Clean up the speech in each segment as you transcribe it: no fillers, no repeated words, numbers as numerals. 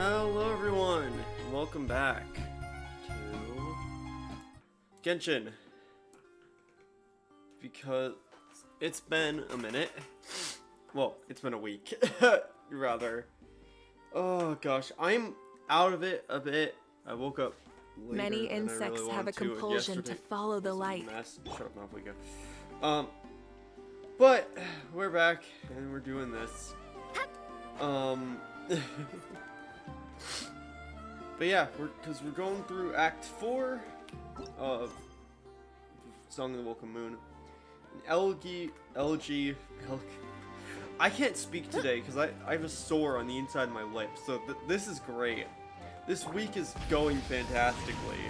Hello everyone, welcome back to Genshin. Because it's been a minute. Well, it's been a week, rather. Oh gosh, I'm out of it a bit. I woke up later Many than insects I really have a wanted to. compulsion to Yesterday follow the was a light. mess. Shut up, off we go. But we're back and we're doing this. But yeah, because we're going through Act 4 of Song of the Welkin Moon. And I can't speak today because I have a sore on the inside of my lip, so this is great. This week is going fantastically.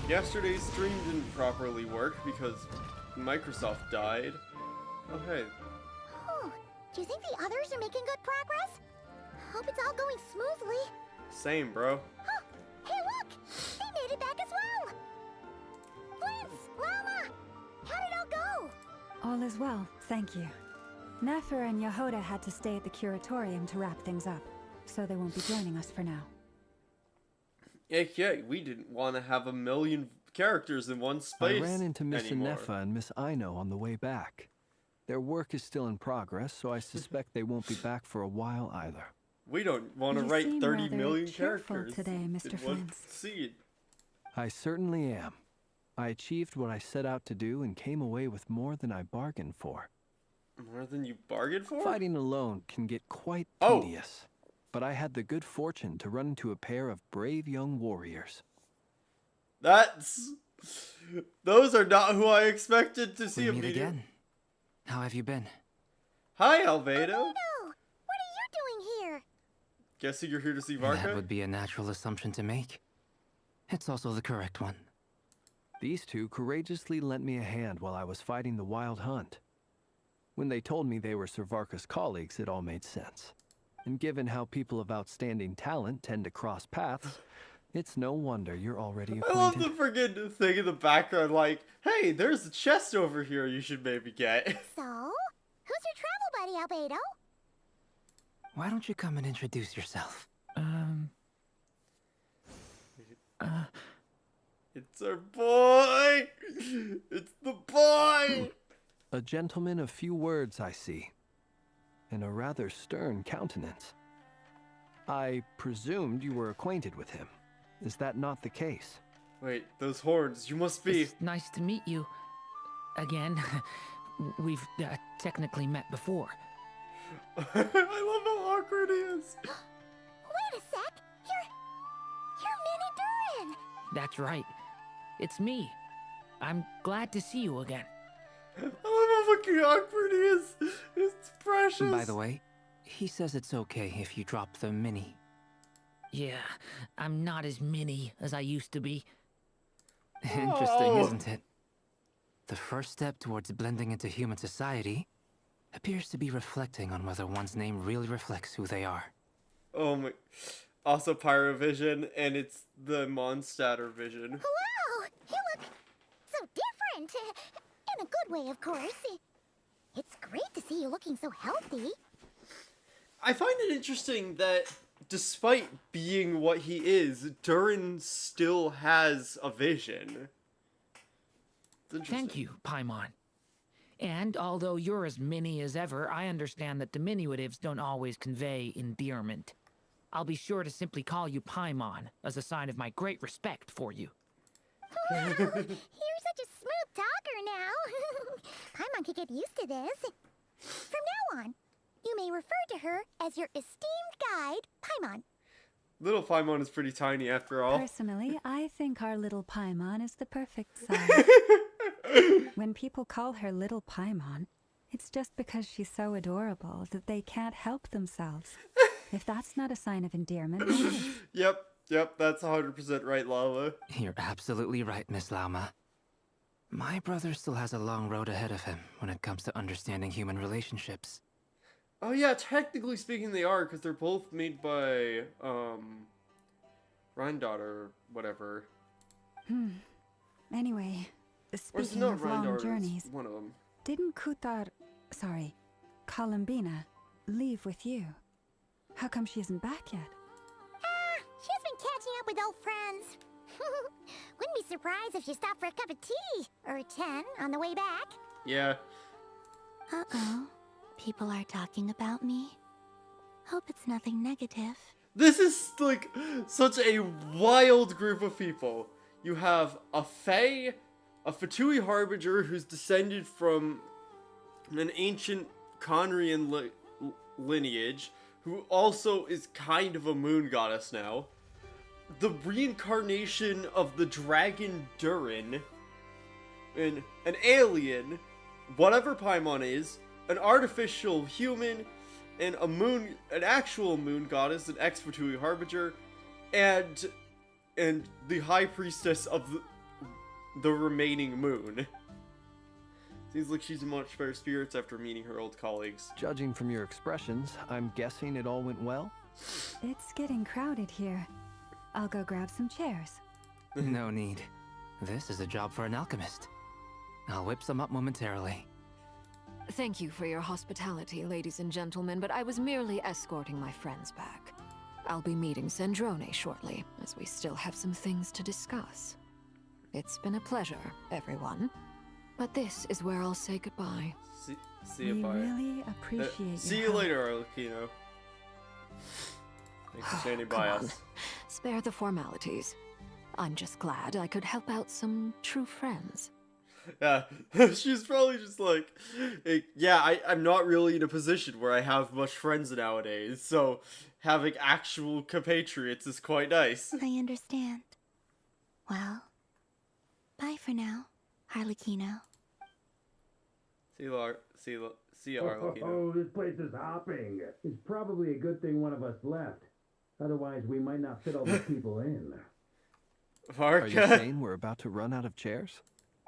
Yesterday's stream didn't properly work because Microsoft died. Oh hey. Oh, do you think the others are making good progress? Hope it's all going smoothly. Same, bro. Huh, hey look! They made it back as well! Prince! Llama! How did it all go? All is well, thank you. Nefer and Yehuda had to stay at the curatorium to wrap things up, so they won't be joining us for now. Yeah, we didn't want to have a million characters in one space. I ran into Miss anymore. Nefa and Miss Aino on the way back. Their work is still in progress, so I suspect they won't be back for a while either. We don't want to You write seem 30 rather million cheerful characters today, Mr. in one Flint. seed. I certainly am. I achieved what I set out to do and came away with more than I bargained for. More than you bargained for? Fighting alone can get quite Oh. tedious, but I had the good fortune to run into a pair of brave young warriors. Those are not who I expected to see We a meet meeting. again. How have you been? Hi, Albedo. No! What are you doing here? Guessing you're here to see Varka? That would be a natural assumption to make. It's also the correct one. These two courageously lent me a hand while I was fighting the wild hunt. When they told me they were Sir Varka's colleagues, it all made sense. And given how people of outstanding talent tend to cross paths, it's no wonder you're already I love acquainted. the friggin' thing in the background like, hey, there's a chest over here you should maybe get. So, who's your travel buddy, Albedo? Why don't you come and introduce yourself? It's our boy! It's the boy! A gentleman of few words, I see, and a rather stern countenance. I presumed you were acquainted with him. Is that not the case? Wait, those horns, you must be... It's nice to meet you. Again. We've technically met before. I love how awkward he is. Wait a sec! You're Minnie Durin! That's right. It's me. I'm glad to see you again. I love how fucking awkward he is. It's precious. By the way, he says it's okay if you drop the mini. Yeah, I'm not as mini as I used to be. Interesting, Oh. isn't it? The first step towards blending into human society appears to be reflecting on whether one's name really reflects who they are. Oh my... Also Pyrovision, and it's the Mondstatter vision. Wow! You look so different! In a good way, of course. It's great to see you looking so healthy. I find it interesting that despite being what he is, Durin still has a vision. It's interesting. Thank you, Paimon. And although you're as mini as ever, I understand that diminutives don't always convey endearment. I'll be sure to simply call you Paimon as a sign of my great respect for you. Wow, you're such a smooth talker now. Paimon could get used to this. From now on, you may refer to her as your esteemed guide, Paimon. Little Paimon is pretty tiny after all. Personally, I think our little Paimon is the perfect size. When people call her Little Paimon, it's just because she's so adorable that they can't help themselves. If that's not a sign of endearment, what is? Yep, that's 100% right, Lava. You're absolutely right, Miss Lauma. My brother still has a long road ahead of him when it comes to understanding human relationships. Oh yeah, technically speaking they are, because they're both made by, Rhindaughter, or whatever. Anyway, Or is it speaking not of long Rhindaughter, journeys, it's one of them. didn't Columbina leave with you? How come she isn't back yet? She's been catching up with old friends. Wouldn't be surprised if she stopped for a cup of tea or 10 on the way back. Yeah. Uh-oh. People are talking about me. Hope it's nothing negative. This is like such a wild group of people. You have a Fae, a Fatui Harbinger who's descended from an ancient Conrian lineage, who also is kind of a moon goddess now. The reincarnation of the dragon Durin, and an alien, whatever Paimon is, an artificial human, and an actual moon goddess, an ex-Fatui Harbinger, and the high priestess of the remaining moon. Seems like she's in much better spirits after meeting her old colleagues. Judging from your expressions, I'm guessing it all went well? It's getting crowded here. I'll go grab some chairs. No need. This is a job for an alchemist. I'll whip some up momentarily. Thank you for your hospitality, ladies and gentlemen, but I was merely escorting my friends back. I'll be meeting Sandrone shortly, as we still have some things to discuss. It's been a pleasure, everyone. But this is where I'll say goodbye. See you, We bye. really appreciate See your you help. later, Arlecchino. Thanks for standing Come by on. us. Spare the formalities. I'm just glad I could help out some true friends. Yeah, she's probably just like, yeah, I'm not really in a position where I have much friends nowadays, so having actual compatriots is quite nice. I understand. Well, bye for now, Harlequino. See you, Arlecchino. Oh, this place is hopping. It's probably a good thing one of us left. Otherwise, we might not fit all these people in. Are you Varka. saying we're about to run out of chairs?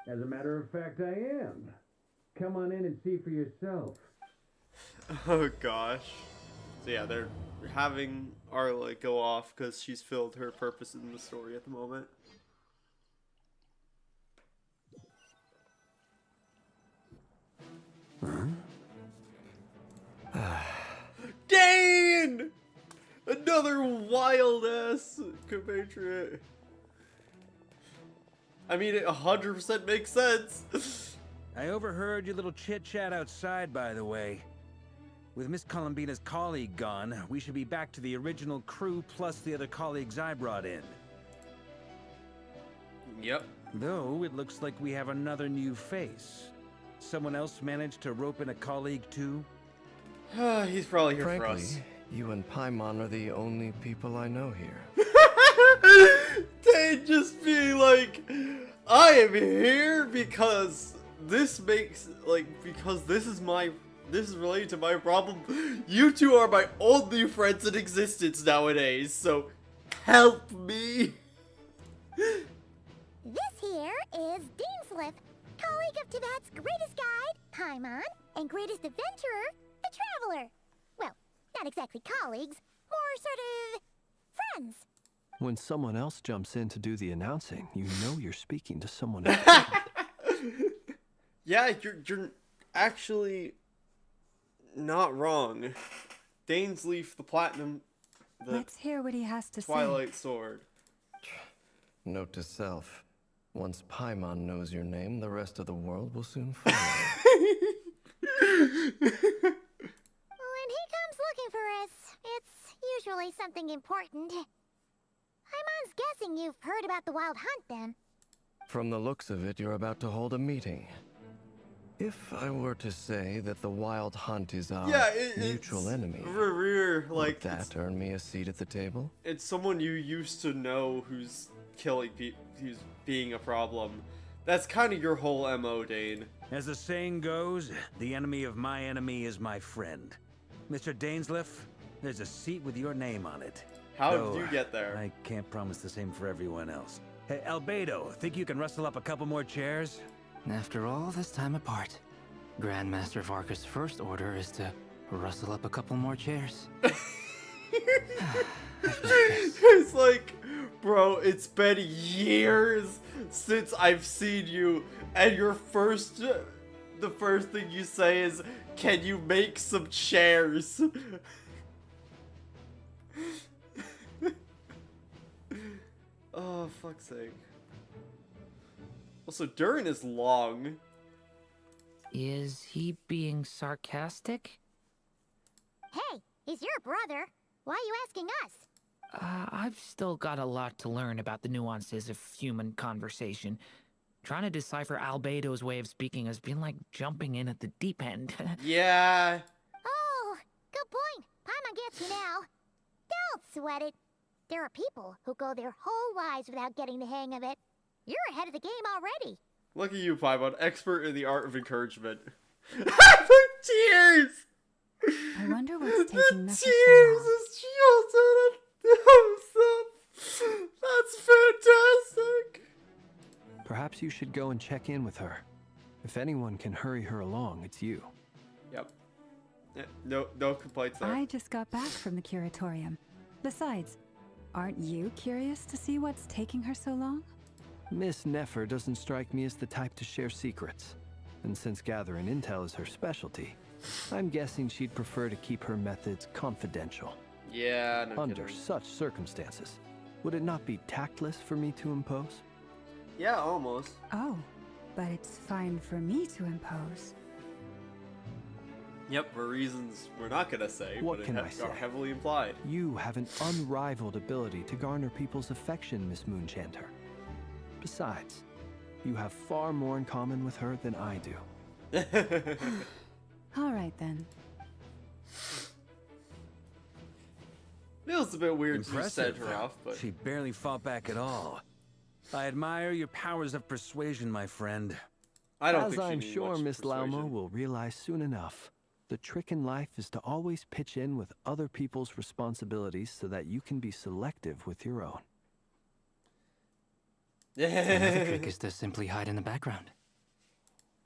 As a matter of fact, I am. Come on in and see for yourself. Oh gosh. So yeah, they're having Arla go off because she's filled her purpose in the story at the moment. Dane! Another wild ass compatriot. I mean, it 100% makes sense. I overheard your little chit-chat outside, by the way. With Miss Columbina's colleague gone, we should be back to the original crew plus the other colleagues I brought in. Yep. Though, it looks like we have another new face. Someone else managed to rope in a colleague, too? He's probably here Frankly, for us. you and Paimon are the only people I know here. They'd just be like, I am here because this makes, because this is related to my problem. You two are my only friends in existence nowadays, so help me. This here is Deansliff, colleague of Tibet's greatest guide, Paimon, and greatest adventurer, the Traveler. Well, not exactly colleagues, more sort of friends. When someone else jumps in to do the announcing, you know you're speaking to someone else. Yeah, you're actually not wrong. Dainsleaf, the Platinum, the Let's hear what he has to Twilight Sword. Note to self. Once Paimon knows your name, the rest of the world will soon follow. When he comes looking for us, it's usually something important. Paimon's guessing you've heard about the Wild Hunt, then. From the looks of it, you're about to hold a meeting. If I were to say that the Wild Hunt is our mutual enemy, would that earn me a seat at the table? It's someone you used to know who's killing people, who's being a problem. That's kind of your whole MO, Dane. As the saying goes, the enemy of my enemy is my friend. Mr. Dainsliff, there's a seat with your name on it. How Though, did you get there? I can't promise the same for everyone else. Hey, Albedo, think you can rustle up a couple more chairs? After all this time apart, Grandmaster Varka's first order is to rustle up a couple more chairs. It's like, bro, it's been years since I've seen you, and the first thing you say is, can you make some chairs? Oh, fuck's sake. Also, Durin is long. Is he being sarcastic? Hey, he's your brother. Why are you asking us? I've still got a lot to learn about the nuances of human conversation. Trying to decipher Albedo's way of speaking has been like jumping in at the deep end. Yeah. Oh, good point. Paimon gets you now. Don't sweat it. There are people who go their whole lives without getting the hang of it. You're ahead of the game already. Look at you, Paimon, expert in the art of encouragement. Tears! I wonder what's taking Nefer so Tears long. as she holds out a thumbs up. That's fantastic. Perhaps you should go and check in with her. If anyone can hurry her along, it's you. Yep. Yeah, no complaints there. I just got back from the curatorium. Besides, aren't you curious to see what's taking her so long? Miss Nefer doesn't strike me as the type to share secrets. And since gathering intel is her specialty, I'm guessing she'd prefer to keep her methods confidential. Yeah, no Under kidding. such circumstances, would it not be tactless for me to impose? Yeah, almost. Oh, but it's fine for me to impose. Yep, for reasons we're not gonna say, What but can I are say? heavily implied. You have an unrivaled ability to garner people's affection, Miss Moonchanter. Besides, you have far more in common with her than I do. All right then. Feels a bit weird to Impressive. send her off, but She barely fought back at all. I admire your powers of persuasion, my friend. I don't As think she I'm needs sure much Miss Laumo persuasion. will realize soon enough, the trick in life is to always pitch in with other people's responsibilities so that you can be selective with your own. Another trick is to simply hide in the background.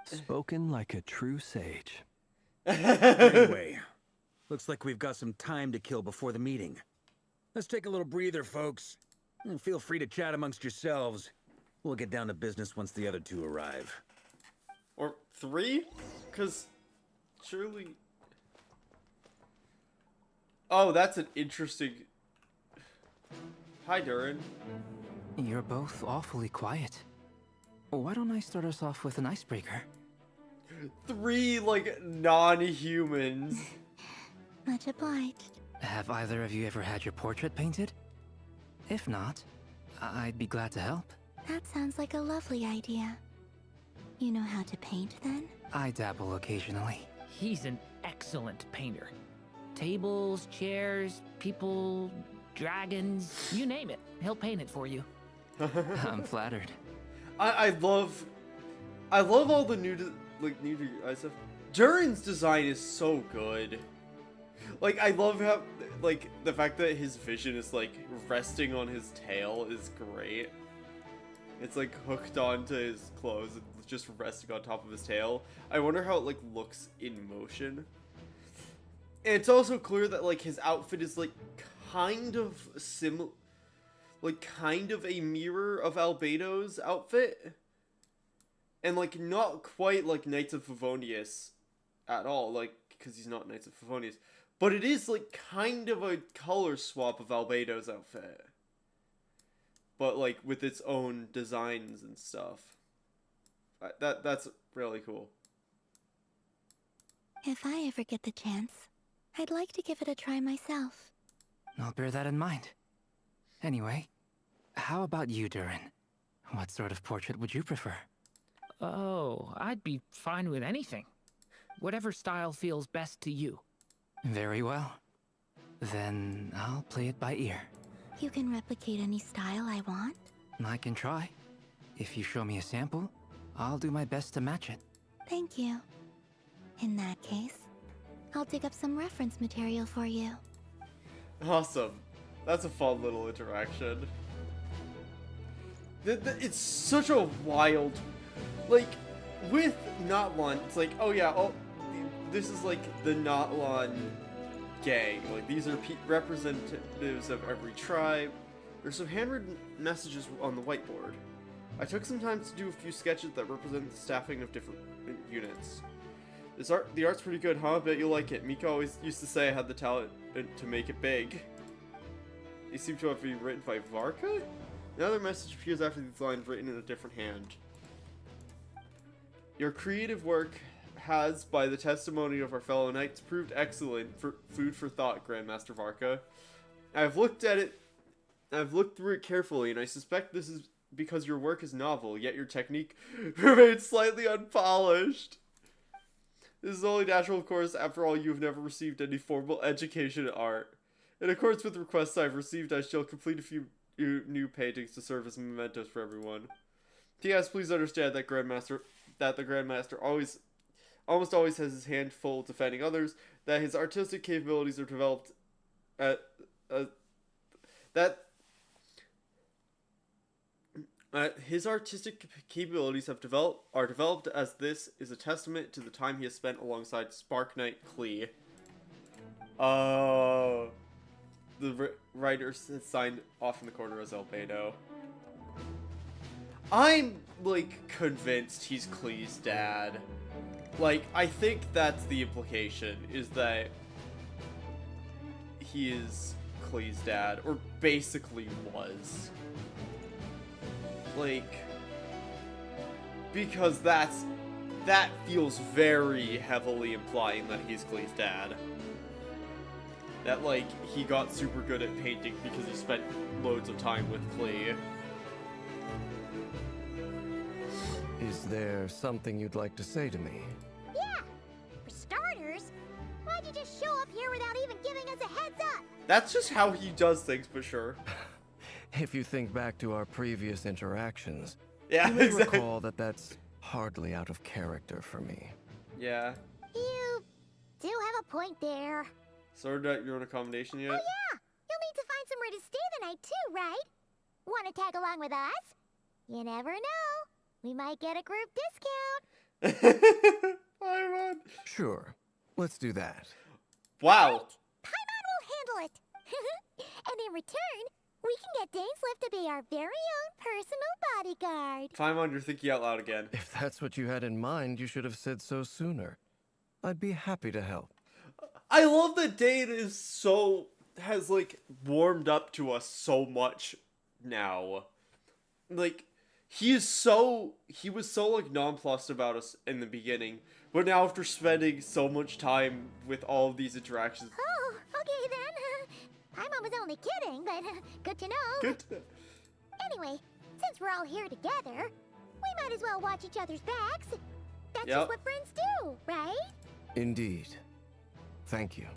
Spoken like a true sage. Anyway, looks like we've got some time to kill before the meeting. Let's take a little breather, folks. And feel free to chat amongst yourselves. We'll get down to business once the other two arrive. Or 3? Because surely... Oh, that's an interesting... Hi, Durin. You're both awfully quiet. Why don't I start us off with an icebreaker? 3, like, non-humans. Much obliged. Have either of you ever had your portrait painted? If not, I'd be glad to help. That sounds like a lovely idea. You know how to paint, then? I dabble occasionally. He's an excellent painter. Tables, chairs, people, dragons, you name it. He'll paint it for you. I'm flattered. I love all the new stuff. Durin's design is so good. Like, I love how, like, the fact that his vision is, like, resting on his tail is great. It's, like, hooked onto his clothes and just resting on top of his tail. I wonder how it, like, looks in motion. And it's also clear that, like, his outfit is, like, kind of kind of a mirror of Albedo's outfit. And, like, not quite like Knights of Favonius at all, like, because he's not Knights of Favonius. But it is, like, kind of a color swap of Albedo's outfit. But, like, with its own designs and stuff. That's really cool. If I ever get the chance, I'd like to give it a try myself. I'll bear that in mind. Anyway, how about you, Durin? What sort of portrait would you prefer? Oh, I'd be fine with anything. Whatever style feels best to you. Very well. Then I'll play it by ear. You can replicate any style I want? I can try. If you show me a sample, I'll do my best to match it. Thank you. In that case, I'll dig up some reference material for you. Awesome. That's a fun little interaction. It's such a wild... Like, with Notlon, it's like, oh yeah, this is like the Notlon gang. Like, these are representatives of every tribe. There's some handwritten messages on the whiteboard. I took some time to do a few sketches that represent the staffing of different units. The art's pretty good, huh? Bet you'll like it. Mika always used to say I had the talent to make it big. They seem to have been written by Varka? Another message appears after these lines written in a different hand. Your creative work has, by the testimony of our fellow knights, proved excellent for food for thought, Grandmaster Varka. I've looked at it, I've looked through it carefully, and I suspect this is because your work is novel, yet your technique remains slightly unpolished. This is only natural, of course. After all, you have never received any formal education in art. In accordance with the requests I've received, I shall complete a few new paintings to serve as mementos for everyone. P.S. Please understand that the Grandmaster almost always has his hand full defending others, that his artistic capabilities are developed his artistic capabilities are developed as this is a testament to the time he has spent alongside Spark Knight Klee. The writer signed off in the corner as Albedo. I'm, like, convinced he's Klee's dad. Like, I think that's the implication, is that he is Klee's dad, or basically was. Like, because that feels very heavily implying that he's Klee's dad. That, like, he got super good at painting because he spent loads of time with Klee. Is there something you'd like to say to me? Yeah! For starters, why'd you just show up here without even giving us a heads up? That's just how he does things, but sure. If you think back to our previous interactions, yeah, you may exactly. recall that that's hardly out of character for me. Yeah. You do have a point there. Sorted out your own accommodation yet? Oh yeah! You'll need to find somewhere to stay the night too, right? Wanna tag along with us? You never know. We might get a group discount. Paimon. Sure. Let's do that. Wow. Right. Paimon will handle it. And in return, we can get Dainslift to be our very own personal bodyguard. Paimon, you're thinking out loud again. If that's what you had in mind, you should have said so sooner. I'd be happy to help. I love that Dane has like warmed up to us so much now. Like, he was so like nonplussed about us in the beginning, but now after spending so much time with all of these interactions. Oh, okay then. Paimon was only kidding, but good to know. Good to know. Anyway, since we're all here together, we might as well watch each other's backs. That's Yep. just what friends do, right? Indeed. Thank you.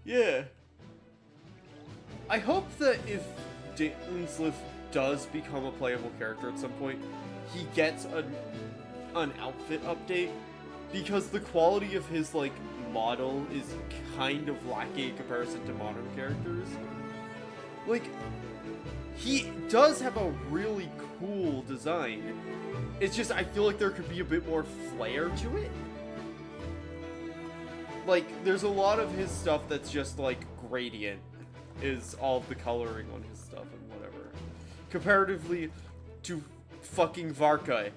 Yeah. I hope that if Dainslift does become a playable character at some point, he gets an outfit update, because the quality of his like model is kind of lacking in comparison to modern characters. Like, he does have a really cool design. It's just, I feel like there could be a bit more flair to it. Like, there's a lot of his stuff that's just like gradient, is all of the coloring on his stuff and whatever. Comparatively to fucking Varka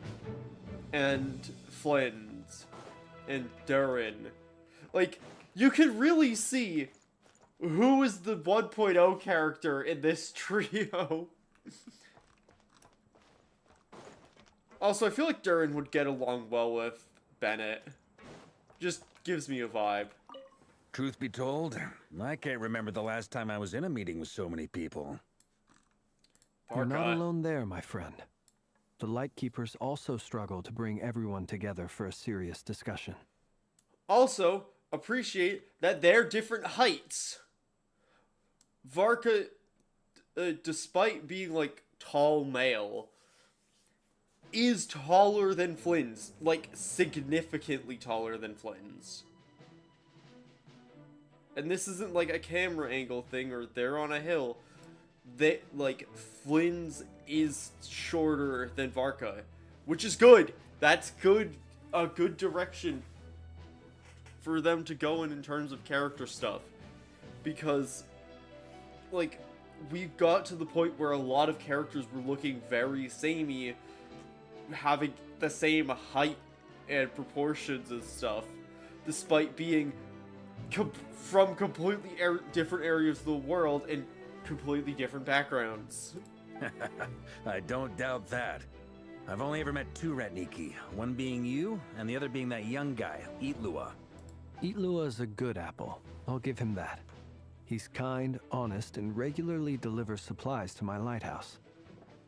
and Flynn's and Durin. Like, you can really see who is the 1.0 character in this trio. Also, I feel like Durin would get along well with Bennett. Just gives me a vibe. Truth be told, I can't remember the last time I was in a meeting with so many people. You're not alone there, my friend. The Lightkeepers also struggle to bring everyone together for a serious discussion. Also, appreciate that they're different heights. Varka, despite being, like, tall male, is taller than Flynn's. Like, significantly taller than Flynn's. And this isn't, like, a camera angle thing or they're on a hill. They, like, Flynn's is shorter than Varka, which is good. That's good, a good direction for them to go in terms of character stuff. Because, like, we got to the point where a lot of characters were looking very samey, having the same height and proportions and stuff, despite being from completely different areas of the world and completely different backgrounds. I don't doubt that. I've only ever met two Ratniki, one being you, and the other being that young guy, Itlua. Itlua is a good apple. I'll give him that. He's kind, honest, and regularly delivers supplies to my lighthouse.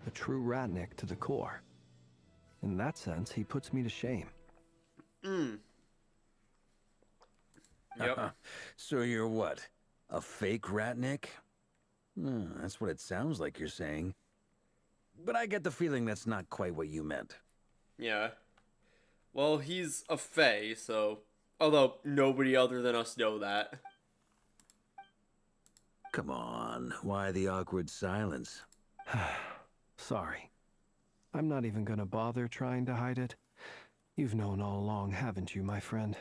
A true Ratnik to the core. In that sense, he puts me to shame. Yep. So you're what? A fake Ratnik? That's what it sounds like you're saying. But I get the feeling that's not quite what you meant. Yeah. Well, he's a fae, so... Although, nobody other than us know that. Come on, why the awkward silence? Sorry. I'm not even gonna bother trying to hide it. You've known all along, haven't you, my friend?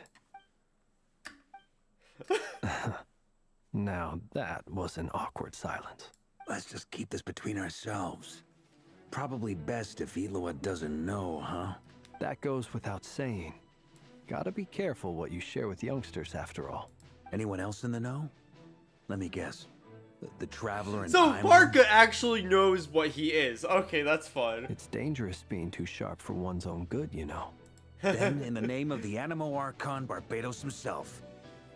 Now, that was an awkward silence. Let's just keep this between ourselves. Probably best if Itlua doesn't know, huh? That goes without saying. Gotta be careful what you share with youngsters, after all. Anyone else in the know? Let me guess. The Traveler and So Paimon? Varka actually knows what he is. Okay, that's fun. It's dangerous being too sharp for one's own good, you know. Then, in the name of the Animo Archon Barbados himself,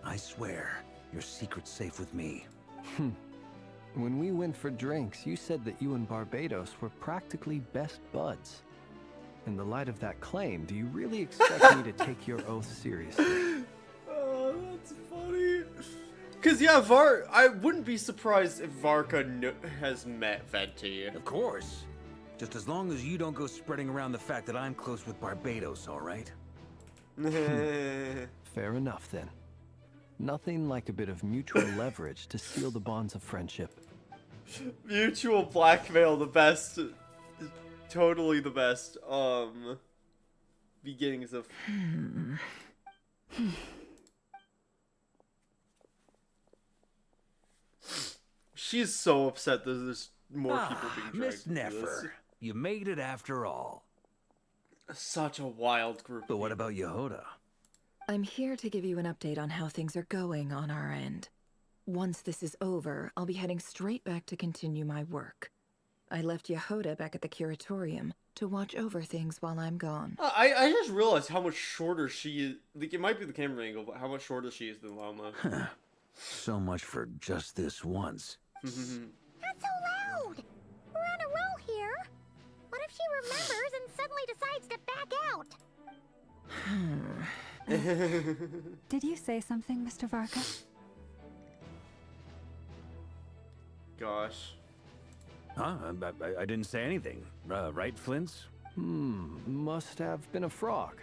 I swear your secret's safe with me. When we went for drinks, you said that you and Barbados were practically best buds. In the light of that claim, do you really expect me to take your oath seriously? Oh, that's funny. Cause yeah, I wouldn't be surprised if Varka has met Venti. Of course. Just as long as you don't go spreading around the fact that I'm close with Barbados, all right? Fair enough, then. Nothing like a bit of mutual leverage to seal the bonds of friendship. Mutual blackmail, the best. Totally the best. Beginnings of... She's so upset that there's more people being dragged Miss into this. Nefer, you made it after all. Such a wild group. But what about Yehoda? I'm here to give you an update on how things are going on our end. Once this is over, I'll be heading straight back to continue my work. I left Yehoda back at the curatorium to watch over things while I'm gone. I just realized how much shorter she is. Like, it might be the camera angle, but how much shorter she is than Lama. So much for just this once. Not so loud! We're on a roll here. What if she remembers and suddenly decides to back out? Did you say something, Mr. Varka? Gosh. Huh? I didn't say anything. Right, Flints? Must have been a frog.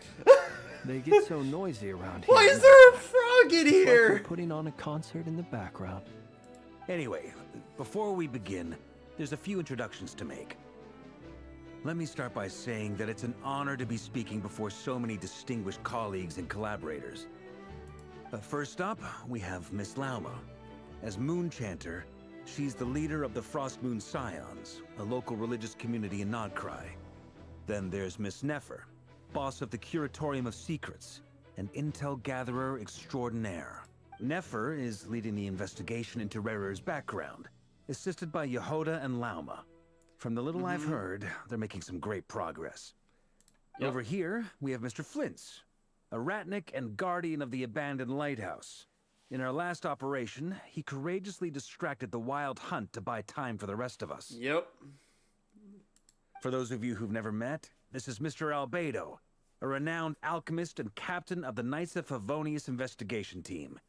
They get so noisy around here. Why is there a frog in Like here? they're putting on a concert in the background. Anyway, before we begin, there's a few introductions to make. Let me start by saying that it's an honor to be speaking before so many distinguished colleagues and collaborators. First up, we have Miss Lauma. As Moon Chanter, she's the leader of the Frost Moon Scions, a local religious community in Nodcry. Then there's Miss Nefer, boss of the Curatorium of Secrets, an intel gatherer extraordinaire. Nefer is leading the investigation into Rerer's background, assisted by Yehoda and Lauma. From the little I've heard, they're making some great progress. Yep. Over here, we have Mr. Flintz, a Ratnik and guardian of the abandoned lighthouse. In our last operation, he courageously distracted the wild hunt to buy time for the rest of us. Yep. For those of you who've never met, this is Mr. Albedo, a renowned alchemist and captain of the Knights of Favonius investigation team.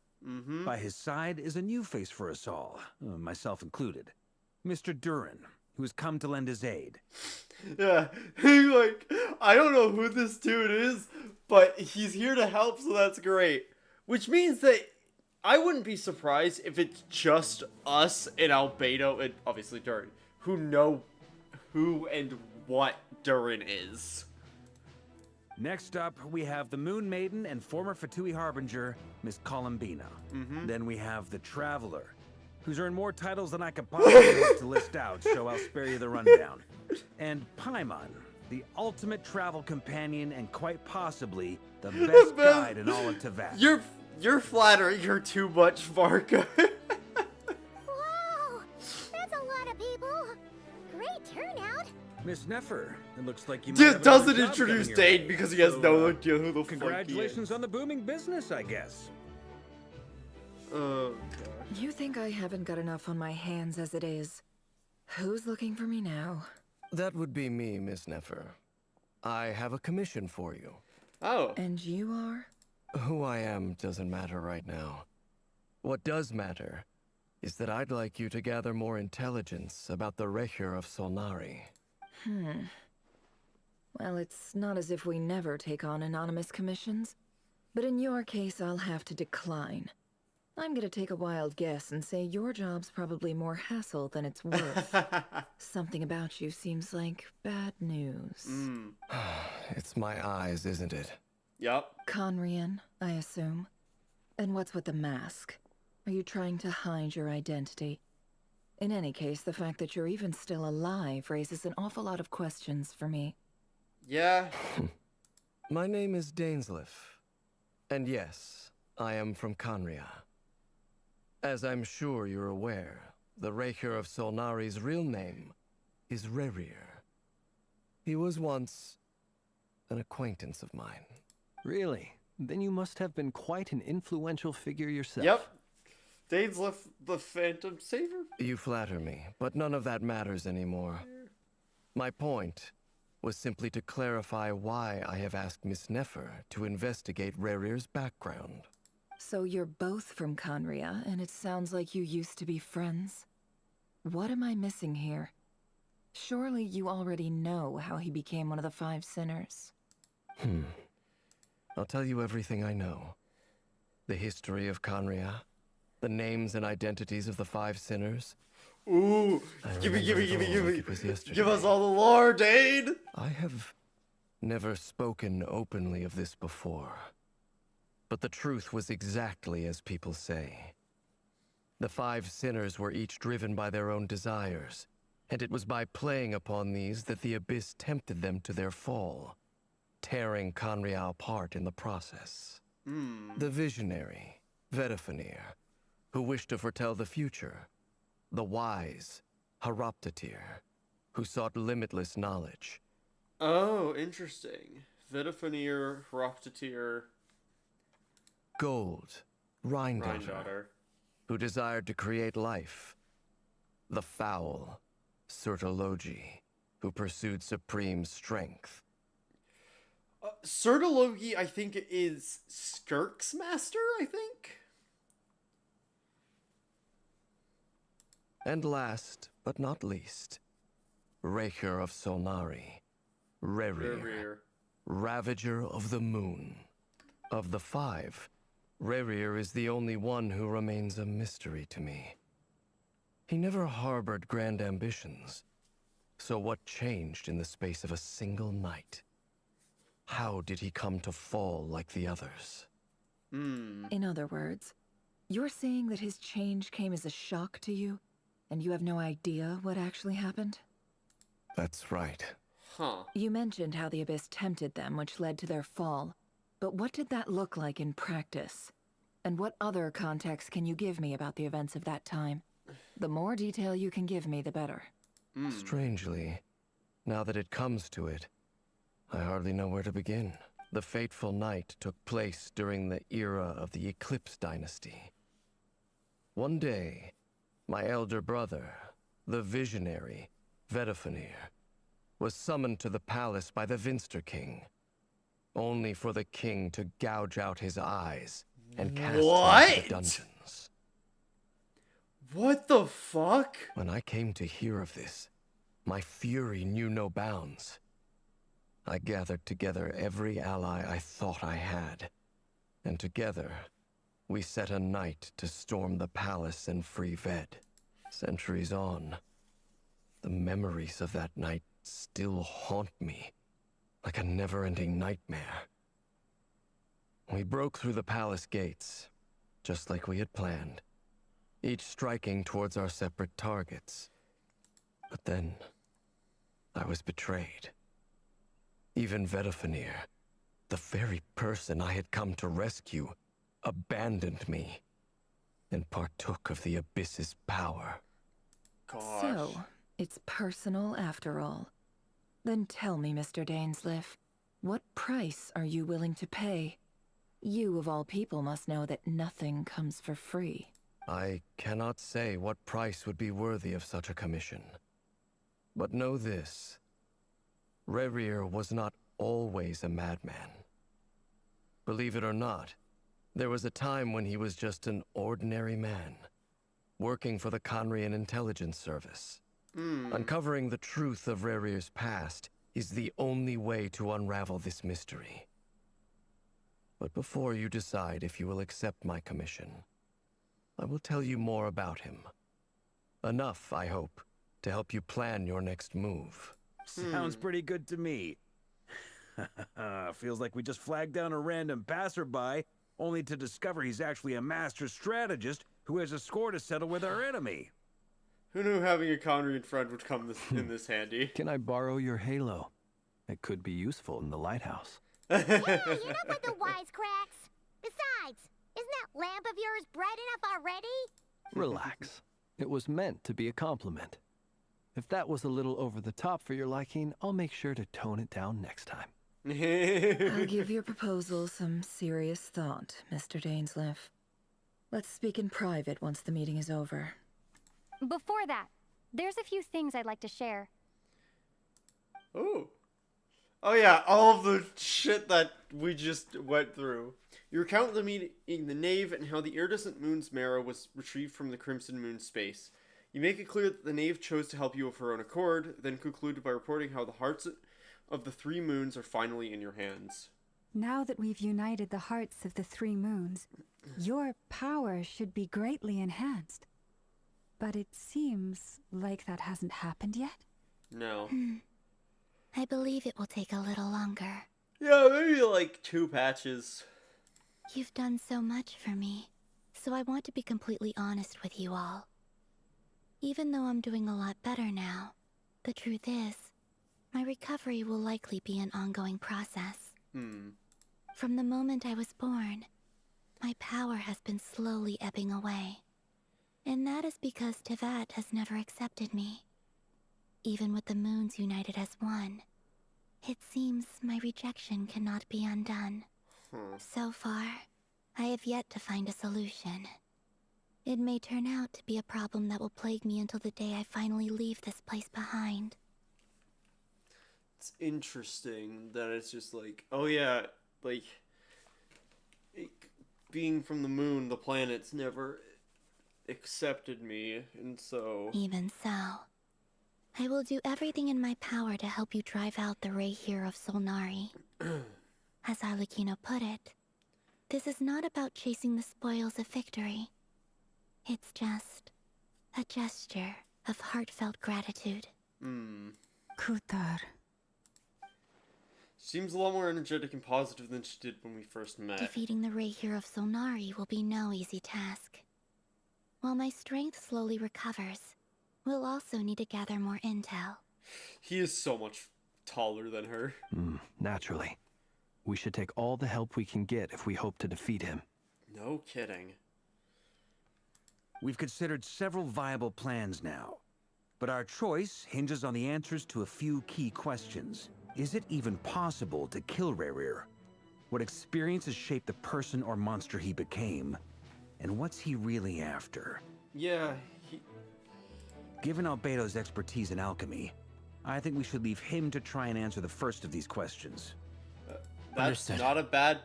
By his side is a new face for us all, myself included. Mr. Durin, who has come to lend his aid. Yeah, like, I don't know who this dude is, but he's here to help, so that's great. Which means that I wouldn't be surprised if it's just us and Albedo, and obviously Durin, who know who and what Durin is. Next up, we have the Moon Maiden and former Fatui Harbinger, Miss Columbina. Then we have the Traveler, who's earned more titles than I could possibly hope to list out, so I'll spare you the rundown. And Paimon, the ultimate travel companion and quite possibly the best guide in all of Teyvat. You're flattering her too much, Varka. Whoa! That's great turnout. Miss Nefer, it looks like you might Just have a doesn't good job introduce getting your Dane because he has no idea who the fuck he congratulations is. on the booming business, I guess. Oh, You think I haven't got enough on my hands as it is? Who's looking for me now? That would be me, Miss Nefer. I have a commission for you. Oh. And you are? Who I am doesn't matter right now. What does matter is that I'd like you to gather more intelligence about the Welkin of Solnari. Well, it's not as if we never take on anonymous commissions. But in your case, I'll have to decline. I'm gonna take a wild guess and say your job's probably more hassle than it's worth. Something about you seems like bad news. It's my eyes, isn't it? Yep. Conrian, I assume. And what's with the mask? Are you trying to hide your identity? In any case, the fact that you're even still alive raises an awful lot of questions for me. Yeah. My name is Dainsleif. And yes, I am from Conria. As I'm sure you're aware, the Welkin of Solnari's real name is Rerir. He was once an acquaintance of mine. Really? Then you must have been quite an influential figure yourself. Yep. Dane's left the Phantom Saver? You flatter me, but none of that matters anymore. My point was simply to clarify why I have asked Miss Nefer to investigate Rerir's background. So you're both from Conria, and it sounds like you used to be friends? What am I missing here? Surely you already know how he became one of the Five Sinners. I'll tell you everything I know. The history of Conria, the names and identities of the Five Sinners. Ooh, give me. Give us all the lore, Dane! I have never spoken openly of this before. But the truth was exactly as people say. The Five Sinners were each driven by their own desires, and it was by playing upon these that the Abyss tempted them to their fall, tearing Conria apart in the process. The visionary, Vedifenir, who wished to foretell the future. The wise, Horoptatir, who sought limitless knowledge. Oh, interesting. Vedifenir, Horoptatir. Gold, Rhindaughter, who desired to create life. The foul, Sertologi, who pursued supreme strength. Sertologi, I think, is Skirk's master, I think? And last, but not least, Welkin of Solnari, Rerir, Ravager of the Moon. Of the five, Rerir is the only one who remains a mystery to me. He never harbored grand ambitions. So what changed in the space of a single night? How did he come to fall like the others? In other words, you're saying that his change came as a shock to you, and you have no idea what actually happened? That's right. Huh. You mentioned how the Abyss tempted them, which led to their fall. But what did that look like in practice? And what other context can you give me about the events of that time? The more detail you can give me, the better. Strangely, now that it comes to it, I hardly know where to begin. The fateful night took place during the era of the Eclipse Dynasty. One day, my elder brother, the visionary, Vedifenir, was summoned to the palace by the Vinster King, only for the king to gouge out his eyes and cast him into the dungeons. What the fuck? When I came to hear of this, my fury knew no bounds. I gathered together every ally I thought I had, and together, we set a night to storm the palace and free Ved. Centuries on, the memories of that night still haunt me, like a never-ending nightmare. We broke through the palace gates, just like we had planned, each striking towards our separate targets. But then, I was betrayed. Even Vedifenir, the very person I had come to rescue, abandoned me and partook of the Abyss's power. Gosh. So, It's personal after all. Then tell me, Mr. Dainsleif, what price are you willing to pay? You, of all people, must know that nothing comes for free. I cannot say what price would be worthy of such a commission. But know this. Rarier was not always a madman. Believe it or not, there was a time when he was just an ordinary man, working for the Conrian Intelligence Service. Uncovering the truth of Rarier's past is the only way to unravel this mystery. But before you decide if you will accept my commission, I will tell you more about him. Enough, I hope, to help you plan your next move. Sounds pretty good to me. Feels like we just flagged down a random passerby, only to discover he's actually a master strategist who has a score to settle with our enemy. Who knew having a Conrian friend would come in this handy? Can I borrow your halo? It could be useful in the lighthouse. Yeah, enough with the wisecracks. Besides, isn't that lamp of yours bright enough already? Relax. It was meant to be a compliment. If that was a little over the top for your liking, I'll make sure to tone it down next time. I'll give your proposal some serious thought, Mr. Dainsleif. Let's speak in private once the meeting is over. Before that, there's a few things I'd like to share. Oh. Oh yeah, all of the shit that we just went through. You recount the meeting in the Nave and how the iridescent moon's marrow was retrieved from the Crimson Moon space. You make it clear that the Nave chose to help you of her own accord, then concluded by reporting how the hearts of the 3 moons are finally in your hands. Now that we've united the hearts of the 3 moons, your power should be greatly enhanced. But it seems like that hasn't happened yet. No. I believe it will take a little longer. Yeah, maybe like 2 patches. You've done so much for me, so I want to be completely honest with you all. Even though I'm doing a lot better now, the truth is, my recovery will likely be an ongoing process. From the moment I was born, my power has been slowly ebbing away. And that is because Tevat has never accepted me. Even with the moons united as one, it seems my rejection cannot be undone. So far, I have yet to find a solution. It may turn out to be a problem that will plague me until the day I finally leave this place behind. It's interesting that it's just like, oh yeah, like, being from the moon, the planets never accepted me, and so... Even so, I will do everything in my power to help you drive out the Welkin of Solnari. As Arlecchino put it, this is not about chasing the spoils of victory. It's just a gesture of heartfelt gratitude. Kutar. Seems a lot more energetic and positive than she did when we first met. Defeating the Welkin of Solnari will be no easy task. While my strength slowly recovers, we'll also need to gather more intel. He is so much taller than her. Naturally. We should take all the help we can get if we hope to defeat him. No kidding. We've considered several viable plans now, but our choice hinges on the answers to a few key questions. Is it even possible to kill Rarier? What experiences shaped the person or monster he became? And what's he really after? Yeah, Given Albedo's expertise in alchemy, I think we should leave him to try and answer the first of these questions. That's not a bad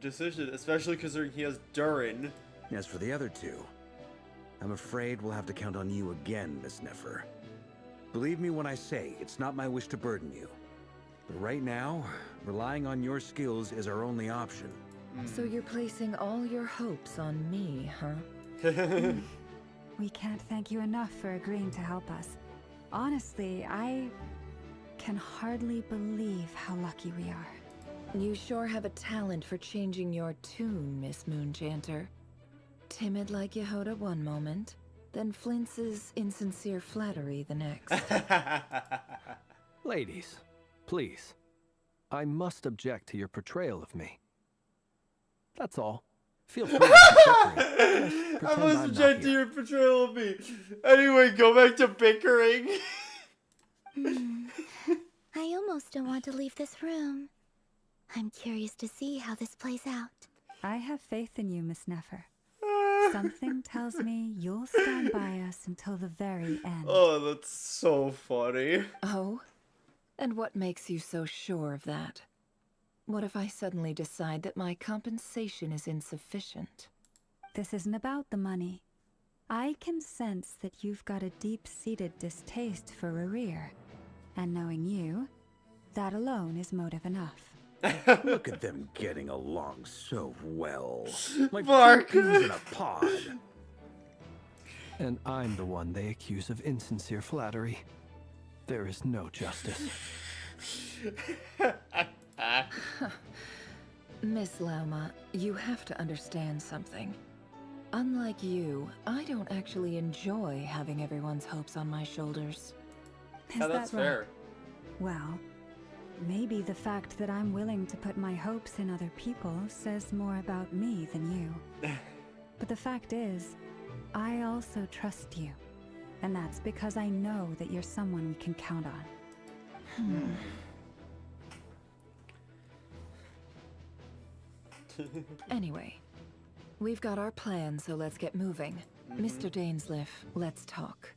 decision, especially considering he has Durin. As for the other 2, I'm afraid we'll have to count on you again, Miss Nefer. Believe me when I say it's not my wish to burden you. But right now, relying on your skills is our only option. So you're placing all your hopes on me, huh? We can't thank you enough for agreeing to help us. Honestly, I can hardly believe how lucky we are. You sure have a talent for changing your tune, Miss Moonchanter. Timid like Yehoda one moment, then flinches insincere flattery the next. Ladies, please. I must object to your portrayal of me. That's all. Feel free to I must object to your portrayal of me. Anyway, go back to bickering. I almost don't want to leave this room. I'm curious to see how this plays out. I have faith in you, Miss Nefer. Something tells me you'll stand by us until the very end. Oh, that's so funny. Oh? And what makes you so sure of that? What if I suddenly decide that my compensation is insufficient? This isn't about the money. I can sense that you've got a deep-seated distaste for Rerir. And knowing you, that alone is motive enough. Look at them getting along so well. Like Mark. peas in a pod. And I'm the one they accuse of insincere flattery. There is no justice. Miss Lauma, you have to understand something. Unlike you, I don't actually enjoy having everyone's hopes on my shoulders. Yeah, that's fair. Well, maybe the fact that I'm willing to put my hopes in other people says more about me than you. But the fact is, I also trust you. And that's because I know that you're someone we can count on. Anyway, we've got our plan, so let's get moving. Mr. Dainsleif, let's talk.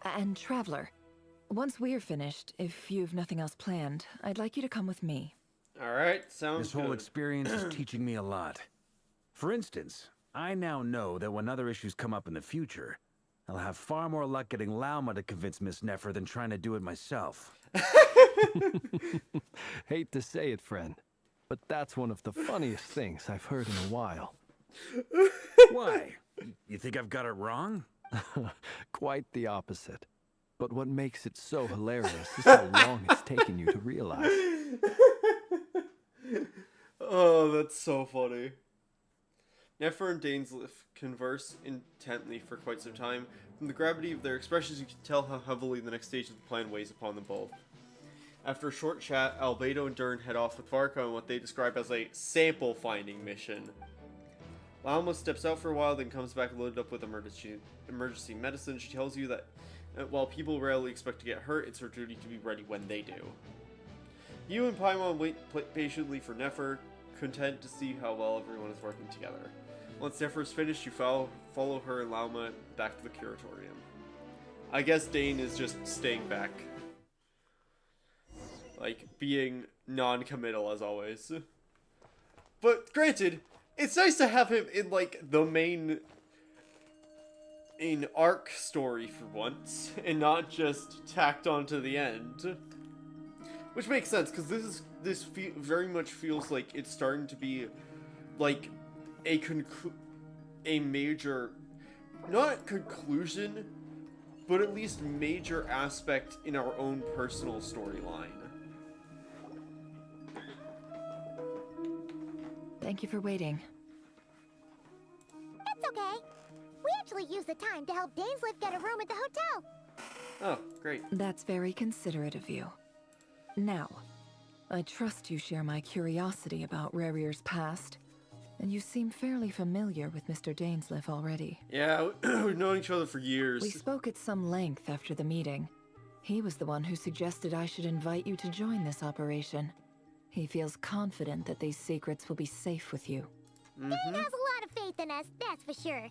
And Traveler, once we're finished, if you've nothing else planned, I'd like you to come with me. Alright, sounds This whole good. experience is teaching me a lot. For instance, I now know that when other issues come up in the future, I'll have far more luck getting Lauma to convince Miss Nefer than trying to do it myself. Hate to say it, friend, but that's one of the funniest things I've heard in a while. Why? You think I've got it wrong? Quite the opposite. But what makes it so hilarious is how long it's taken you to realize. Oh, that's so funny. Nefer and Dainsleif converse intently for quite some time. From the gravity of their expressions, you can tell how heavily the next stage of the plan weighs upon them both. After a short chat, Albedo and Dern head off with Varka on what they describe as a sample-finding mission. Lauma steps out for a while, then comes back loaded up with emergency medicine. She tells you that while people rarely expect to get hurt, it's her duty to be ready when they do. You and Paimon wait patiently for Nefer, content to see how well everyone is working together. Once Nefer is finished, you follow her and Lauma back to the curatorium. I guess Dane is just staying back. Like, being non-committal as always. But granted, it's nice to have him in, like, the main arc story for once, and not just tacked on to the end. Which makes sense, because this very much feels like it's starting to be, like, a major, not conclusion, but at least major aspect in our own personal storyline. Thank you for waiting. It's okay. We actually used the time to help Dainsleif get a room at the hotel. Oh, great. That's very considerate of you. Now, I trust you share my curiosity about Rerir's past, and you seem fairly familiar with Mr. Dainsleif already. Yeah, we've known each other for years. We spoke at some length after the meeting. He was the one who suggested I should invite you to join this operation. He feels confident that these secrets will be safe with you. Dane has a lot of faith in us, that's for sure.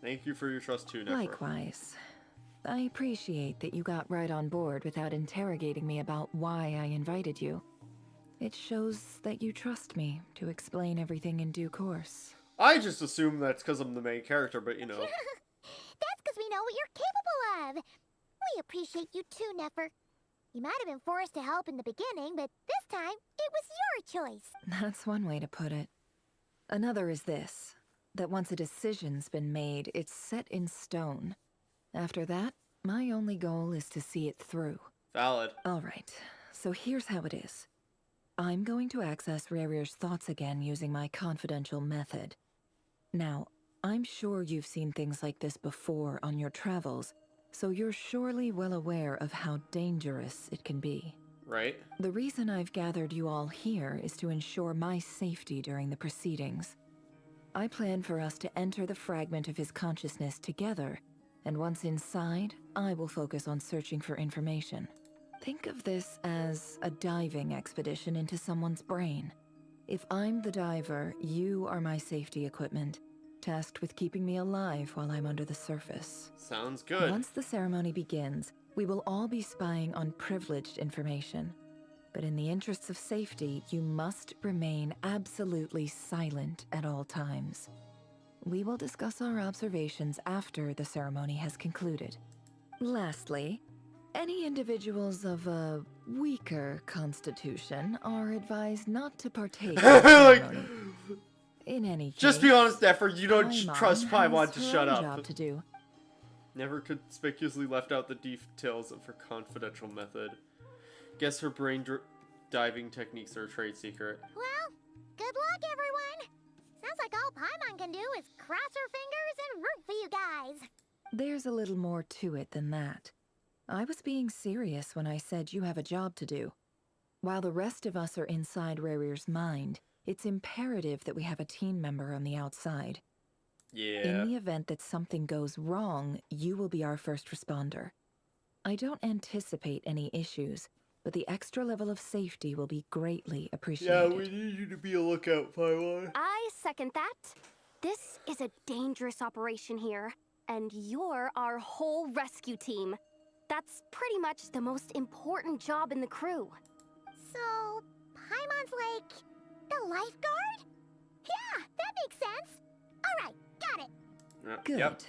Thank you for your trust too, Nefer. Likewise. I appreciate that you got right on board without interrogating me about why I invited you. It shows that you trust me to explain everything in due course. I just assume that's because I'm the main character, but you know. That's because we know what you're capable of. We appreciate you too, Nefer. You might have been forced to help in the beginning, but this time, it was your choice. That's one way to put it. Another is this, that once a decision's been made, it's set in stone. After that, my only goal is to see it through. Valid. Alright, so here's how it is. I'm going to access Rerir's thoughts again using my confidential method. Now, I'm sure you've seen things like this before on your travels, so you're surely well aware of how dangerous it can be. Right. The reason I've gathered you all here is to ensure my safety during the proceedings. I plan for us to enter the fragment of his consciousness together, and once inside, I will focus on searching for information. Think of this as a diving expedition into someone's brain. If I'm the diver, you are my safety equipment, tasked with keeping me alive while I'm under the surface. Sounds good. Once the ceremony begins, we will all be spying on privileged information. But in the interests of safety, you must remain absolutely silent at all times. We will discuss our observations after the ceremony has concluded. Lastly, any individuals of a weaker constitution are advised not to partake in the ceremony. In any case, just be honest, Nefer, you don't trust Paimon has to her shut own up. job to do. Never conspicuously left out the details of her confidential method. Guess her brain diving techniques are a trade secret. Well, good luck, everyone. Sounds like all Paimon can do is cross her fingers and root for you guys. There's a little more to it than that. I was being serious when I said you have a job to do. While the rest of us are inside Rarear's mind, it's imperative that we have a team member on the outside. Yeah. In the event that something goes wrong, you will be our first responder. I don't anticipate any issues, but the extra level of safety will be greatly appreciated. Yeah, we need you to be a lookout, Paimon. I second that. This is a dangerous operation here, and you're our whole rescue team. That's pretty much the most important job in the crew. So, Paimon's like the lifeguard? Yeah, that makes sense. All right, got it. Good. Yep.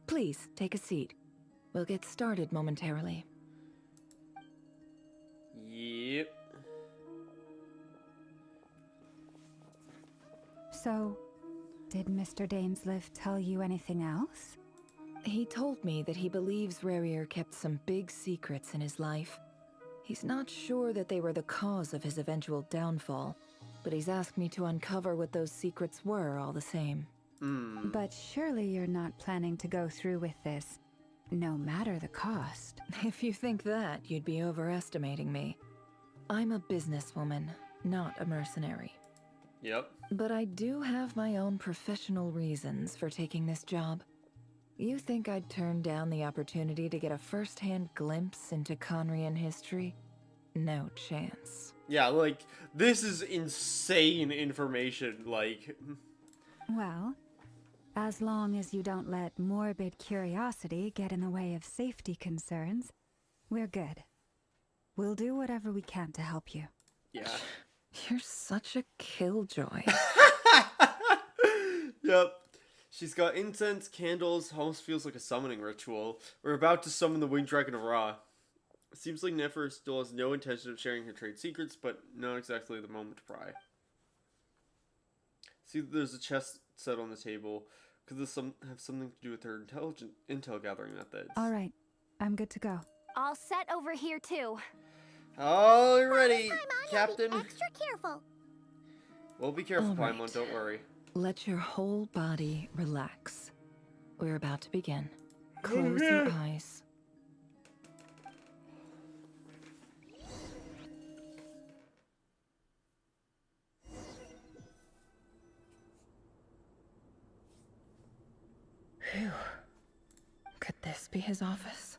Please, take a seat. We'll get started momentarily. Yep. So, did Mr. Dainsliff tell you anything else? He told me that he believes Rarear kept some big secrets in his life. He's not sure that they were the cause of his eventual downfall, but he's asked me to uncover what those secrets were all the same. But surely you're not planning to go through with this, no matter the cost. If you think that, you'd be overestimating me. I'm a businesswoman, not a mercenary. Yep. But I do have my own professional reasons for taking this job. You think I'd turn down the opportunity to get a first-hand glimpse into Conrian history? No chance. Yeah, like, this is insane information, like... Well, as long as you don't let morbid curiosity get in the way of safety concerns, we're good. We'll do whatever we can to help you. Yeah. You're such a killjoy. Yep. She's got incense, candles, almost feels like a summoning ritual. We're about to summon the winged dragon of Ra. It seems like Nefer still has no intention of sharing her trade secrets, but not exactly the moment to pry. See, there's a chest set on the table. Could this have something to do with her intel gathering methods? All I'm good to go. All set over here, too. Alrighty, Paimon, Captain. Be extra careful. Well, be careful, All right. Paimon, don't worry. Let your whole body relax. We're about to begin. Close your eyes. Phew. Could this be his office?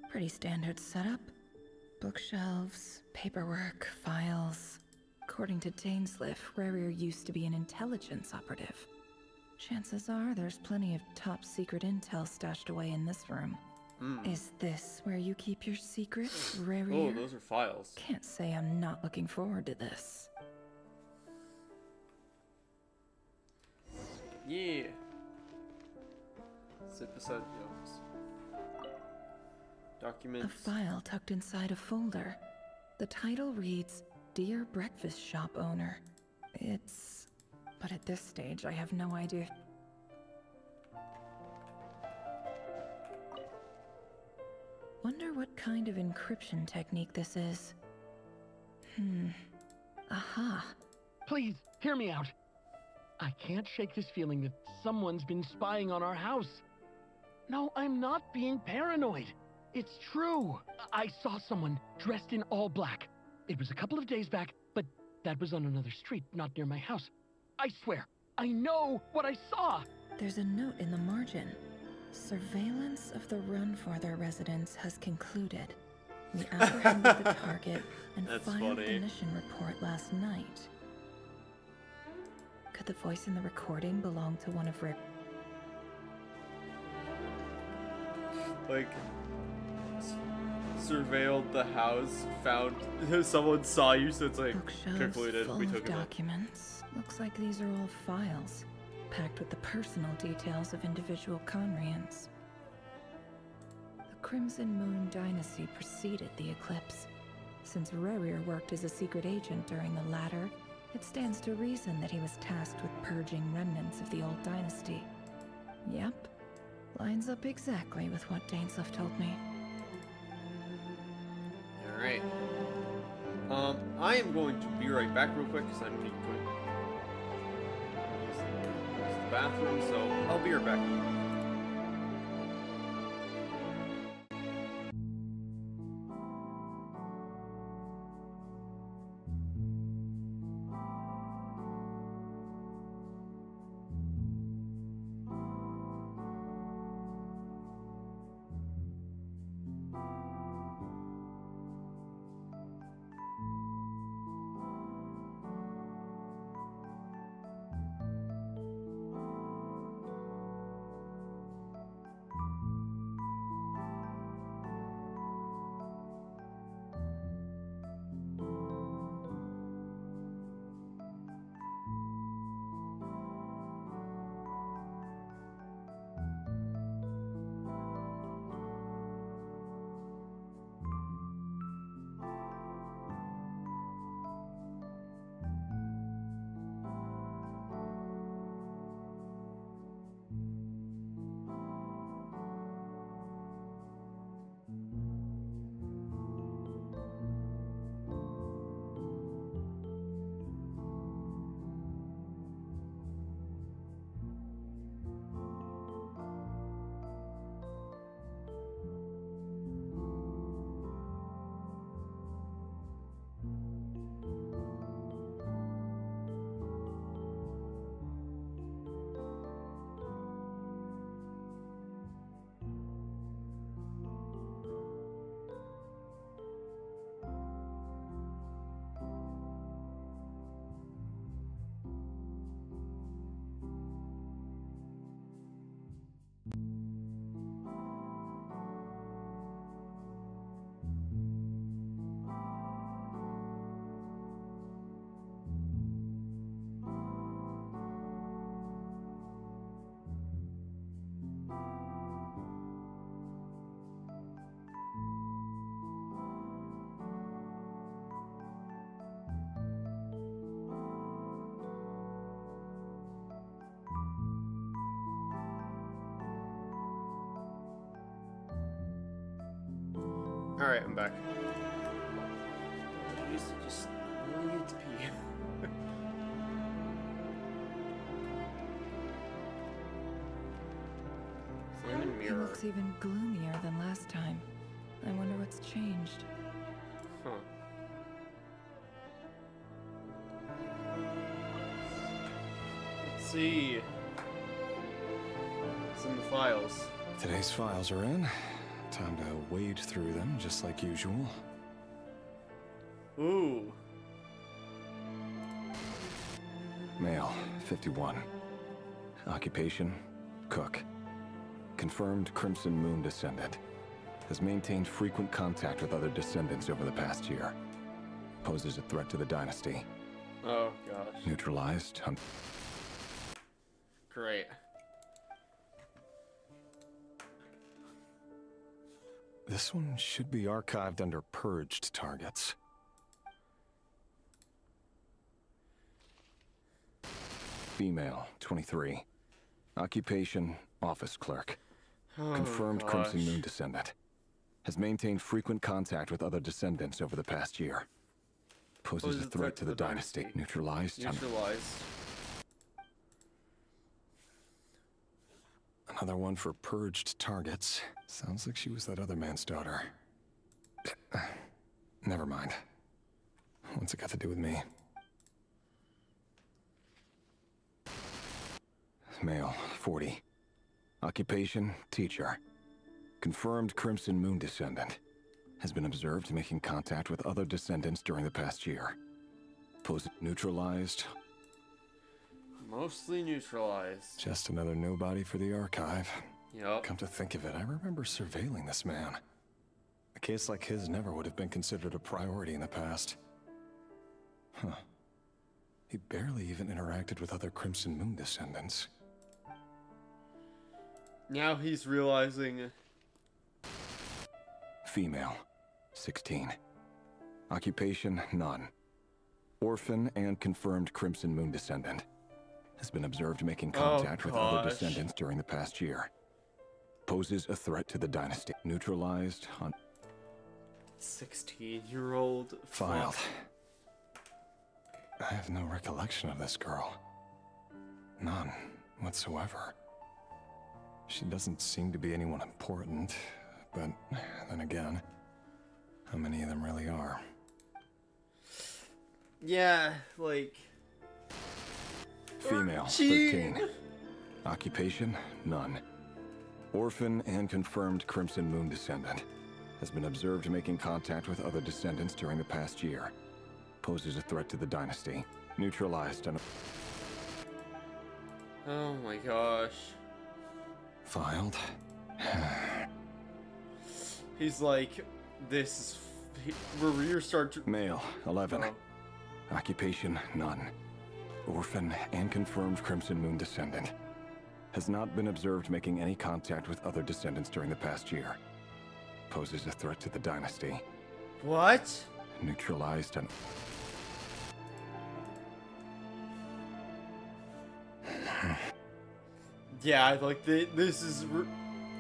Pretty standard setup. Bookshelves, paperwork, files. According to Dainsliff, Rarear used to be an intelligence operative. Chances are there's plenty of top secret intel stashed away in this room. Is this where you keep your secrets, Rarear? Oh, those are files. Can't say I'm not looking forward to this. Yeah. Sit beside Jones. A Documents. file tucked inside a folder. The title reads, Dear Breakfast Shop Owner. But at this stage, I have no idea. Wonder what kind of encryption technique this is. Aha. Please, hear me out. I can't shake this feeling that someone's been spying on our house. No, I'm not being paranoid. It's true. I saw someone dressed in all black. It was a couple of days back, but that was on another street, not near my house. I swear, I know what I saw. There's a note in the margin. Surveillance of the Runfarther residence has concluded. We apprehended the target and That's filed funny. the mission report last night. Could the voice in the recording belong to one of Rick? Like, surveilled the house, found someone saw you, so it's like Bookshelves concluded. full We of took him. documents. Looks like these are all files, packed with the personal details of individual Conrians. The Crimson Moon Dynasty preceded the eclipse. Since Rerir worked as a secret agent during the latter, it stands to reason that he was tasked with purging remnants of the old dynasty. Yep, lines up exactly with what Dainsleif told me. Alright. I am going to be right back real quick because I'm going to use the bathroom, so I'll be right back. Alright, I'm back. Jeez, just really need to pee. It's in the He mirror. looks even gloomier than last time. I wonder what's changed. Huh. Let's see. What's in the files? Today's files are in. Time to wade through them, just like usual. Ooh. Male, 51. Occupation, cook. Confirmed Crimson Moon descendant. Has maintained frequent contact with other descendants over the past year. Poses a threat to the dynasty. Oh, gosh. Neutralized. Great. This one should be archived under purged targets. Female, 23. Occupation, office clerk. Oh, Confirmed gosh. Crimson Moon descendant. Has maintained frequent contact with other descendants over the past year. Poses a threat to the dynasty. Neutralized. Neutralized. Another one for purged targets. Sounds like she was that other man's daughter. Never mind. What's it got to do with me? Male, 40. Occupation, teacher. Confirmed Crimson Moon descendant. has been observed making contact with other descendants during the past year. Neutralized. Mostly neutralized. Just another nobody for the archive. Yep. Come to think of it, I remember surveilling this man. A case like his never would have been considered a priority in the past. Huh. He barely even interacted with other Crimson Moon descendants. Now he's realizing... Female, 16. Occupation, none. Orphan and confirmed Crimson Moon descendant. Has been observed making contact with other descendants during the past year. Poses a threat to the dynasty. Neutralized on... 16-year-old. Filed. I have no recollection of this girl. None whatsoever. She doesn't seem to be anyone important, but then again, how many of them really are? Yeah, like... Female, 13. Occupation, none. Orphan and confirmed Crimson Moon descendant. Has been observed making contact with other descendants during the past year. Poses a threat to the dynasty. Neutralized on... Oh my gosh. Filed. He's like, this is... Rear start to... Male, 11. Occupation, none. Orphan and confirmed Crimson Moon descendant. Has not been observed making any contact with other descendants during the past year. Poses a threat to the dynasty. What? Neutralized on... Yeah, like, this is...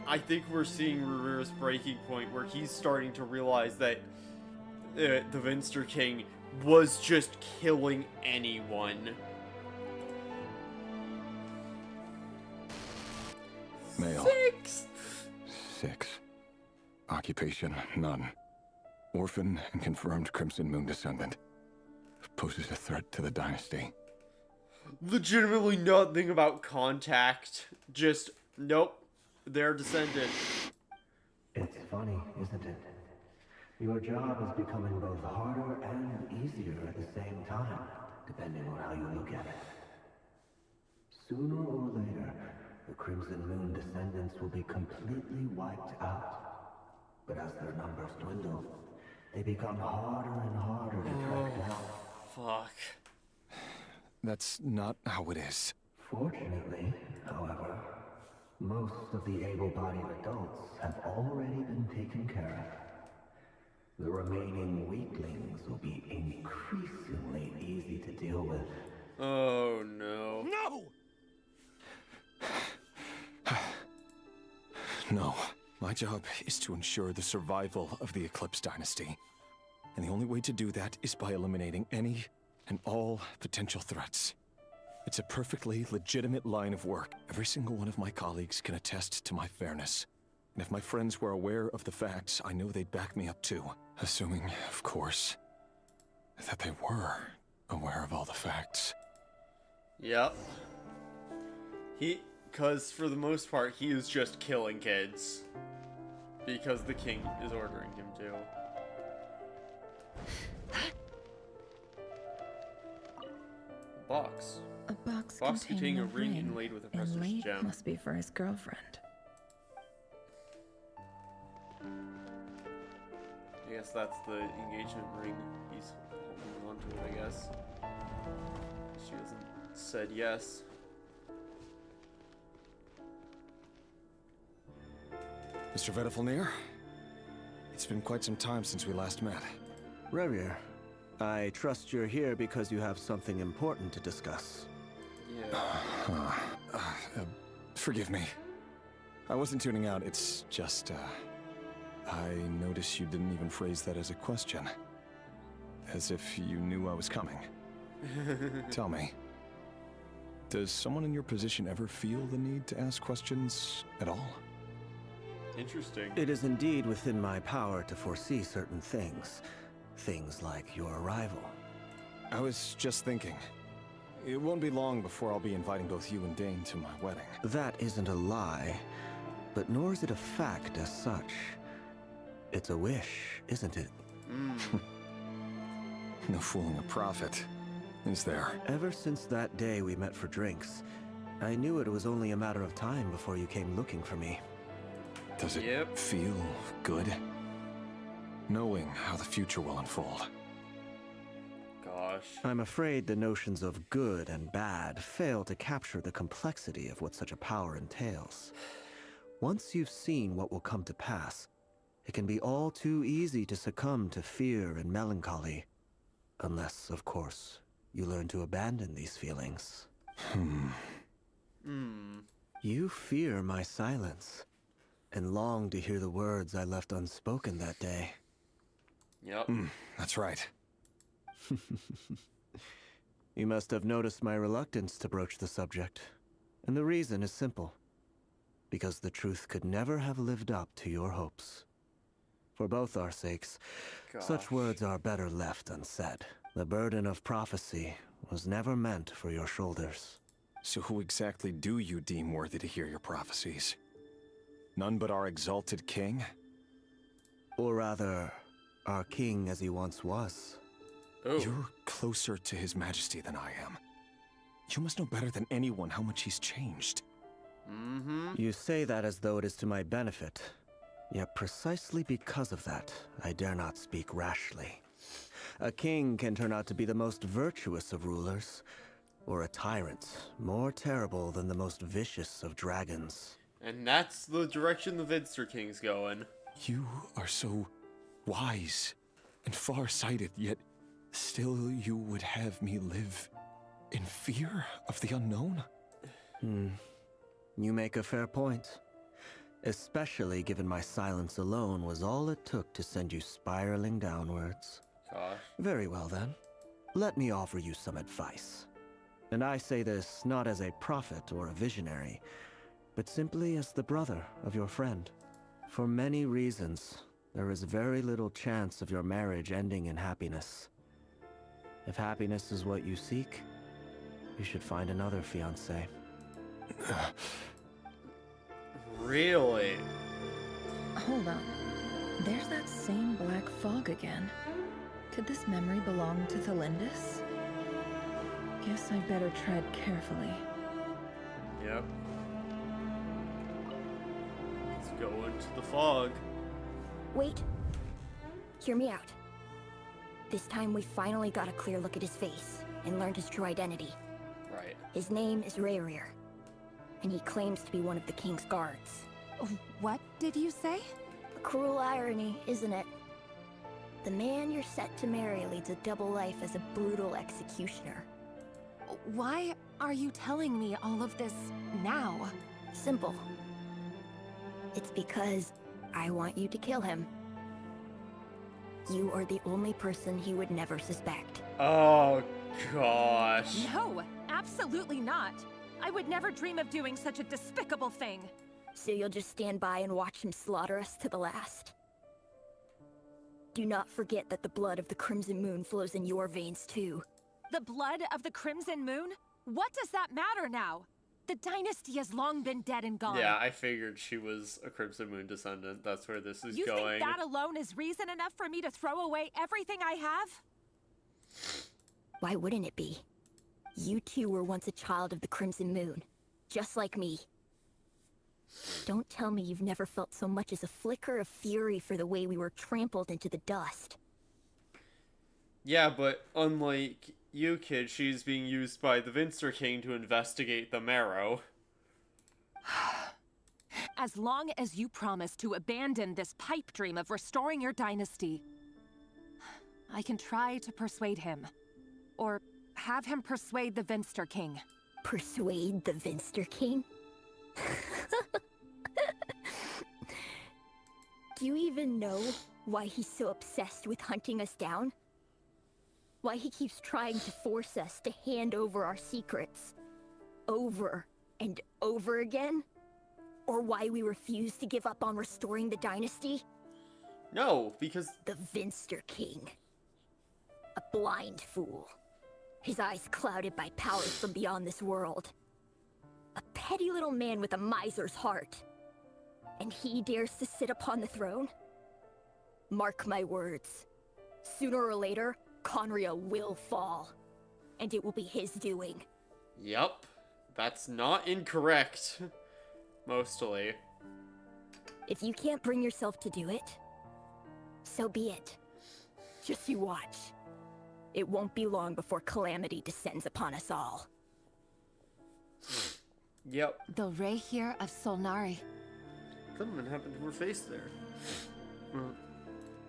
I think we're seeing Rurir's breaking point where he's starting to realize that the Vinster King was just killing anyone. Male. 6. Occupation, none. Orphan and confirmed Crimson Moon descendant. Poses a threat to the dynasty. Legitimately nothing about contact. Just, nope. They're descendant. It's funny, isn't it? Your job is becoming both harder and easier at the same time, depending on how you look at it. Sooner or later, the Crimson Moon descendants will be completely wiped out. But as their numbers dwindle, they become harder and harder to track down. Fuck. That's not how it is. Fortunately, however, most of the able-bodied adults have already been taken care of. The remaining weaklings will be increasingly easy to deal with. Oh no. No! No. My job is to ensure the survival of the Eclipse Dynasty. And the only way to do that is by eliminating any and all potential threats. It's a perfectly legitimate line of work. Every single one of my colleagues can attest to my fairness. And if my friends were aware of the facts, I know they'd back me up too. Assuming, of course, that they were aware of all the facts. Yep. Because for the most part, he is just killing kids. Because the king is ordering him to. Box. A box containing a ring ring inlaid with a precious inlaid gem. must be for his girlfriend. I guess that's the engagement ring. He's holding on to it, I guess. She hasn't said yes. Mr. Vedifalnir, it's been quite some time since we last met. Rerir, I trust you're here because you have something important to discuss. Yeah. Forgive me. I wasn't tuning out, it's just, I noticed you didn't even phrase that as a question. As if you knew I was coming. Tell me, does someone in your position ever feel the need to ask questions at all? Interesting. It is indeed within my power to foresee certain things. Things like your arrival. I was just thinking. It won't be long before I'll be inviting both you and Dane to my wedding. That isn't a lie, but nor is it a fact as such. It's a wish, isn't it? No fooling a prophet, is there? Ever since that day we met for drinks, I knew it was only a matter of time before you came looking for me. Does it feel good? Knowing how the future will unfold. Gosh. I'm afraid the notions of good and bad fail to capture the complexity of what such a power entails. Once you've seen what will come to pass, it can be all too easy to succumb to fear and melancholy. Unless, of course, you learn to abandon these feelings. You fear my silence, and long to hear the words I left unspoken that day. Yep. That's right. You must have noticed my reluctance to broach the subject. And the reason is simple. Because the truth could never have lived up to your hopes. For both our sakes, such words are better left unsaid. The burden of prophecy was never meant for your shoulders. So who exactly do you deem worthy to hear your prophecies? None but our exalted king? Or rather, our king as he once was. You're closer to his majesty than I am. You must know better than anyone how much he's changed. You say that as though it is to my benefit. Yet precisely because of that, I dare not speak rashly. A king can turn out to be the most virtuous of rulers, or a tyrant more terrible than the most vicious of dragons. And that's the direction the Vinster King's going. You are so wise and far-sighted, yet still you would have me live in fear of the unknown? You make a fair point. Especially given my silence alone was all it took to send you spiraling downwards. Gosh. Very well then. Let me offer you some advice. And I say this not as a prophet or a visionary, but simply as the brother of your friend. For many reasons, there is very little chance of your marriage ending in happiness. If happiness is what you seek, you should find another fiancé. Really? Hold on. There's that same black fog again. Could this memory belong to Thelindis? Guess I'd better tread carefully. Yep. Let's go into the fog. Wait. Hear me out. This time we finally got a clear look at his face and learned his true identity. Right. His name is Rayrir, and he claims to be one of the king's guards. What did you say? A cruel irony, isn't it? The man you're set to marry leads a double life as a brutal executioner. Why are you telling me all of this now? Simple. It's because I want you to kill him. You are the only person he would never suspect. Oh, gosh. No, absolutely not. I would never dream of doing such a despicable thing. So you'll just stand by and watch him slaughter us to the last? Do not forget that the blood of the Crimson Moon flows in your veins too. The blood of the Crimson Moon? What does that matter now? The dynasty has long been dead and gone. Yeah, I figured she was a Crimson Moon descendant. That's where this is you going. You think that alone is reason enough for me to throw away everything I have? Why wouldn't it be? You two were once a child of the Crimson Moon, just like me. Don't tell me you've never felt so much as a flicker of fury for the way we were trampled into the dust. Yeah, but unlike you, kid, she's being used by the Vinster King to investigate the Marrow. As long as you promise to abandon this pipe dream of restoring your dynasty, I can try to persuade him. Or have him persuade the Vinster King. Persuade the Vinster King? Do you even know why he's so obsessed with hunting us down? Why he keeps trying to force us to hand over our secrets over and over again? Or why we refuse to give up on restoring the dynasty? No, because... The Vinster King. A blind fool. His eyes clouded by powers from beyond this world. A petty little man with a miser's heart. And he dares to sit upon the throne? Mark my words. Sooner or later, Conria will fall. And it will be his doing. Yup. That's not incorrect. Mostly. If you can't bring yourself to do it, so be it. Just you watch. It won't be long before calamity descends upon us all. Yep. The Ray here of Solnari. Something happened to her face there.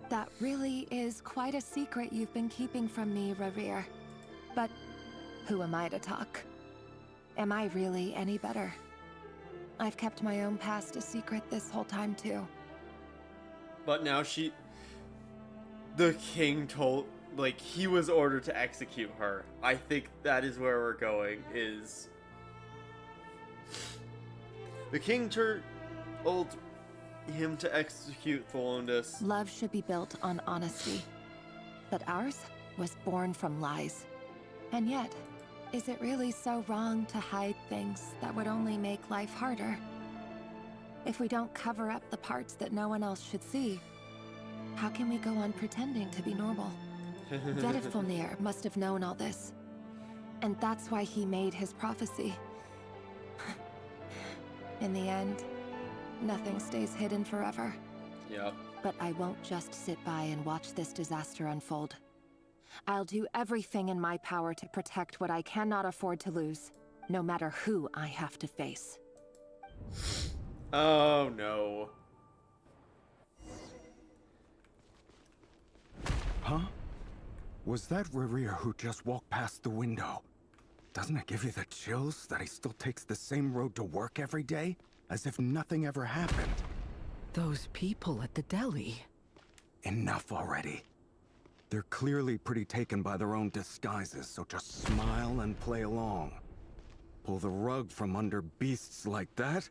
That really is quite a secret you've been keeping from me, Rerir. But who am I to talk? Am I really any better? I've kept my own past a secret this whole time, too. But now the king told, like, he was ordered to execute her. I think that is where we're going, is... The king told him to execute Tholondus. Love should be built on honesty. But ours was born from lies. And yet, is it really so wrong to hide things that would only make life harder? If we don't cover up the parts that no one else should see, how can we go on pretending to be normal? Vedifulnir must have known all this. And that's why he made his prophecy. In the end, nothing stays hidden forever. Yep. But I won't just sit by and watch this disaster unfold. I'll do everything in my power to protect what I cannot afford to lose, no matter who I have to face. Oh no. Huh? Was that Rerir who just walked past the window? Doesn't it give you the chills that he still takes the same road to work every day? As if nothing ever happened. Those people at the deli. Enough already. They're clearly pretty taken by their own disguises, so just smile and play along. Pull the rug from under beasts like that,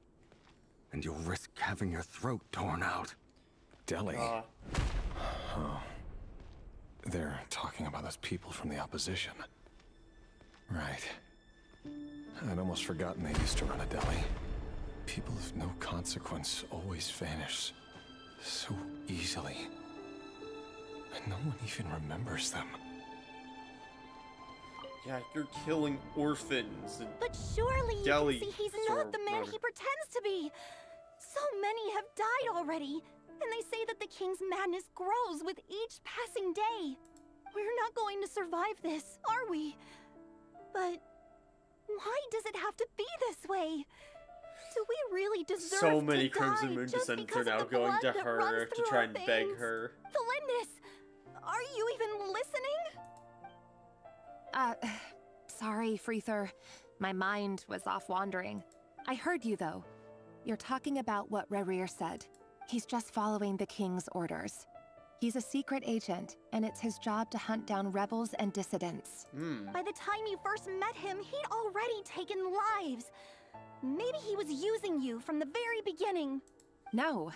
and you'll risk having your throat torn out. Deli? Oh. They're talking about those people from the opposition. Right. I'd almost forgotten they used to run a deli. People of no consequence always vanish so easily. And no one even remembers them. Yeah, you're killing orphans and But surely you deli can see he's not the man he pretends to be. So many have died already, and they say that the king's madness grows with each passing day. We're not going to survive this, are we? But why does it have to be this way? Do we really deserve so many to Crimson die Moon just descendants are because now of the going blood to that her runs to through try our and beg veins? her. Tholondus, are you even listening? Sorry, Freether. My mind was off wandering. I heard you, though. You're talking about what Rerir said. He's just following the king's orders. He's a secret agent, and it's his job to hunt down rebels and dissidents. By the time you first met him, he'd already taken lives. Maybe he was using you from the very beginning. No.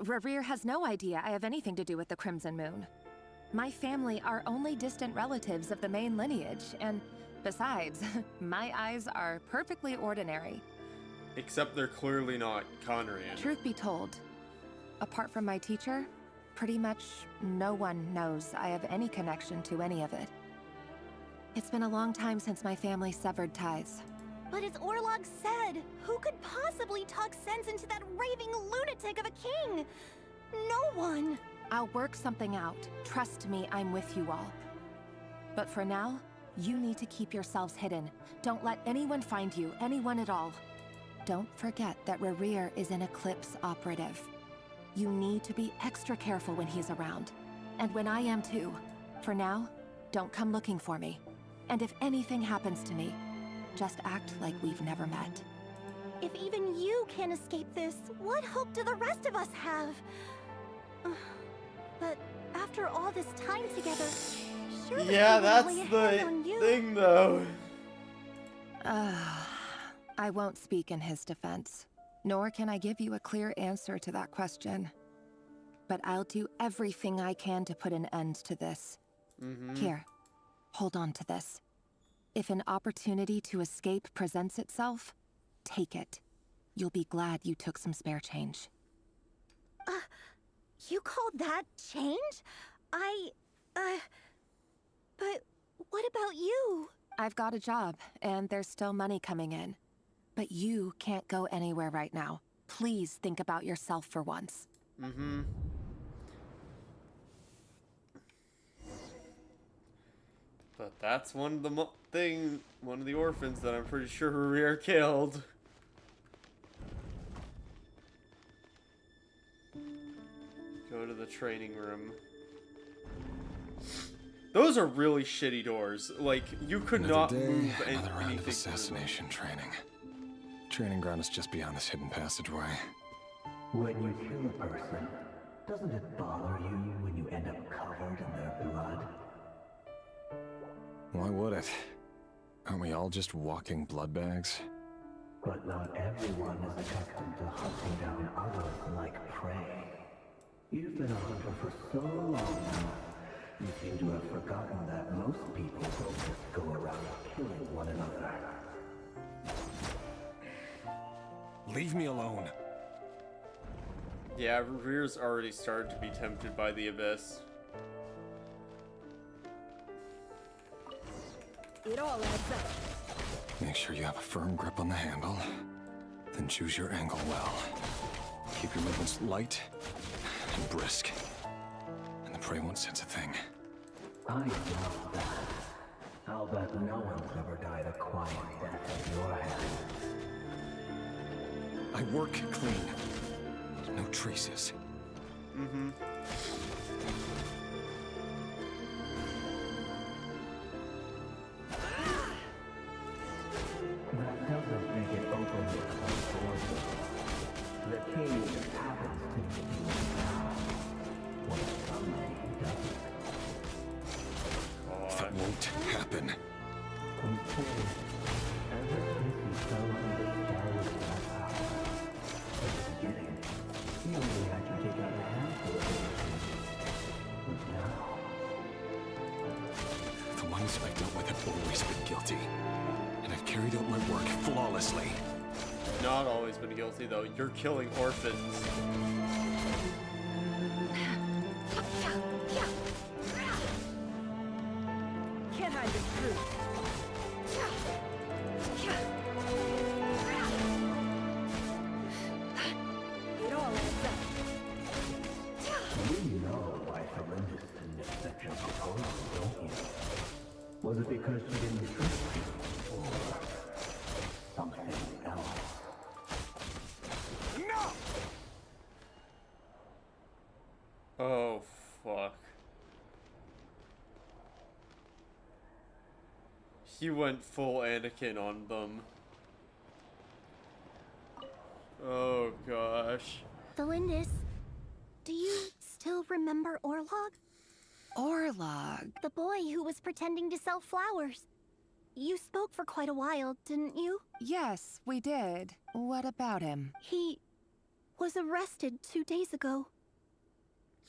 Rerir has no idea I have anything to do with the Crimson Moon. My family are only distant relatives of the main lineage, and besides, my eyes are perfectly ordinary. Except they're clearly not Conrian. Truth be told, apart from my teacher, pretty much no one knows I have any connection to any of it. It's been a long time since my family severed ties. But as Orlog said, who could possibly talk sense into that raving lunatic of a king? No one. I'll work something out. Trust me, I'm with you all. But for now, you need to keep yourselves hidden. Don't let anyone find you, anyone at all. Don't forget that Rerir is an Eclipse operative. You need to be extra careful when he's around. And when I am too. For now, don't come looking for me. And if anything happens to me, just act like we've never met. If even you can't escape this, what hope do the rest of us have? But after all this time together, surely yeah, we that's would lay a the hand on you. thing, though. I won't speak in his defense, nor can I give you a clear answer to that question. But I'll do everything I can to put an end to this. Here, hold on to this. If an opportunity to escape presents itself, take it. You'll be glad you took some spare change. You call that change? But what about you? I've got a job, and there's still money coming in. But you can't go anywhere right now. Please think about yourself for once. Mm-hmm. But that's one of the orphans that I'm pretty sure Rere killed. Go to the training room. Those are really shitty doors. Like, you could not move another round of anything. Assassination training. Training ground is just beyond this hidden passageway. When you kill a person, doesn't it bother you when you end up covered in their blood? Why would it? Aren't we all just walking blood bags? But not everyone is accustomed to hunting down others like prey. You've been a hunter for so long now, you seem to have forgotten that most people don't just go around killing one another. Leave me alone. Yeah, Rere's already started to be tempted by the abyss. It all adds up. Make sure you have a firm grip on the handle, then choose your angle well. Keep your movements light and brisk, and the prey won't sense a thing. I doubt that. I'll bet no one's ever died a quiet death at your hands. I work clean. No traces. Mm-hmm. That doesn't make it openly unfortunate. The king just happens to be what someday he doesn't. That won't happen. Ever since he fell under the spell of that power, at the beginning, he only had to take out a handful of it. But now... The ones I've dealt with have always been guilty. And I've carried out my work flawlessly. Not always been guilty, though. You're killing orphans. Can't hide this truth. It all adds up. You know why Felindis didn't accept your proposal, don't you? Was it because she didn't trust you? Or something else? No! Oh, fuck. He went full Anakin on them. Oh, gosh. Felindis, do you still remember Orlog? Orlog? The boy who was pretending to sell flowers. You spoke for quite a while, didn't you? Yes, we did. What about him? He was arrested 2 days ago.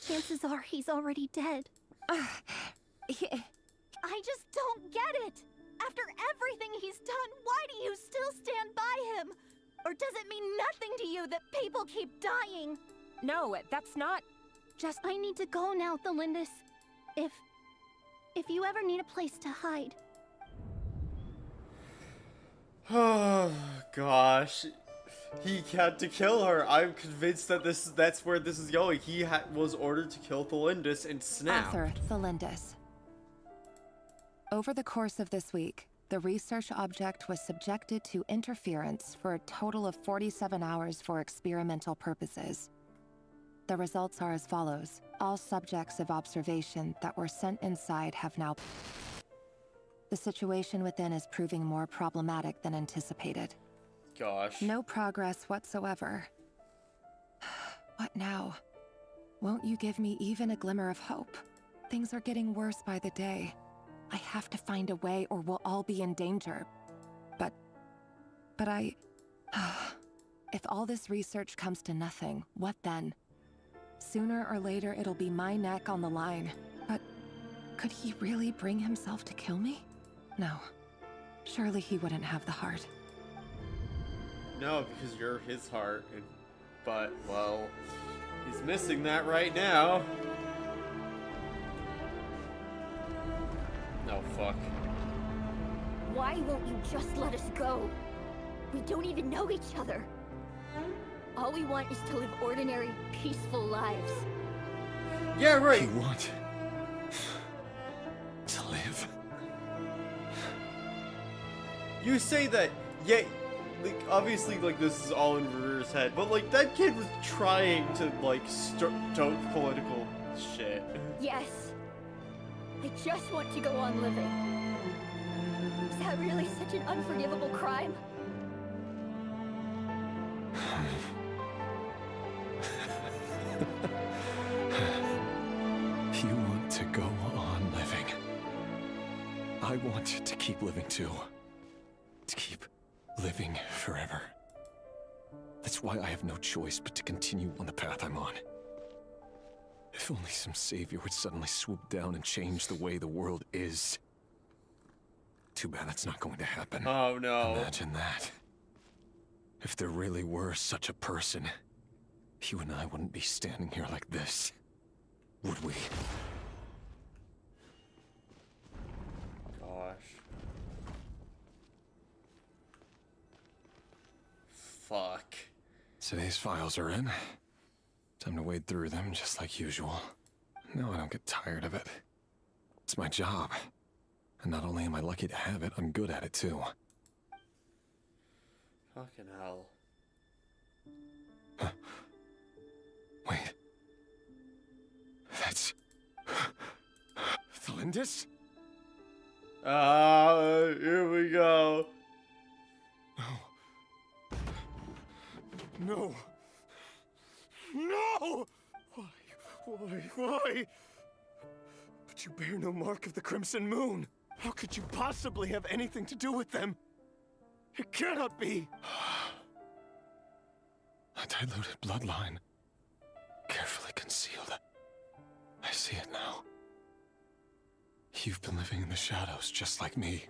Chances are he's already dead. I just don't get it! After everything he's done, why do you still stand by him? Or does it mean nothing to you that people keep dying? No, that's not... Just... I need to go now, Felindis. If you ever need a place to hide. Oh, gosh. He had to kill her. I'm convinced that that's where this is going. He was ordered to kill Felindis and snapped. Arthur Felindis. Over the course of this week, the research object was subjected to interference for a total of 47 hours for experimental purposes. The results are as follows. All subjects of observation that were sent inside have now... The situation within is proving more problematic than anticipated. Gosh. No progress whatsoever. What now? Won't you give me even a glimmer of hope? Things are getting worse by the day. I have to find a way or we'll all be in danger. But I... If all this research comes to nothing, what then? Sooner or later, it'll be my neck on the line. But could he really bring himself to kill me? No. Surely he wouldn't have the heart. No, because you're his heart. But, well... He's missing that right now. No, fuck. Why won't you just let us go? We don't even know each other. All we want is to live ordinary, peaceful lives. Yeah, right. You want to live? You say that, yeah, like, obviously, like, this is all in Rere's head, but, like, that kid was trying to, like, stoke political shit. Yes. I just want to go on living. Is that really such an unforgivable crime? You want to go on living. I want to keep living too. To keep living forever. That's why I have no choice but to continue on the path I'm on. If only some savior would suddenly swoop down and change the way the world is. Too bad that's not going to happen. Oh no. Imagine that. If there really were such a person, you and I wouldn't be standing here like this, would we? Gosh. Fuck. Today's files are in. Time to wade through them just like usual. No, I don't get tired of it. It's my job. And not only am I lucky to have it, I'm good at it too. Fucking hell. Wait. That's... Thalindis? Here we go. No. No! Why? But you bear no mark of the Crimson Moon. How could you possibly have anything to do with them? It cannot be! A diluted bloodline. Carefully concealed. I see it now. You've been living in the shadows just like me.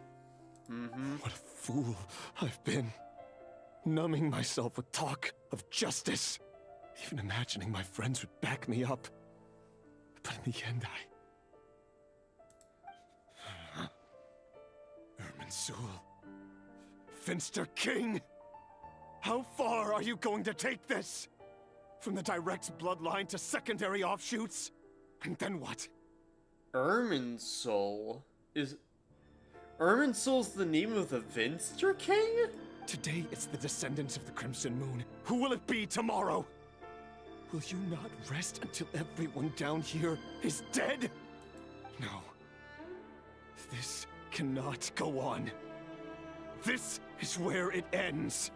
Mm-hmm. What a fool I've been. Numbing myself with talk of justice. Even imagining my friends would back me up. But in the end, Irminsul. Finster King! How far are you going to take this? From the direct bloodline to secondary offshoots? And then what? Irminsul? Irminsul's the name of the Finster King? Today it's the descendants of the Crimson Moon. Who will it be tomorrow? Will you not rest until everyone down here is dead? No. This cannot go on. This is where it ends.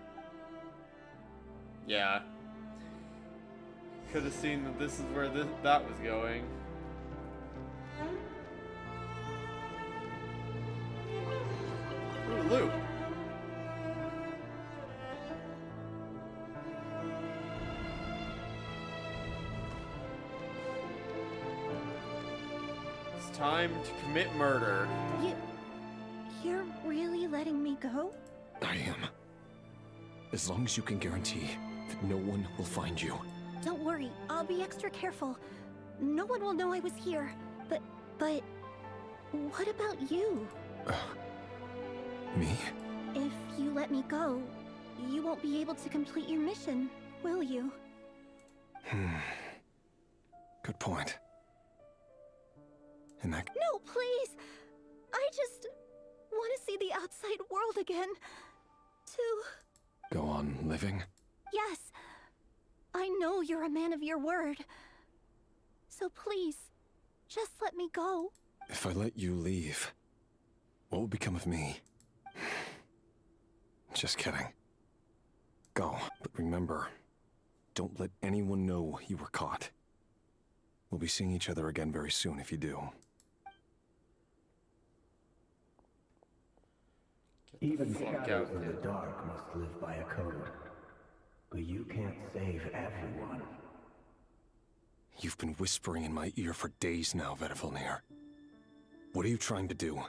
Yeah. Could have seen that this is where that was going. Ooh, loot. It's time to commit murder. You're really letting me go? I am. As long as you can guarantee that no one will find you. Don't worry, I'll be extra careful. No one will know I was here. But what about you? Me? If you let me go, you won't be able to complete your mission, will you? Good point. In that... No, please! I just want to see the outside world again. To... Go on living? Yes. I know you're a man of your word. So please, just let me go. If I let you leave, what will become of me? Just kidding. Go, but remember, don't let anyone know you were caught. We'll be seeing each other again very soon if you do. Even shadows in the dark must live by a code. But you can't save everyone. You've been whispering in my ear for days now, Vedifilnir. What are you trying to do?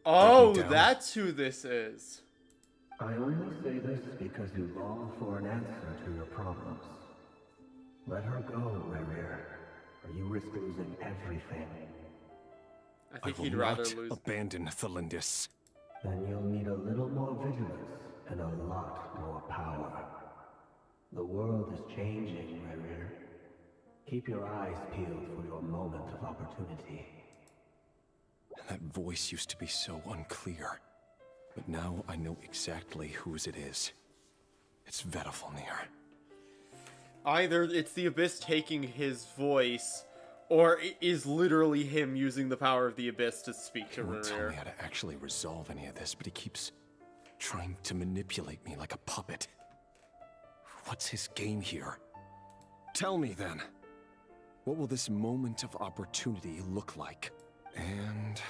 Oh, that's who this is. I only say this because you long for an answer to your problems. Let her go, Rerir, or you risk losing everything. I think will he'd rather not lose. abandon Thelindis. Then you'll need a little more vigilance and a lot more power. The world is changing, Rerir. Keep your eyes peeled for your moment of opportunity. That voice used to be so unclear. But now I know exactly whose it is. It's Vedalfonir. Either it's the Abyss taking his voice, or it is literally him using the power of the Abyss to speak to He won't tell Rerir. me how to actually resolve any of this, but he keeps trying to manipulate me like a puppet. What's his game here? Tell me then. What will this moment of opportunity look like? And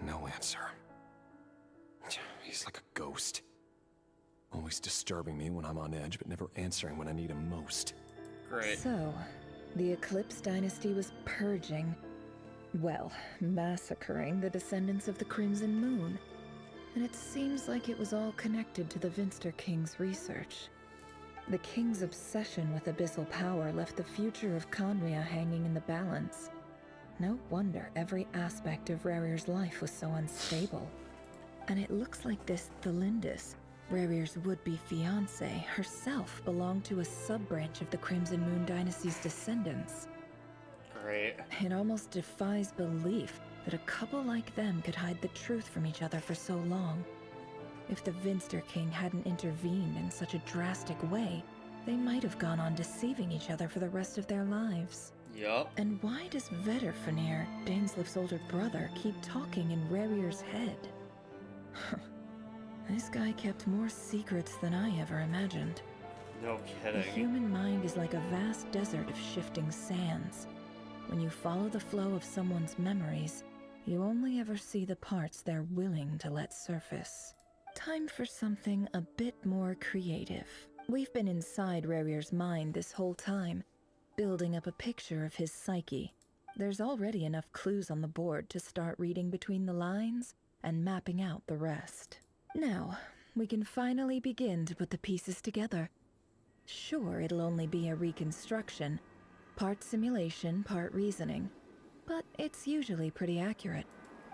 no answer. He's like a ghost. Always disturbing me when I'm on edge, but never answering when I need him most. Great. So, the Eclipse Dynasty was purging, well, massacring the descendants of the Crimson Moon. And it seems like it was all connected to the Vinster King's research. The King's obsession with abyssal power left the future of Conria hanging in the balance. No wonder every aspect of Rerir's life was so unstable. And it looks like this Thelindis, Rerir's would-be fiancée, herself belonged to a sub-branch of the Crimson Moon Dynasty's descendants. Great. It almost defies belief that a couple like them could hide the truth from each other for so long. If the Vinster King hadn't intervened in such a drastic way, they might have gone on deceiving each other for the rest of their lives. Yup. And why does Vedalfonir, Daneslif's older brother, keep talking in Rerir's head? This guy kept more secrets than I ever imagined. No The kidding. human mind is like a vast desert of shifting sands. When you follow the flow of someone's memories, you only ever see the parts they're willing to let surface. Time for something a bit more creative. We've been inside Rerir's mind this whole time, building up a picture of his psyche. There's already enough clues on the board to start reading between the lines and mapping out the rest. Now, we can finally begin to put the pieces together. Sure, it'll only be a reconstruction, part simulation, part reasoning, but it's usually pretty accurate.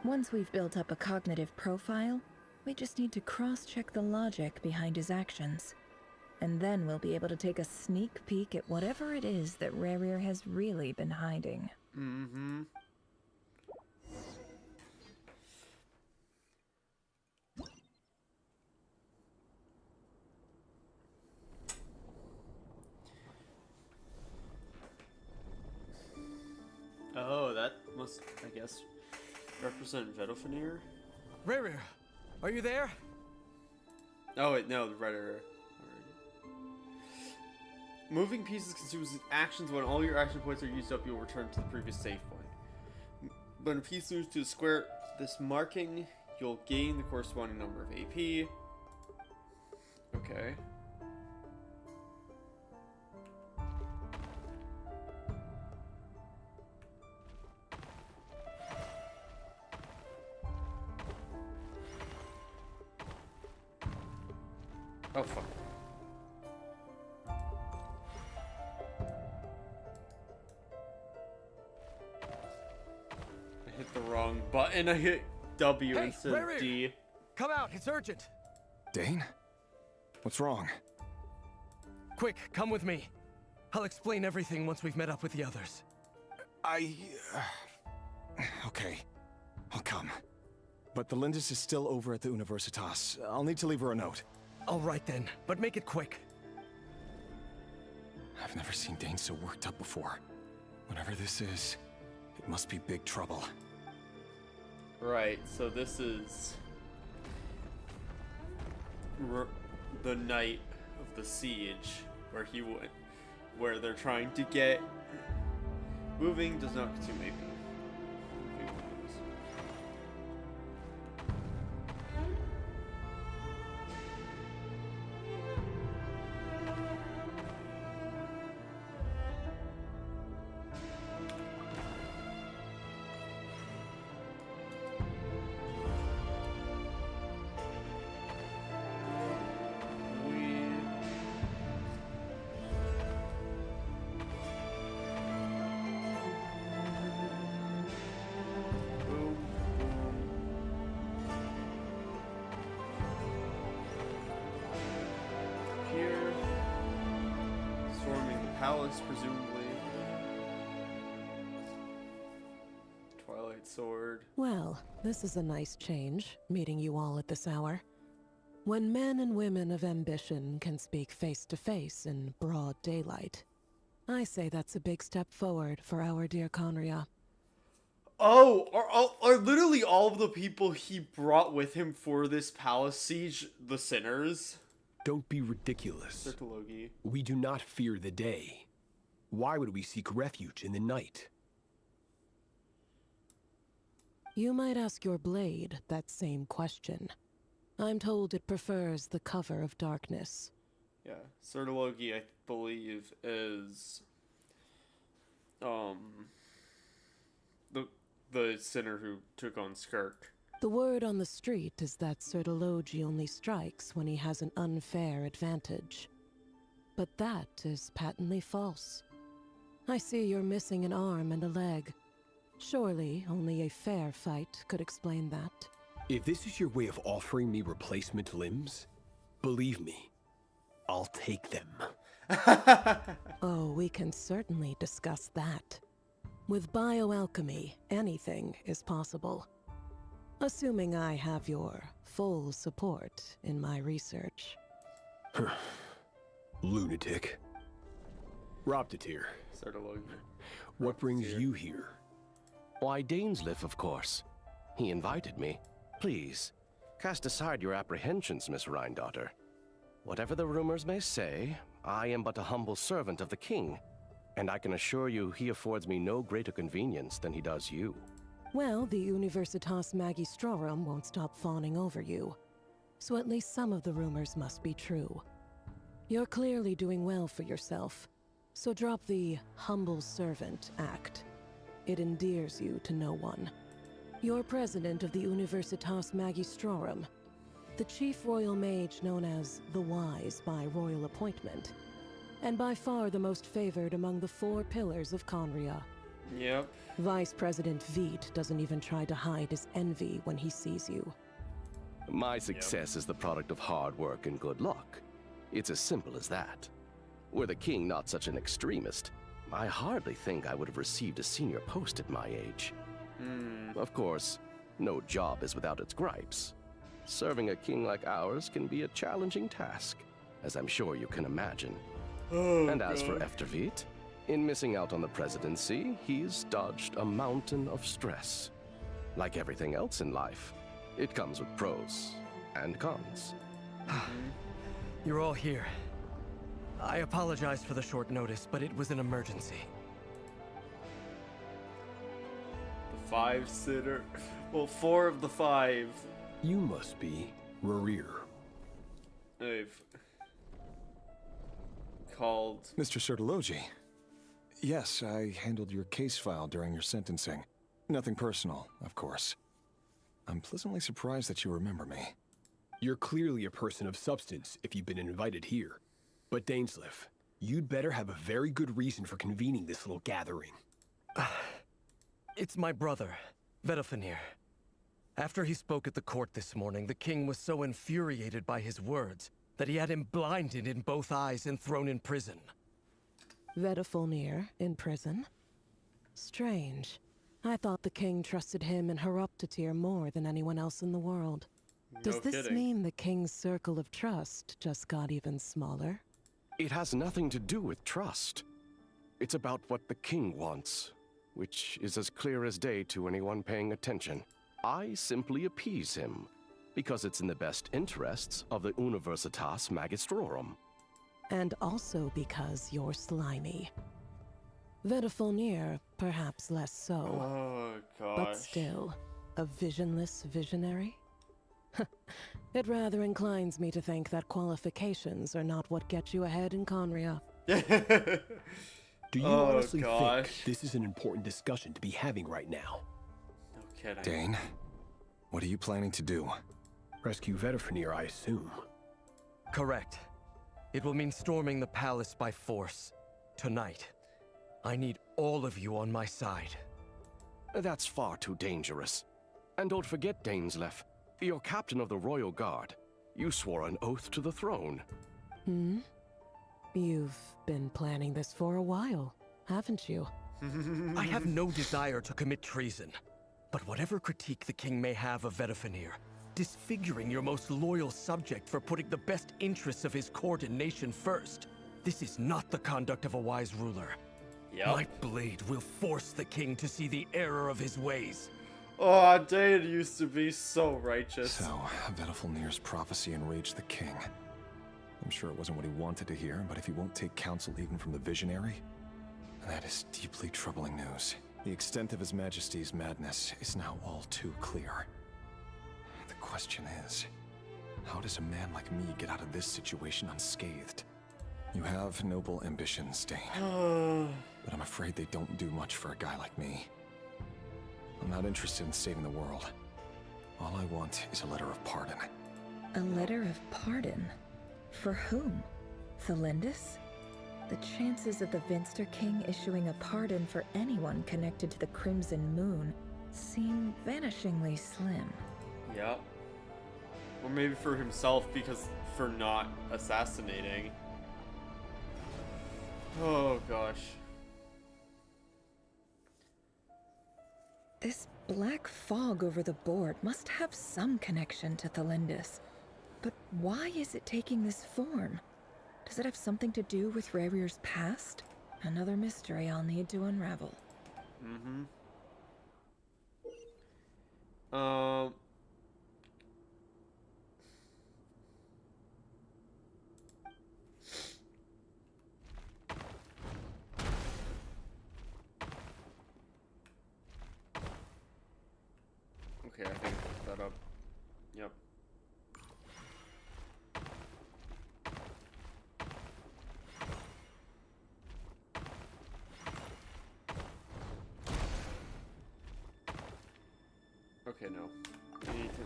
Once we've built up a cognitive profile, we just need to cross-check the logic behind his actions. And then we'll be able to take a sneak peek at whatever it is that Rerir has really been hiding. Mm-hmm. Oh, that must, I guess, represent Vedalfonir? Rerir, are you there? Oh wait, no, right. Moving pieces consumes actions. When all your action points are used up, you'll return to the previous save point. When a piece moves to a square, this marking, you'll gain the corresponding number of AP. Okay. Oh fuck. I hit the wrong button. I hit W Hey, instead of Rerir! D. Come out, it's urgent. Dane? What's wrong? Quick, come with me. I'll explain everything once we've met up with the others. Okay. I'll come. But the Lindis is still over at the Universitas. I'll need to leave her a note. All right then, but make it quick. I've never seen Dane so worked up before. Whatever this is, it must be big trouble. Right, so this is the night of the siege, where he went, where they're trying to get moving does not consume AP. palace, presumably. Twilight Sword. Well, this is a nice change, meeting you all at this hour. When men and women of ambition can speak face to face in broad daylight, I say that's a big step forward for our dear Conria. Oh, are literally all of the people he brought with him for this palace siege the sinners? Don't be ridiculous. Sertologi. We do not fear the day. Why would we seek refuge in the night? You might ask your blade that same question. I'm told it prefers the cover of darkness. Yeah, Sertologi, I believe, is the sinner who took on Skirk. The word on the street is that Sertologi only strikes when he has an unfair advantage. But that is patently false. I see you're missing an arm and a leg. Surely only a fair fight could explain that. If this is your way of offering me replacement limbs, believe me, I'll take them. Oh, we can certainly discuss that. With bioalchemy, anything is possible. Assuming I have your full support in my research. Lunatic. Roptatir. What brings you here? Why, Dainsleif, of course. He invited me. Please, cast aside your apprehensions, Miss Rhine-daughter. Whatever the rumors may say, I am but a humble servant of the king, and I can assure you he affords me no greater convenience than he does you. Well, the Universitas Magistrorum won't stop fawning over you, so at least some of the rumors must be true. You're clearly doing well for yourself, so drop the humble servant act. It endears you to no one. You're president of the Universitas Magistrorum, the chief royal mage known as the Wise by royal appointment, and by far the most favored among the 4 pillars of Conria. Yep. Vice President Veit doesn't even try to hide his envy when he sees you. My success is the product of hard work and good luck. It's as simple as that. Were the king not such an extremist, I hardly think I would have received a senior post at my age. Of course, no job is without its gripes. Serving a king like ours can be a challenging task, as I'm sure you can imagine. And as for Efterveit, in missing out on the presidency, he's dodged a mountain of stress. Like everything else in life, it comes with pros and cons. You're all here. I apologize for the short notice, but it was an emergency. The 5 sitter. Well, 4 of the 5. You must be Rerir. They've called Mr. Sertologi. Yes, I handled your case file during your sentencing. Nothing personal, of course. I'm pleasantly surprised that you remember me. You're clearly a person of substance if you've been invited here. But Dainsleif, you'd better have a very good reason for convening this little gathering. It's my brother, Vedofenir. After he spoke at the court this morning, the king was so infuriated by his words that he had him blinded in both eyes and thrown in prison. Vedofenir in prison? Strange. I thought the king trusted him and Horoptatir more than anyone else in the world. Does this mean the king's circle of trust just got even smaller? It has nothing to do with trust. It's about what the king wants, which is as clear as day to anyone paying attention. I simply appease him, because it's in the best interests of the Universitas Magistrorum. And also because you're slimy. Vedofenir, perhaps less so. Oh, gosh. But still, a visionless visionary? It rather inclines me to think that qualifications are not what get you ahead in Conria. Do you honestly think this is an important discussion to be having right now? No kidding. Dane, what are you planning to do? Rescue Vedofenir, I assume. Correct. It will mean storming the palace by force. Tonight. I need all of you on my side. That's far too dangerous. And don't forget, Dainsleif, you're captain of the Royal Guard. You swore an oath to the throne. You've been planning this for a while, haven't you? I have no desire to commit treason. But whatever critique the king may have of Vedifenir, disfiguring your most loyal subject for putting the best interests of his court and nation first, this is not the conduct of a wise ruler. Yep. My blade will force the king to see the error of his ways. Oh, Dain used to be so righteous. So, Vedifenir's prophecy enraged the king. I'm sure it wasn't what he wanted to hear, but if he won't take counsel even from the visionary, that is deeply troubling news. The extent of His Majesty's madness is now all too clear. The question is, how does a man like me get out of this situation unscathed? You have noble ambitions, Dain, but I'm afraid they don't do much for a guy like me. I'm not interested in saving the world. All I want is a letter of pardon. A letter of pardon? For whom? Thelindis? The chances of the Vinster King issuing a pardon for anyone connected to the Crimson Moon seem vanishingly slim. Yep. Or maybe for himself, because for not assassinating. Oh gosh. This black fog over the board must have some connection to Thelindis. But why is it taking this form? Does it have something to do with Rarir's past? Another mystery I'll need to unravel. Mm-hmm. Okay, I think I put that up. Yep. Okay, no. We need to...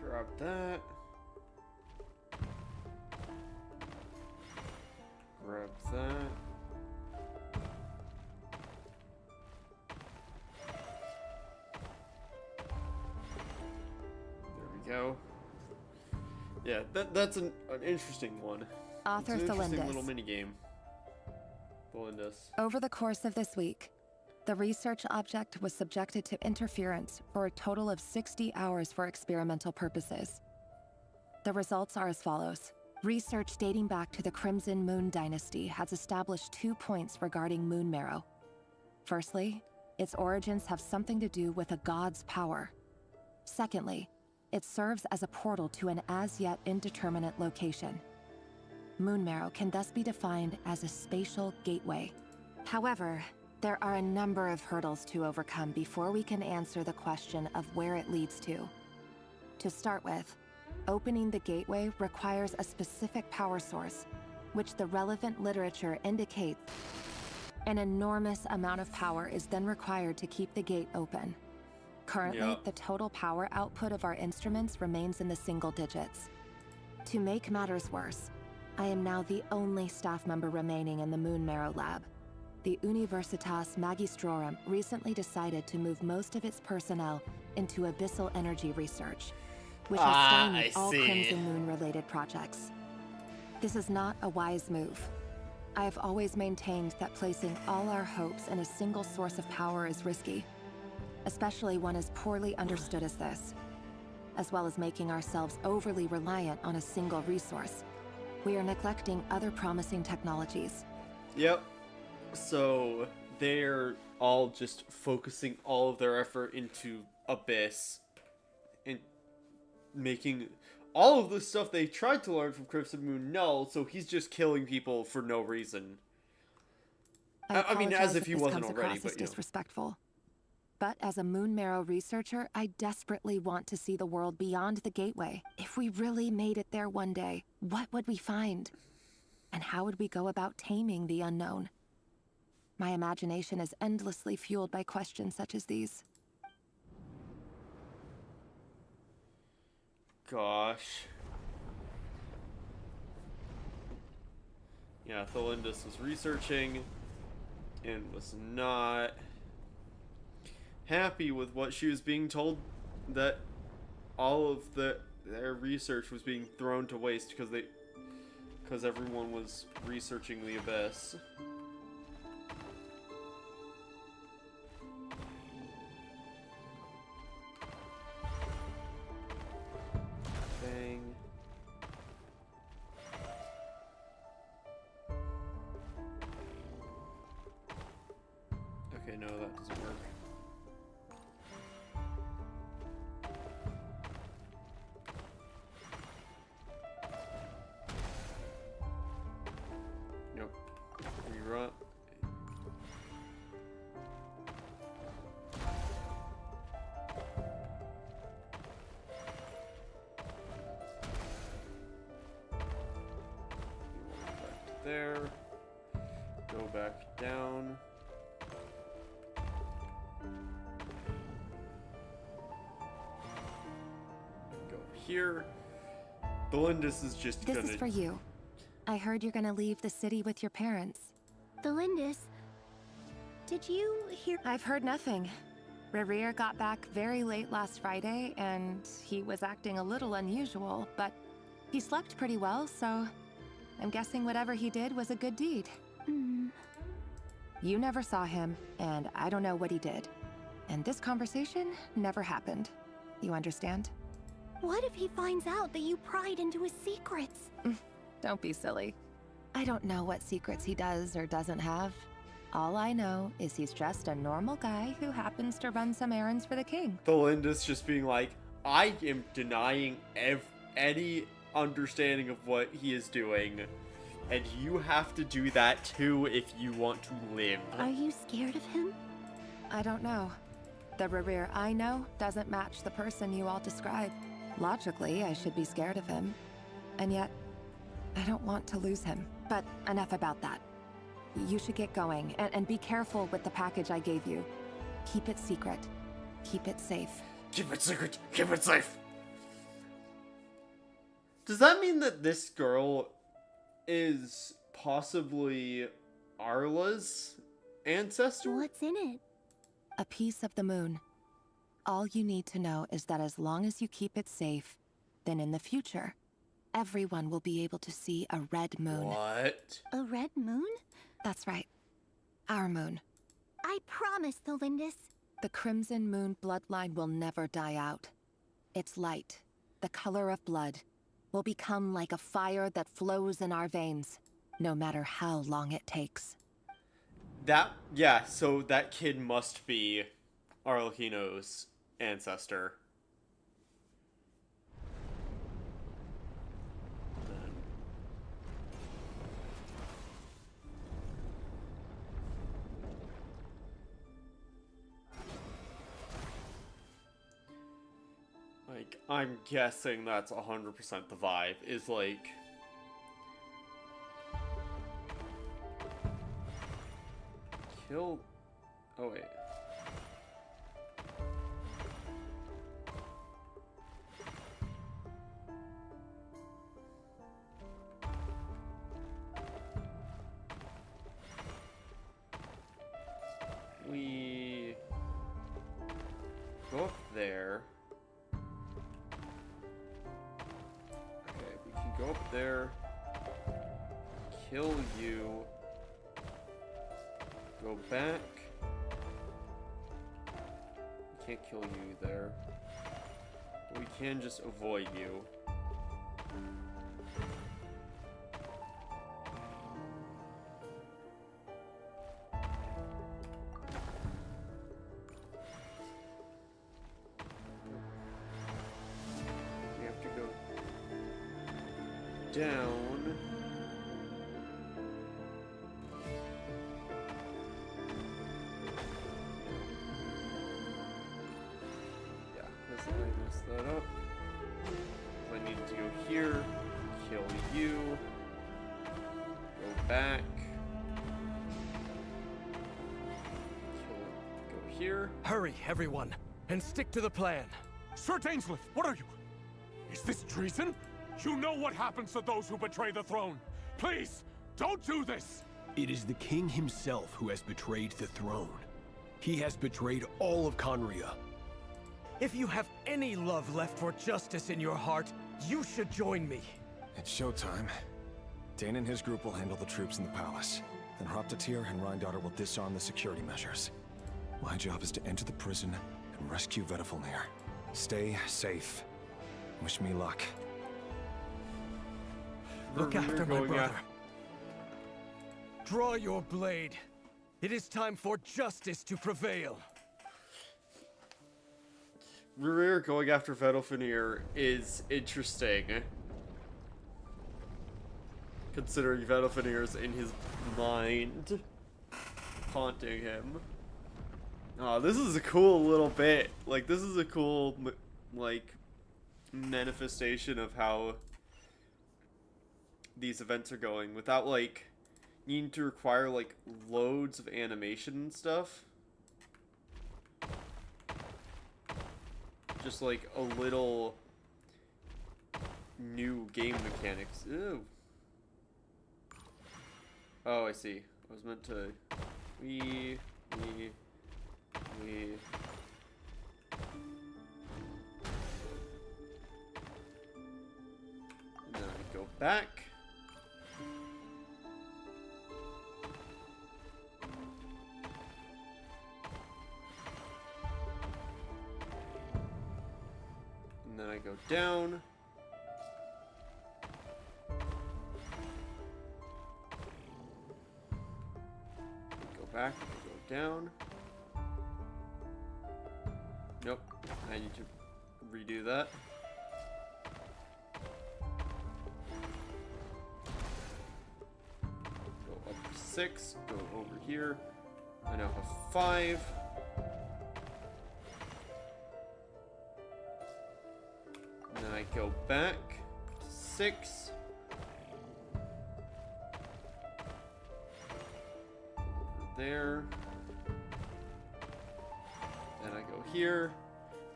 Grab that. Grab that. Go. Yeah, that's an interesting one. Author it's an interesting Thelindis. little mini game. Thelindis. Over the course of this week, the research object was subjected to interference for a total of 60 hours for experimental purposes. The results are as follows. Research dating back to the Crimson Moon Dynasty has established 2 points regarding moon marrow. Firstly, its origins have something to do with a god's power. Secondly, it serves as a portal to an as-yet indeterminate location. Moon marrow can thus be defined as a spatial gateway. However, there are a number of hurdles to overcome before we can answer the question of where it leads to. To start with, opening the gateway requires a specific power source, which the relevant literature indicates. An enormous amount of power is then required to keep the gate open. Currently, the total power output of our instruments remains in the single digits. To make matters worse, I am now the only staff member remaining in the Moon Marrow lab. The Universitas Magistrorum recently decided to move most of its personnel into abyssal energy research, which has stymied all Crimson Moon-related projects. This is not a wise move. I have always maintained that placing all our hopes in a single source of power is risky, especially one as poorly understood as this. As well as making ourselves overly reliant on a single resource, we are neglecting other promising technologies. Yep. So they're all just focusing all of their effort into Abyss and making all of the stuff they tried to learn from Crimson Moon null, so he's just killing people for no reason. I mean, as if he wasn't already, but disrespectful. But as a Moon Marrow researcher, I desperately want to see the world beyond the gateway. If we really made it there one day, what would we find? And how would we go about taming the unknown? My imagination is endlessly fueled by questions such as these. gosh. Yeah, Thelindis was researching and was not happy with what she was being told, that all of their research was being thrown to waste because everyone was researching the abyss. Bang. Okay, no, that doesn't work. Nope. Rerun. Back to there. Go back down. Go here. Thelindis is just This gonna... is for you. I heard you're gonna leave the city with your parents. Thelindis, did you hear? I've heard nothing. Rerir got back very late last Friday, and he was acting a little unusual, but he slept pretty well, so I'm guessing whatever he did was a good deed. You never saw him, and I don't know what he did. And this conversation never happened. You understand? What if he finds out that you pried into his secrets? Don't be silly. I don't know what secrets he does or doesn't have. All I know is he's just a normal guy who happens to run some errands for the king. Thelindis just being like, I am denying any understanding of what he is doing, and you have to do that too if you want to live. Are you scared of him? I don't know. The Rerir I know doesn't match the person you all describe. Logically, I should be scared of him. And yet, I don't want to lose him. But enough about that. You should get going, and be careful with the package I gave you. Keep it secret. Keep it safe. Keep it secret. Keep it safe. Does that mean that this girl is possibly Arla's ancestor? What's in it? A piece of the moon. All you need to know is that as long as you keep it safe, then in the future, everyone will be able to see a red moon. What? A red moon? That's right. Our moon. I promise, Thelindis. The Crimson Moon bloodline will never die out. Its light, the color of blood, will become like a fire that flows in our veins, no matter how long it takes. Yeah, so that kid must be Arlecchino's ancestor. Like, I'm guessing that's 100% the vibe, is like... Kill... Oh, wait. We... go up there. Okay, we can go up there. Kill you. Go back. We can't kill you there. But we can just avoid you. We have to go down. I messed that up. I need to go here, kill you, go back, go here. Hurry, everyone, and stick to the plan. Sir Dainsleif, what are you? Is this treason? You know what happens to those who betray the throne. Please, don't do this! It is the king himself who has betrayed the throne. He has betrayed all of Conria. If you have any love left for justice in your heart, you should join me. It's showtime. Dane and his group will handle the troops in the palace. Then Hraptatyr and Rheindater will disarm the security measures. My job is to enter the prison and rescue Vedafilnir. Stay safe. Wish me luck. Look after my brother. Draw your blade. It is time for justice to prevail. Rurir going after Vedafilnir is interesting. Considering Vedafilnir's in his mind, haunting him. Oh, this is a cool little bit. Like, this is a cool, like, manifestation of how these events are going without, like, needing to require, like, loads of animation and stuff. Just, like, a little new game mechanics. Ew. Oh, I see. I was meant to... We... And then I go back. And then I go down. Go back, go down. Nope, I need to redo that. Go up to 6, go over here. I now have 5. And then I go back to 6. Over there. Then I go here.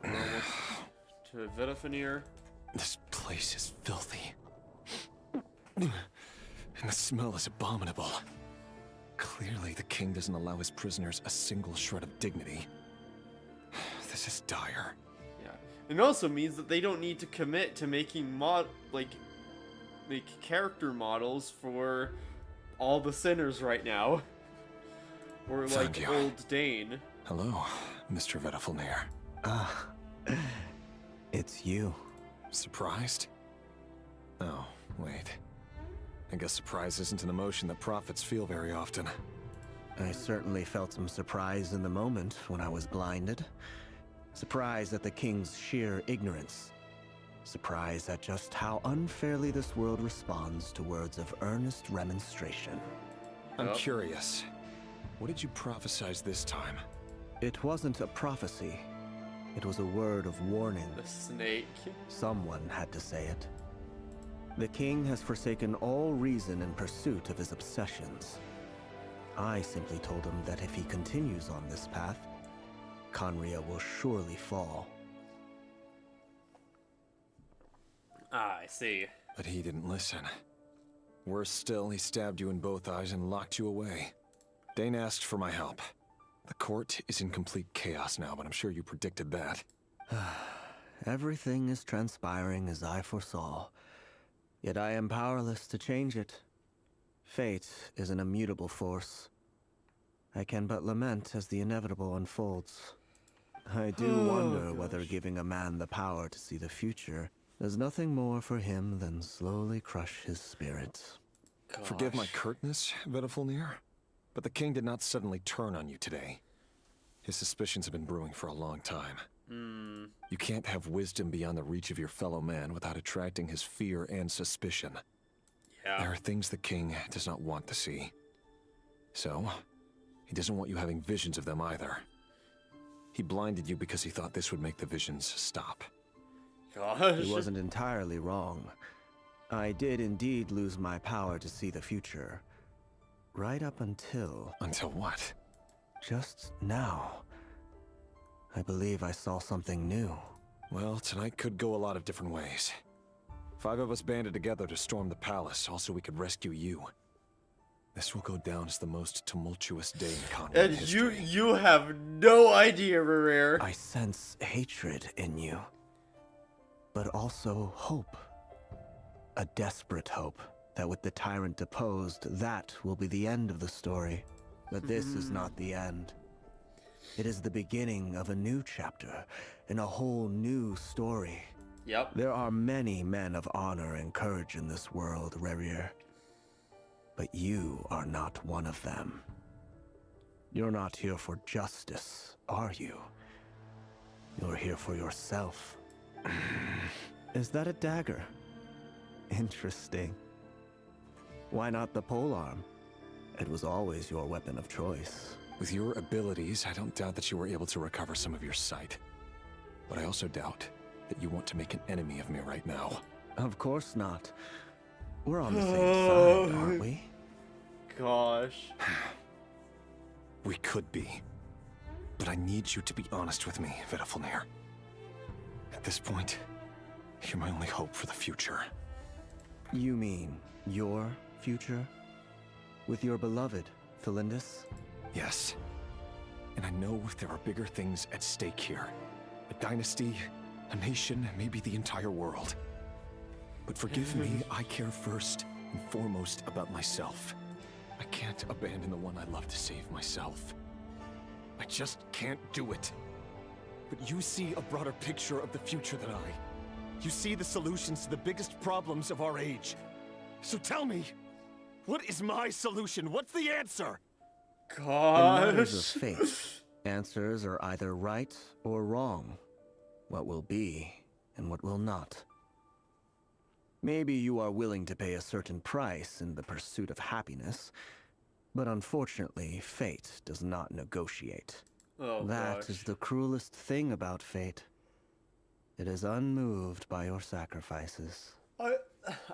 We're almost to Vedafilnir. This place is filthy. And the smell is abominable. Clearly, the king doesn't allow his prisoners a single shred of dignity. This is dire. Yeah. It also means that they don't need to commit to making make character models for all the sinners right now. Or like old Dane. Hello, Mr. Vedafilnir. It's you. Surprised? Oh, wait. I guess surprise isn't an emotion that prophets feel very often. I certainly felt some surprise in the moment when I was blinded. Surprise at the king's sheer ignorance. Surprise at just how unfairly this world responds to words of earnest remonstration. I'm curious. What did you prophesize this time? It wasn't a prophecy. It was a word of warning. The snake. Someone had to say it. The king has forsaken all reason in pursuit of his obsessions. I simply told him that if he continues on this path, Conria will surely fall. Ah, I see. But he didn't listen. Worse still, he stabbed you in both eyes and locked you away. Dane asked for my help. The court is in complete chaos now, but I'm sure you predicted that. Everything is transpiring as I foresaw. Yet I am powerless to change it. Fate is an immutable force. I can but lament as the inevitable unfolds. I do wonder whether giving a man the power to see the future does nothing more for him than slowly crush his spirit. Forgive my curtness, Vedafilnir, but the king did not suddenly turn on you today. His suspicions have been brewing for a long time. You can't have wisdom beyond the reach of your fellow man without attracting his fear and suspicion. Yeah. There are things the king does not want to see. So, he doesn't want you having visions of them either. He blinded you because he thought this would make the visions stop. Gosh. He wasn't entirely wrong. I did indeed lose my power to see the future. Right up until... Until what? Just now. I believe I saw something new. Well, tonight could go a lot of different ways. 5 of us banded together to storm the palace, also we could rescue you. This will go down as the most tumultuous day in Conrad history. And you have no idea, Rare. I sense hatred in you, but also hope. A desperate hope that with the tyrant deposed, that will be the end of the story. But this is not the end. It is the beginning of a new chapter, in a whole new story. Yep. There are many men of honor and courage in this world, Rarier. But you are not one of them. You're not here for justice, are you? You're here for yourself. Is that a dagger? Interesting. Why not the polearm? It was always your weapon of choice. With your abilities, I don't doubt that you were able to recover some of your sight. But I also doubt that you want to make an enemy of me right now. Of course not. We're on the same side, aren't we? Gosh. We could be. But I need you to be honest with me, Welkin. At this point, you're my only hope for the future. You mean your future? With your beloved, Thalindus? Yes. And I know there are bigger things at stake here. A dynasty, a nation, maybe the entire world. But forgive me, I care first and foremost about myself. I can't abandon the one I love to save myself. I just can't do it. But you see a broader picture of the future than I. You see the solutions to the biggest problems of our age. So tell me, what is my solution? What's the answer? Gosh. In matters of fate, answers are either right or wrong. What will be and what will not. Maybe you are willing to pay a certain price in the pursuit of happiness, but unfortunately, fate does not negotiate. Oh, that is the cruelest thing about fate. It is unmoved by your sacrifices.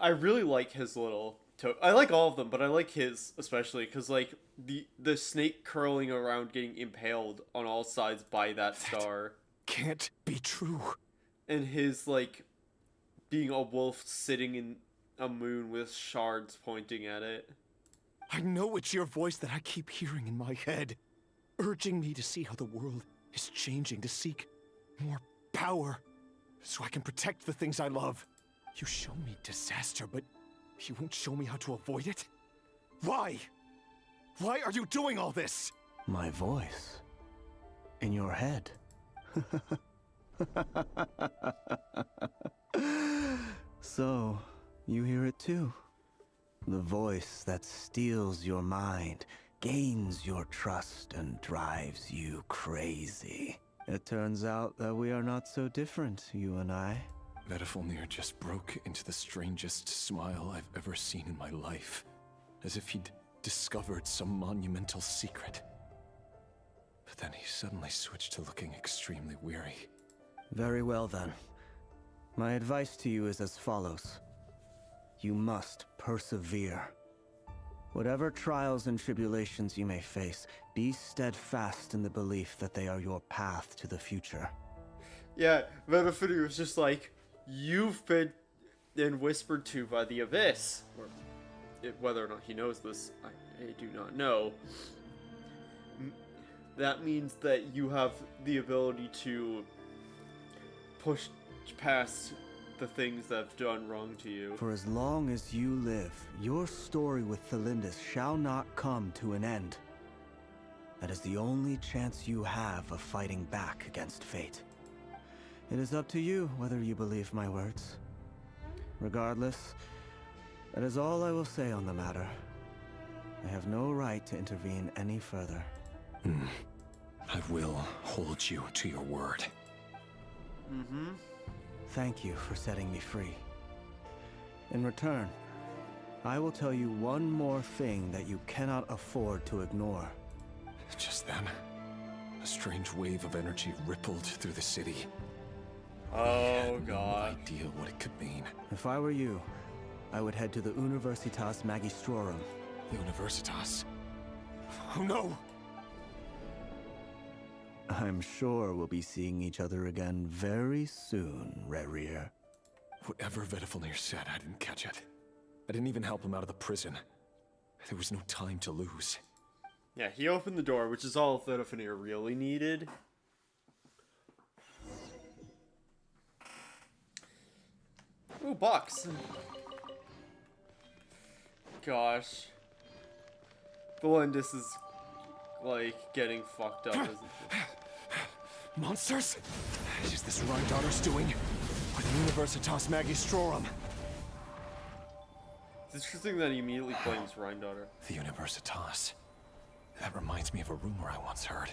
I really like his little... I like all of them, but I like his especially, because, like, the snake curling around getting impaled on all sides by that star. Can't be true. And his, like, being a wolf sitting in a moon with shards pointing at it. I know it's your voice that I keep hearing in my head, urging me to see how the world is changing, to seek more power, so I can protect the things I love. You show me disaster, but you won't show me how to avoid it? Why? Why are you doing all this? My voice. In your head. So, you hear it too? The voice that steals your mind, gains your trust, and drives you crazy. It turns out that we are not so different, you and I. Welkin just broke into the strangest smile I've ever seen in my life. As if he'd discovered some monumental secret. But then he suddenly switched to looking extremely weary. Very well then. My advice to you is as follows. You must persevere. Whatever trials and tribulations you may face, be steadfast in the belief that they are your path to the future. Yeah, Welkin was just like, you've been whispered to by the Abyss. Or whether or not he knows this, I do not know. That means that you have the ability to push past the things that have done wrong to you. For as long as you live, your story with Thalindus shall not come to an end. That is the only chance you have of fighting back against fate. It is up to you whether you believe my words. Regardless, that is all I will say on the matter. I have no right to intervene any further. I will hold you to your word. Thank you for setting me free. In return, I will tell you one more thing that you cannot afford to ignore. Just then, a strange wave of energy rippled through the city. Oh, God. No idea what it could mean. If I were you, I would head to the Universitas Magistrorum. Universitas? Oh no! I'm sure we'll be seeing each other again very soon, Rarier. Whatever Vedifalnir said, I didn't catch it. I didn't even help him out of the prison. There was no time to lose. Yeah, he opened the door, which is all Vedifalnir really needed. Ooh, box. Gosh. Belindis is, like, getting fucked up, isn't it? Monsters? Is this Rhindaughter's doing? Or the Universitas Magistrorum? It's interesting that he immediately claims Rhindaughter. The Universitas. That reminds me of a rumor I once heard.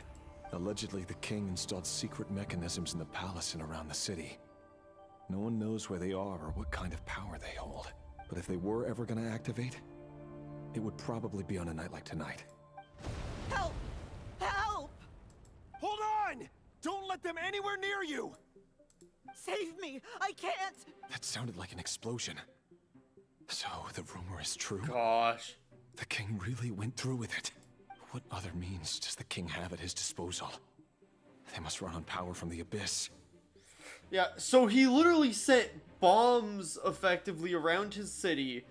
Allegedly, the king installed secret mechanisms in the palace and around the city. No one knows where they are or what kind of power they hold. But if they were ever gonna activate, it would probably be on a night like tonight. Help! Help! Hold on! Don't let them anywhere near you! Save me! I can't! That sounded like an explosion. So, the rumor is true? Gosh. The king really went through with it. What other means does the king have at his disposal? They must run on power from the abyss. Yeah, so he literally set bombs effectively around his city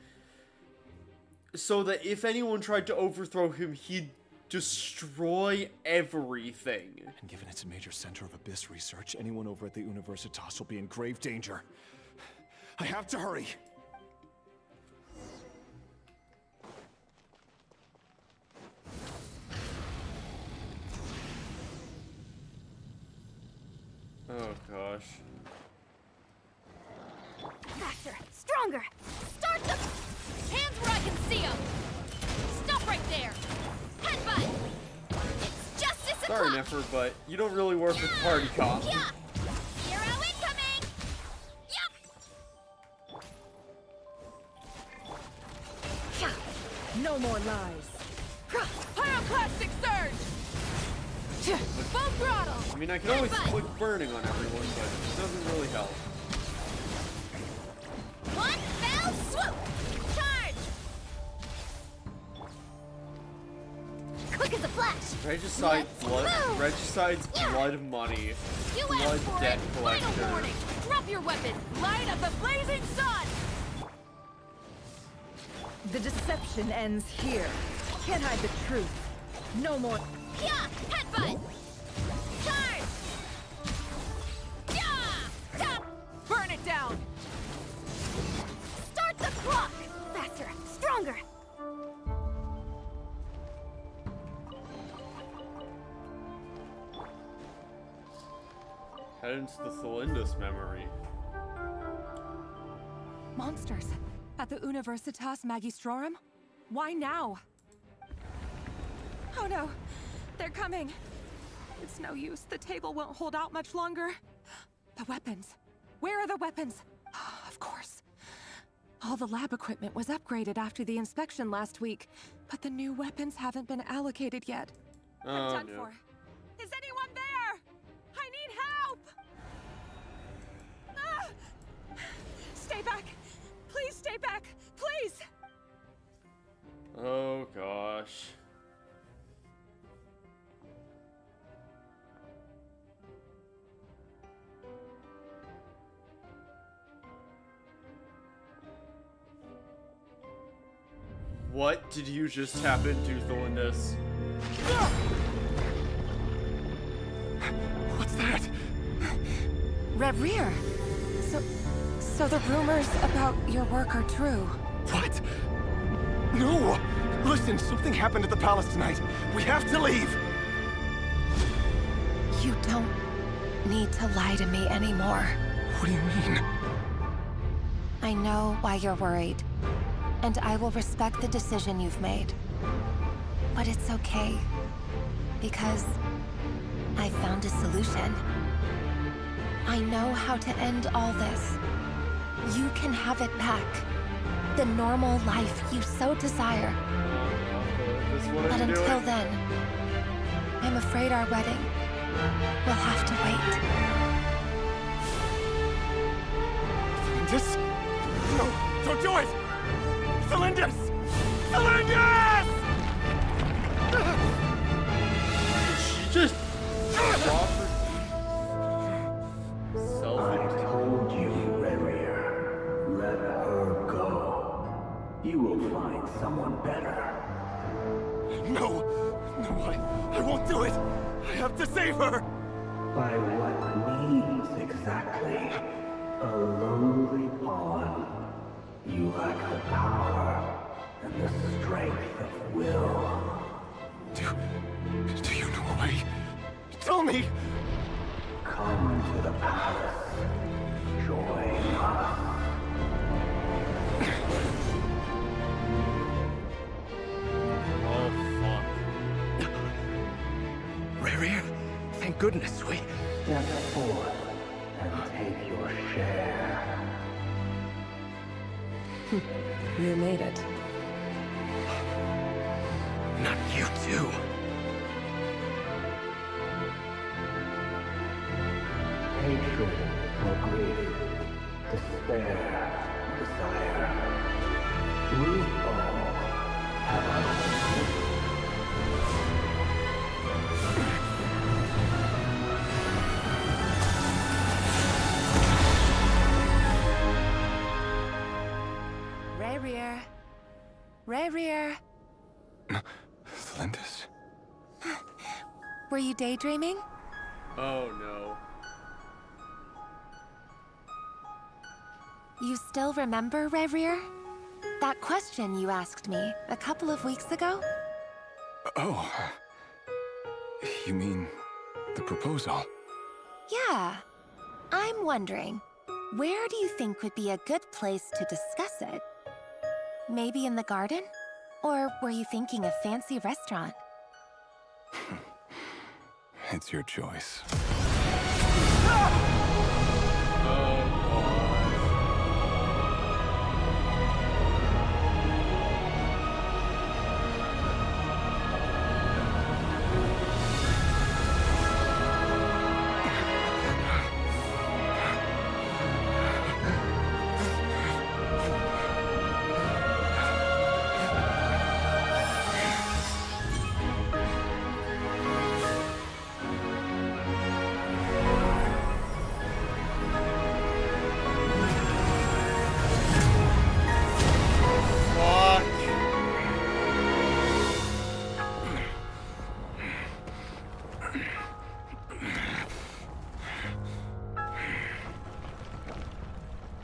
so that if anyone tried to overthrow him, he'd destroy everything. And given it's a major center of abyss research, anyone over at the Universitas will be in grave danger. I have to hurry. Oh gosh. Faster! Stronger! Start the... Hands where I can see them! Stop right there! Headbutt! It's justice Sorry, o'clock! Nefer, but you don't really work with the party cop. Yeah! Hero incoming! Yep! No more lies. Pyroclastic surge! Full throttle! I mean, I can always click burning on everyone, but it doesn't really help. One fell swoop! Charge! Quick as a flash! Regicide's blood money. You Blood asked for debt it! collector. Final warning! Drop your weapon! Light of the blazing sun! The deception ends here. Can't hide the truth. No more. Yeah! Headbutt! Charge! Yeah! Stop! Burn it down! Start the clock! Faster! Stronger! Head into the Thelindus memory. Monsters. At the Universitas Magistrorum? Why now? Oh no. They're coming. It's no use. The table won't hold out much longer. The weapons. Where are the weapons? Of course. All the lab equipment was upgraded after the inspection last week, but the new weapons haven't been allocated yet. I'm done for. Is anyone there? I need help! Ah! Stay back. Please stay back. Please. Oh gosh. What did you just happen to Thelindus? What's that? Reverie. So the rumors about your work are true. What? No! Listen, something happened at the palace tonight. We have to leave! You don't need to lie to me anymore. What do you mean? I know why you're worried, and I will respect the decision you've made. But it's okay, because I found a solution. I know how to end all this. You can have it back. The normal life you so desire. But until then, I'm afraid our wedding will have to wait. Thelindus? No, don't do it! Thelindus! Thelindus! She just dropped her I told you, Reverie. won't do it! I have to save her! By what means exactly? A lowly pawn. You lack the power and the strength of will. Do you know a way? Tell me! Come to the palace. Join us. Rare, thank goodness we... Step forth and take your share. You made it. Not you too. Hatred or grief, despair or desire. We all have our own. Rare. Linus? Were you daydreaming? Oh no. You still remember, Rare? That question you asked me a couple of weeks ago? Oh. You mean the proposal? Yeah. I'm wondering, where do you think would be a good place to discuss it? Maybe in the garden? Or were you thinking a fancy restaurant? It's your choice.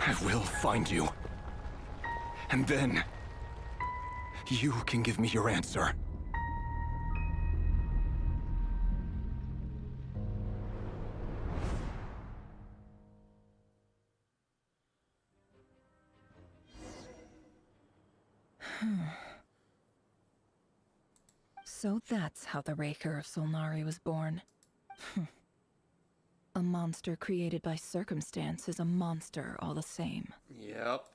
I will find you. And then, you can give me your answer. So that's how the Raker of Solnari was born. A monster created by circumstance is a monster all the same. Yep.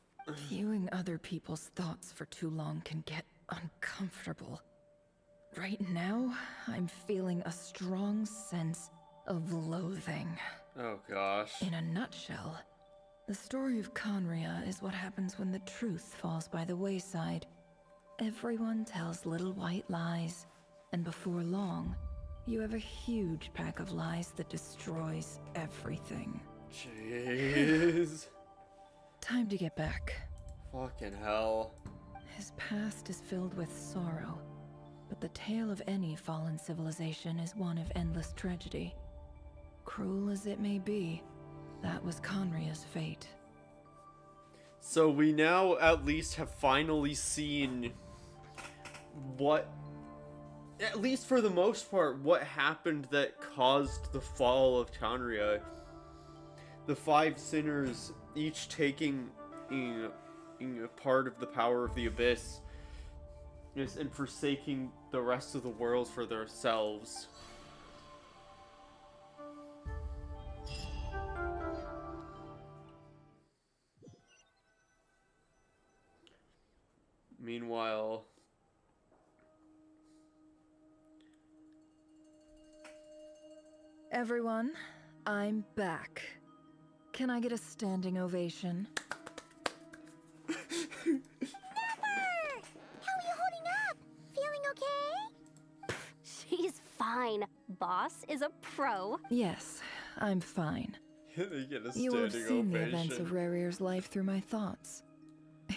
Viewing other people's thoughts for too long can get uncomfortable. Right now, I'm feeling a strong sense of loathing. Oh gosh. In a nutshell, the story of Conria is what happens when the truth falls by the wayside. Everyone tells little white lies, and before long, you have a huge pack of lies that destroys everything. Jeez. Time to get back. Fucking hell. His past is filled with sorrow, but the tale of any fallen civilization is one of endless tragedy. Cruel as it may be, that was Conria's fate. So we now at least have finally seen what, at least for the most part, what happened that caused the fall of Conria. The five sinners each taking a part of the power of the abyss, and forsaking the rest of the world for themselves. Meanwhile, everyone, I'm back. Can I get a standing ovation? She's fine. Boss is a pro. Yes, I'm fine. They get a You will have standing seen the ovation. events of Rarir's life through my thoughts.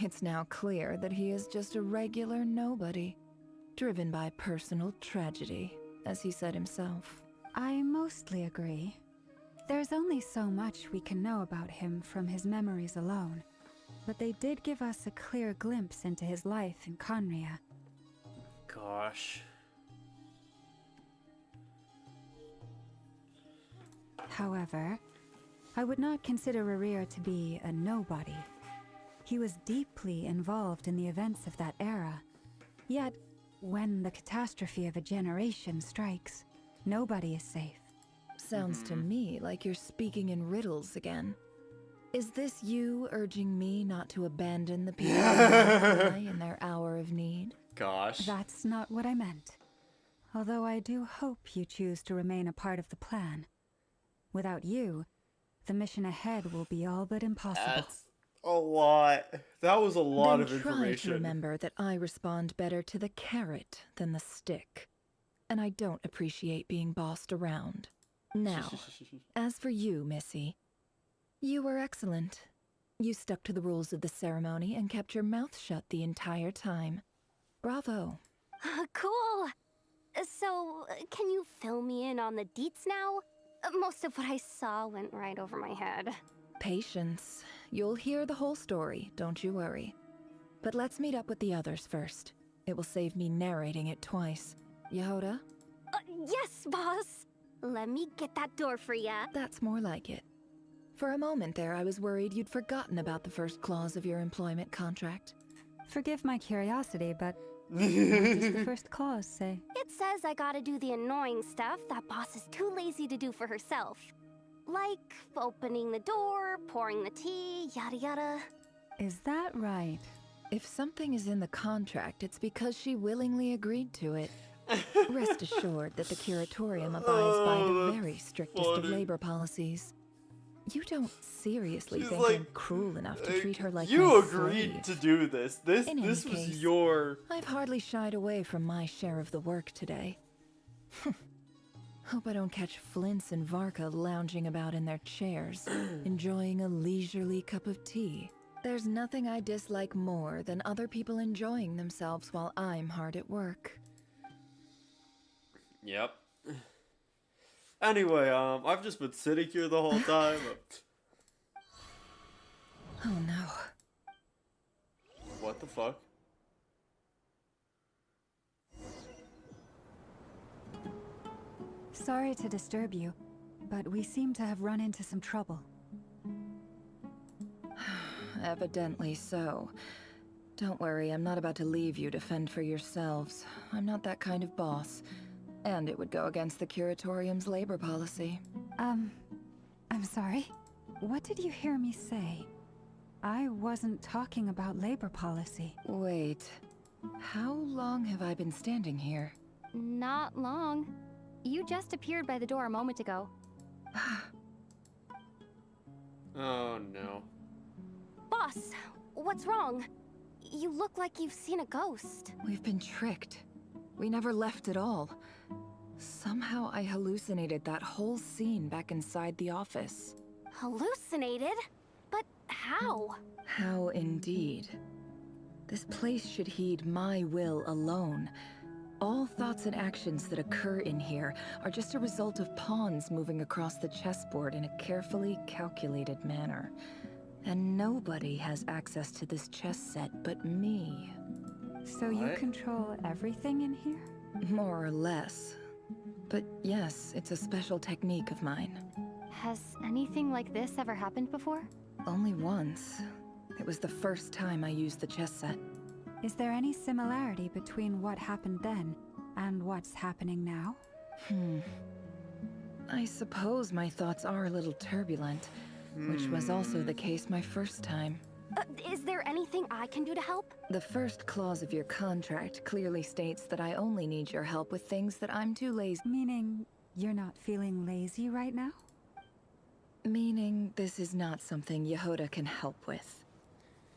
It's now clear that he is just a regular nobody, driven by personal tragedy. as he said himself. I mostly agree. There's only so much we can know about him from his memories alone, but they did give us a clear glimpse into his life in Conria. Gosh. However, I would not consider Rerir to be a nobody. He was deeply involved in the events of that era. Yet, when the catastrophe of a generation strikes, nobody is safe. Sounds to me like you're speaking in riddles again. Is this you urging me not to abandon the people in their hour of need? Gosh. That's not what I meant. Although I do hope you choose to remain a part of the plan. Without you, the mission ahead will be all but impossible. That's a lot. That was a lot of information. Try to remember that I respond better to the carrot than the stick. And I don't appreciate being bossed around. Now, as for you, Missy, you were excellent. You stuck to the rules of the ceremony and kept your mouth shut the entire time. Bravo. Cool. So, can you fill me in on the deets now? Most of what I saw went right over my head. Patience. You'll hear the whole story, don't you worry. But let's meet up with the others first. It will save me narrating it twice. Yehoda? Yes, boss! Let me get that door for ya. That's more like it. For a moment there, I was worried you'd forgotten about the first clause of your employment contract. Forgive my curiosity, but what does the first clause say? It says I gotta do the annoying stuff that boss is too lazy to do for herself. Like opening the door, pouring the tea, yada yada. Is that right? If something is in the contract, it's because she willingly agreed to it. Rest assured that the curatorium abides by the very strictest of labor policies. You don't seriously think I'm cruel enough to treat her like you my agreed slave. to do this. This In any was case, your... I've hardly shied away from my share of the work today. Hope I don't catch Flints and Varka lounging about in their chairs, enjoying a leisurely cup of tea. There's nothing I dislike more than other people enjoying themselves while I'm hard at work. Yep. Anyway, I've just been sitting here the whole time. Oh no. What the fuck? Sorry to disturb you, but we seem to have run into some trouble. Evidently so. Don't worry, I'm not about to leave you to fend for yourselves. I'm not that kind of boss. And it would go against the curatorium's labor policy. I'm sorry? What did you hear me say? I wasn't talking about labor policy. Wait. How long have I been standing here? Not long. You just appeared by the door a moment ago. Oh no. Boss, what's wrong? You look like you've seen a ghost. We've been tricked. We never left at all. Somehow I hallucinated that whole scene back inside the office. Hallucinated? But how? How indeed. This place should heed my will alone. All thoughts and actions that occur in here are just a result of pawns moving across the chessboard in a carefully calculated manner. And nobody has access to this chess set but me. So you control everything in here? More or less. But yes, it's a special technique of mine. Has anything like this ever happened before? Only once. It was the first time I used the chess set. Is there any similarity between what happened then and what's happening now? I suppose my thoughts are a little turbulent, which was also the case my first time. Is there anything I can do to help? The first clause of your contract clearly states that I only need your help with things that I'm too lazy. Meaning, you're not feeling lazy right now? Meaning, this is not something Yehoda can help with.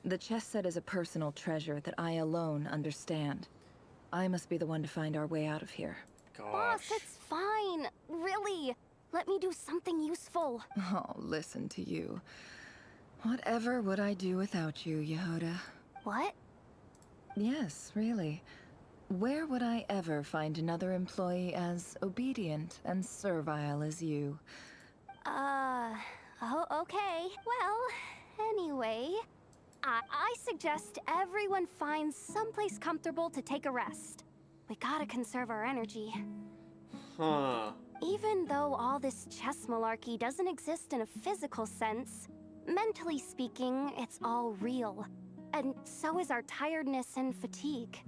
The chess set is a personal treasure that I alone understand. I must be the one to find our way out of here. Boss, it's fine. Really. Let me do something useful. Oh, listen to you. Whatever would I do without you, Yehoda? What? Yes, really. Where would I ever find another employee as obedient and servile as you? Oh, okay. Well, anyway, I suggest everyone finds someplace comfortable to take a rest. We gotta conserve our energy. Huh. Even though all this chess malarkey doesn't exist in a physical sense, mentally speaking, it's all real. And so is our tiredness and fatigue.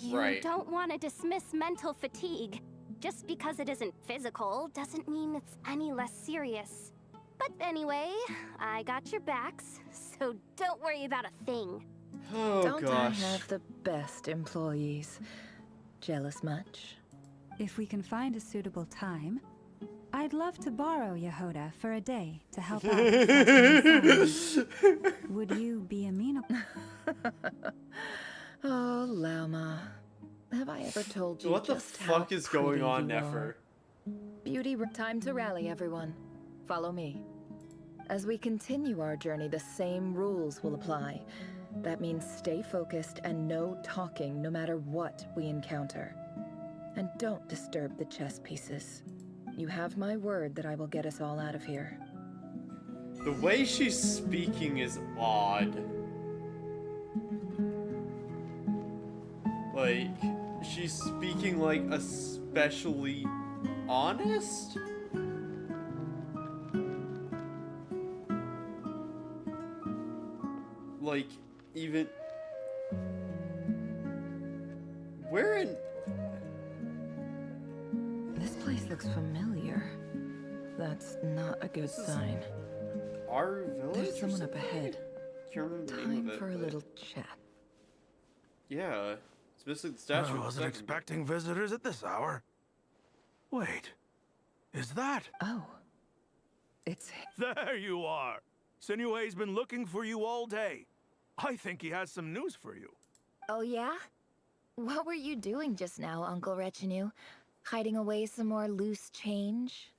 You don't want to dismiss mental fatigue. Just because it isn't physical doesn't mean it's any less serious. But anyway, I got your backs, so don't worry about a thing. Oh, don't gosh. I have the best employees? Jealous much? If we can find a suitable time, I'd love to borrow Yehoda for a day to help out with Would you be amenable? Oh, Lauma. Have I ever told you What the just fuck how is going pretty on, you Nefer? are? Beauty, time to rally, everyone. Follow me. As we continue our journey, the same rules will apply. That means stay focused and no talking no matter what we encounter. And don't disturb the chess pieces. You have my word that I will get us all out of here. The way she's speaking is odd. Like, she's speaking like especially honest? Like, even... Where in... This place looks familiar. That's not a good sign. Our village? There's someone up ahead. Can't remember the name Time of it, for a but- little chat. Yeah, it's basically the statue. I of the wasn't second. expecting visitors at this hour. Wait, is that? Oh, it's... There you are. Sinue's been looking for you all day. I think he has some news for you. Oh yeah? What were you doing just now, Uncle Retinue? Hiding away some more loose change?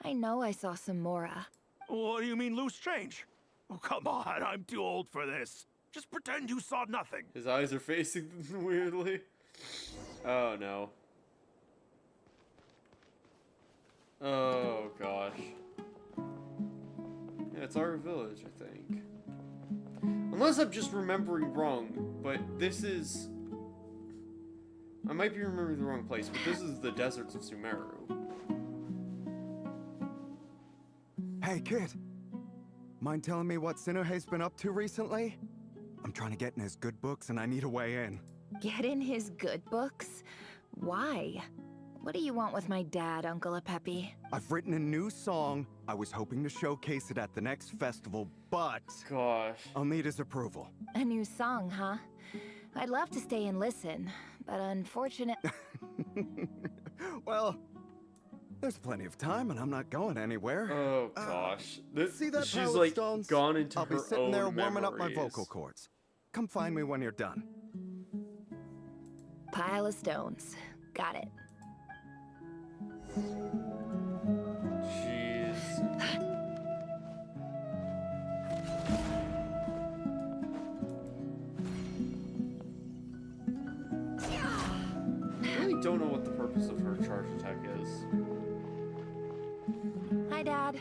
I know I saw some Mora. What do you mean loose change? Oh, come on, I'm too old for this. Just pretend you saw nothing. His eyes are facing weirdly. Oh no. Oh gosh. Yeah, it's our village, I think. Unless I'm just remembering wrong, but this is... I might be remembering the wrong place, but this is the deserts of Sumeru. Hey, kid. Mind telling me what Sinuhe's been up to recently? I'm trying to get in his good books and I need a way in. Get in his good books? Why? What do you want with my dad, Uncle Apepi? I've written a new song. I was hoping to showcase it at the next festival, but... Gosh. I'll need his approval. A new song, huh? I'd love to stay and listen, but unfortunate... Well, there's plenty of time and I'm not going anywhere. Oh gosh. See that She's pile of like stones? gone into I'll her be sitting there own warming up my memories. vocal cords. Come find me when you're done. Pile of stones. Got it. Jeez. I really don't know what the purpose of her charge attack is. Hi, Dad.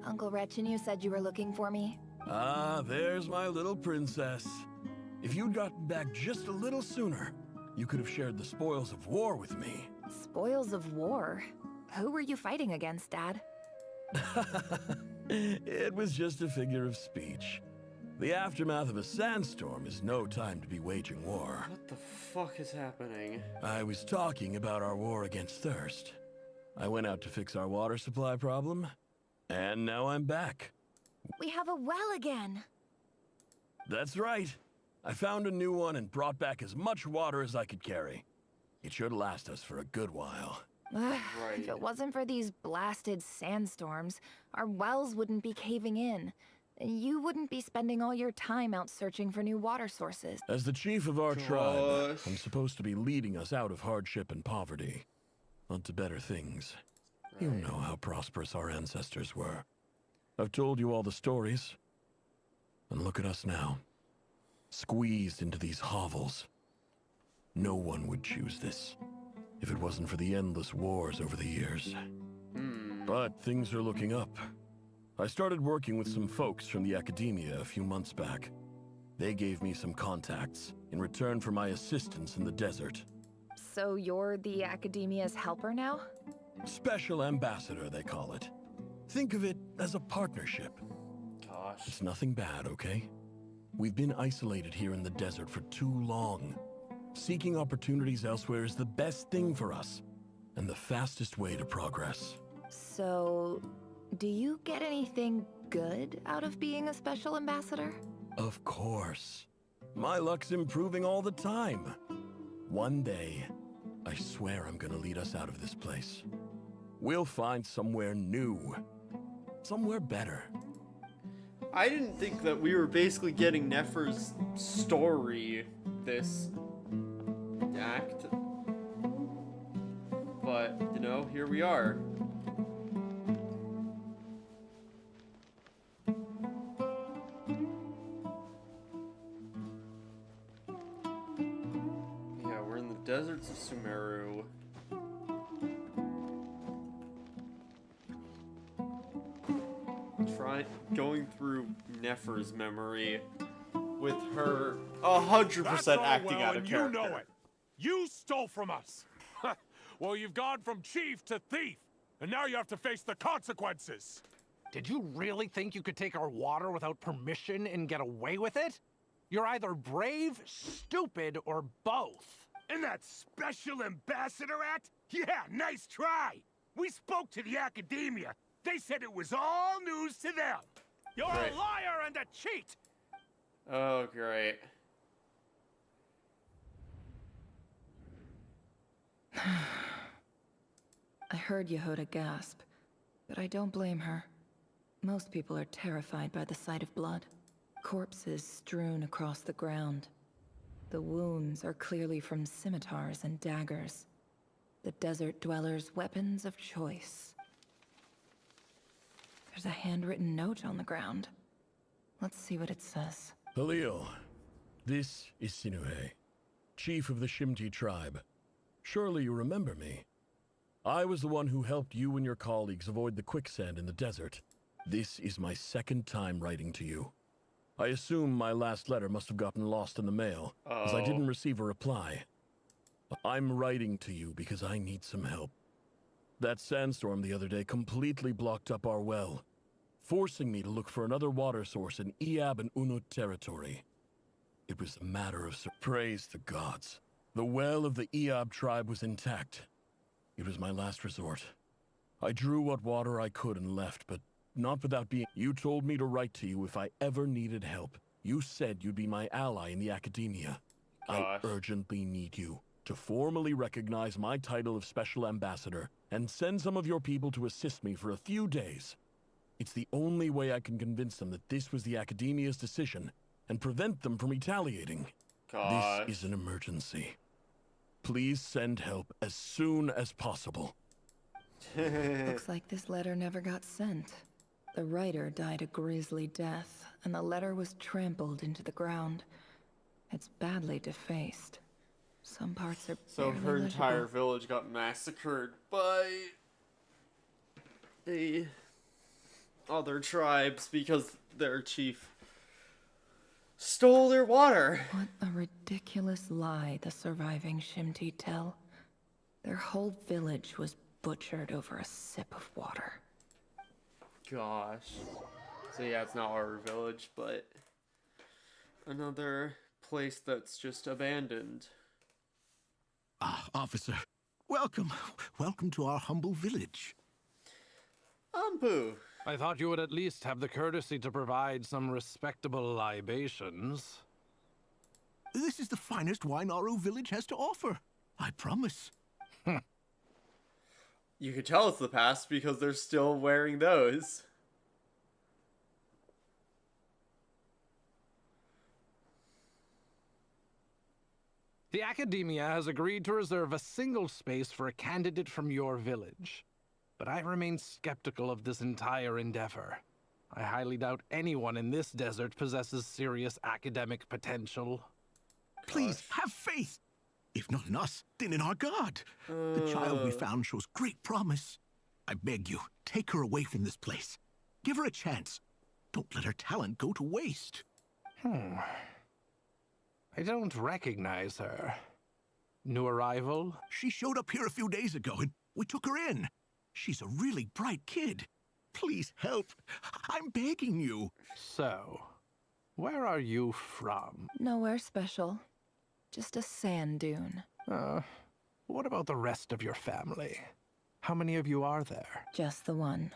Uncle Retinue said you were looking for me. Ah, there's my little princess. If you'd gotten back just a little sooner, you could have shared the spoils of war with me. Spoils of war? Who were you fighting against, Dad? It was just a figure of speech. The aftermath of a sandstorm is no time to be waging war. What the fuck is happening? I was talking about our war against thirst. I went out to fix our water supply problem, and now I'm back. We have a well again. That's right. I found a new one and brought back as much water as I could carry. It should last us for a good while. Ugh, if it wasn't for these blasted sandstorms, our wells wouldn't be caving in. You wouldn't be spending all your time out searching for new water sources. As the chief of our tribe, I'm supposed to be leading us out of hardship and poverty, onto better things. You know how prosperous our ancestors were. I've told you all the stories. And look at us now. Squeezed into these hovels. No one would choose this if it wasn't for the endless wars over the years. But things are looking up. I started working with some folks from the academia a few months back. They gave me some contacts in return for my assistance in the desert. So you're the academia's helper now? Special ambassador, they call it. Think of it as a partnership. Gosh. It's nothing bad, okay? We've been isolated here in the desert for too long. Seeking opportunities elsewhere is the best thing for us, and the fastest way to progress. So, do you get anything good out of being a special ambassador? Of course. My luck's improving all the time. One day, I swear I'm gonna lead us out of this place. We'll find somewhere new. Somewhere better. I didn't think that we were basically getting Nefer's story this act. But, you know, here we are. Yeah, we're in the deserts of Sumeru. Going through Nefer's memory with her 100% acting out of character. You know it. You stole from us. Well, you've gone from chief to thief, and now you have to face the consequences. Did you really think you could take our water without permission and get away with it? You're either brave, stupid, or both. And that special ambassador act? Yeah, nice try. We spoke to the academia. They said it was all news to them. You're Great. a liar and a cheat! Oh, great. I heard Yehuda gasp, but I don't blame her. Most people are terrified by the sight of blood. Corpses strewn across the ground. The wounds are clearly from scimitars and daggers. The desert dwellers' weapons of choice. There's a handwritten note on the ground. Let's see what it says. Halil, this is Sinuhe, chief of the Shimti tribe. Surely you remember me. I was the one who helped you and your colleagues avoid the quicksand in the desert. This is my second time writing to you. I assume my last letter must have gotten lost in the mail, as I didn't receive a reply. I'm writing to you because I need some help. That sandstorm the other day completely blocked up our well, forcing me to look for another water source in Iab and Unut territory. It was a matter of praise the gods. The well of the Iab tribe was intact. It was my last resort. I drew what water I could and left, but not without being... You told me to write to you if I ever needed help. You said you'd be my ally in the academia. I urgently need you to formally recognize my title of Special Ambassador and send some of your people to assist me for a few days. It's the only way I can convince them that this was the academia's decision and prevent them from retaliating. This is an emergency. Please send help as soon as possible. Looks like this letter never got sent. The writer died a grisly death, and the letter was trampled into the ground. It's badly defaced. Some parts are So barely her entire legible. village got massacred by the other tribes because their chief stole their water. What a ridiculous lie the surviving Shimti tell. Their whole village was butchered over a sip of water. Gosh. So yeah, it's not our village, but another place that's just abandoned. Ah, officer. Welcome. Welcome to our humble village. Ampu. I thought you would at least have the courtesy to provide some respectable libations. This is the finest wine Aru village has to offer. I promise. You could tell it's the past because they're still wearing those. The Academia has agreed to reserve a single space for a candidate from your village. But I remain skeptical of this entire endeavor. I highly doubt anyone in this desert possesses serious academic potential. Please, have faith. If not in us, then in our god. The child we found shows great promise. I beg you, take her away from this place. Give her a chance. Don't let her talent go to waste. I don't recognize her. New arrival? She showed up here a few days ago and we took her in. She's a really bright kid. Please help. I'm begging you. So, where are you from? Nowhere special. Just a sand dune. What about the rest of your family? How many of you are there? Just the one.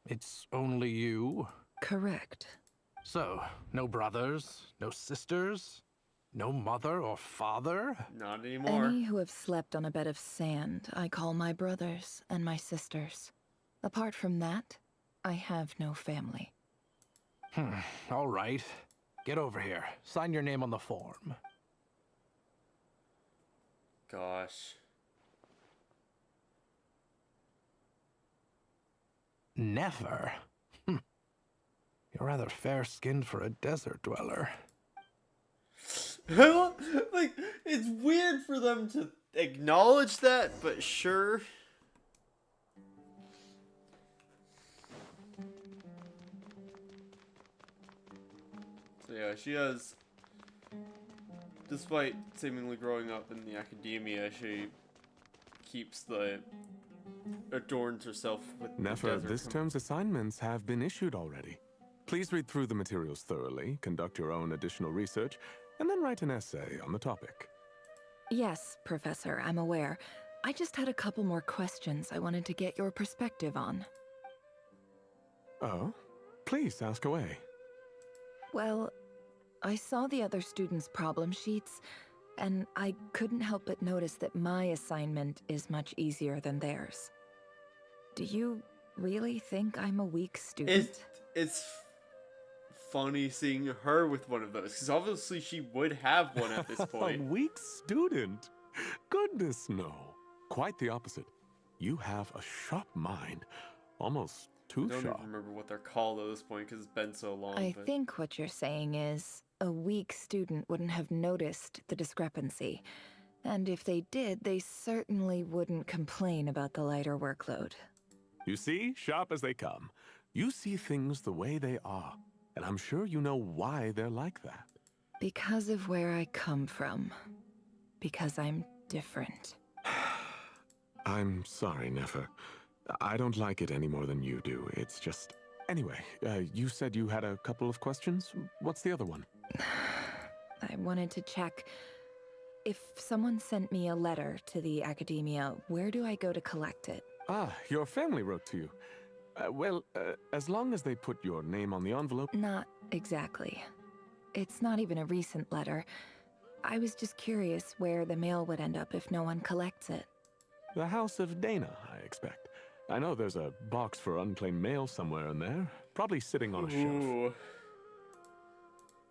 It's only you? Correct. So, no brothers, no sisters, no mother or father? Not anymore. Any who have slept on a bed of sand, I call my brothers and my sisters. Apart from that, I have no family. All right. Get over here. Sign your name on the form. Gosh. Never? You're rather fair-skinned for a desert dweller. Like, it's weird for them to acknowledge that, but sure. So yeah, she has, despite seemingly growing up in the academia, she adorns herself with Nefer, this term's assignments have been issued already. Please read through the materials thoroughly, conduct your own additional research, and then write an essay on the topic. Yes, Professor, I'm aware. I just had a couple more questions I wanted to get your perspective on. Oh? Please, ask away. Well, I saw the other students' problem sheets, and I couldn't help but notice that my assignment is much easier than theirs. Do you really think I'm a weak student? It's funny seeing her with one of those, because obviously she would have one at this point. A weak student? Goodness, no. Quite the opposite. You have a sharp mind. Almost too I sharp. don't even remember what they're called at this point, because it's been so long. I think what you're saying is, a weak student wouldn't have noticed the discrepancy. And if they did, they certainly wouldn't complain about the lighter workload. You see, sharp as they come. You see things the way they are, and I'm sure you know why they're like that. Because of where I come from. Because I'm different. I'm sorry, Nefer. I don't like it any more than you do. It's just... Anyway, you said you had a couple of questions. What's the other one? I wanted to check. If someone sent me a letter to the academia, where do I go to collect it? Ah, your family wrote to you. Well, as long as they put your name on the envelope... Not exactly. It's not even a recent letter. I was just curious where the mail would end up if no one collects it. The House of Dana, I expect. I know there's a box for unclaimed mail somewhere in there. Probably sitting on a shelf.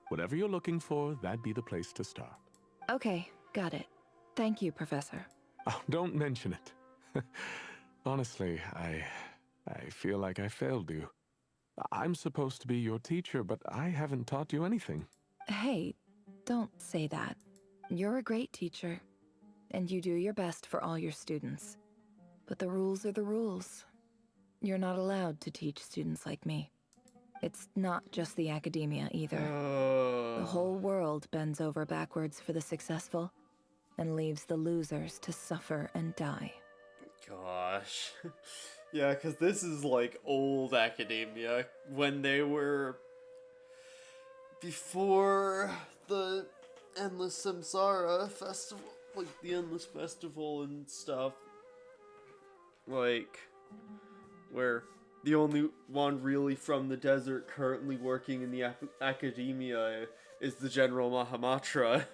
Whatever you're looking for, that'd be the place to start. Okay, got it. Thank you, Professor. Oh, don't mention it. Honestly, I feel like I failed you. I'm supposed to be your teacher, but I haven't taught you anything. Hey, don't say that. You're a great teacher, and you do your best for all your students. But the rules are the rules. You're not allowed to teach students like me. It's not just the academia either. The whole world bends over backwards for the successful and leaves the losers to suffer and die. Gosh. Yeah, because this is like old academia when they were before the Endless Samsara festival, like the Endless Festival and stuff. Like, where the only one really from the desert currently working in the academia is the General Mahamatra.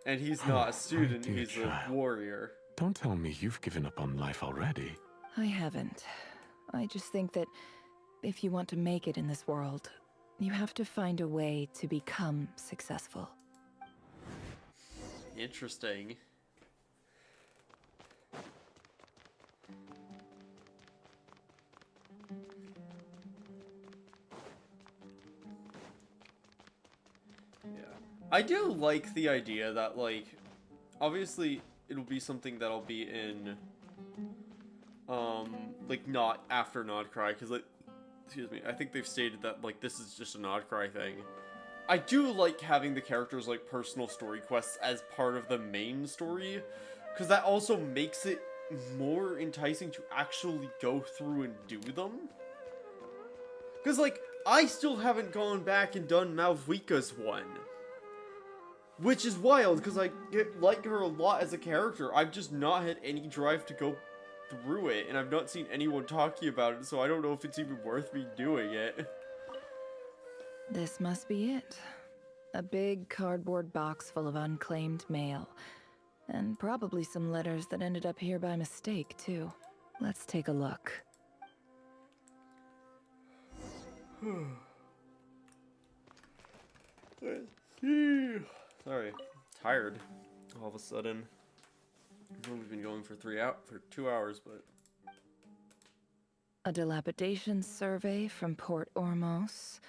And he's not a student, he's a warrior. Don't tell me you've given up on life already. I haven't. I just think that if you want to make it in this world, you have to find a way to become successful. Interesting. Yeah. I do like the idea that, like, obviously it'll be something that'll be in, like, not after Nodcry, because, like, excuse me, I think they've stated that, like, this is just a Nodcry thing. I do like having the characters, like, personal story quests as part of the main story, because that also makes it more enticing to actually go through and do them. Because, like, I still haven't gone back and done Malvika's one. Which is wild, because I like her a lot as a character. I've just not had any drive to go through it, and I've not seen anyone talking about it, so I don't know if it's even worth me doing it. This must be it. A big cardboard box full of unclaimed mail. And probably some letters that ended up here by mistake, too. Let's take a look. Sorry, tired all of a sudden. I know we've been going for 2 hours, but... A dilapidation survey from Port Ormos.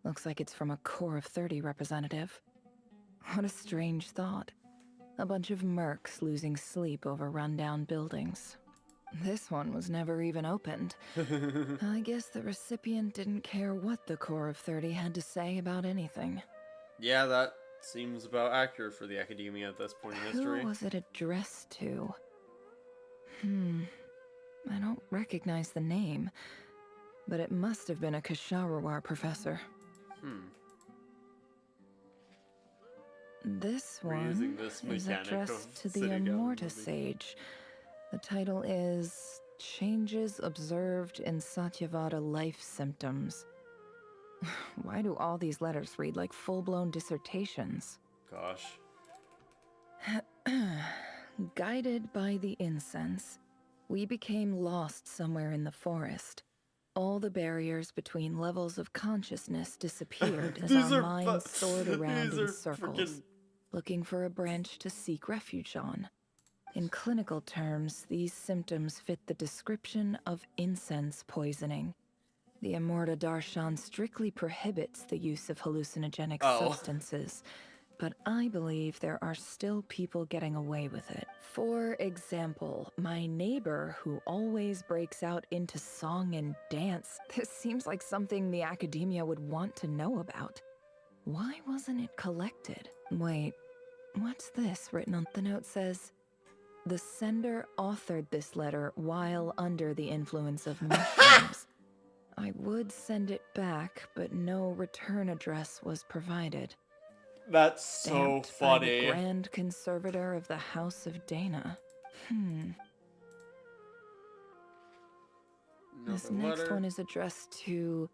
Looks like it's from a Core of 30 representative. What a strange thought. A bunch of mercs losing sleep over rundown buildings. This one was never even opened. I guess the recipient didn't care what the Core of 30 had to say about anything. Yeah, that seems about accurate for the Academia at this point in history. Who was it addressed to? I don't recognize the name, but it must have been a KSHARAWAR professor. This one is addressed to the Immorta Sage. The title is Changes Observed in Satyavada Life Symptoms. Why do all these letters read like full-blown dissertations? Gosh. Guided by the incense, we became lost somewhere in the forest. All the barriers between levels of consciousness disappeared as our minds soared around in circles, looking for a branch to seek refuge on. In clinical terms, these symptoms fit the description of incense poisoning. The Immorta Darshan strictly prohibits the use of hallucinogenic substances, but I believe there are still people getting away with it. For example, my neighbor who always breaks out into song and dance. This seems like something the Academia would want to know about. Why wasn't it collected? Wait, what's this written on the note? Says, the sender authored this letter while under the influence of mushrooms. I would send it back, but no return address was provided. That's so funny. By the Grand Conservator of the House of Dana. This next one is addressed to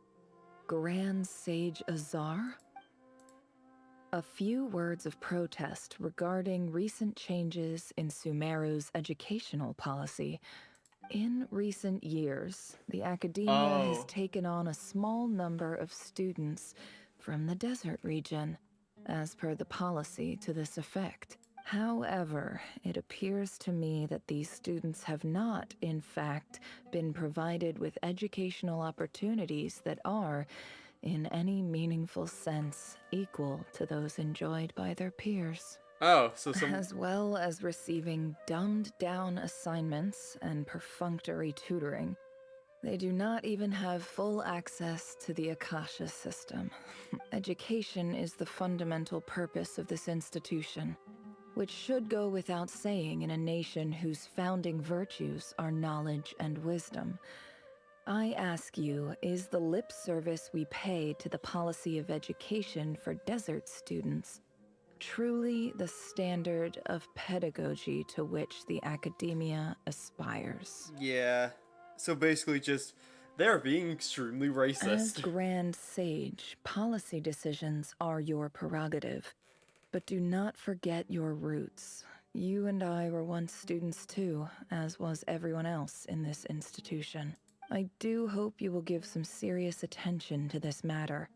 Grand Sage Azar. A few words of protest regarding recent changes in Sumeru's educational policy. In recent years, the Academia has taken on a small number of students from the desert region, as per the policy to this effect. However, it appears to me that these students have not, in fact, been provided with educational opportunities that are, in any meaningful sense, equal to those enjoyed by their peers. As well as receiving dumbed-down assignments and perfunctory tutoring. They do not even have full access to the Akasha system. Education is the fundamental purpose of this institution, which should go without saying in a nation whose founding virtues are knowledge and wisdom. I ask you, is the lip service we pay to the policy of education for desert students truly the standard of pedagogy to which the Academia aspires? Yeah. So basically just, they're being extremely racist. As Grand Sage, policy decisions are your prerogative. But do not forget your roots. You and I were once students too, as was everyone else in this institution. I do hope you will give some serious attention to this matter.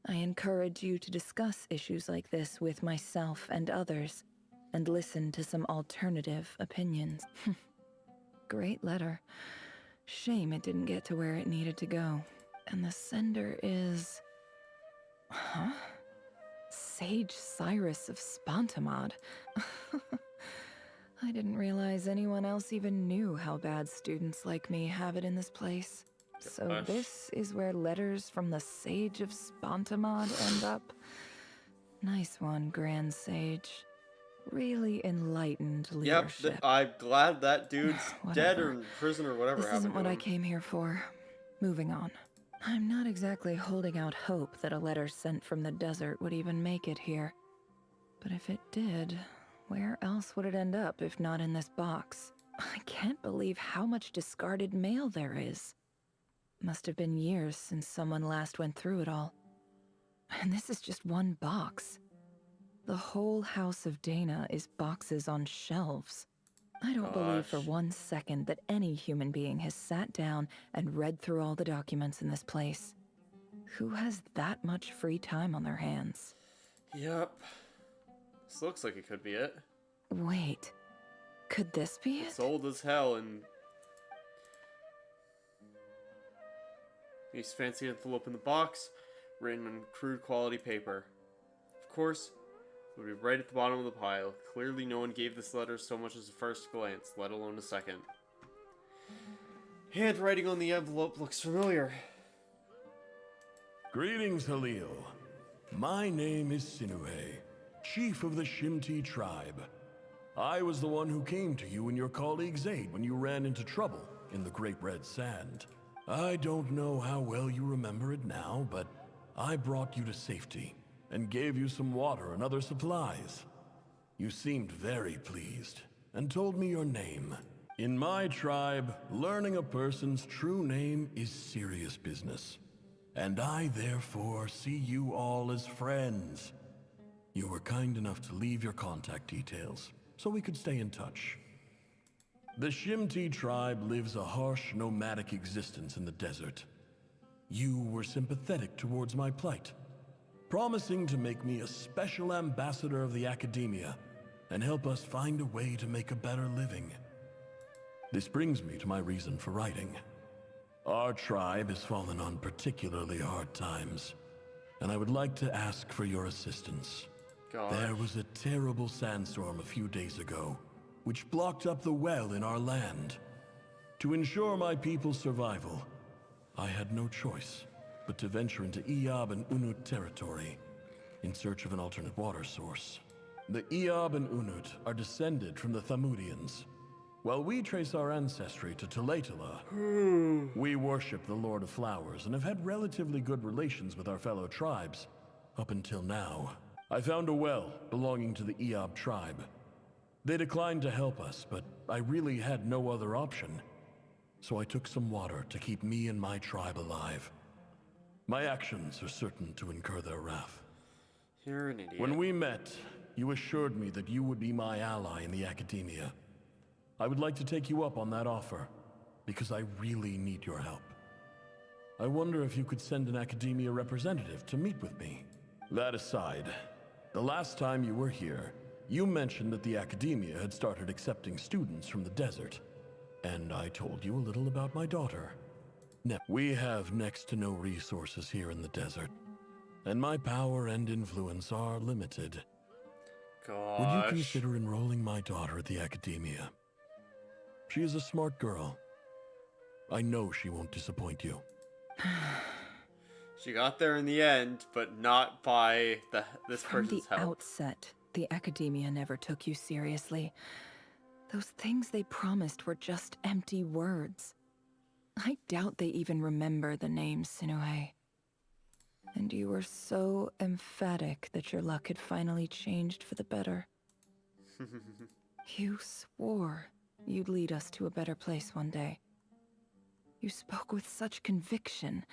I encourage you to discuss issues like this with myself and others, and listen to some alternative opinions. Great letter. Shame it didn't get to where it needed to go. And the sender is... Sage Cyrus of Spantamod. I didn't realize anyone else even knew how bad students like me have it in this place. So this is where letters from the Sage of Spantamod end up? Nice one, Grand Sage. Really enlightened leadership. Yep, I'm glad that dude's dead or in prison or whatever This happened isn't what to I him. came here for. Moving on. I'm not exactly holding out hope that a letter sent from the desert would even make it here. But if it did, where else would it end up if not in this box? I can't believe how much discarded mail there is. Must have been years since someone last went through it all. And this is just one box. The whole House of Dana is boxes on shelves. I don't believe for 1 second that any human being has sat down and read through all the documents in this place. Who has that much free time on their hands? Yep. This looks like it could be it. Wait. Could this be it? It's old as hell and... Nice fancy envelope in the box, written on crude quality paper. Of course, it would be right at the bottom of the pile. Clearly no one gave this letter so much as a first glance, let alone a second. Handwriting on the envelope looks familiar. Greetings, Halil. My name is Sinuhe, chief of the Shimti tribe. I was the one who came to you and your colleague's aid when you ran into trouble in the Great Red Sand. I don't know how well you remember it now, but I brought you to safety and gave you some water and other supplies. You seemed very pleased and told me your name. In my tribe, learning a person's true name is serious business, and I therefore see you all as friends. You were kind enough to leave your contact details so we could stay in touch. The Shimti tribe lives a harsh, nomadic existence in the desert. You were sympathetic towards my plight, promising to make me a special ambassador of the academia and help us find a way to make a better living. This brings me to my reason for writing. Our tribe has fallen on particularly hard times, and I would like to ask for your assistance. There was a terrible sandstorm a few days ago, which blocked up the well in our land. To ensure my people's survival, I had no choice but to venture into Eob and Unut territory in search of an alternate water source. The Eob and Unut are descended from the Thamudians. While we trace our ancestry to Tulatula, we worship the Lord of Flowers and have had relatively good relations with our fellow tribes up until now. I found a well belonging to the Eob tribe. They declined to help us, but I really had no other option. So I took some water to keep me and my tribe alive. My actions are certain to incur their wrath. You're an idiot. When we met, you assured me that you would be my ally in the academia. I would like to take you up on that offer, because I really need your help. I wonder if you could send an academia representative to meet with me. That aside, the last time you were here, you mentioned that the academia had started accepting students from the desert, and I told you a little about my daughter. We have next to no resources here in the desert, and my power and influence are limited. Would you consider enrolling my daughter at the academia? She is a smart girl. I know she won't disappoint you. She got there in the end, but not by this From person's the help. outset, the academia never took you seriously. Those things they promised were just empty words. I doubt they even remember the name Sinuhe. And you were so emphatic that your luck had finally changed for the better. You swore you'd lead us to a better place one day. You spoke with such conviction,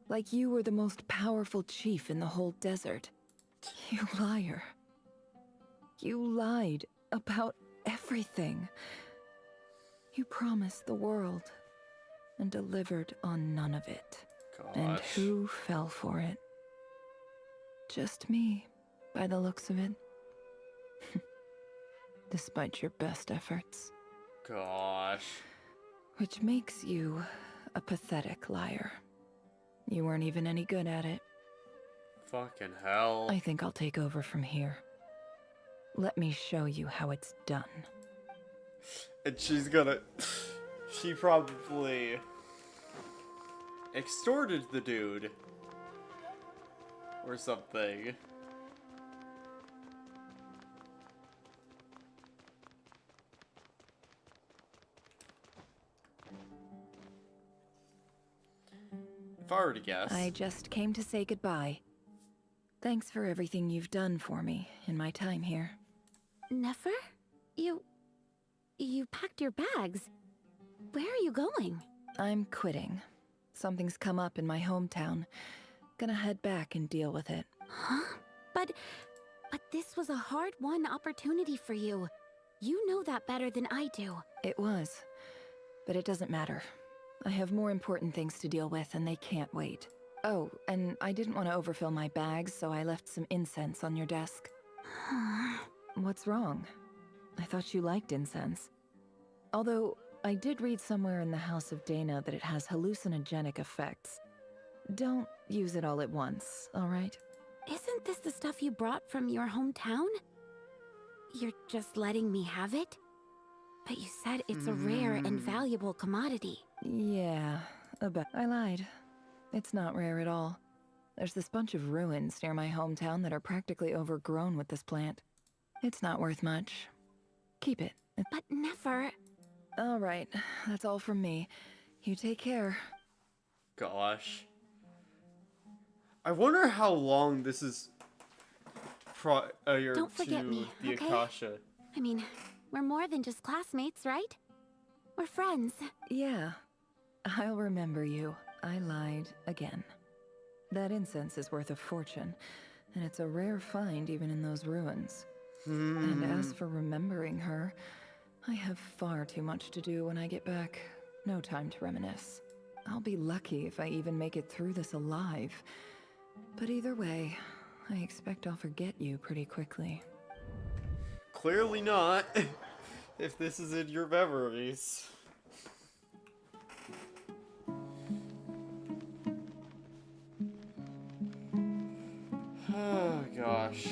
like you were the most powerful chief in the whole desert. You liar. You lied about everything. You promised the world and delivered on none of it. And who fell for it? Just me, by the looks of it. Despite your best efforts. Gosh. Which makes you a pathetic liar. You weren't even any good at it. Fucking hell. I think I'll take over from here. Let me show you how it's done. And she's gonna... She probably... extorted the dude. Or something. If I were to guess. I just came to say goodbye. Thanks for everything you've done for me in my time here. Nefer? You packed your bags. Where are you going? I'm quitting. Something's come up in my hometown. Gonna head back and deal with it. Huh? But this was a hard-won opportunity for you. You know that better than I do. It was. But it doesn't matter. I have more important things to deal with, and they can't wait. Oh, and I didn't want to overfill my bags, so I left some incense on your desk. What's wrong? I thought you liked incense. Although, I did read somewhere in the House of Dana that it has hallucinogenic effects. Don't use it all at once, alright? Isn't this the stuff you brought from your hometown? You're just letting me have it? But you said it's a rare and valuable commodity. Yeah, I lied. It's not rare at all. There's this bunch of ruins near my hometown that are practically overgrown with this plant. It's not worth much. Keep it. But Nefer... Alright, that's all from me. You take care. Gosh. I wonder how long this is prior Don't forget to me, the okay? Akasha. I mean, we're more than just classmates, right? We're friends. Yeah. I'll remember you. I lied again. That incense is worth a fortune, and it's a rare find even in those ruins. And as for remembering her, I have far too much to do when I get back. No time to reminisce. I'll be lucky if I even make it through this alive. But either way, I expect I'll forget you pretty quickly. Clearly not, if this is in your memories. Oh gosh.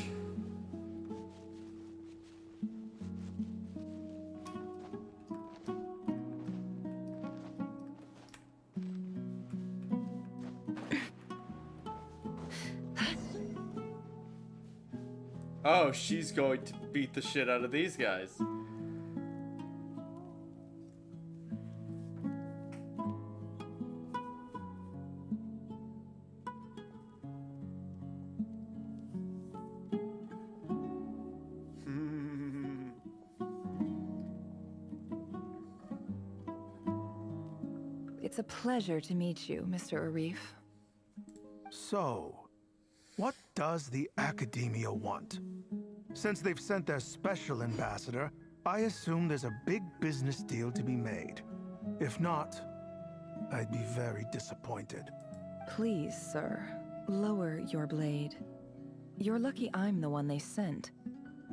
Oh, she's going to beat the shit out of these guys. It's a pleasure to meet you, Mr. Arif. So, what does the Academia want? Since they've sent their special ambassador, I assume there's a big business deal to be made. If not, I'd be very disappointed. Please, sir, lower your blade. You're lucky I'm the one they sent.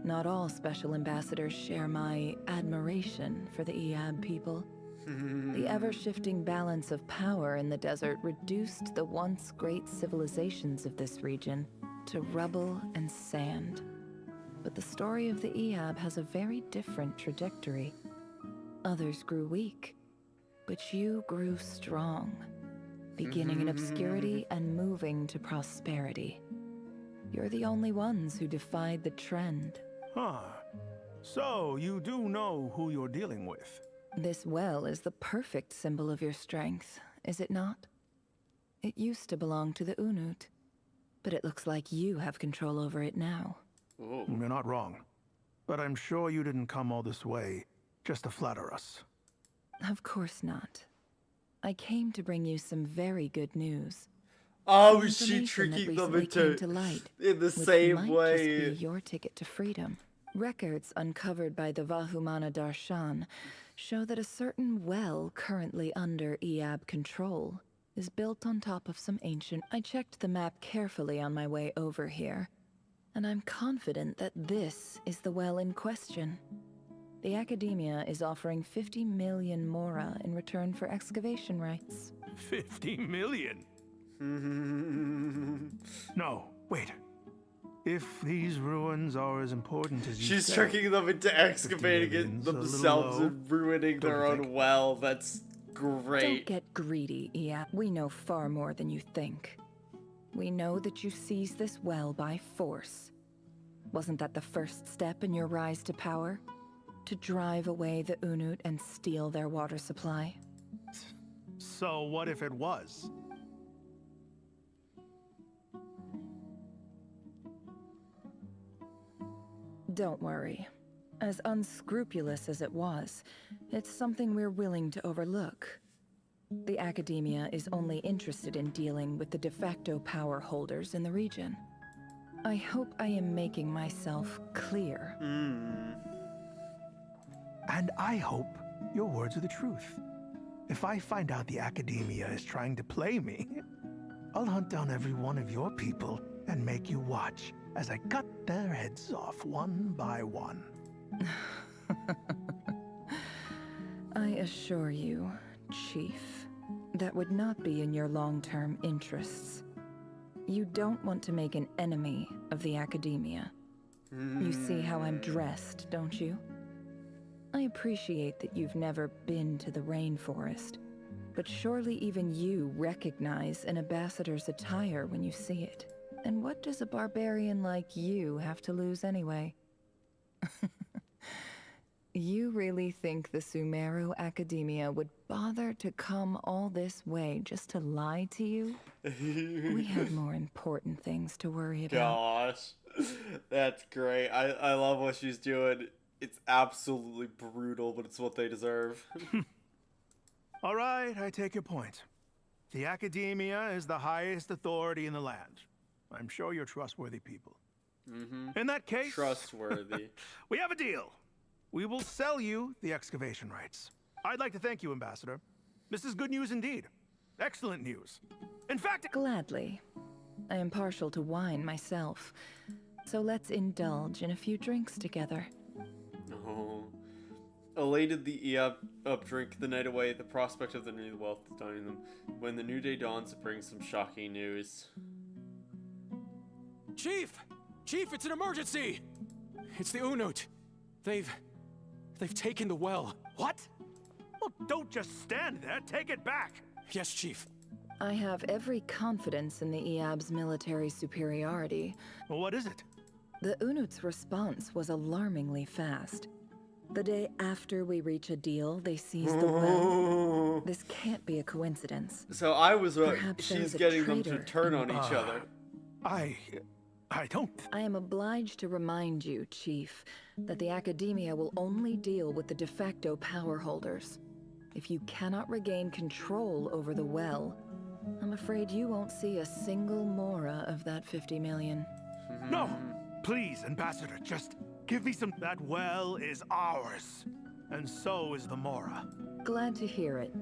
Not all special ambassadors share my admiration for the Eab people. The ever-shifting balance of power in the desert reduced the once great civilizations of this region to rubble and sand. But the story of the Eab has a very different trajectory. Others grew weak, but you grew strong, beginning in obscurity and moving to prosperity. You're the only ones who defied the trend. Huh. So, you do know who you're dealing with? This well is the perfect symbol of your strength, is it not? It used to belong to the Unut, but it looks like you have control over it now. You're not wrong. But I'm sure you didn't come all this way just to flatter us. Of course not. I came to bring you some very good news. Oh, Some is she information that tricking them recently came into to light, in the which same might way? just be your ticket to freedom. Records uncovered by the Vahumana Darshan show that a certain well currently under Eab control is built on top of some ancient... I checked the map carefully on my way over here, and I'm confident that this is the well in question. The Academia is offering 50 million mora in return for excavation rights. 50 million? No, Wait. If these ruins are as important as you She's say, tricking them into excavating it themselves and ruining their own well. That's great. Don't get greedy, Ia. We know far more than you think. We know that you seized this well by force. Wasn't that the first step in your rise to power? To drive away the Unut and steal their water supply? So what if it was? Don't worry. As unscrupulous as it was, it's something we're willing to overlook. The Academia is only interested in dealing with the de facto power holders in the region. I hope I am making myself clear. And I hope your words are the truth. If I find out the Academia is trying to play me, I'll hunt down every one of your people and make you watch as I cut their heads off one by one. I assure you, Chief, that would not be in your long-term interests. You don't want to make an enemy of the Academia. You see how I'm dressed, don't you? I appreciate that you've never been to the rainforest, but surely even you recognize an ambassador's attire when you see it. And what does a barbarian like you have to lose anyway? You really think the Sumeru Academia would bother to come all this way just to lie to you? We have more important things to worry about. Gosh, that's great. I love what she's doing. It's absolutely brutal, but it's what they deserve. All right, I take your point. The Academia is the highest authority in the land. I'm sure you're trustworthy people. In that case... Trustworthy. We have a deal. We will sell you the excavation rights. I'd like to thank you, Ambassador. This is good news indeed. Excellent news. In fact... Gladly. I am partial to wine myself. So let's indulge in a few drinks together. Oh. Elated, the Eab drink the night away. The prospect of the new wealth is daunting them. When the new day dawns, it brings some shocking news. Chief! Chief, it's an emergency! It's the Unut. They've taken the well. What? Well, don't just stand there. Take it back. Yes, Chief. I have every confidence in the Eab's military superiority. Well, what is it? The Unut's response was alarmingly fast. The day after we reach a deal, they seize the well. This can't be a coincidence. So I was right. Perhaps She's getting them to turn on each other. I don't... I am obliged to remind you, Chief, that the Academia will only deal with the de facto power holders. If you cannot regain control over the well, I'm afraid you won't see a single mora of that 50 million. No! Please, Ambassador, just give me some... That well is ours. And so is the mora. Glad to hear it.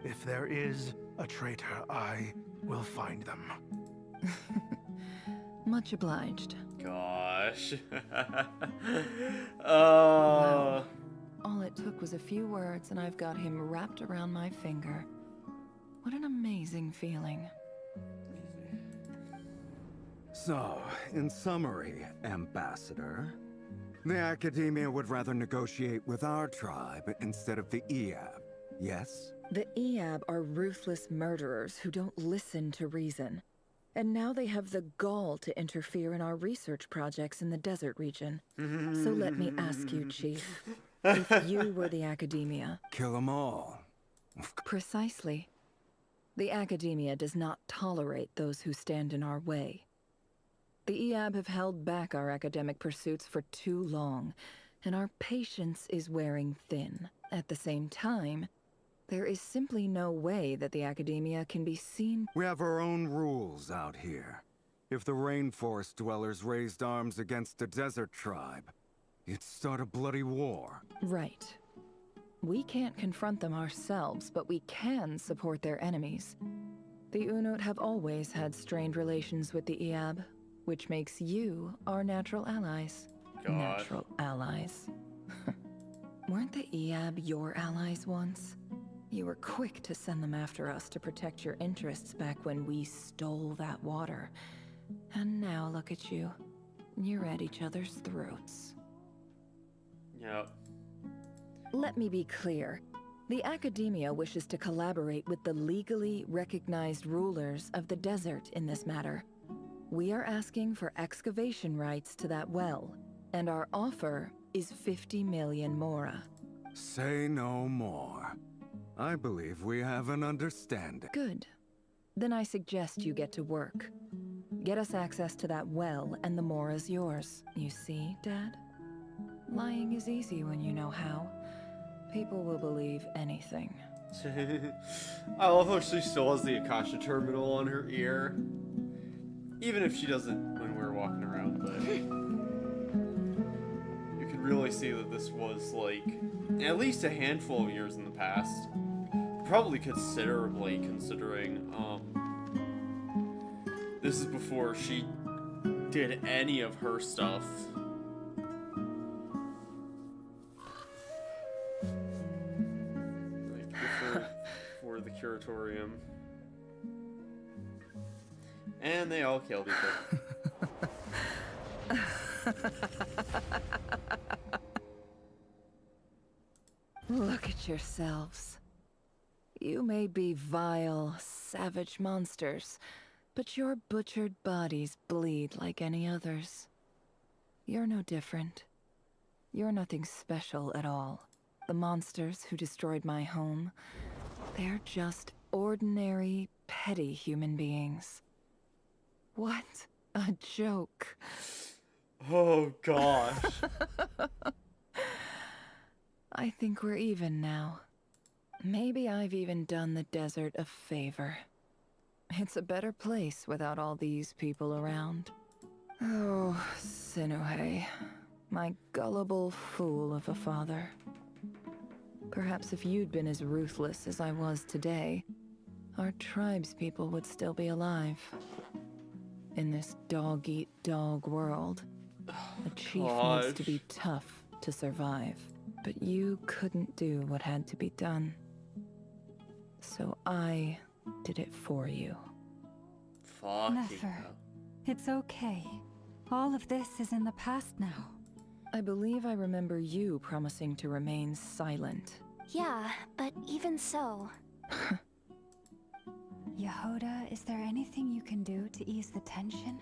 If there is a traitor, I will find them. Much obliged. Gosh. Wow. All it took was a few words and I've got him wrapped around my finger. What an amazing feeling. So, in summary, Ambassador, the Academia would rather negotiate with our tribe instead of the Eab, yes? The Eab are ruthless murderers who don't listen to reason. And now they have the gall to interfere in our research projects in the desert region. So let me ask you, Chief, if you were the Academia... Kill them all. Precisely. The Academia does not tolerate those who stand in our way. The Eab have held back our academic pursuits for too long, and our patience is wearing thin. At the same time, there is simply no way that the Academia can be seen... We have our own rules out here. If the rainforest dwellers raised arms against a desert tribe, it'd start a bloody war. Right. We can't confront them ourselves, but we can support their enemies. The Unut have always had strained relations with the Eab, which makes you our natural allies. God. Natural allies. Weren't the Eab your allies once? You were quick to send them after us to protect your interests back when we stole that water. And now look at you. You're at each other's throats. Yep. Let me be clear. The Academia wishes to collaborate with the legally recognized rulers of the desert in this matter. We are asking for excavation rights to that well, and our offer is 50 million mora. Say no more. I believe we have an understanding. Good. Then I suggest you get to work. Get us access to that well, and the mora's yours. You see, Dad? Lying is easy when you know how. People will believe anything. I love how she still has the Akasha terminal on her ear. Even if she doesn't when we're walking around, but... You can really see that this was, like, at least a handful of years in the past. Probably considerably, considering, this is before she did any of her stuff. For the curatorium. And they all killed each other. Look at yourselves. You may be vile, savage monsters, but your butchered bodies bleed like any others. You're no different. You're nothing special at all. The monsters who destroyed my home, they're just ordinary, petty human beings. What a joke. Oh, gosh. I think we're even now. Maybe I've even done the desert a favor. It's a better place without all these people around. Oh, Sinuhe, my gullible fool of a father. Perhaps if you'd been as ruthless as I was today, our tribespeople would still be alive. In this dog-eat-dog world, a chief needs to be tough to survive. But you couldn't do what had to be done. So I did it for you. Fuck. Never. It's okay. All of this is in the past now. I believe I remember you promising to remain silent. Yeah, but even so... Yehoda, is there anything you can do to ease the tension?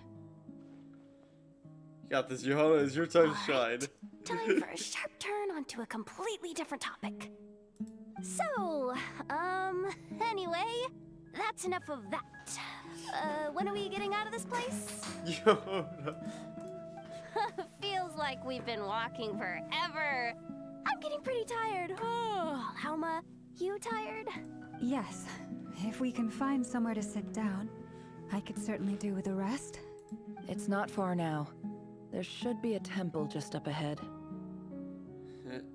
Got this, Yehoda. It's your time to shine. Time for a sharp turn onto a completely different topic. So, anyway, that's enough of that. When are we getting out of this place? Yehoda. Feels like we've been walking forever. I'm getting pretty tired. Oh, Halma, you tired? Yes. If we can find somewhere to sit down, I could certainly do with a rest. It's not far now. There should be a temple just up ahead.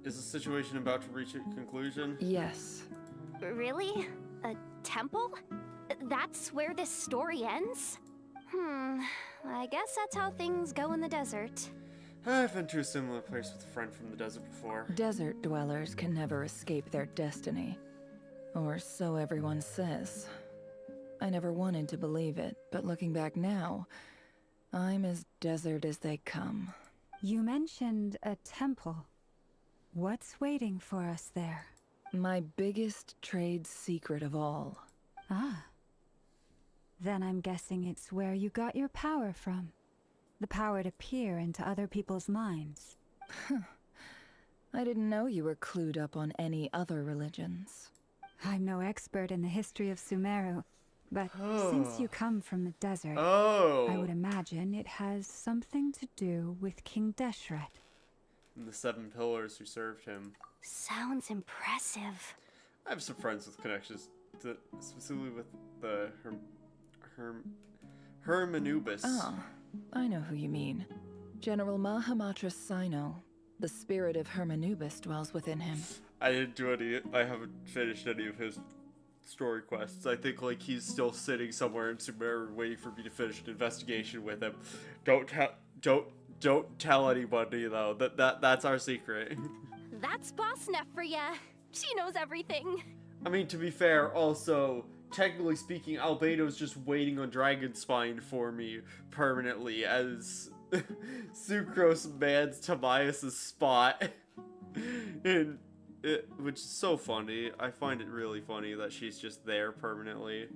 Is the situation about to reach a conclusion? Yes. Really? A temple? That's where this story ends? I guess that's how things go in the desert. I've been to a similar place with a friend from the desert before. Desert dwellers can never escape their destiny. Or so everyone says. I never wanted to believe it, but looking back now, I'm as desert as they come. You mentioned a temple. What's waiting for us there? My biggest trade secret of all. Ah. Then I'm guessing it's where you got your power from. The power to peer into other people's minds. I didn't know you were clued up on any other religions. I'm no expert in the history of Sumeru, but since you come from the desert, I would imagine it has something to do with King Deshret. And the 7 pillars who served him. Sounds impressive. I have some friends with connections, to, specifically with the Hermanubis. Oh, I know who you mean. General Mahamatra Sino. The spirit of Hermanubis dwells within him. I didn't do any. I haven't finished any of his story quests. I think like he's still sitting somewhere in Sumeru waiting for me to finish an investigation with him. Don't tell anybody though. That's our secret. That's Boss Neff for ya. She knows everything. I mean, to be fair, also technically speaking, Albedo's just waiting on Dragonspine for me permanently as Sucrose mans Tobias's spot. Which is so funny. I find it really funny that she's just there permanently.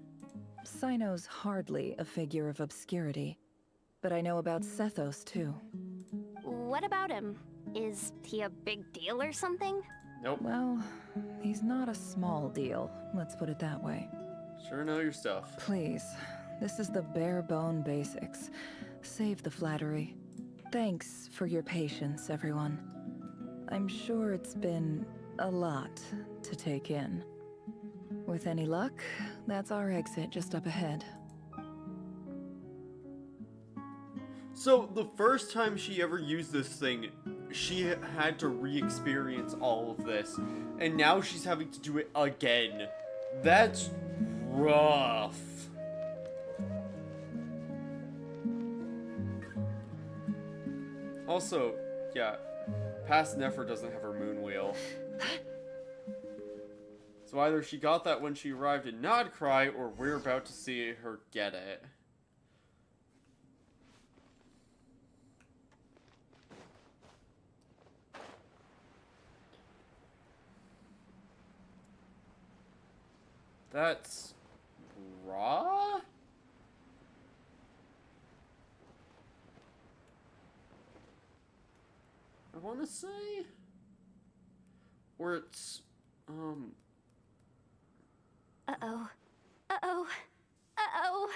Cyno's hardly a figure of obscurity, but I know about Sethos too. What about him? Is he a big deal or something? Nope. Well, he's not a small deal, let's put it that way. Sure know your stuff. Please, this is the bare bone basics. Save the flattery. Thanks for your patience, everyone. I'm sure it's been a lot to take in. With any luck, that's our exit just up ahead. So, the first time she ever used this thing, she had to re-experience all of this. And now she's having to do it again. That's rough. Also, yeah, past Nefer doesn't have her moon wheel. So either she got that when she arrived in Nodcry, or we're about to see her get it. That's raw? I want to say? Or it's, Uh-oh. Uh-oh. Uh-oh.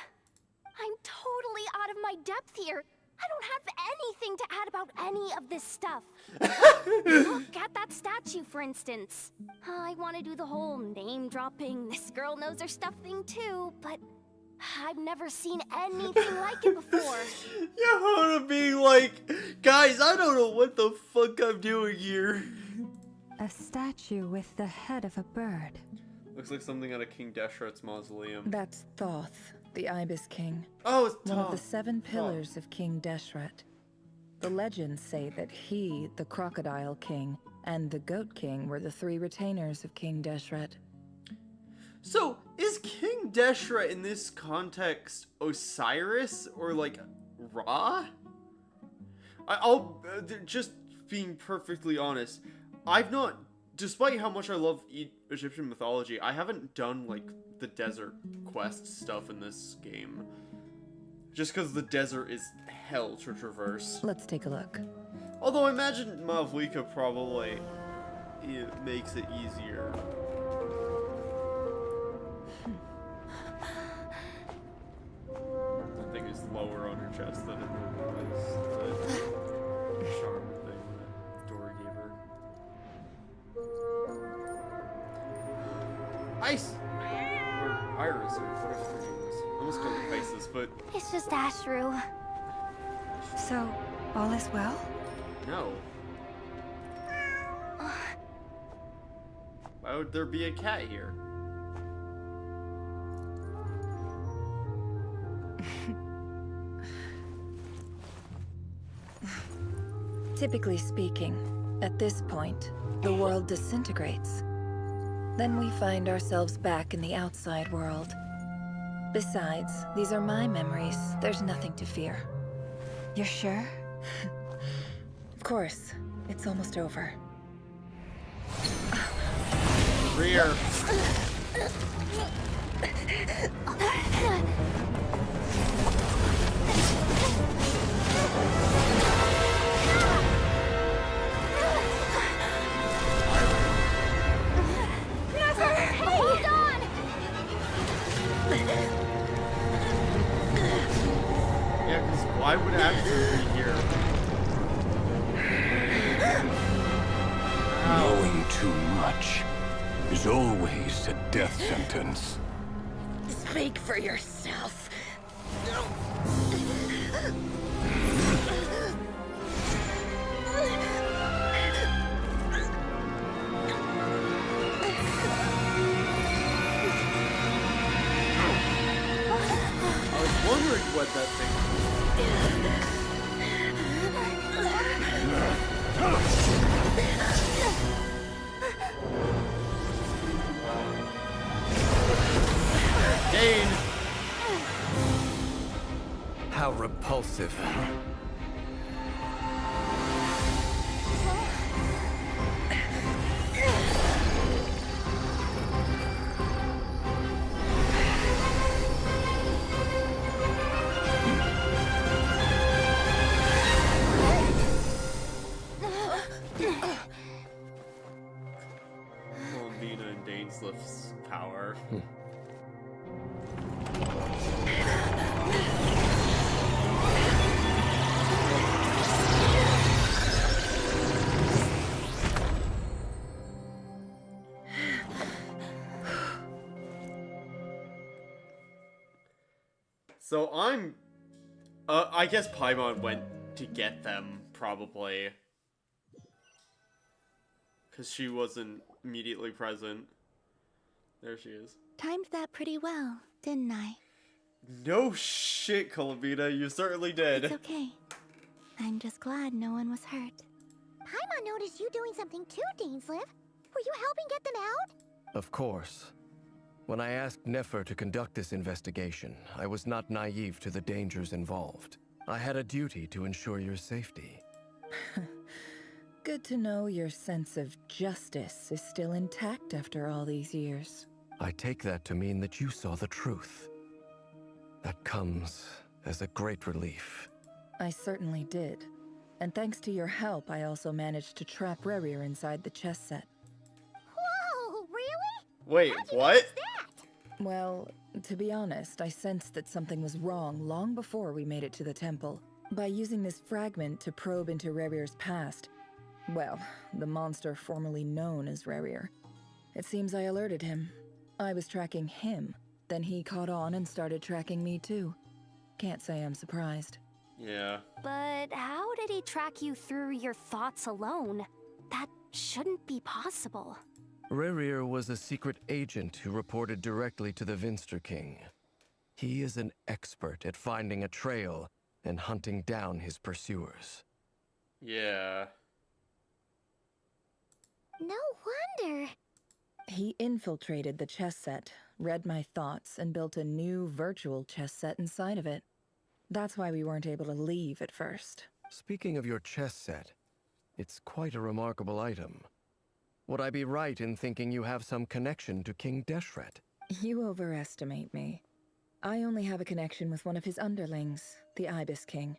I'm totally out of my depth here. I don't have anything to add about any of this stuff. Look at that statue, for instance. I want to do the whole name-dropping, this girl knows her stuff thing too, but I've never seen anything like it before. Yehoda being like, guys, I don't know what the fuck I'm doing here. A statue with the head of a bird. Looks like something out of King Deshret's mausoleum. That's Thoth, the Ibis King. Oh, it's one of the Thoth. 7 pillars of King Deshret. The legends say that he, the Crocodile King, and the Goat King were the 3 retainers of King Deshret. So, is King Deshret in this context Osiris or like Ra? I'll just being perfectly honest, I've not, despite how much I love Egyptian mythology, I haven't done like the desert quest stuff in this game. Just because the desert is hell to traverse. Let's take a look. Although I imagine Mavlika probably makes it easier. The thing is lower on her chest than it was the charm thing that Dora gave her. Ice! Or Iris, or whatever her name is. I almost called it Isis, but It's just Ashru. So, all is well? no. Why would there be a cat here? Typically speaking, at this point, the world disintegrates. Then we find ourselves back in the outside world. Besides, these are my memories. There's nothing to fear. You're sure? Of course. It's almost over. Rear. Hold on! Yeah, because why would Ashru be here? Knowing too much is always a death sentence. Speak for yourself. I was wondering what that thing pain. How repulsive. Columbina and Dainsliff's power. So I guess Paimon went to get them, probably. Because she wasn't immediately present. There she is. Timed that pretty well, didn't I? No shit, Columbina, you certainly did. It's okay. I'm just glad no one was hurt. Paimon noticed you doing something too, Dainsliff. Were you helping get them out? Of course. When I asked Nefer to conduct this investigation, I was not naive to the dangers involved. I had a duty to ensure your safety. Good to know your sense of justice is still intact after all these years. I take that to mean that you saw the truth. That comes as a great relief. I certainly did. And thanks to your help, I also managed to trap Rerir inside the chess set. Whoa, really? Wait, what? Well, to be honest, I sensed that something was wrong long before we made it to the temple. By using this fragment to probe into Rerir's past, well, the monster formerly known as Rerir. It seems I alerted him. I was tracking him, then he caught on and started tracking me too. Can't say I'm surprised. Yeah. But how did he track you through your thoughts alone? That shouldn't be possible. Rerir was a secret agent who reported directly to the Vinster King. He is an expert at finding a trail and hunting down his pursuers. Yeah. No wonder. He infiltrated the chess set, read my thoughts, and built a new virtual chess set inside of it. That's why we weren't able to leave at first. Speaking of your chess set, it's quite a remarkable item. Would I be right in thinking you have some connection to King Deshret? You overestimate me. I only have a connection with one of his underlings, the Ibis King.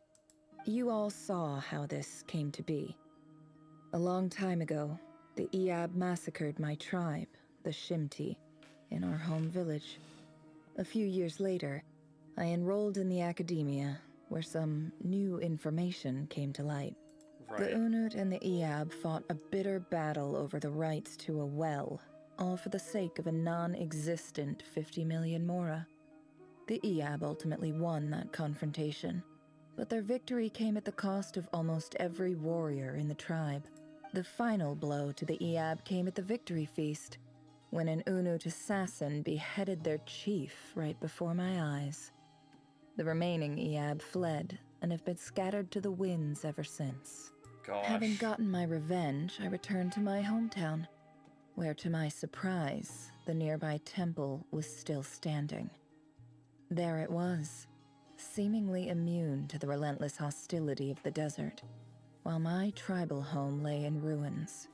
You all saw how this came to be. A long time ago, the Eab massacred my tribe, the Shimti, in our home village. A few years later, I enrolled in the academia, where some new information came to light. The Unut and the Eab fought a bitter battle over the rights to a well, all for the sake of a non-existent 50 million mora. The Eab ultimately won that confrontation, but their victory came at the cost of almost every warrior in the tribe. The final blow to the Eab came at the victory feast, when an Unut assassin beheaded their chief right before my eyes. The remaining Eab fled and have been scattered to the winds ever since. Gosh. Having gotten my revenge, I returned to my hometown, where to my surprise, the nearby temple was still standing. There it was, seemingly immune to the relentless hostility of the desert, while my tribal home lay in ruins.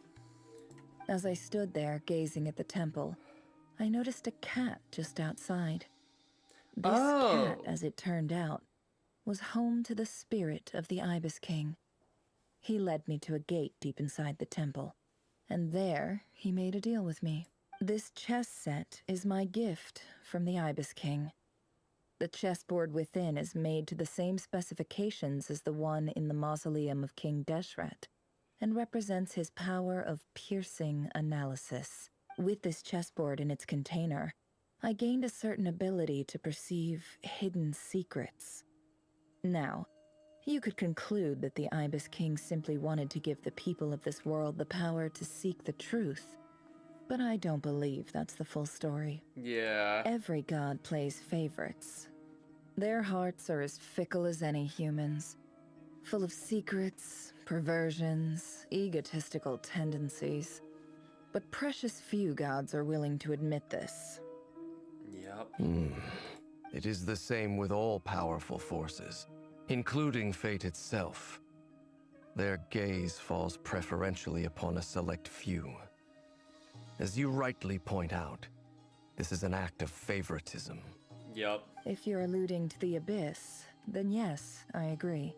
As I stood there gazing at the temple, I noticed a cat just outside. This cat, as it turned out, was home to the spirit of the Ibis King. He led me to a gate deep inside the temple, and there he made a deal with me. This chess set is my gift from the Ibis King. The chessboard within is made to the same specifications as the one in the mausoleum of King Deshret, and represents his power of piercing analysis. With this chessboard in its container, I gained a certain ability to perceive hidden secrets. Now, you could conclude that the Ibis King simply wanted to give the people of this world the power to seek the truth, but I don't believe that's the full story. Yeah. Every god plays favorites. Their hearts are as fickle as any human's, full of secrets, perversions, egotistical tendencies. But precious few gods are willing to admit this. Yeah. Yep. It is the same with all powerful forces, including fate itself. Their gaze falls preferentially upon a select few. As you rightly point out, this is an act of favoritism. Yep. If you're alluding to the Abyss, then yes, I agree.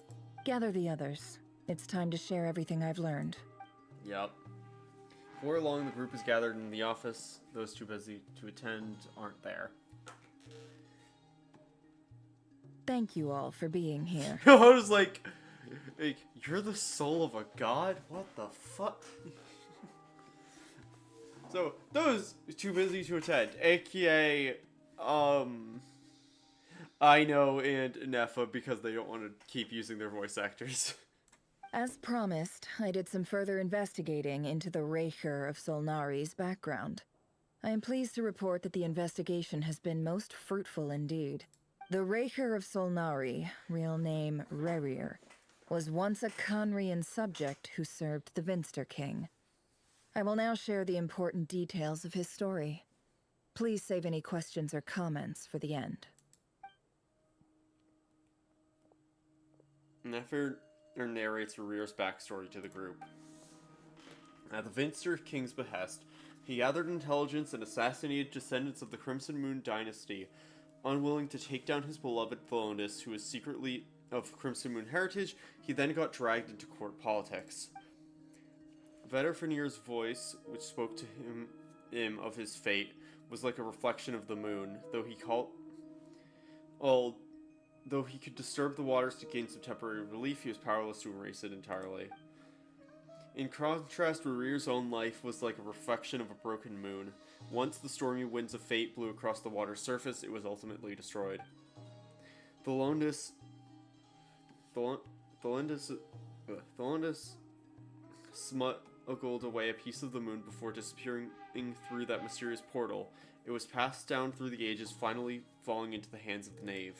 Gather the others. It's time to share everything I've learned. Yep. Before long, the group is gathered in the office. Those too busy to attend aren't there. Thank you all for being here. I was like, you're the soul of a god? What the fuck? So, those too busy to attend, aka, Aino and Nefa, because they don't want to keep using their voice actors. As promised, I did some further investigating into the Reicher of Solnari's background. I am pleased to report that the investigation has been most fruitful indeed. The Reicher of Solnari, real name Rerir, was once a Conrian subject who served the Vinster King. I will now share the important details of his story. Please save any questions or comments for the end. Nefer narrates Rerir's backstory to the group. At the Vinster King's behest, he gathered intelligence and assassinated descendants of the Crimson Moon dynasty. Unwilling to take down his beloved Thelonus, who was secretly of Crimson Moon heritage, he then got dragged into court politics. Vedderfinir's voice, which spoke to him of his fate, was like a reflection of the moon, though he could disturb the waters to gain some temporary relief, he was powerless to erase it entirely. In contrast, Rerir's own life was like a reflection of a broken moon. Once the stormy winds of fate blew across the water's surface, it was ultimately destroyed. Thelondus smuggled away a piece of the moon before disappearing through that mysterious portal. It was passed down through the ages, finally falling into the hands of the knave.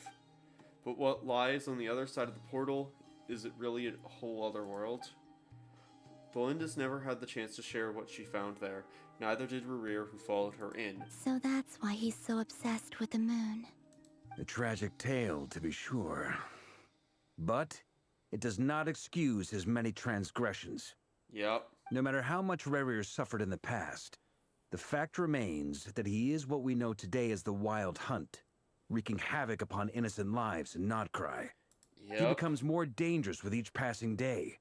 But what lies on the other side of the portal? Is it really a whole other world? Thelondus never had the chance to share what she found there. Neither did Rerir, who followed her in. So that's why he's so obsessed with the moon. A tragic tale, to be sure. But it does not excuse his many transgressions. Yep. No matter how much Rerir suffered in the past, the fact remains that he is what we know today as the Wild Hunt, wreaking havoc upon innocent lives in Notcry. Yep. He becomes more dangerous with each passing day.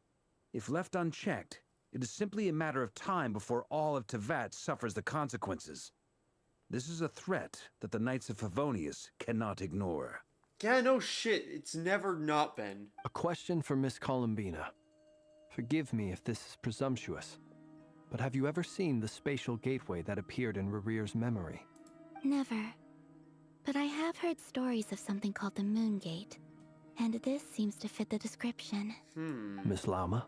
If left unchecked, it is simply a matter of time before all of Tevat suffers the consequences. This is a threat that the Knights of Favonius cannot ignore. Yeah, no shit. It's never not been. A question for Miss Columbina. Forgive me if this is presumptuous, but have you ever seen the spatial gateway that appeared in Rerir's memory? Never. But I have heard stories of something called the Moon Gate, and this seems to fit the description. Miss Lauma,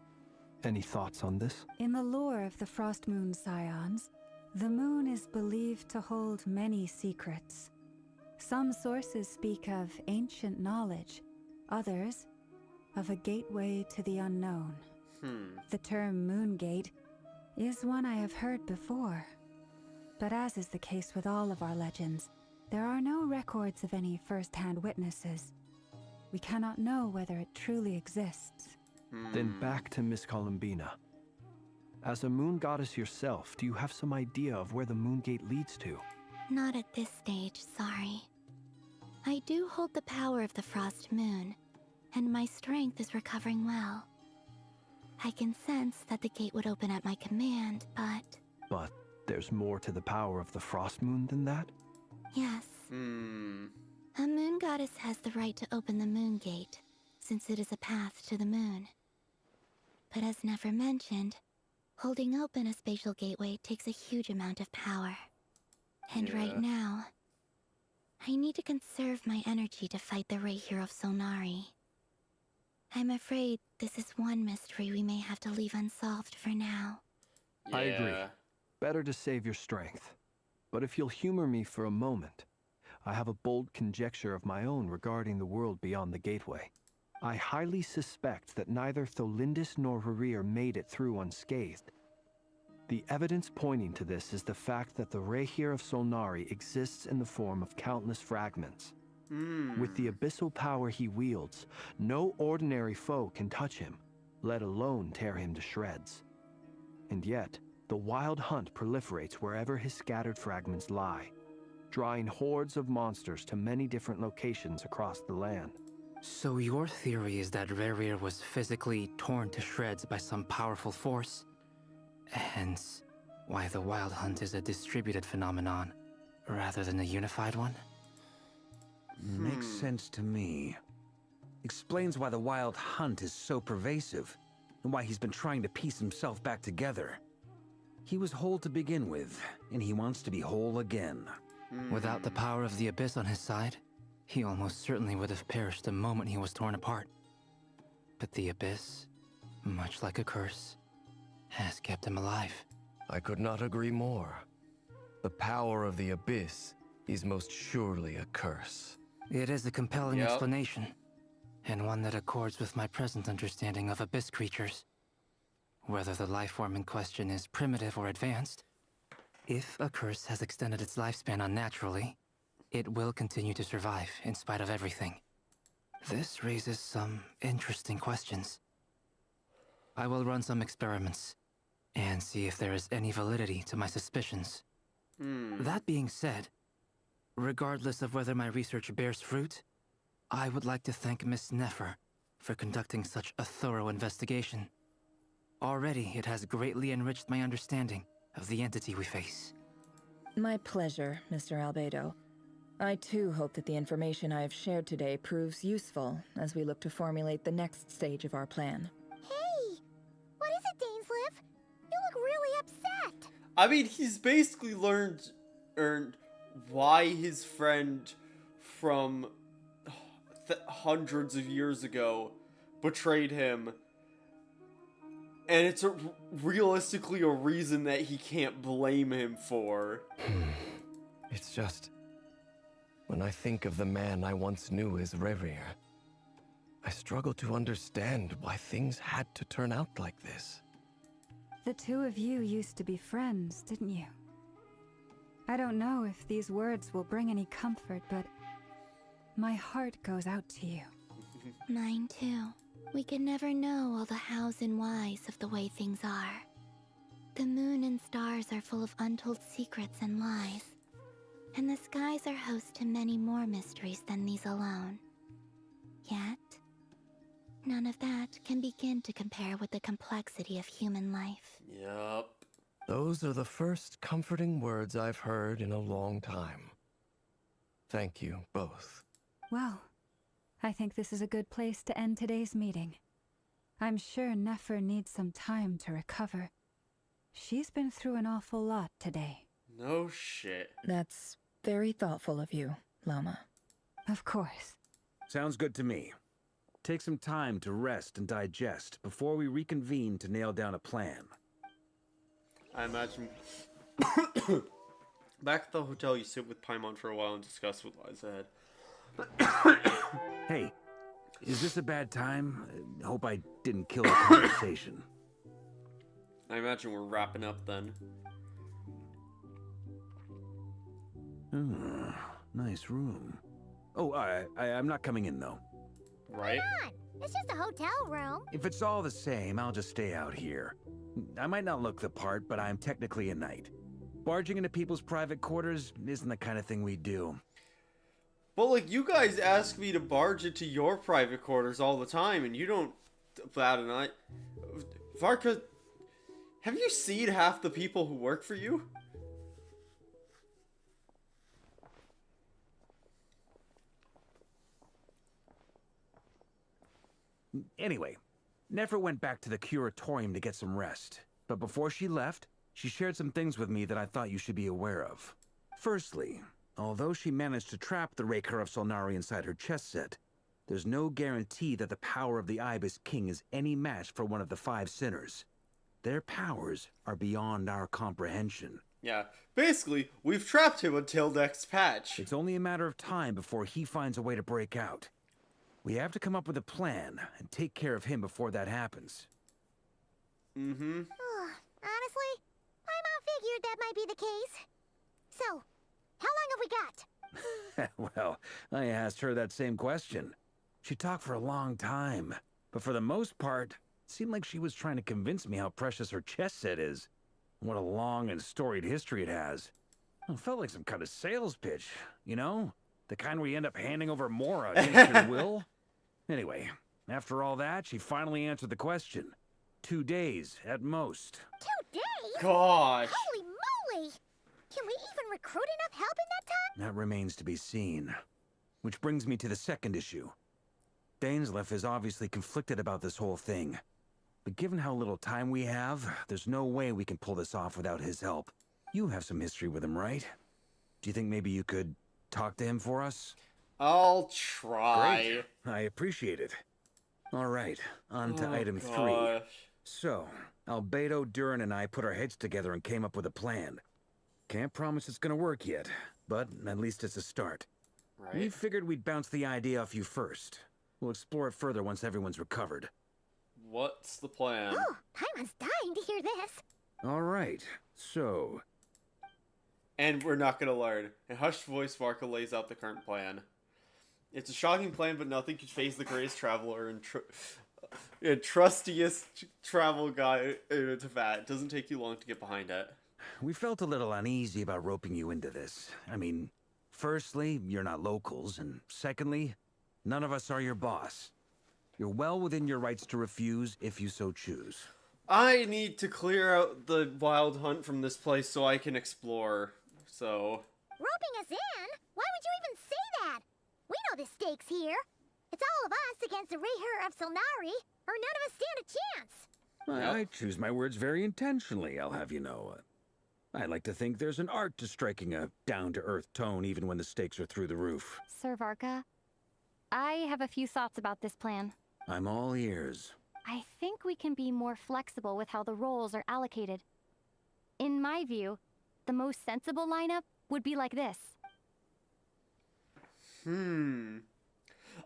any thoughts on this? In the lore of the Frost Moon Scions, the moon is believed to hold many secrets. Some sources speak of ancient knowledge, others of a gateway to the unknown. The term Moon Gate is one I have heard before. But as is the case with all of our legends, there are no records of any first-hand witnesses. We cannot know whether it truly exists. Then back to Miss Columbina. As a moon goddess yourself, do you have some idea of where the Moon Gate leads to? Not at this stage, sorry. I do hold the power of the Frost Moon, and my strength is recovering well. I can sense that the gate would open at my command, but... But there's more to the power of the Frost Moon than that? Yes. A moon goddess has the right to open the Moon Gate, since it is a path to the moon. But as Nefer mentioned, holding open a spatial gateway takes a huge amount of power. And right now, I need to conserve my energy to fight the Reicher of Solnari. I'm afraid this is one mystery we may have to leave unsolved for now. I agree. Better to save your strength. But if you'll humor me for a moment, I have a bold conjecture of my own regarding the world beyond the gateway. I highly suspect that neither Tholindis nor Rerir made it through unscathed. The evidence pointing to this is the fact that the SkylaWuzHere of Solnari exists in the form of countless fragments. With the abyssal power he wields, no ordinary foe can touch him, let alone tear him to shreds. And yet, the wild hunt proliferates wherever his scattered fragments lie, drawing hordes of monsters to many different locations across the land. So your theory is that SkylaWuzHere was physically torn to shreds by some powerful force? Hence, why the wild hunt is a distributed phenomenon, rather than a unified one? Makes sense to me. Explains why the wild hunt is so pervasive, and why he's been trying to piece himself back together. He was whole to begin with, and he wants to be whole again. Without the power of the Abyss on his side, he almost certainly would have perished the moment he was torn apart. But the Abyss, much like a curse, has kept him alive. I could not agree more. The power of the Abyss is most surely a curse. It is a compelling explanation, and one that accords with my present understanding of Abyss creatures. Whether the life form in question is primitive or advanced, if a curse has extended its lifespan unnaturally, it will continue to survive in spite of everything. This raises some interesting questions. I will run some experiments and see if there is any validity to my suspicions. That being said, regardless of whether my research bears fruit, I would like to thank Miss Nefer for conducting such a thorough investigation. Already, it has greatly enriched my understanding of the entity we face. My pleasure, Mr. Albedo. I too hope that the information I have shared today proves useful as we look to formulate the next stage of our plan. Hey! What is it, Dainsleif? You look really upset! I mean, he's basically earned why his friend from hundreds of years ago betrayed him. And it's realistically a reason that he can't blame him for. It's just... when I think of the man I once knew as SkylaWuzHere, I struggle to understand why things had to turn out like this. The two of you used to be friends, didn't you? I don't know if these words will bring any comfort, but my heart goes out to you. Mine too. We can never know all the hows and whys of the way things are. The moon and stars are full of untold secrets and lies. And the skies are host to many more mysteries than these alone. Yet, none of that can begin to compare with the complexity of human life. Yup. Those are the first comforting words I've heard in a long time. Thank you, both. Well, I think this is a good place to end today's meeting. I'm sure Nefer needs some time to recover. She's been through an awful lot today. No shit. That's very thoughtful of you, Lama. Of course. Sounds good to me. Take some time to rest and digest before we reconvene to nail down a plan. I imagine... Back at the hotel, you sit with Paimon for a while and discuss what lies ahead. Hey, is this a bad time? Hope I didn't kill the conversation. I imagine we're wrapping up then. Nice room. Oh, I'm not coming in though. Right? Come on! It's just a hotel room. If it's all the same, I'll just stay out here. I might not look the part, but I'm technically a knight. Barging into people's private quarters isn't the kind of thing we do. But like, you guys ask me to barge into your private quarters all the time, and you don't bat an eye. Varka, have you seen half the people who work for you? Anyway, Nefer went back to the curatorium to get some rest. But before she left, she shared some things with me that I thought you should be aware of. Firstly, although she managed to trap the SkylaWuzHere of Solnari inside her chest set, there's no guarantee that the power of the Ibis King is any match for one of the 5 sinners. Their powers are beyond our comprehension. Yeah, basically, we've trapped him until next patch. It's only a matter of time before he finds a way to break out. We have to come up with a plan and take care of him before that happens. Honestly, figured that might be the case. So, how long have we got? Well, I asked her that same question. She talked for a long time, but for the most part, it seemed like she was trying to convince me how precious her chess set is, and what a long and storied history it has. It felt like some kind of sales pitch, you know? The kind where you end up handing over Mora against your will. Anyway, after all that, she finally answered the question. 2 days, at most. 2 days? Gosh. Holy moly! Can we even recruit enough help in that time? That remains to be seen. Which brings me to the second issue. Dainsleif is obviously conflicted about this whole thing. But given how little time we have, there's no way we can pull this off without his help. You have some history with him, right? Do you think maybe you could talk to him for us? I'll try. Great. I appreciate it. All right, on to item 3. So, Albedo, Durin, and I put our heads together and came up with a plan. Can't promise it's gonna work yet, but at least it's a start. Right. We figured we'd bounce the idea off you first. We'll explore it further once everyone's recovered. What's the plan? Oh, Paimon's dying to hear this. All right, so... And we're not gonna learn. In hushed voice, Varka lays out the current plan. It's a shocking plan, but nothing could phase the greatest traveler and trustiest travel guy to Teyvat. It doesn't take you long to get behind it. We felt a little uneasy about roping you into this. I mean, firstly, you're not locals, and secondly, none of us are your boss. You're well within your rights to refuse if you so choose. I need to clear out the wild hunt from this place so I can explore, so... Roping us in? Why would you even say that? We know the stakes here. It's all of us against the Rayher of Solnari, or none of us stand a chance. I choose my words very intentionally, I'll have you know. I like to think there's an art to striking a down-to-earth tone even when the stakes are through the roof. Sir Varka, I have a few thoughts about this plan. I'm all ears. I think we can be more flexible with how the roles are allocated. In my view, the most sensible lineup would be like this.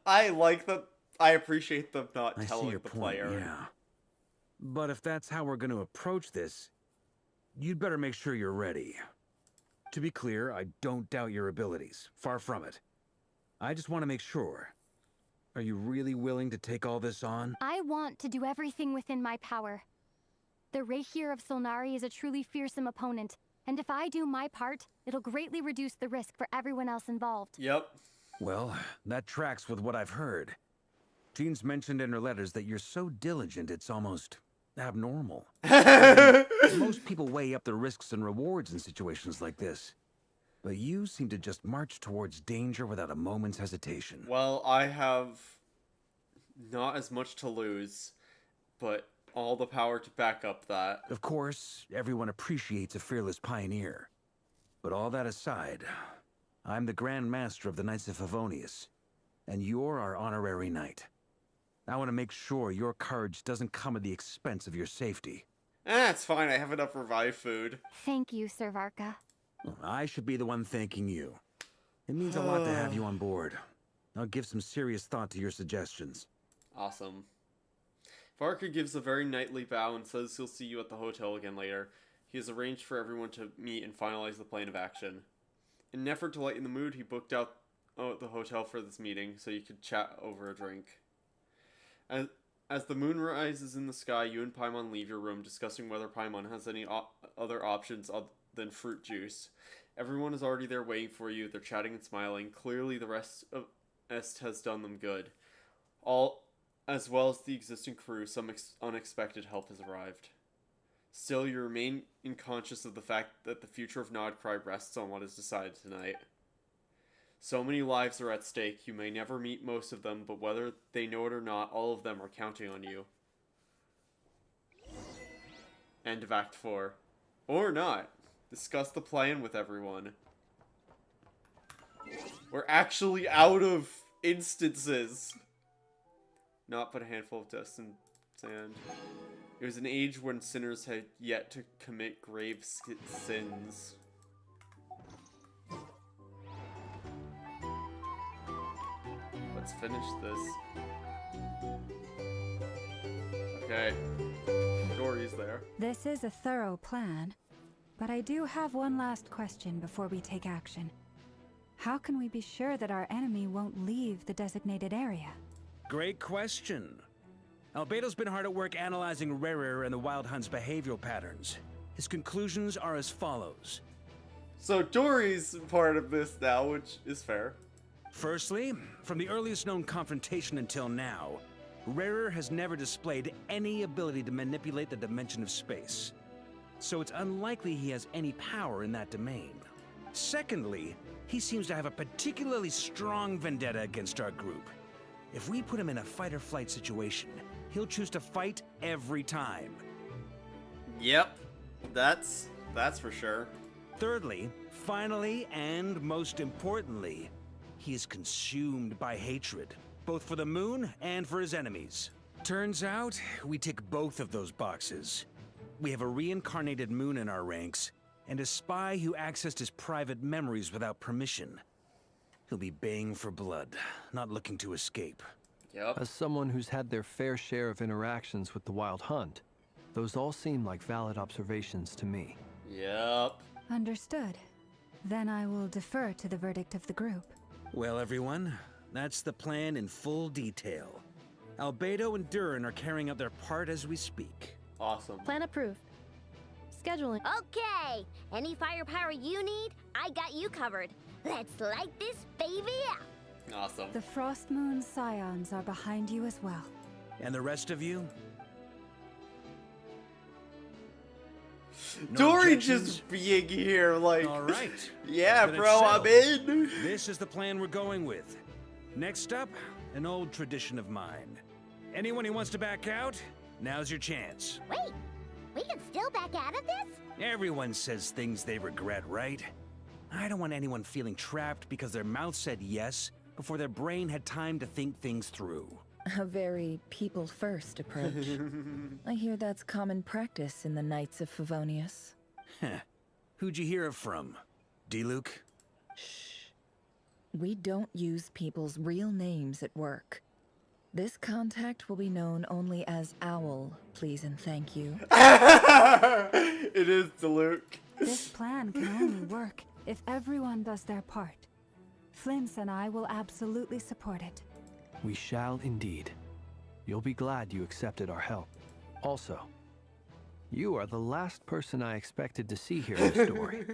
I like the... I appreciate them not I see telling your the point, player. yeah. But if that's how we're going to approach this, you'd better make sure you're ready. To be clear, I don't doubt your abilities. Far from it. I just want to make sure. Are you really willing to take all this on? I want to do everything within my power. The Rayher of Solnari is a truly fearsome opponent, and if I do my part, it'll greatly reduce the risk for everyone else involved. Yep. Well, that tracks with what I've heard. Jean's mentioned in her letters that you're so diligent it's almost abnormal. Most people weigh up the risks and rewards in situations like this. But you seem to just march towards danger without a moment's hesitation. Well, I have not as much to lose, but all the power to back up that. Of course, everyone appreciates a fearless pioneer. But all that aside, I'm the Grand Master of the Knights of Favonius, and you're our honorary knight. I want to make sure your courage doesn't come at the expense of your safety. It's fine, I have enough revived food. Thank you, Sir Varka. I should be the one thanking you. It means a lot to have you on board. I'll give some serious thought to your suggestions. Awesome. Varka gives a very knightly bow and says he'll see you at the hotel again later. He has arranged for everyone to meet and finalize the plan of action. In an effort to lighten the mood, he booked out the hotel for this meeting so you could chat over a drink. As the moon rises in the sky, you and Paimon leave your room, discussing whether Paimon has any other options other than fruit juice. Everyone is already there waiting for you. They're chatting and smiling. Clearly the rest of Est has done them good. As well as the existing crew, some unexpected help has arrived. Still, you remain unconscious of the fact that the future of Nodcry rests on what is decided tonight. So many lives are at stake. You may never meet most of them, but whether they know it or not, all of them are counting on you. End of Act 4. Or not. Discuss the plan with everyone. We're actually out of instances. Not but a handful of dust and sand. It was an age when sinners had yet to commit grave sins. Let's finish this. Okay. Dory's there. This is a thorough plan. But I do have one last question before we take action. How can we be sure that our enemy won't leave the designated area? Great question. Albedo's been hard at work analyzing Rarer and the Wild Hunt's behavioral patterns. His conclusions are as follows. So Dory's part of this now, which is fair. Firstly, from the earliest known confrontation until now, Rarer has never displayed any ability to manipulate the dimension of space. So it's unlikely he has any power in that domain. Secondly, he seems to have a particularly strong vendetta against our group. If we put him in a fight-or-flight situation, he'll choose to fight every time. Yep, that's for sure. Thirdly, finally, and most importantly, he is consumed by hatred, both for the moon and for his enemies. Turns out, we tick both of those boxes. We have a reincarnated moon in our ranks, and a spy who accessed his private memories without permission. He'll be baying for blood, not looking to escape. Yep. As someone who's had their fair share of interactions with the Wild Hunt, those all seem like valid observations to me. Yep. Understood. Then I will defer to the verdict of the group. Well, everyone, that's the plan in full detail. Albedo and Durin are carrying out their part as we speak. Awesome. Plan approved. Scheduling. Okay, any firepower you need, I got you covered. Let's light this baby up. Awesome. The Frost Moon Scions are behind you as well. And the rest of you? No Dory objections? just being here, like, all right. Yeah, Then it's bro, I'm settled. in. This is the plan we're going with. Next up, an old tradition of mine. Anyone who wants to back out, now's your chance. Wait, we can still back out of this? Everyone says things they regret, right? I don't want anyone feeling trapped because their mouth said yes before their brain had time to think things through. A very people-first approach. I hear that's common practice in the Knights of Favonius. Heh. Who'd you hear it from? D-Luke? Shh. We don't use people's real names at work. This contact will be known only as Owl, please and thank you. It is Luke. This plan can only work if everyone does their part. Flint's and I will absolutely support it. We shall indeed. You'll be glad you accepted our help. Also, you are the last person I expected to see here, Miss Dory.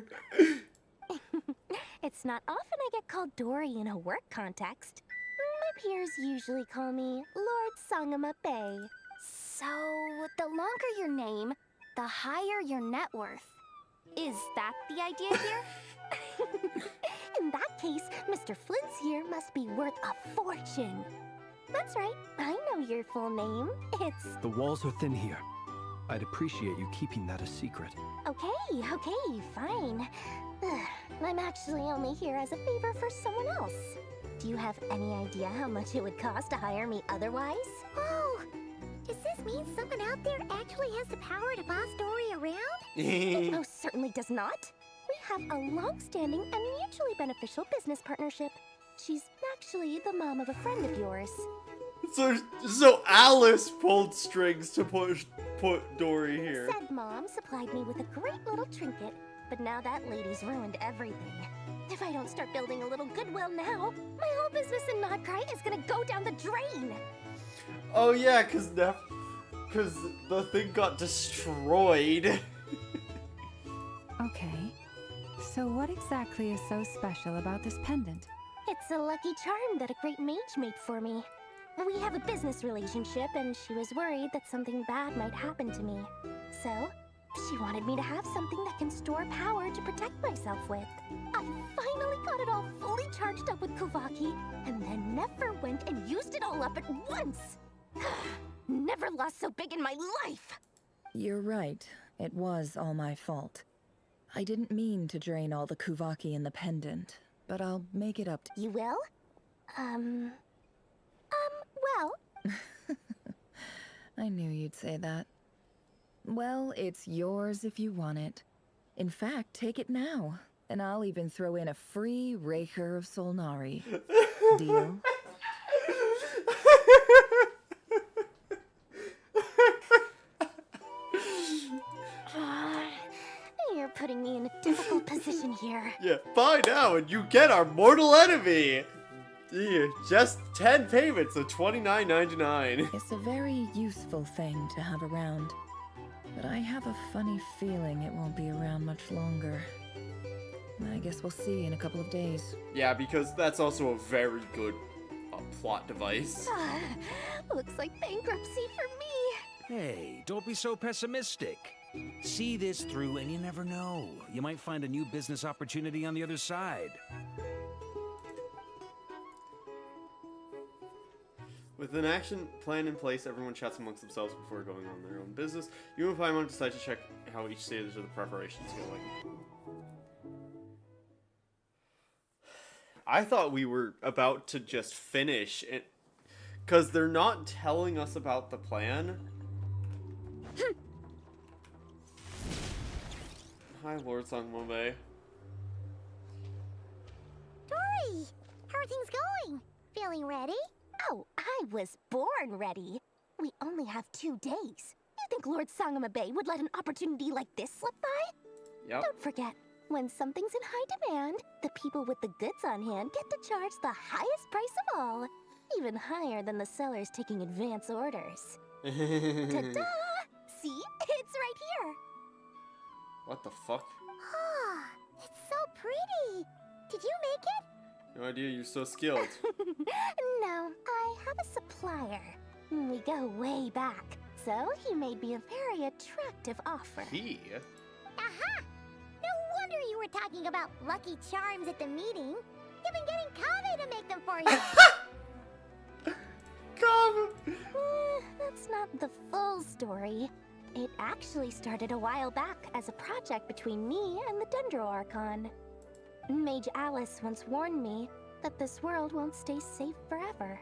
It's not often I get called Dory in a work context. My peers usually call me Lord Sangama Bay. So, the longer your name, the higher your net worth. Is that the idea here? In that case, Mr. Flint's here must be worth a fortune. That's right, I know your full name. It's... The walls are thin here. I'd appreciate you keeping that a secret. Okay, fine. I'm actually only here as a favor for someone else. Do you have any idea how much it would cost to hire me otherwise? Oh, does this mean someone out there actually has the power to boss Dory around? It most certainly does not. We have a long-standing and mutually beneficial business partnership. She's actually the mom of a friend of yours. So Alice pulled strings to put Dory here. Said mom supplied me with a great little trinket, but now that lady's ruined everything. If I don't start building a little goodwill now, my whole business in Notcry is gonna go down the drain. Oh yeah, cause the thing got destroyed. Okay. So what exactly is so special about this pendant? It's a lucky charm that a great mage made for me. We have a business relationship, and she was worried that something bad might happen to me. So, she wanted me to have something that can store power to protect myself with. I finally got it all fully charged up with Kuvaki, and then never went and used it all up at once. Never lost so big in my life! You're right. It was all my fault. I didn't mean to drain all the Kuvaki in the pendant, but I'll make it up to you. Will? Well... I knew you'd say that. Well, it's yours if you want it. In fact, take it now, and I'll even throw in a free Raker of Solnari. Deal? You're putting Buy now and you get our mortal enemy! Yeah, just 10 payments of $29.99. It's a very useful thing to have around. But I have a funny feeling it won't be around much longer. I guess we'll see in a couple of days. Yeah, because that's also a very good plot device. Looks like bankruptcy for me. Hey, don't be so pessimistic. See this through and you never know. You might find a new business opportunity on the other side. With an action plan in place, everyone chats amongst themselves before going on their own business. You and Paimon decide to check how each stage of the preparations going. I thought we were about to just finish it, because they're not telling us about the plan. Hi, Lord Sangmobe. Dory, how are things going? Feeling ready? Oh, I was born ready. We only have 2 days. You think Lord Sangmobe would let an opportunity like this slip by? Yep. Don't forget, when something's in high demand, the people with the goods on hand get to charge the highest price of all. Even higher than the sellers taking advance orders. Ta-da! See? It's right here. What the fuck? Ah, it's so pretty. Did you make it? No idea, you're so skilled. No, I have a supplier. We go way back, so he made me a very attractive offer. He? Aha! No wonder you were talking about Lucky Charms at the meeting. You've been getting Kave to make them for you. Kave! That's not the full story. It actually started a while back as a project between me and the Dendro Archon. Mage Alice once warned me that this world won't stay safe forever.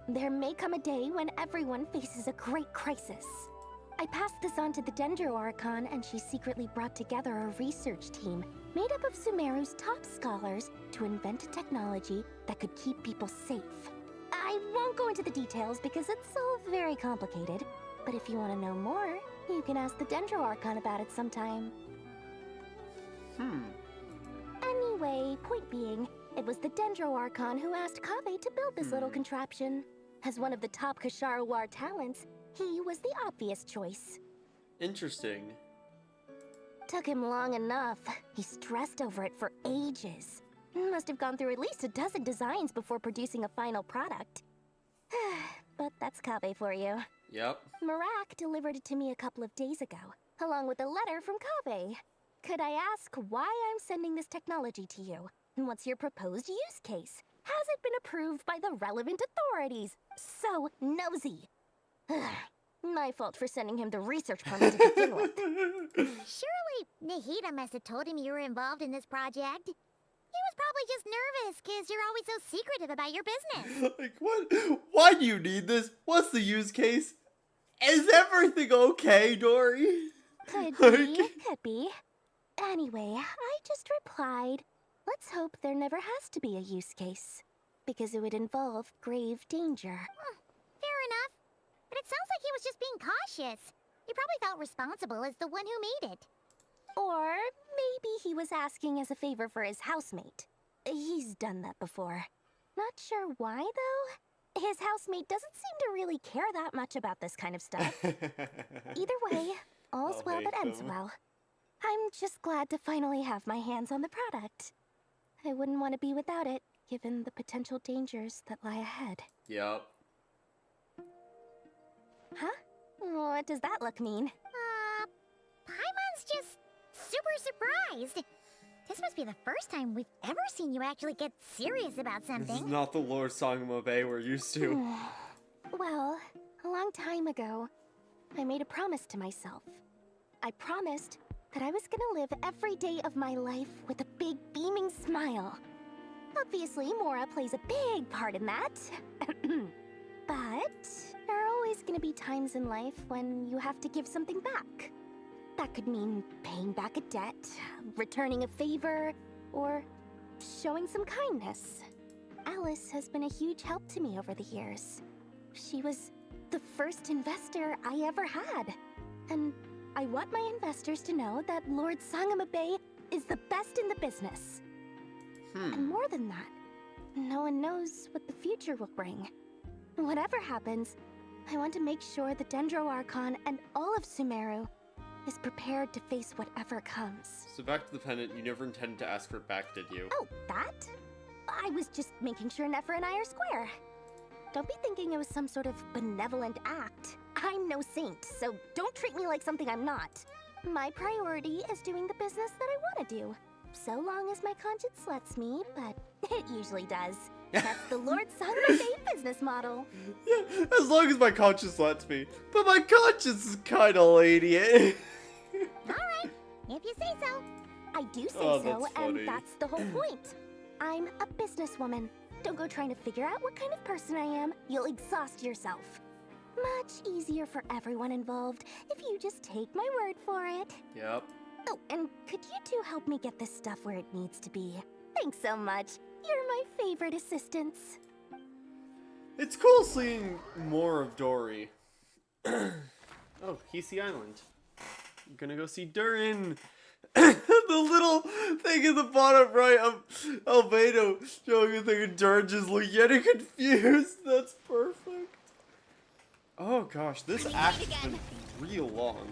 There may come a day when everyone faces a great crisis. I passed this on to the Dendro Archon, and she secretly brought together a research team made up of Sumeru's top scholars to invent a technology that could keep people safe. I won't go into the details because it's all very complicated, but if you want to know more, you can ask the Dendro Archon about it sometime. Anyway, point being, it was the Dendro Archon who asked Kave to build this little contraption. As one of the top Kasharawar talents, he was the obvious choice. Interesting. Took him long enough. He stressed over it for ages. Must have gone through at least a dozen designs before producing a final product. But that's Kave for you. Yep. Marak delivered it to me a couple of days ago, along with a letter from Kave. Could I ask why I'm sending this technology to you? And what's your proposed use case? Has it been approved by the relevant authorities? So nosy. My fault for sending him the research permit to begin with. Surely Nahida must have told him you were involved in this project. He was probably just nervous because you're always so secretive about your business. Like, what? Why do you need this? What's the use case? Is everything okay, Dory? Could be, could be. Anyway, I just replied, let's hope there never has to be a use case. Because it would involve grave danger. Fair enough. But it sounds like he was just being cautious. He probably felt responsible as the one who made it. Or maybe he was asking as a favor for his housemate. He's done that before. Not sure why, though. His housemate doesn't seem to really care that much about this kind of stuff. Either way, all's well that ends well. I'm just glad to finally have my hands on the product. I wouldn't want to be without it, given the potential dangers that lie ahead. Yep. Huh? What does that look mean? Paimon's just super surprised. This must be the first time we've ever seen you actually get serious about something. This is not the Lord Sangmobe we're used to. Well, a long time ago, I made a promise to myself. I promised that I was gonna live every day of my life with a big beaming smile. Obviously, Mora plays a big part in that. But there are always gonna be times in life when you have to give something back. That could mean paying back a debt, returning a favor, or showing some kindness. Alice has been a huge help to me over the years. She was the first investor I ever had. And I want my investors to know that Lord Sangmobe is the best in the business. And more than that, no one knows what the future will bring. Whatever happens, I want to make sure the Dendro Archon and all of Sumeru is prepared to face whatever comes. So back to the pendant, you never intended to ask for it back, did you? Oh, that? I was just making sure Nefer and I are square. Don't be thinking it was some sort of benevolent act. I'm no saint, so don't treat me like something I'm not. My priority is doing the business that I want to do. So long as my conscience lets me, but it usually does. That's the Lord Samurai business model. Yeah, as long as my conscience lets me. But my conscience is kinda lenient. Alright, if you say so. I do say Oh, so, that's funny. and that's the whole point. I'm a businesswoman. Don't go trying to figure out what kind of person I am. You'll exhaust yourself. Much easier for everyone involved if you just take my word for it. Yep. Oh, and could you two help me get this stuff where it needs to be? Thanks so much. You're my favorite assistants. It's cool seeing more of Dory. Oh, Hisi Island. I'm gonna go see Durin. The little thing in the bottom right of Albedo showing a thing, and Durin just looking at it confused. That's perfect. Oh gosh, this act has been real long.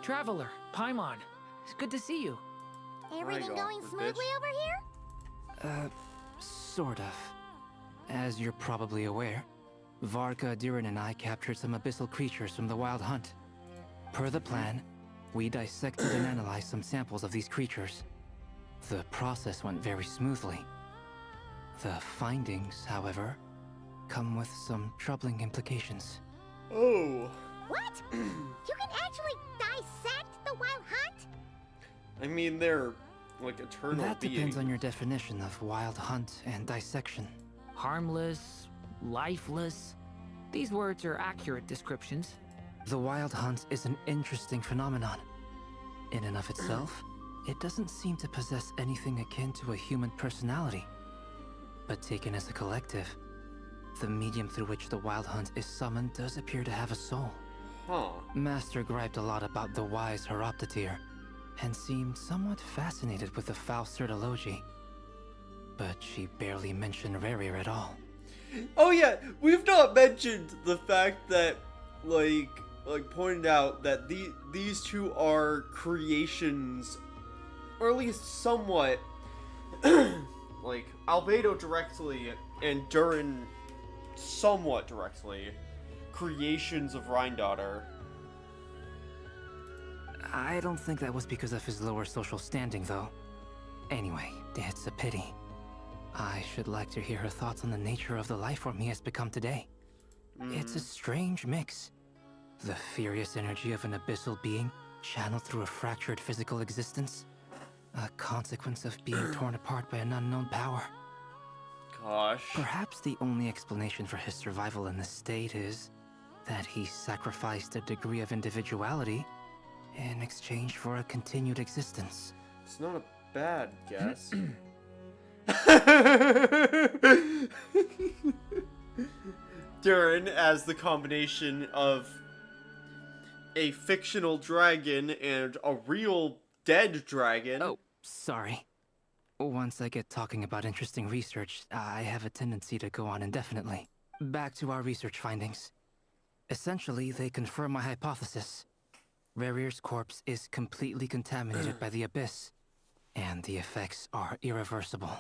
Traveler, Paimon, it's good to see you. Everything going smoothly over here? Sort of. As you're probably aware, Varka, Durin, and I captured some abyssal creatures from the Wild Hunt. Per the plan, we dissected and analyzed some samples of these creatures. The process went very smoothly. The findings, however, come with some troubling implications. Oh. What? You can actually dissect the Wild Hunt? I mean, they're like eternal That beings. depends on your definition of Wild Hunt and dissection. Harmless, lifeless. These words are accurate descriptions. The Wild Hunt is an interesting phenomenon. In and of itself, it doesn't seem to possess anything akin to a human personality. But taken as a collective, the medium through which the Wild Hunt is summoned does appear to have a soul. Huh. Master griped a lot about the wise Horoptatyr, and seemed somewhat fascinated with the foul Certology. But she barely mentioned Rerir at all. Oh yeah, we've not mentioned the fact that, like pointed out that these two are creations, or at least somewhat, like Albedo directly and Durin somewhat directly, creations of Rhindaughter. I don't think that was because of his lower social standing, though. Anyway, it's a pity. I should like to hear her thoughts on the nature of the lifeform he has become today. It's a strange mix. The furious energy of an abyssal being channeled through a fractured physical existence. A consequence of being torn apart by an unknown power. Gosh. Perhaps the only explanation for his survival in this state is that he sacrificed a degree of individuality in exchange for a continued existence. It's not a bad guess. Durin as the combination of a fictional dragon and a real dead dragon. Oh, sorry. Once I get talking about interesting research, I have a tendency to go on indefinitely. Back to our research findings. Essentially, they confirm my hypothesis. Rerir's corpse is completely contaminated by the Abyss, and the effects are irreversible.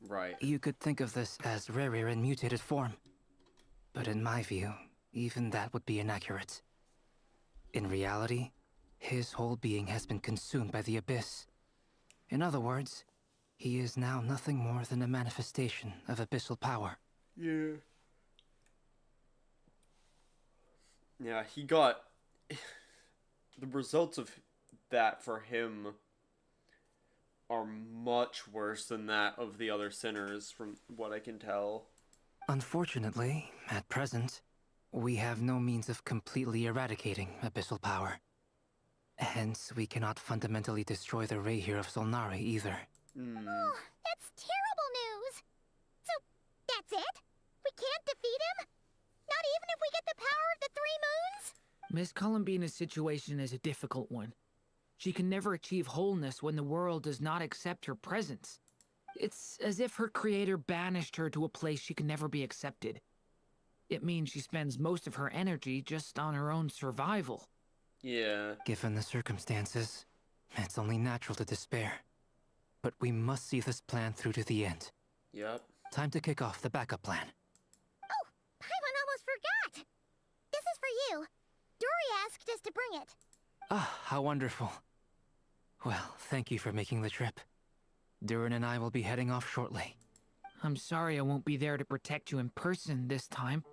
Right. You could think of this as Rerir in mutated form. But in my view, even that would be inaccurate. In reality, his whole being has been consumed by the Abyss. In other words, he is now nothing more than a manifestation of abyssal power. Yeah. Yeah, he got... The results of that for him are much worse than that of the other sinners, from what I can tell. Unfortunately, at present, we have no means of completely eradicating abyssal power. Hence, we cannot fundamentally destroy the Rayhere of Solnari either. Oh, that's terrible news. So, that's it? We can't defeat him? Not even if we get the power of the 3 moons? Miss Columbina's situation is a difficult one. She can never achieve wholeness when the world does not accept her presence. It's as if her creator banished her to a place she can never be accepted. It means she spends most of her energy just on her own survival. Yeah. Given the circumstances, it's only natural to despair. But we must see this plan through to the end. Yep. Time to kick off the backup plan. Oh, Paimon almost forgot! This is for you. Dory asked us to bring it. Ah, how wonderful. Well, thank you for making the trip. Durin and I will be heading off shortly. I'm sorry I won't be there to protect you in person this time.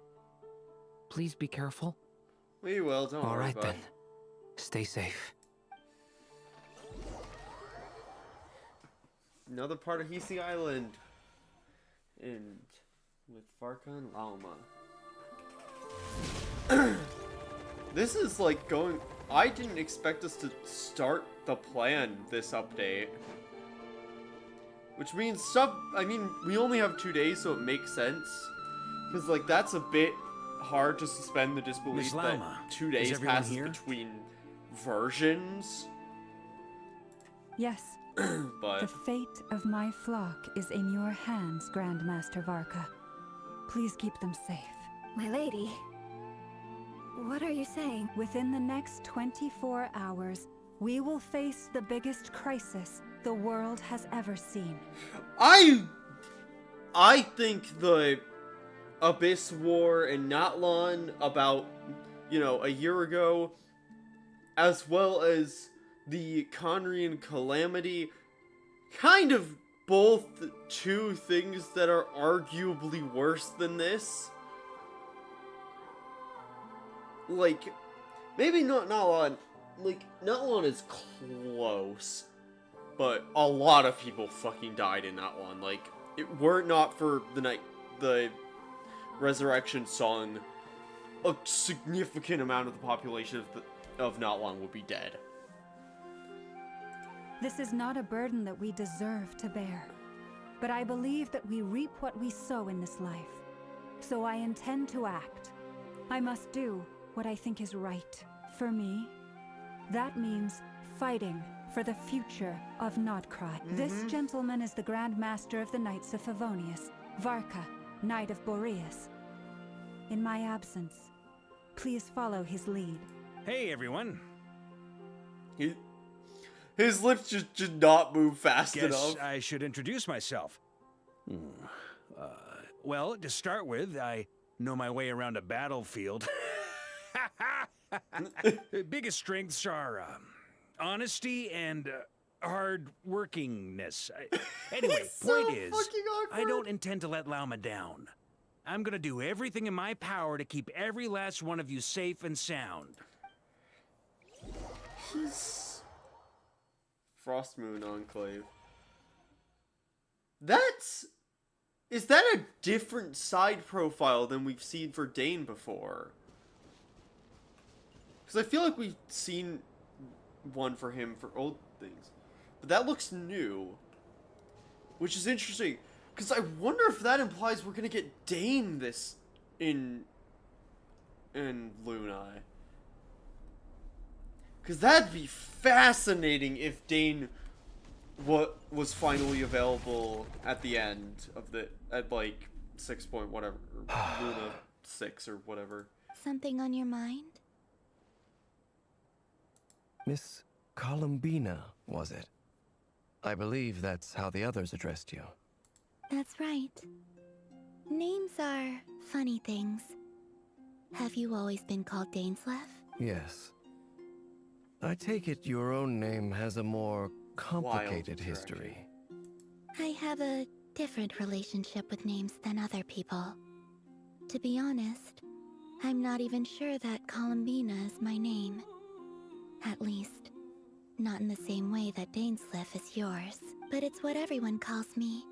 Please be careful. We will, don't worry. Alright then. Stay safe. Another part of Hisi Island. And with Varka and Lauma. This is like going... I didn't expect us to start the plan this update. Which means stuff... I mean, we only have 2 days, so it makes sense. Because, like, that's a bit hard to suspend the disbelief that 2 days passes between versions. Yes. But... The fate of my flock is in your hands, Grandmaster Varka. Please keep them safe. My lady, what are you saying? Within the next 24 hours, we will face the biggest crisis the world has ever seen. I think the Abyss War in Natlan about, you know, a year ago, as well as the Conrian Calamity, kind of both two things that are arguably worse than this. Like, maybe not Natlan. Like, Natlan is close. But a lot of people fucking died in that one. Like, were it not for the Resurrection song, a significant amount of the population of Natlan would be dead. This is not a burden that we deserve to bear. But I believe that we reap what we sow in this life. So I intend to act. I must do what I think is right. For me, that means fighting for the future of Nodcry. This gentleman is the Grand Master of the Knights of Favonius, Varka, Knight of Boreas. In my absence, please follow his lead. Hey, everyone. His lips just did not move fast enough. Guess I should introduce myself. Well, to start with, I know my way around a battlefield. Biggest strengths are honesty and hard workingness. Anyway, point is, I don't intend to let Lauma down. I'm gonna do everything in my power to keep every last one of you safe and sound. Frostmoon Enclave. Is that a different side profile than we've seen for Dane before? Because I feel like we've seen one for him for old things. But that looks new. Which is interesting. Because I wonder if that implies we're going to get Dane this in Lunai. Because that'd be fascinating if Dane was finally available at the end of at like 6 point whatever, Luna 6 or whatever. Something on your mind? Miss Columbina, was it? I believe that's how the others addressed you. That's right. Names are funny things. Have you always been called Dainslev? Yes. I take it your own name has a more complicated history. I have a different relationship with names than other people. To be honest, I'm not even sure that Columbina is my name. At least, not in the same way that Dainslev is yours. But it's what everyone calls me,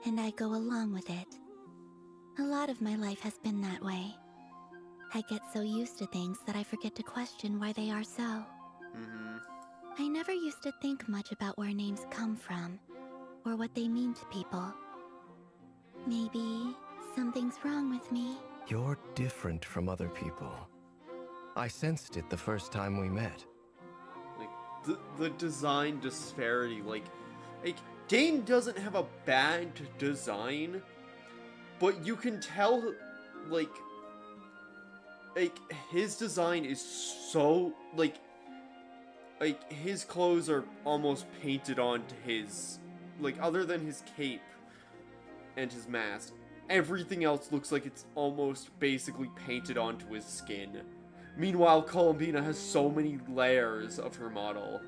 and I go along with it. A lot of my life has been that way. I get so used to things that I forget to question why they are so. I never used to think much about where names come from, or what they mean to people. Maybe something's wrong with me. You're different from other people. I sensed it the first time we met. Like, the design disparity, like, Dane doesn't have a bad design, but you can tell, like, his design is so, like, his clothes are almost painted onto his, like, other than his cape and his mask, everything else looks like it's almost basically painted onto his skin. Meanwhile, Columbina has so many layers of her model.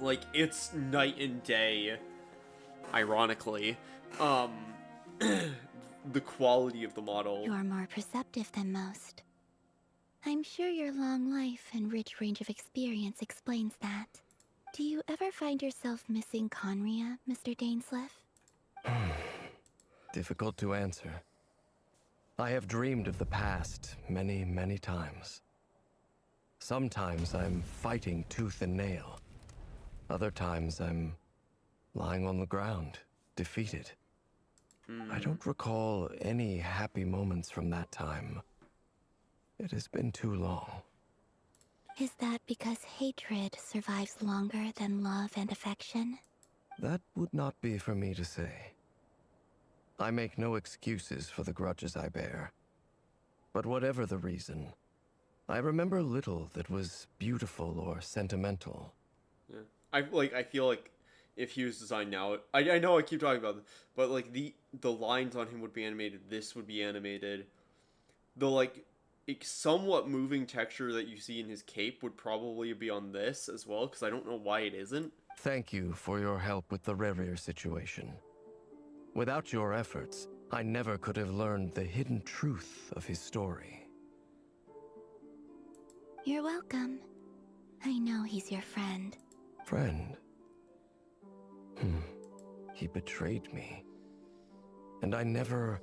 Like, it's night and day, ironically. The quality of the model. You're more perceptive than most. I'm sure your long life and rich range of experience explains that. Do you ever find yourself missing Conria, Mr. Dainsleif? Difficult to answer. I have dreamed of the past many, many times. Sometimes I'm fighting tooth and nail. Other times I'm lying on the ground, defeated. I don't recall any happy moments from that time. It has been too long. Is that because hatred survives longer than love and affection? That would not be for me to say. I make no excuses for the grudges I bear. But whatever the reason, I remember little that was beautiful or sentimental. Yeah. I feel like if he was designed now, I know I keep talking about this, but like the lines on him would be animated, this would be animated. The like somewhat moving texture that you see in his cape would probably be on this as well, because I don't know why it isn't. Thank you for your help with the Revere situation. Without your efforts, I never could have learned the hidden truth of his story. You're welcome. I know he's your friend. Friend? He betrayed me. And I never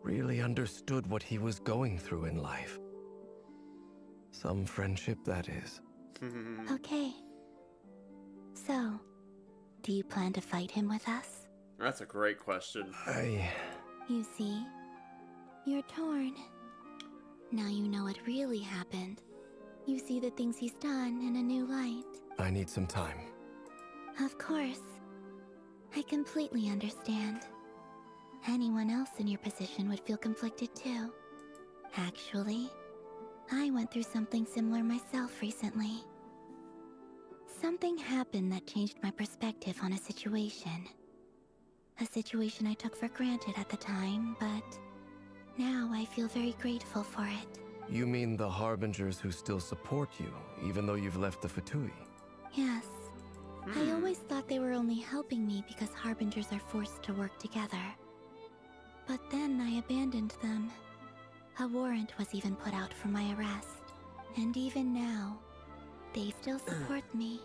really understood what he was going through in life. Some friendship, that is. Okay. So, do you plan to fight him with us? That's a great question. You see, you're torn. Now you know what really happened. You see the things he's done in a new light. I need some time. Of course. I completely understand. Anyone else in your position would feel conflicted too. Actually, I went through something similar myself recently. Something happened that changed my perspective on a situation. A situation I took for granted at the time, but now I feel very grateful for it. You mean the Harbingers who still support you, even though you've left the Fatui? Yes. I always thought they were only helping me because Harbingers are forced to work together. But then I abandoned them. A warrant was even put out for my arrest. And even now, they still support me.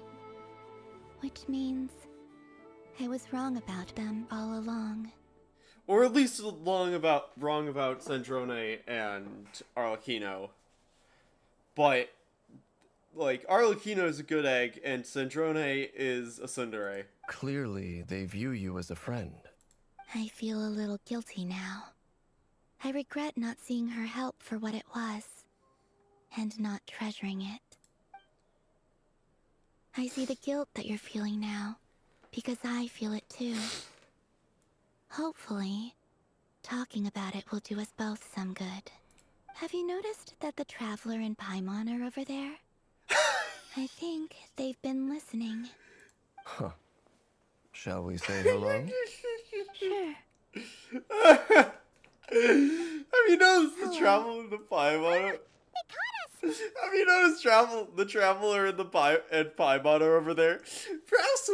Which means I was wrong about them all along. Or at least wrong about Cendrone and Arlecchino. But, like, Arlecchino is a good egg, and Cendrone is a tsundere. Clearly, they view you as a friend. I feel a little guilty now. I regret not seeing her help for what it was, and not treasuring it. I see the guilt that you're feeling now, because I feel it too. Hopefully, talking about it will do us both some good. Have you noticed that the Traveler and Paimon are over there? I think they've been listening. Huh. Shall we say hello? Sure. Have you noticed the Traveler and the Paimon? Have you noticed the Traveler and the Paimon are over there? Perhaps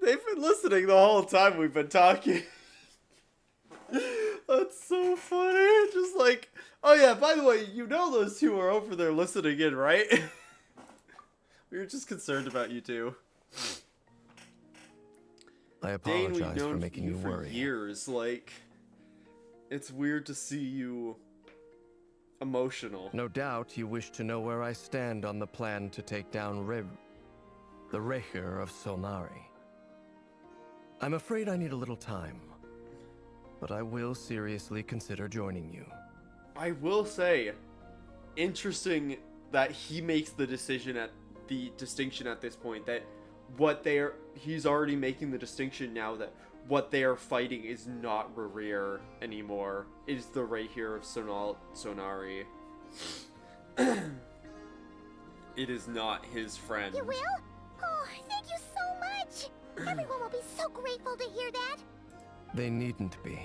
they've been listening the whole time we've been talking. That's so funny. Just like, oh yeah, by the way, you know those two are over there listening in, right? We were just concerned about you two. I Dane, we've apologize for known making you for worry. years. Like, it's weird to see you emotional. No doubt you wish to know where I stand on the plan to take down the Rehir of Solnari. I'm afraid I need a little time, but I will seriously consider joining you. I will say, interesting that he makes the decision at the distinction at this point that he's already making the distinction now that what they are fighting is not Rerir anymore. It is the Rayhir of Sonari. It is not his friend. You will? Oh, thank you so much! Everyone will be so grateful to hear that! They needn't be.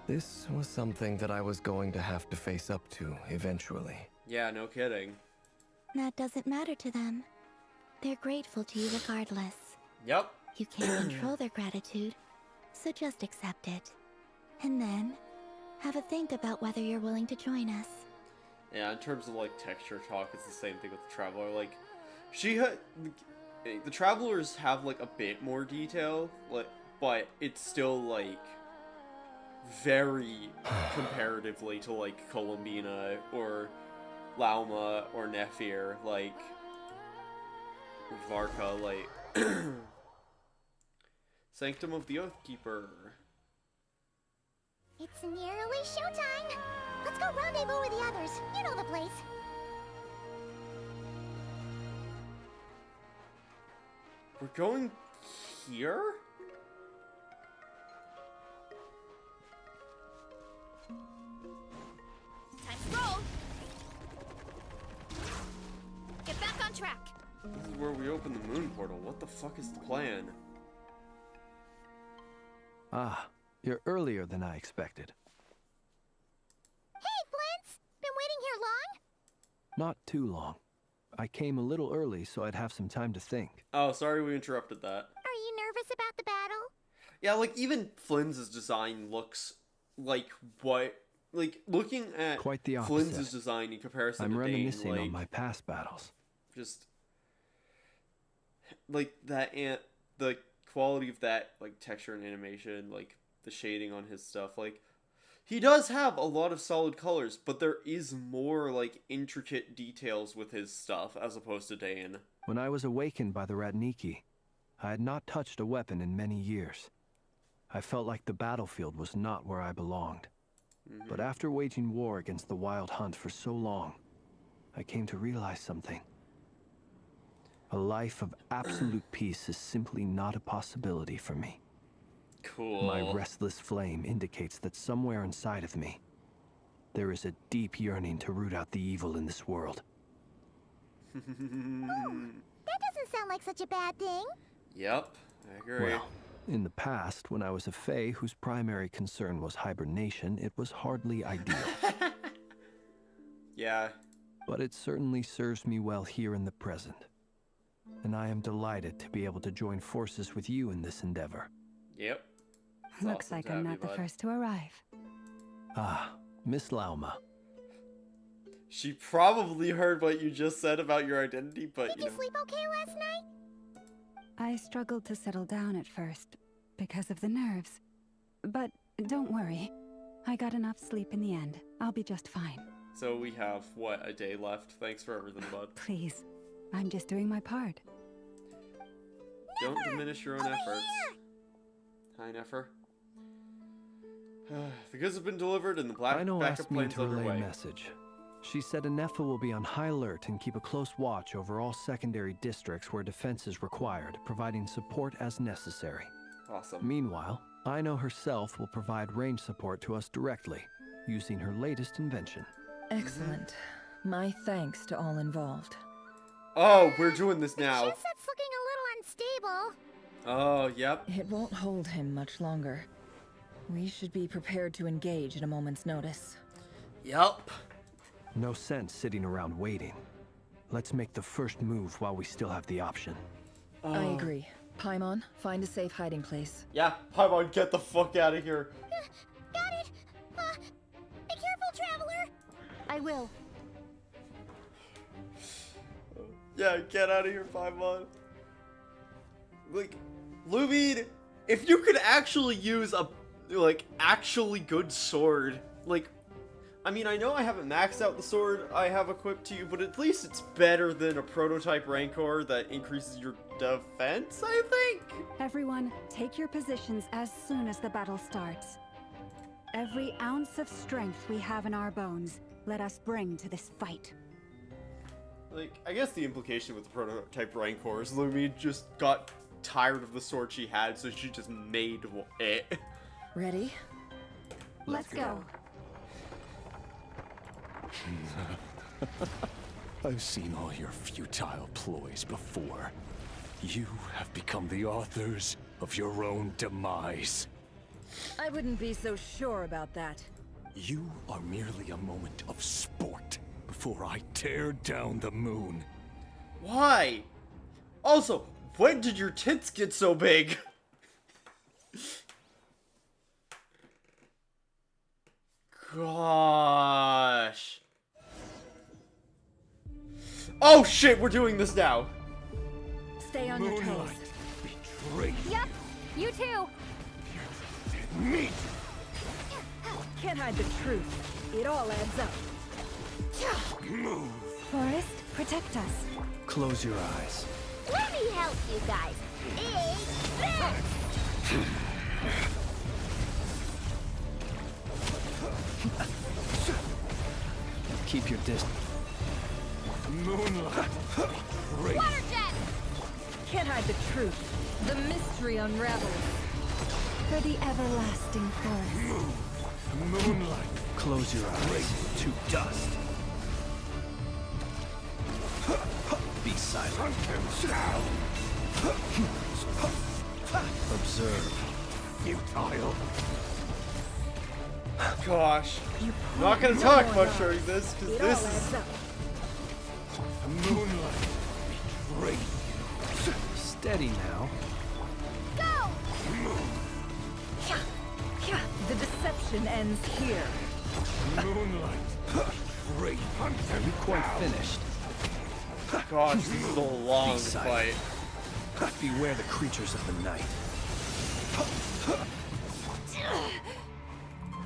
This was something that I was going to have to face up to eventually. Yeah, no kidding. That doesn't matter to them. They're grateful to you regardless. Yep. You can't control their gratitude, so just accept it. And then, have a think about whether you're willing to join us. Yeah, in terms of like texture talk, it's the same thing with the Traveler. Like, the Travelers have like a bit more detail, but it's still like very comparatively to like Columbina or Lauma or Nephir, like Varka, like Sanctum of the Oathkeeper. It's nearly showtime! Let's go rendezvous with the others. You know the place. We're going here? Time to roll! Get back on track! This is where we open the moon portal. What the fuck is the plan? Ah, you're earlier than I expected. Hey, Flint's! Been waiting here long? Not too long. I came a little early so I'd have some time to think. Oh, sorry we interrupted that. Are you nervous about the battle? Yeah, like, even Flynn's design looks like what... Like, looking at Quite the opposite. Flynn's design in comparison I'm to Dane, reminiscing like, on my past battles. just... Like, that and the quality of that, like, texture and animation, like, the shading on his stuff, like... He does have a lot of solid colors, but there is more, like, intricate details with his stuff, as opposed to Dane. When I was awakened by the Ratniki, I had not touched a weapon in many years. I felt like the battlefield was not where I belonged. But after waging war against the Wild Hunt for so long, I came to realize something. A life of absolute peace is simply not a possibility for me. Cool. My restless flame indicates that somewhere inside of me, there is a deep yearning to root out the evil in this world. That doesn't sound like such a bad thing. Yep, I agree. Well, in the past, when I was a Fae whose primary concern was hibernation, it was hardly ideal. Yeah. But it certainly serves me well here in the present. And I am delighted to be able to join forces with you in this endeavor. Yep. Looks awesome like to I'm have not you, the bud. first to arrive. Ah, Miss Lauma. She probably heard what you just said about your identity, but Did you sleep okay last night? I struggled to settle down at first because of the nerves. But don't worry. I got enough sleep in the end. I'll be just fine. So we have, what, a day left? Thanks for everything, bud. Please. I'm just doing my part. Don't diminish your own efforts. Hi, Nefer. The goods have been delivered and the Rhino backup asked me plane's to relay underway. a message. She said Anefa will be on high alert and keep a close watch over all secondary districts where defense is required, providing support as necessary. Awesome. Meanwhile, Ino herself will provide range support to us directly, using her latest invention. Excellent. My thanks to all involved. Oh, we're doing this now. The chipset's looking a little unstable. Oh, yep. It won't hold him much longer. We should be prepared to engage at a moment's notice. Yup. No sense sitting around waiting. Let's make the first move while we still have the option. I agree. Paimon, find a safe hiding place. Yeah, Paimon, get the fuck out of here. Got it. Be careful, Traveler. I will. Yeah, get out of here, Paimon. Like, Lumine, if you could actually use a, like, actually good sword, like, I mean, I know I haven't maxed out the sword I have equipped to you, but at least it's better than a prototype Rancor that increases your defense, I think? Everyone, take your positions as soon as the battle starts. Every ounce of strength we have in our bones, let us bring to this fight. Like, I guess the implication with the prototype Rancor is Lumi just got tired of the sword she had, so she just made it. Ready? Let's go. I've seen all your futile ploys before. You have become the authors of your own demise. I wouldn't be so sure about that. You are merely a moment of sport before I tear down the moon. Why? Also, when did your tits get so big? Gosh. Oh shit, we're doing this now. Stay on your toes. Betray Yep, you too. me. Can't hide the truth. It all adds up. Move. Forest, protect us. Close your eyes. Let me help you guys. Keep your distance. Moonlight. Water jet! Can't hide the truth. The mystery unravels. For the everlasting forest. Moonlight. Close your eyes. To dust. Be silent. Observe. Futile. Gosh. I'm not gonna talk much during this, because this is... Moonlight. Betray. Steady now. Go! The deception ends here. Moonlight. Betray. Are you quite finished? Gosh, this is a long fight. Beware the creatures of the night.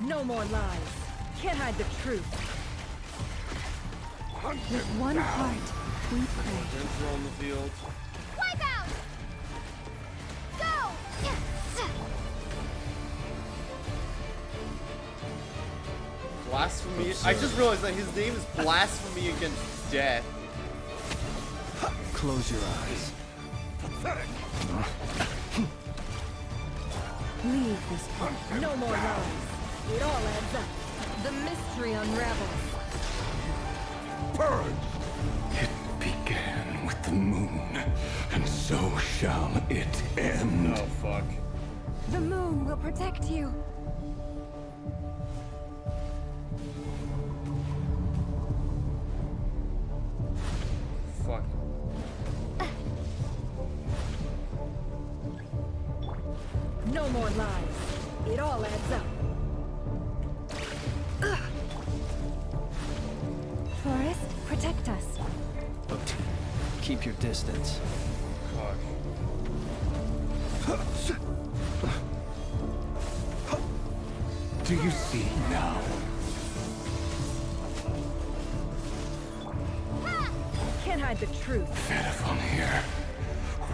No more lies. Can't hide the truth. With one heart, we pray. Gentle on the field. Wipe out! Go! Blasphemy. I just realized that his name is Blasphemy Against Death. Close your eyes. Leave this place. No more lies. It all adds up. The mystery unravels. Purge. It began with the moon, and so shall it end. Oh, fuck. The moon will protect you. Fuck. No more lies. It all adds up. Forest, protect us. Keep your distance. Do you see now? Can't hide the truth. SkylaWuzHere,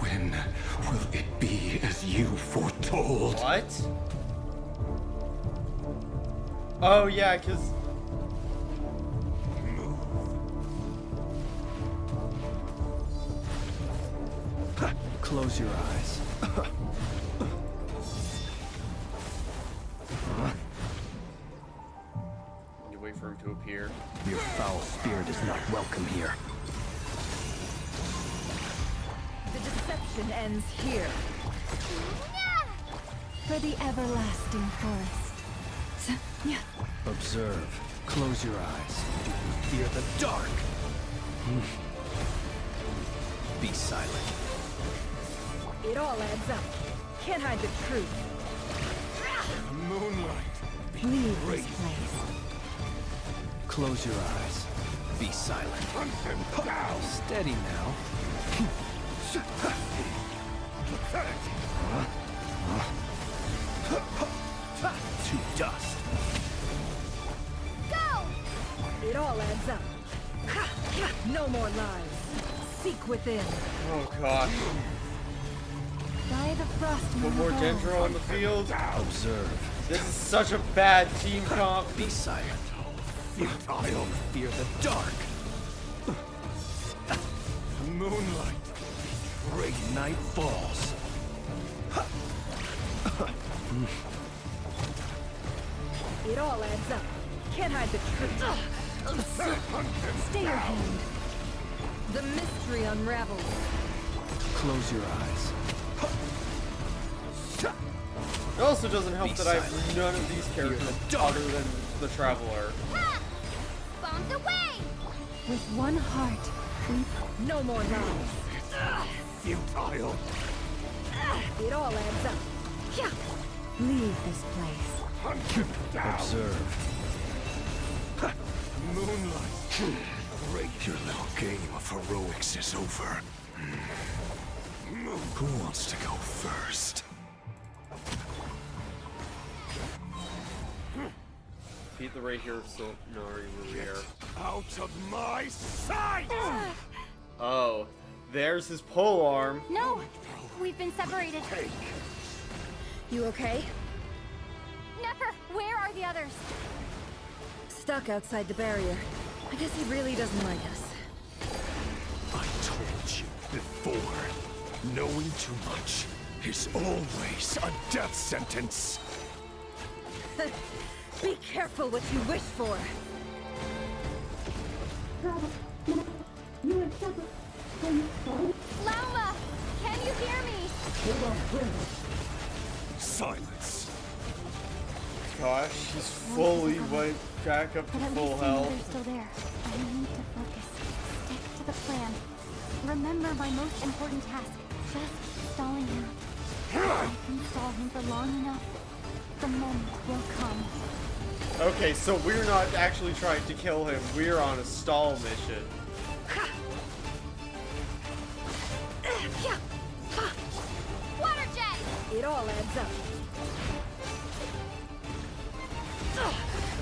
when will it be as you foretold? What? Oh, yeah, because... Close your eyes. You wait for him to appear. Your foul spirit is not welcome here. The deception ends here. For the everlasting forest. Observe. Close your eyes. Do you fear the dark? Be silent. It all adds up. Can't hide the truth. Moonlight. Leave this place. Close your eyes. Be silent. Steady now. To dust. Go! It all adds up. No more lies. Seek within. Oh, gosh. By the frost One more Dendro on the field. Observe. This is such a bad team comp. Be silent. Futile. Fear the dark. moonlight. Great night falls. It all adds up. Can't hide the truth. Stay your hand. The mystery unravels. Close your eyes. It also doesn't help that I have none of these characters other than the Traveler. Bombs away! With one heart, we... No more lies. Futile. It all adds up. leave this place. Observe. Moonlight. Great. Your little game of heroics is over. Who wants to go first? Beat the right here of SkylaWuzHere. Out of my sight! Oh, there's his pole arm. No, we've been separated. You okay? Never. Where are the others? Stuck outside the barrier. I guess he really doesn't like us. I told you before. Knowing too much is always a death sentence. Be careful what you wish for. Lauma, can you hear me? Silence. Gosh, he's fully went back up to But at full least I know health. they're still there. I need to focus. Stick to the plan. Remember my most important task. Just stalling him. If I can stall him for long enough, the moment will come. Okay, so we're not actually trying to kill him. We're on a stall mission. Water jet! It all adds up.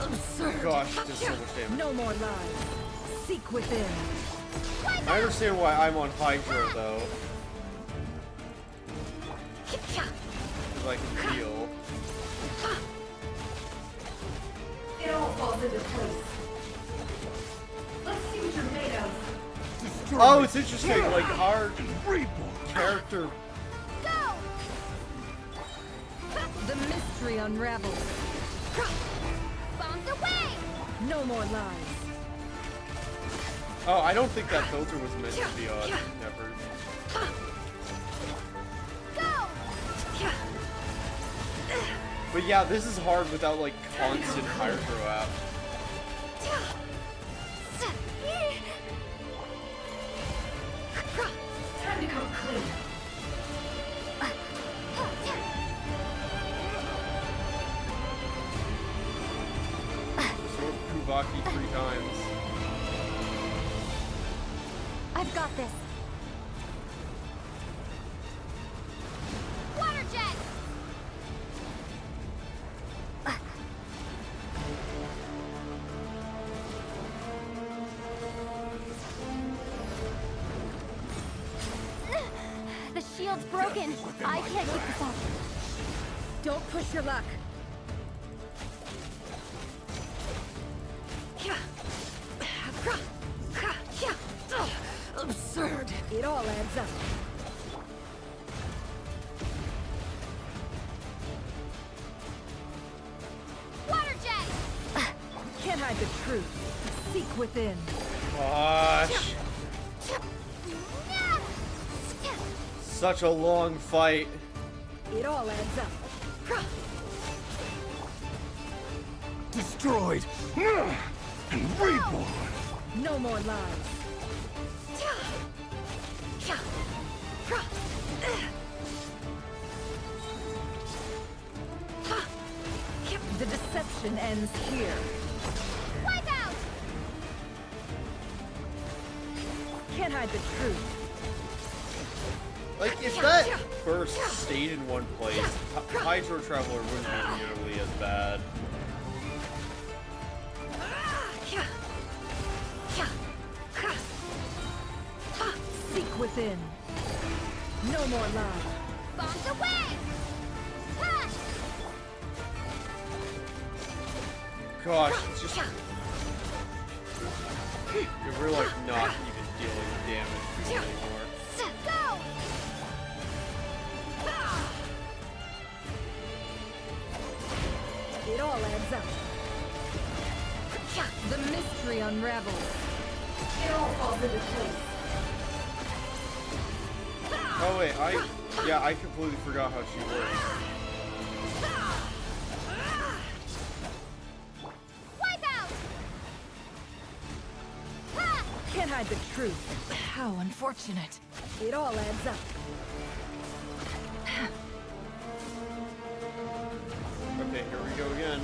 Absurd. Gosh, there's so much damage. No more lies. Seek within. I understand why I'm on Hydra, though. Because I can heal. It all falls into place. Let's see what you're made of. Oh, it's interesting. Like, our character... Go! The mystery unravels. Bombs away! No more lies. Oh, I don't think that filter was meant to be on. Never. Go! But yeah, this is hard without, like, constant Hydro app. Time to come clean. Kuvaki 3 times. I've got this. Water jet! The shield's broken. I can't keep this up. Don't push your luck. Absurd. It all adds up. Water jet! Can't hide the truth. Seek within. Gosh. Such a long fight. It all adds up. Destroyed and reborn. No more lies. The deception ends here. Wipe out! Can't hide the truth. Like, if that burst stayed in one place, Hydro Traveler wouldn't be nearly as bad. Seek within. No more lies. Bombs away! Ha! Gosh, it's just... If we're, like, not even dealing damage to you anymore. Go! It all adds up. The mystery unravels. It all falls into place. Oh wait, I completely forgot how she works. Wipe out! Can't hide the truth. How unfortunate. It all adds up. Okay, here we go again.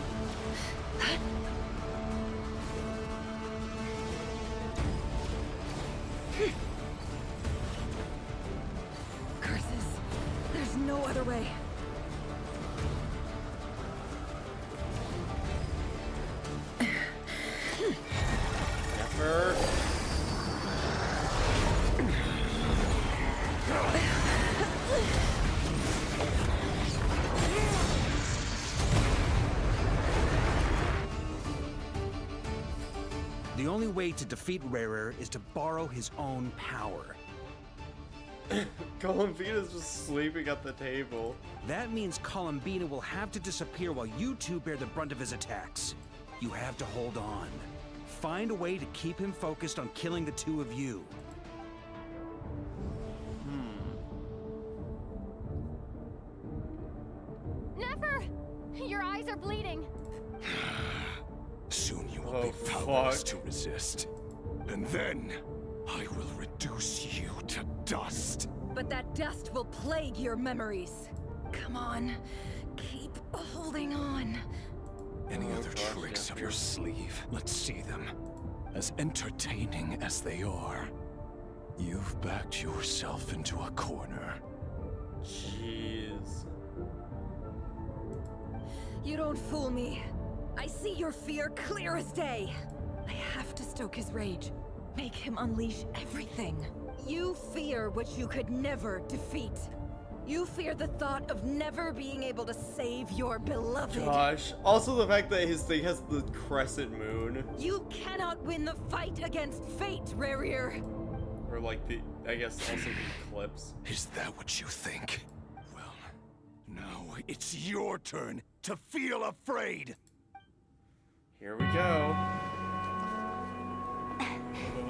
Curses. There's no other way. Never. The only way to defeat Rarer is to borrow his own power. Columbina's just sleeping at the table. That means Columbina will have to disappear while you two bear the brunt of his attacks. You have to hold on. Find a way to keep him focused on killing the two of you. Never! Your eyes are bleeding. Soon you will be powerless to resist. And then, I will reduce you to dust. But that dust will plague your memories. Come on. Keep holding on. Any other tricks up your sleeve? Let's see them. As entertaining as they are. You've backed yourself into a corner. Jeez. You don't fool me. I see your fear clear as day. I have to stoke his rage. Make him unleash everything. You fear what you could never defeat. You fear the thought of never being able to save your beloved. Gosh. Also the fact that his thing has the crescent moon. You cannot win the fight against fate, Rarer. Or like the, I guess also the eclipse. Is that what you think? Well, now it's your turn to feel afraid. Here we go.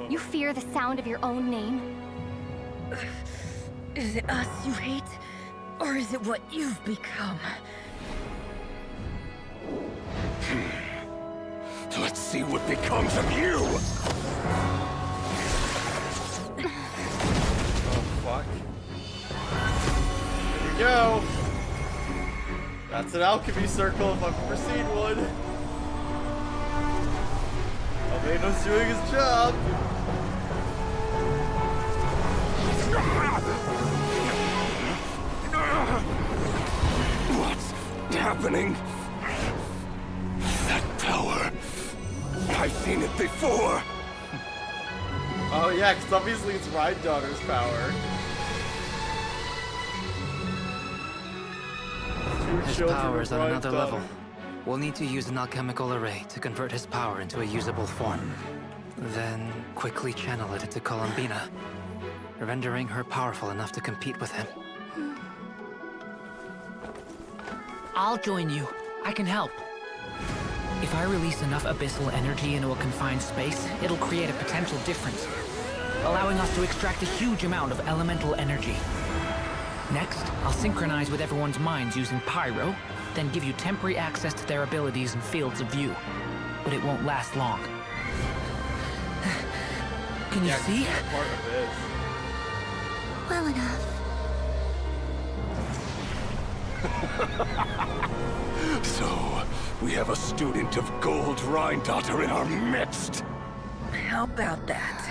You fear the sound of your own name? Is it us you hate? Or is it what you've become? Let's see what becomes of you! Oh, fuck. Here we go. That's an alchemy circle if I've ever seen one. Albedo's doing his job. What's happening? That power. I've seen it before. Oh yeah, because obviously it's Ride Daughter's power. His power is on another level. We'll need to use an alchemical array to convert his power into a usable form. Then quickly channel it into Columbina, rendering her powerful enough to compete with him. I'll join you. I can help. If I release enough abyssal energy into a confined space, it'll create a potential difference, allowing us to extract a huge amount of elemental energy. Next, I'll synchronize with everyone's minds using Pyro, then give you temporary access to their abilities and fields of view. But it won't last long. Can you see? Part of this. Well enough. So, we have a student of Gold Rhine-Daughter in our midst. How about that?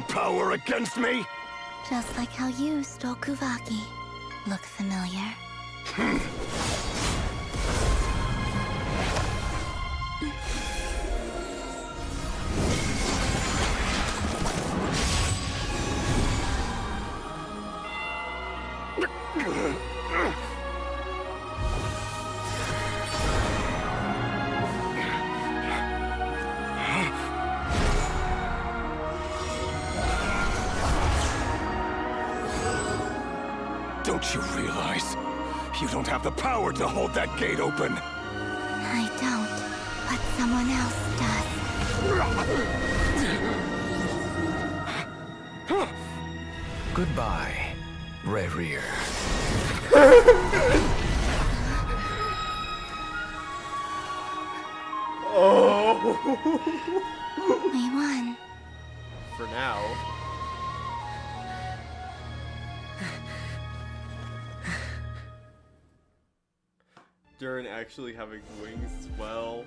using power against me? Just like how you stole Kuvaki. Look familiar? Don't you realize? You don't have the power to hold that gate open. I don't, but someone else does. Goodbye, Rerir. Oh! We won. For now. Durin actually having wings as well.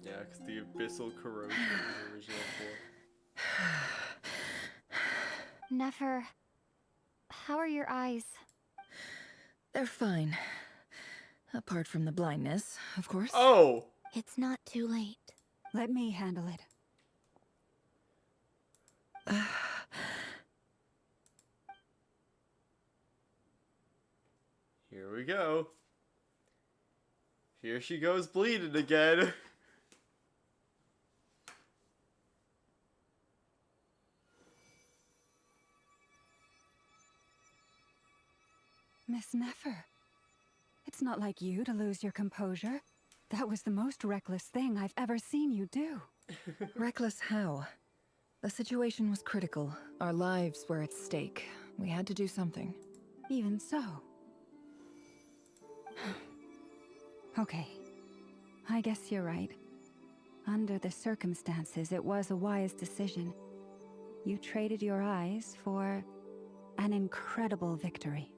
Yeah, because the abyssal corrosion in the original form. Nefer, how are your eyes? They're fine. Apart from the blindness, of course. Oh! It's not too late. Let me handle it. Here we go. Here she goes bleeding again. Miss Nefer, it's not like you to lose your composure. That was the most reckless thing I've ever seen you do. Reckless how? The situation was critical. Our lives were at stake. We had to do something. Even so. Okay. I guess you're right. Under the circumstances, it was a wise decision. You traded your eyes for an incredible victory.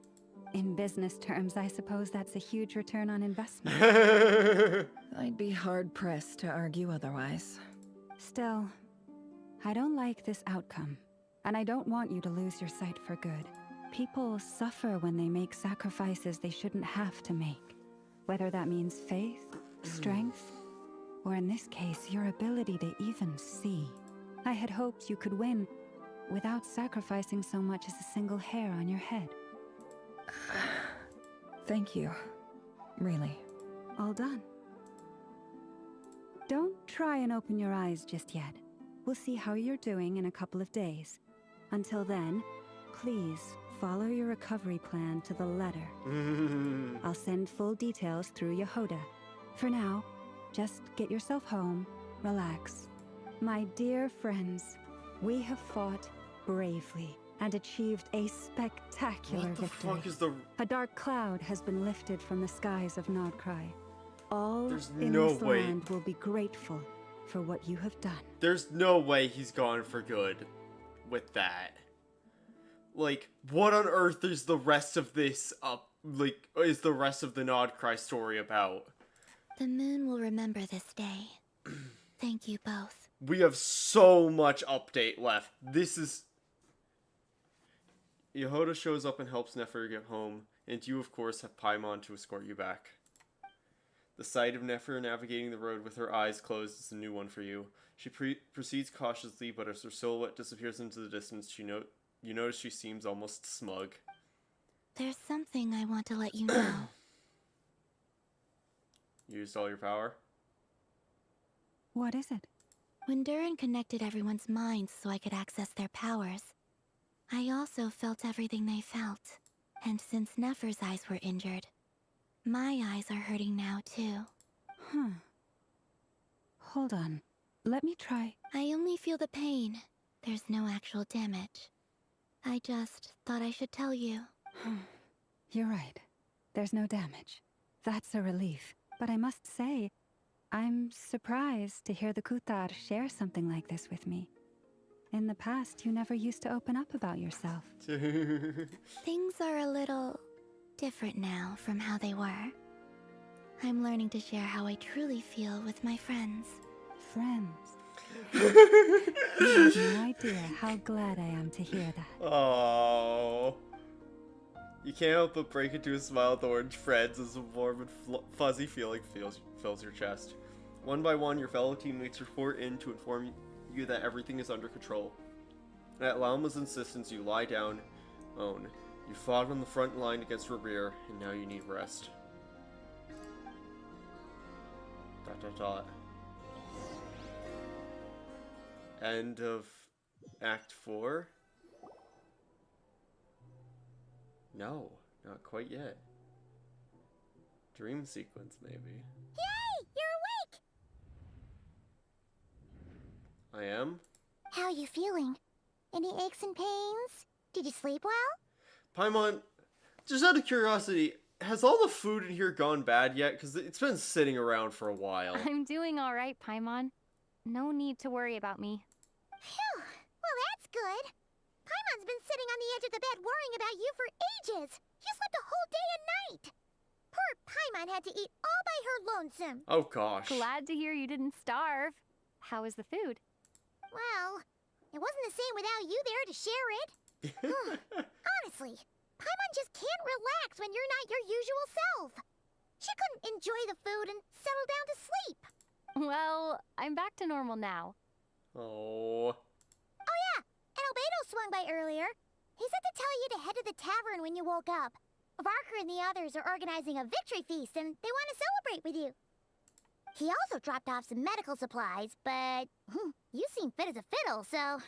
In business terms, I suppose that's a huge return on investment. I'd be hard-pressed to argue otherwise. Still, I don't like this outcome, and I don't want you to lose your sight for good. People suffer when they make sacrifices they shouldn't have to make. Whether that means faith, strength, or in this case, your ability to even see. I had hoped you could win without sacrificing so much as a single hair on your head. Thank you. Really. All done. Don't try and open your eyes just yet. We'll see how you're doing in a couple of days. Until then, please follow your recovery plan to the letter. I'll send full details through Yehoda. For now, just get yourself home, relax. My dear friends, we have fought bravely and achieved a spectacular victory. What the fuck is the... A dark cloud has been lifted from the skies of Nodcry. All There's in no this way. land will be grateful for what you have done. There's no way he's gone for good with that. Like, what on earth is the rest of this is the rest of the Nodcry story about? The moon will remember this day. Thank you both. We have so much update left. This is... Yehoda shows up and helps Nefer get home, and you of course have Paimon to escort you back. The sight of Nefer navigating the road with her eyes closed is a new one for you. She proceeds cautiously, but as her silhouette disappears into the distance, you notice she seems almost smug. There's something I want to let you know. You used all your power? What is it? When Durin connected everyone's minds so I could access their powers, I also felt everything they felt. And since Nefer's eyes were injured, my eyes are hurting now too. Huh. Hold on. Let me try. I only feel the pain. There's no actual damage. I just thought I should tell you. You're right. There's no damage. That's a relief. But I must say, I'm surprised to hear the Kutar share something like this with me. In the past, you never used to open up about yourself. Things are a little different now from how they were. I'm learning to share how I truly feel with my friends. Friends. You have no idea how glad I am to hear that. Oh. You can't help but break into a smile at the orange friends as a warm and fuzzy feeling fills your chest. One by one, your fellow teammates report in to inform you that everything is under control. At Llama's insistence, you lie down. You fought on the front line against her rear, and now you need rest. ... End of Act 4? No, not quite yet. Dream sequence, maybe. Yay! You're awake! I am? How are you feeling? Any aches and pains? Did you sleep well? Paimon, just out of curiosity, has all the food in here gone bad yet? Because it's been sitting around for a while. I'm doing all right, Paimon. No need to worry about me. Phew! Well, that's good. Paimon's been sitting on the edge of the bed worrying about you for ages. You slept a whole day and night. Poor Paimon had to eat all by her lonesome. Oh, gosh. Glad to hear you didn't starve. How was the food? Well, it wasn't the same without you there to share it. Honestly, Paimon just can't relax when you're not your usual self. She couldn't enjoy the food and settle down to sleep. Well, I'm back to normal now. Oh. Oh yeah, and Albedo swung by earlier. He said to tell you to head to the tavern when you woke up. Varker and the others are organizing a victory feast and they want to celebrate with you. He also dropped off some medical supplies, but you seem fit as a fiddle, so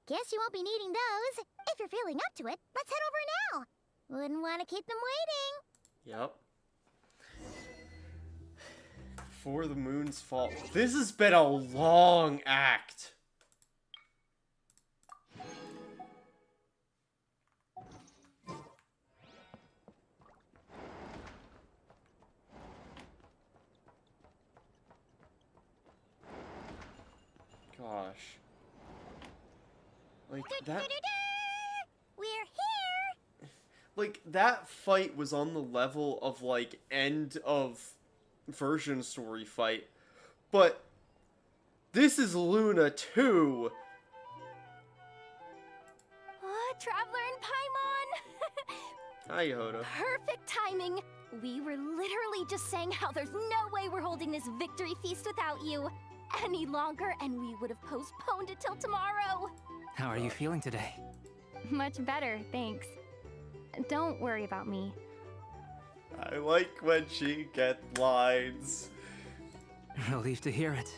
guess you won't be needing those. If you're feeling up to it, let's head over now. Wouldn't want to keep them waiting. Yep. Before the moon's fall. This has been a long act. Gosh. Like that. We're here. Like that fight was on the level of like end of version story fight, but this is Luna 2. Oh, Traveler and Paimon! Hi, Yoda. Perfect timing! We were literally just saying how there's no way we're holding this victory feast without you any longer, and we would have postponed it till tomorrow. How are you feeling today? Much better, thanks. Don't worry about me. I like when she gets lines. Relieved to hear it.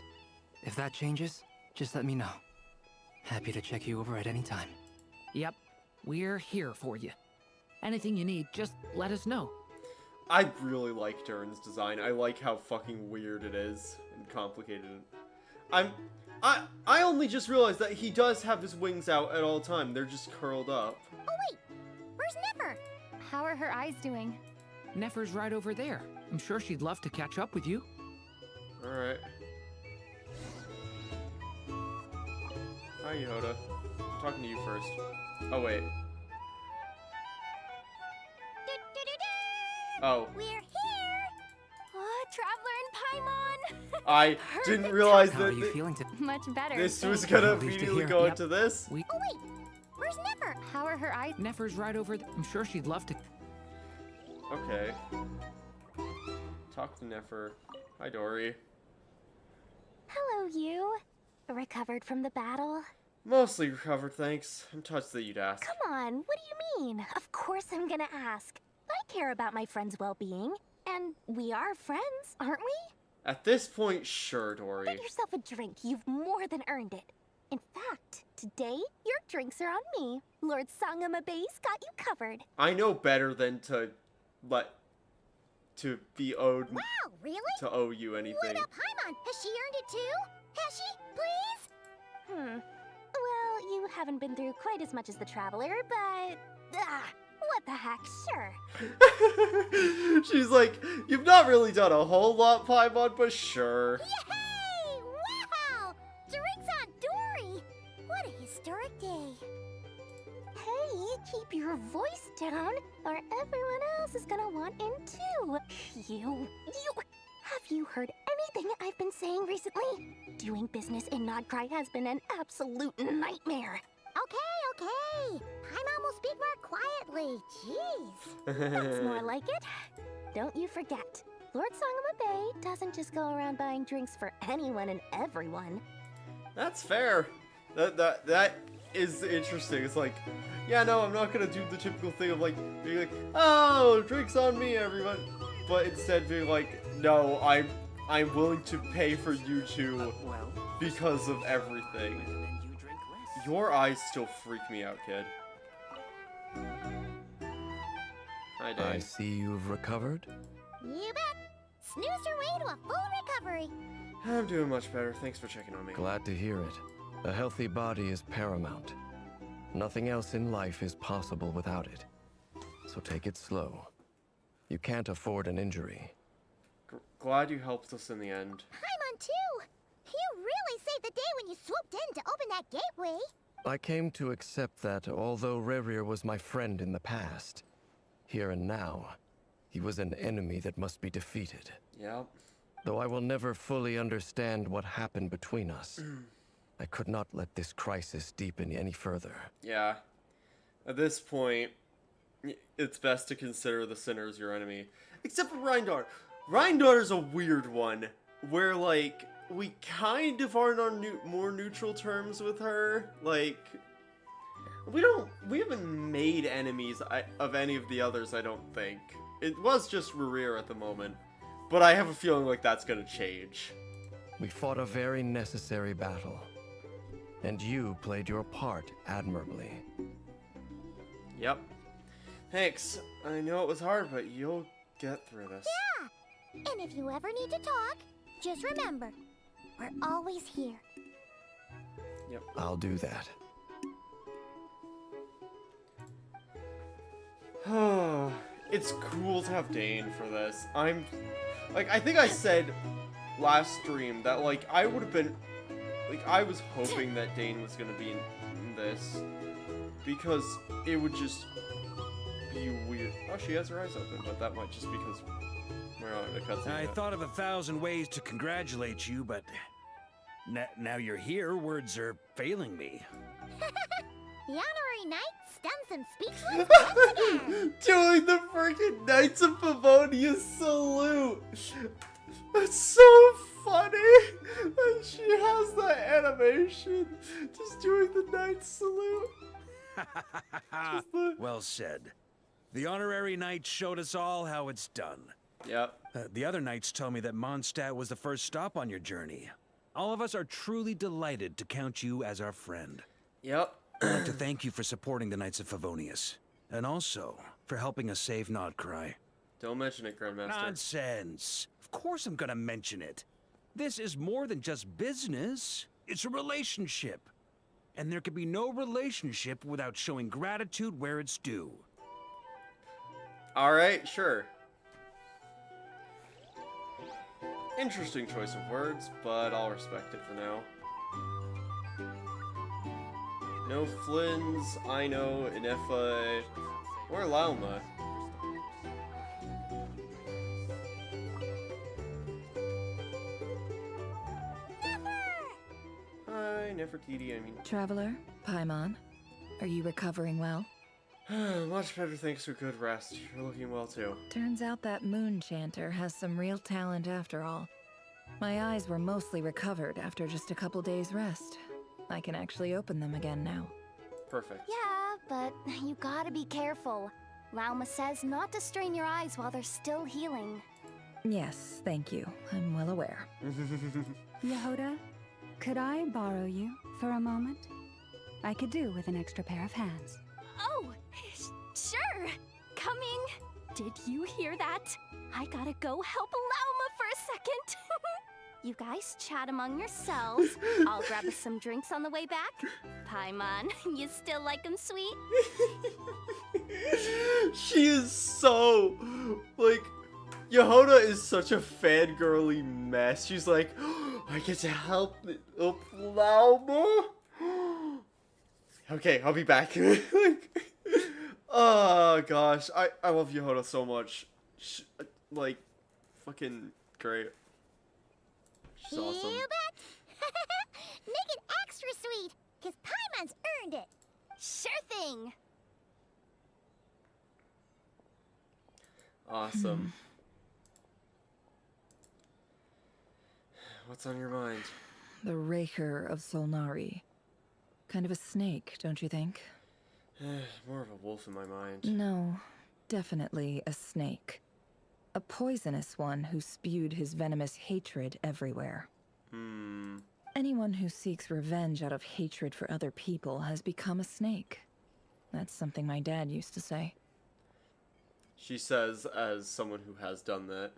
If that changes, just let me know. Happy to check you over at any time. Yep, we're here for you. Anything you need, just let us know. I really like Durin's design. I like how fucking weird it is and complicated. I only just realized that he does have his wings out at all time. They're just curled up. Oh wait, where's Nefer? How are her eyes doing? Nefer's right over there. I'm sure she'd love to catch up with you. Alright. Hi, Yoda. I'm talking to you first. Oh, wait. Oh. We're here. Oh, Traveler and Paimon! I didn't realize How that are you feeling Much better. this was thanks. gonna Relieved to immediately hear. go Yep. into this. Oh wait, where's Nefer? How are her eyes? Nefer's right over there. I'm sure she'd love to. Okay. Talk to Nefer. Hi, Dory. Hello, you. Recovered from the battle? Mostly recovered, thanks. I'm touched that you'd ask. Come on, what do you mean? Of course I'm gonna ask. I care about my friend's well-being. And we are friends, aren't we? At this point, sure, Dory. Get yourself a drink. You've more than earned it. In fact, today, your drinks are on me. Lord Sangama Base got you covered. I know better than to be owed Wow, really? to owe you anything. What up, Paimon? Has she earned it too? Has she? Please? Well, you haven't been through quite as much as the Traveler, but... what the heck, sure. She's like, you've not really done a whole lot, Paimon, but sure. Yay! Wow! Drinks on Dory! What a historic day. Hey, keep your voice down, or everyone else is gonna want in too. Have you heard anything I've been saying recently? Doing business in Nodcry has been an absolute nightmare. Okay. Paimon will speak more quietly. Jeez. That's more like it. Don't you forget, Lord Sangama Bay doesn't just go around buying drinks for anyone and everyone. That's fair. That is interesting. It's like, yeah, no, I'm not gonna do the typical thing of like being like, oh, drinks on me, everyone. But instead being like, no, I'm willing to pay for you two because of everything. Your eyes still freak me out, kid. Hi, Dave. I see you've recovered. You bet. Snoozed your way to a full recovery. I'm doing much better. Thanks for checking on me. Glad to hear it. A healthy body is paramount. Nothing else in life is possible without it. So take it slow. You can't afford an injury. Glad you helped us in the end. Paimon, too. You really saved the day when you swooped in to open that gateway. I came to accept that although Rerir was my friend in the past, here and now, he was an enemy that must be defeated. Yep. Though I will never fully understand what happened between us, I could not let this crisis deepen any further. Yeah. At this point, it's best to consider the sinner as your enemy. Except for Rhindar. Rhyndar's a weird one, where, like, we kind of aren't on more neutral terms with her. Like, we haven't made enemies of any of the others, I don't think. It was just Rerir at the moment. But I have a feeling like that's gonna change. We fought a very necessary battle. And you played your part admirably. Yep. Thanks. I know it was hard, but you'll get through this. Yeah! And if you ever need to talk, just remember, we're always here. Yep. I'll do that. It's cool to have Dane for this. I think I said last stream that, like, I would have been, like, I was hoping that Dane was gonna be in this, because it would just be weird. Oh, she has her eyes open, but that might just because we're on a cutscene. I thought of 1,000 ways to congratulate you, but now you're here, words are failing me. The honorary knight stuns him speechless once again. Doing the freaking Knights of Pavonia salute. That's so funny. And she has that animation, just doing the Knights salute. Well said. The honorary knight showed us all how it's done. Yep. The other knights told me that Mondstadt was the first stop on your journey. All of us are truly delighted to count you as our friend. Yep. I'd like to thank you for supporting the Knights of Favonius, and also for helping us save Nodcry. Don't mention it, Grandmaster. Nonsense. Of course I'm gonna mention it. This is more than just business. It's a relationship. And there can be no relationship without showing gratitude where it's due. Alright, sure. Interesting choice of words, but I'll respect it for now. No Flynn's, Aino, Inefa, or Lauma. Hi, Nefertiti, I mean. Traveler, Paimon, are you recovering well? Much better thanks to a good rest. You're looking well too. Turns out that moon chanter has some real talent after all. My eyes were mostly recovered after just a couple days rest. I can actually open them again now. Perfect. Yeah, but you gotta be careful. Lauma says not to strain your eyes while they're still healing. Yes, thank you. I'm well aware. Yehoda, could I borrow you for a moment? I could do with an extra pair of hands. Oh, sure. Coming. Did you hear that? I gotta go help Lauma for a second. You guys chat among yourselves. I'll grab us some drinks on the way back. Paimon, you still like them sweet? She is so, like, Yehoda is such a fangirly mess. She's like, oh, I get to help Lauma. Okay, I'll be back. Like, Oh gosh, I love Yehoda so much. Like, fucking great. She's awesome. You bet. Make it extra sweet, because Paimon's earned it. Sure thing. Awesome. What's on your mind? The Raker of Solnari. Kind of a snake, don't you think? More of a wolf in my mind. No, definitely a snake. A poisonous one who spewed his venomous hatred everywhere. Anyone who seeks revenge out of hatred for other people has become a snake. That's something my dad used to say. She says as someone who has done that.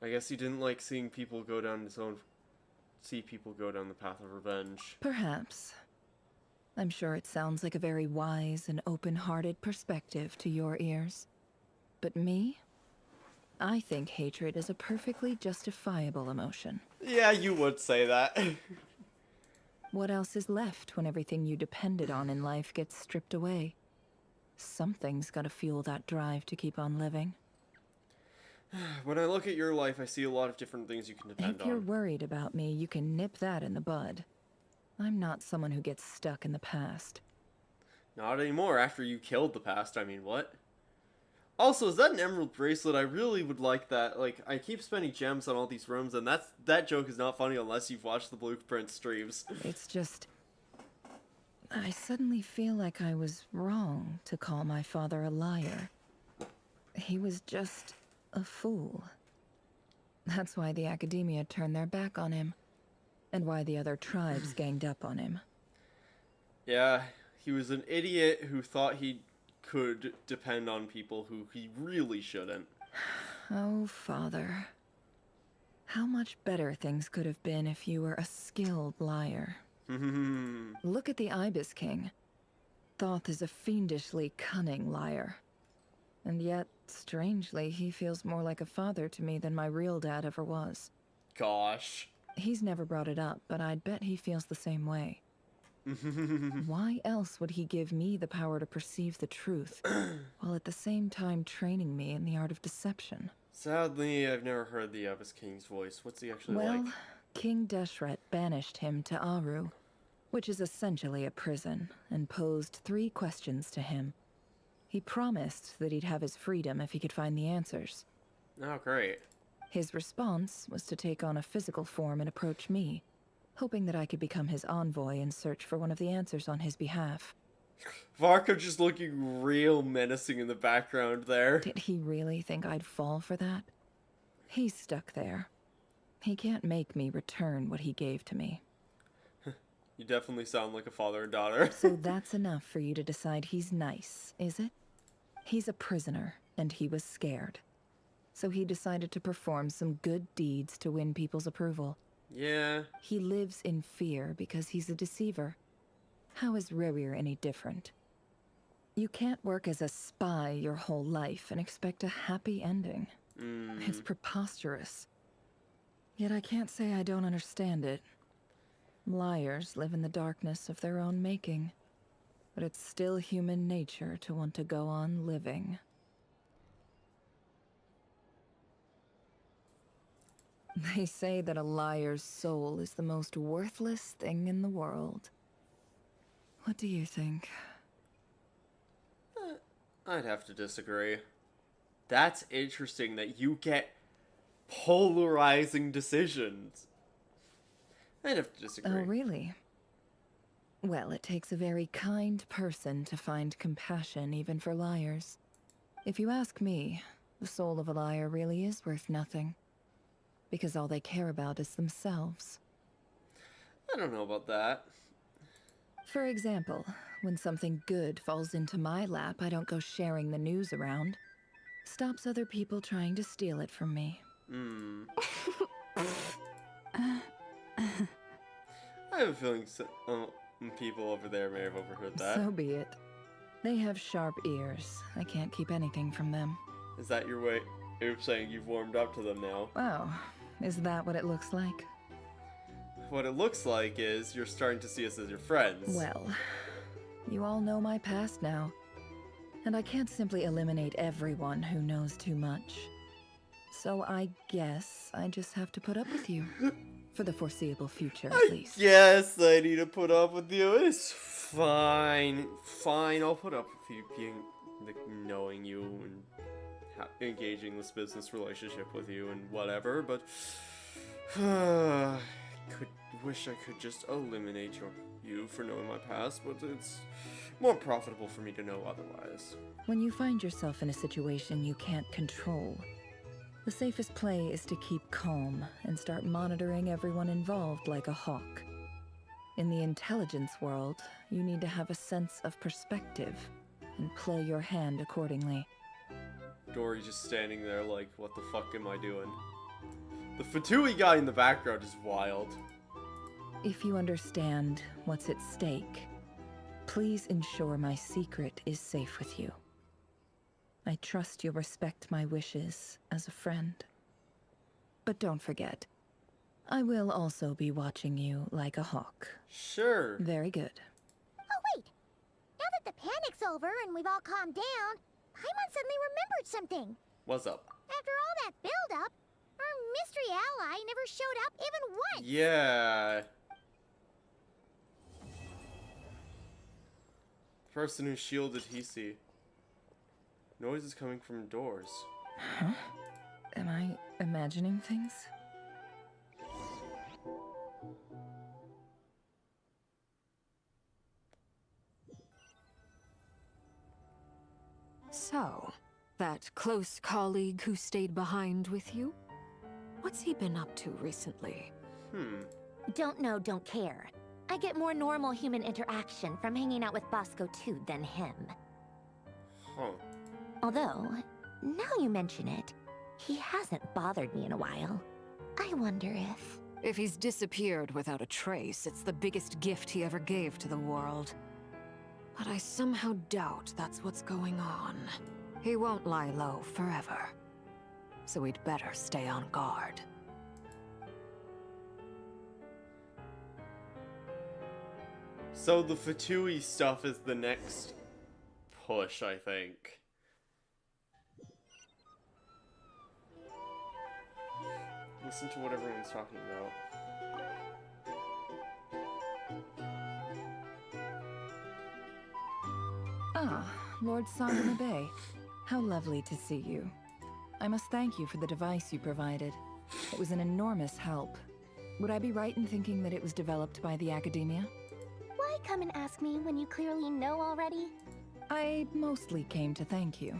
I guess he didn't like seeing people go down people go down the path of revenge. Perhaps. I'm sure it sounds like a very wise and open-hearted perspective to your ears. But me? I think hatred is a perfectly justifiable emotion. Yeah, you would say that. What else is left when everything you depended on in life gets stripped away? Something's gotta fuel that drive to keep on living. When I look at your life, I see a lot of different things you can depend If you're on. worried about me, you can nip that in the bud. I'm not someone who gets stuck in the past. Not anymore, after you killed the past, I mean, what? Also, is that an emerald bracelet? I really would like that. Like, I keep spending gems on all these rooms, and that joke is not funny unless you've watched the Blueprint streams. It's just... I suddenly feel like I was wrong to call my father a liar. He was just a fool. That's why the Academia turned their back on him, and why the other tribes ganged up on him. Yeah, he was an idiot who thought he could depend on people who he really shouldn't. Oh, Father. How much better things could have been if you were a skilled liar. Look at the Ibis King. Thoth is a fiendishly cunning liar. And yet, strangely, he feels more like a father to me than my real dad ever was. Gosh. He's never brought it up, but I'd bet he feels the same way. Why else would he give me the power to perceive the truth, while at the same time training me in the art of deception? Sadly, I've never heard the Ibis King's voice. What's he actually Well, like? King Deshret banished him to Aru, which is essentially a prison, and posed 3 questions to him. He promised that he'd have his freedom if he could find the answers. Oh, great. His response was to take on a physical form and approach me, hoping that I could become his envoy and search for one of the answers on his behalf. Varka just looking real menacing in the background there. Did he really think I'd fall for that? He's stuck there. He can't make me return what he gave to me. You definitely sound like a father and daughter. So that's enough for you to decide he's nice, is it? He's a prisoner, and he was scared. So he decided to perform some good deeds to win people's approval. Yeah. He lives in fear because he's a deceiver. How is Rerir any different? You can't work as a spy your whole life and expect a happy ending. It's preposterous. Yet I can't say I don't understand it. Liars live in the darkness of their own making, but it's still human nature to want to go on living. They say that a liar's soul is the most worthless thing in the world. What do you think? I'd have to disagree. That's interesting that you get polarizing decisions. I'd have to disagree. Oh, really? Well, it takes a very kind person to find compassion even for liars. If you ask me, the soul of a liar really is worth nothing. Because all they care about is themselves. I don't know about that. For example, when something good falls into my lap, I don't go sharing the news around. Stops other people trying to steal it from me. I have a feeling people over there may have overheard that. So be it. They have sharp ears. I can't keep anything from them. Is that your way of saying you've warmed up to them now? Oh, is that what it looks like? What it looks like is you're starting to see us as your friends. Well, You all know my past now, and I can't simply eliminate everyone who knows too much. So I guess I just have to put up with you. For the foreseeable future, at least. Yes, I need to put up with you. It's fine. Fine, I'll put up with you being, like, knowing you and engaging this business relationship with you and whatever, but wish I could just eliminate you for knowing my past, but it's more profitable for me to know otherwise. When you find yourself in a situation you can't control, the safest play is to keep calm and start monitoring everyone involved like a hawk. In the intelligence world, you need to have a sense of perspective and play your hand accordingly. Dory's just standing there like, what the fuck am I doing? The Fatui guy in the background is wild. If you understand what's at stake, please ensure my secret is safe with you. I trust you'll respect my wishes as a friend. But don't forget, I will also be watching you like a hawk. Sure. Very good. Oh, wait! Now that the panic's over and we've all calmed down, Paimon suddenly remembered something. What's up? After all that build-up, our mystery ally never showed up even once. Yeah. The person who shielded Hisi. Noise is coming from doors. Huh? Am I imagining things? So, that close colleague who stayed behind with you? What's he been up to recently? Don't know, don't care. I get more normal human interaction from hanging out with Bosco too than him. Huh. Although, now you mention it, he hasn't bothered me in a while. I wonder if... If he's disappeared without a trace, it's the biggest gift he ever gave to the world. But I somehow doubt that's what's going on. He won't lie low forever. So we'd better stay on guard. So the Fatui stuff is the next push, I think. Listen to what everyone's talking about. Ah, Lord Sangama Bay. How lovely to see you. I must thank you for the device you provided. It was an enormous help. Would I be right in thinking that it was developed by the Academia? Why come and ask me when you clearly know already? I mostly came to thank you.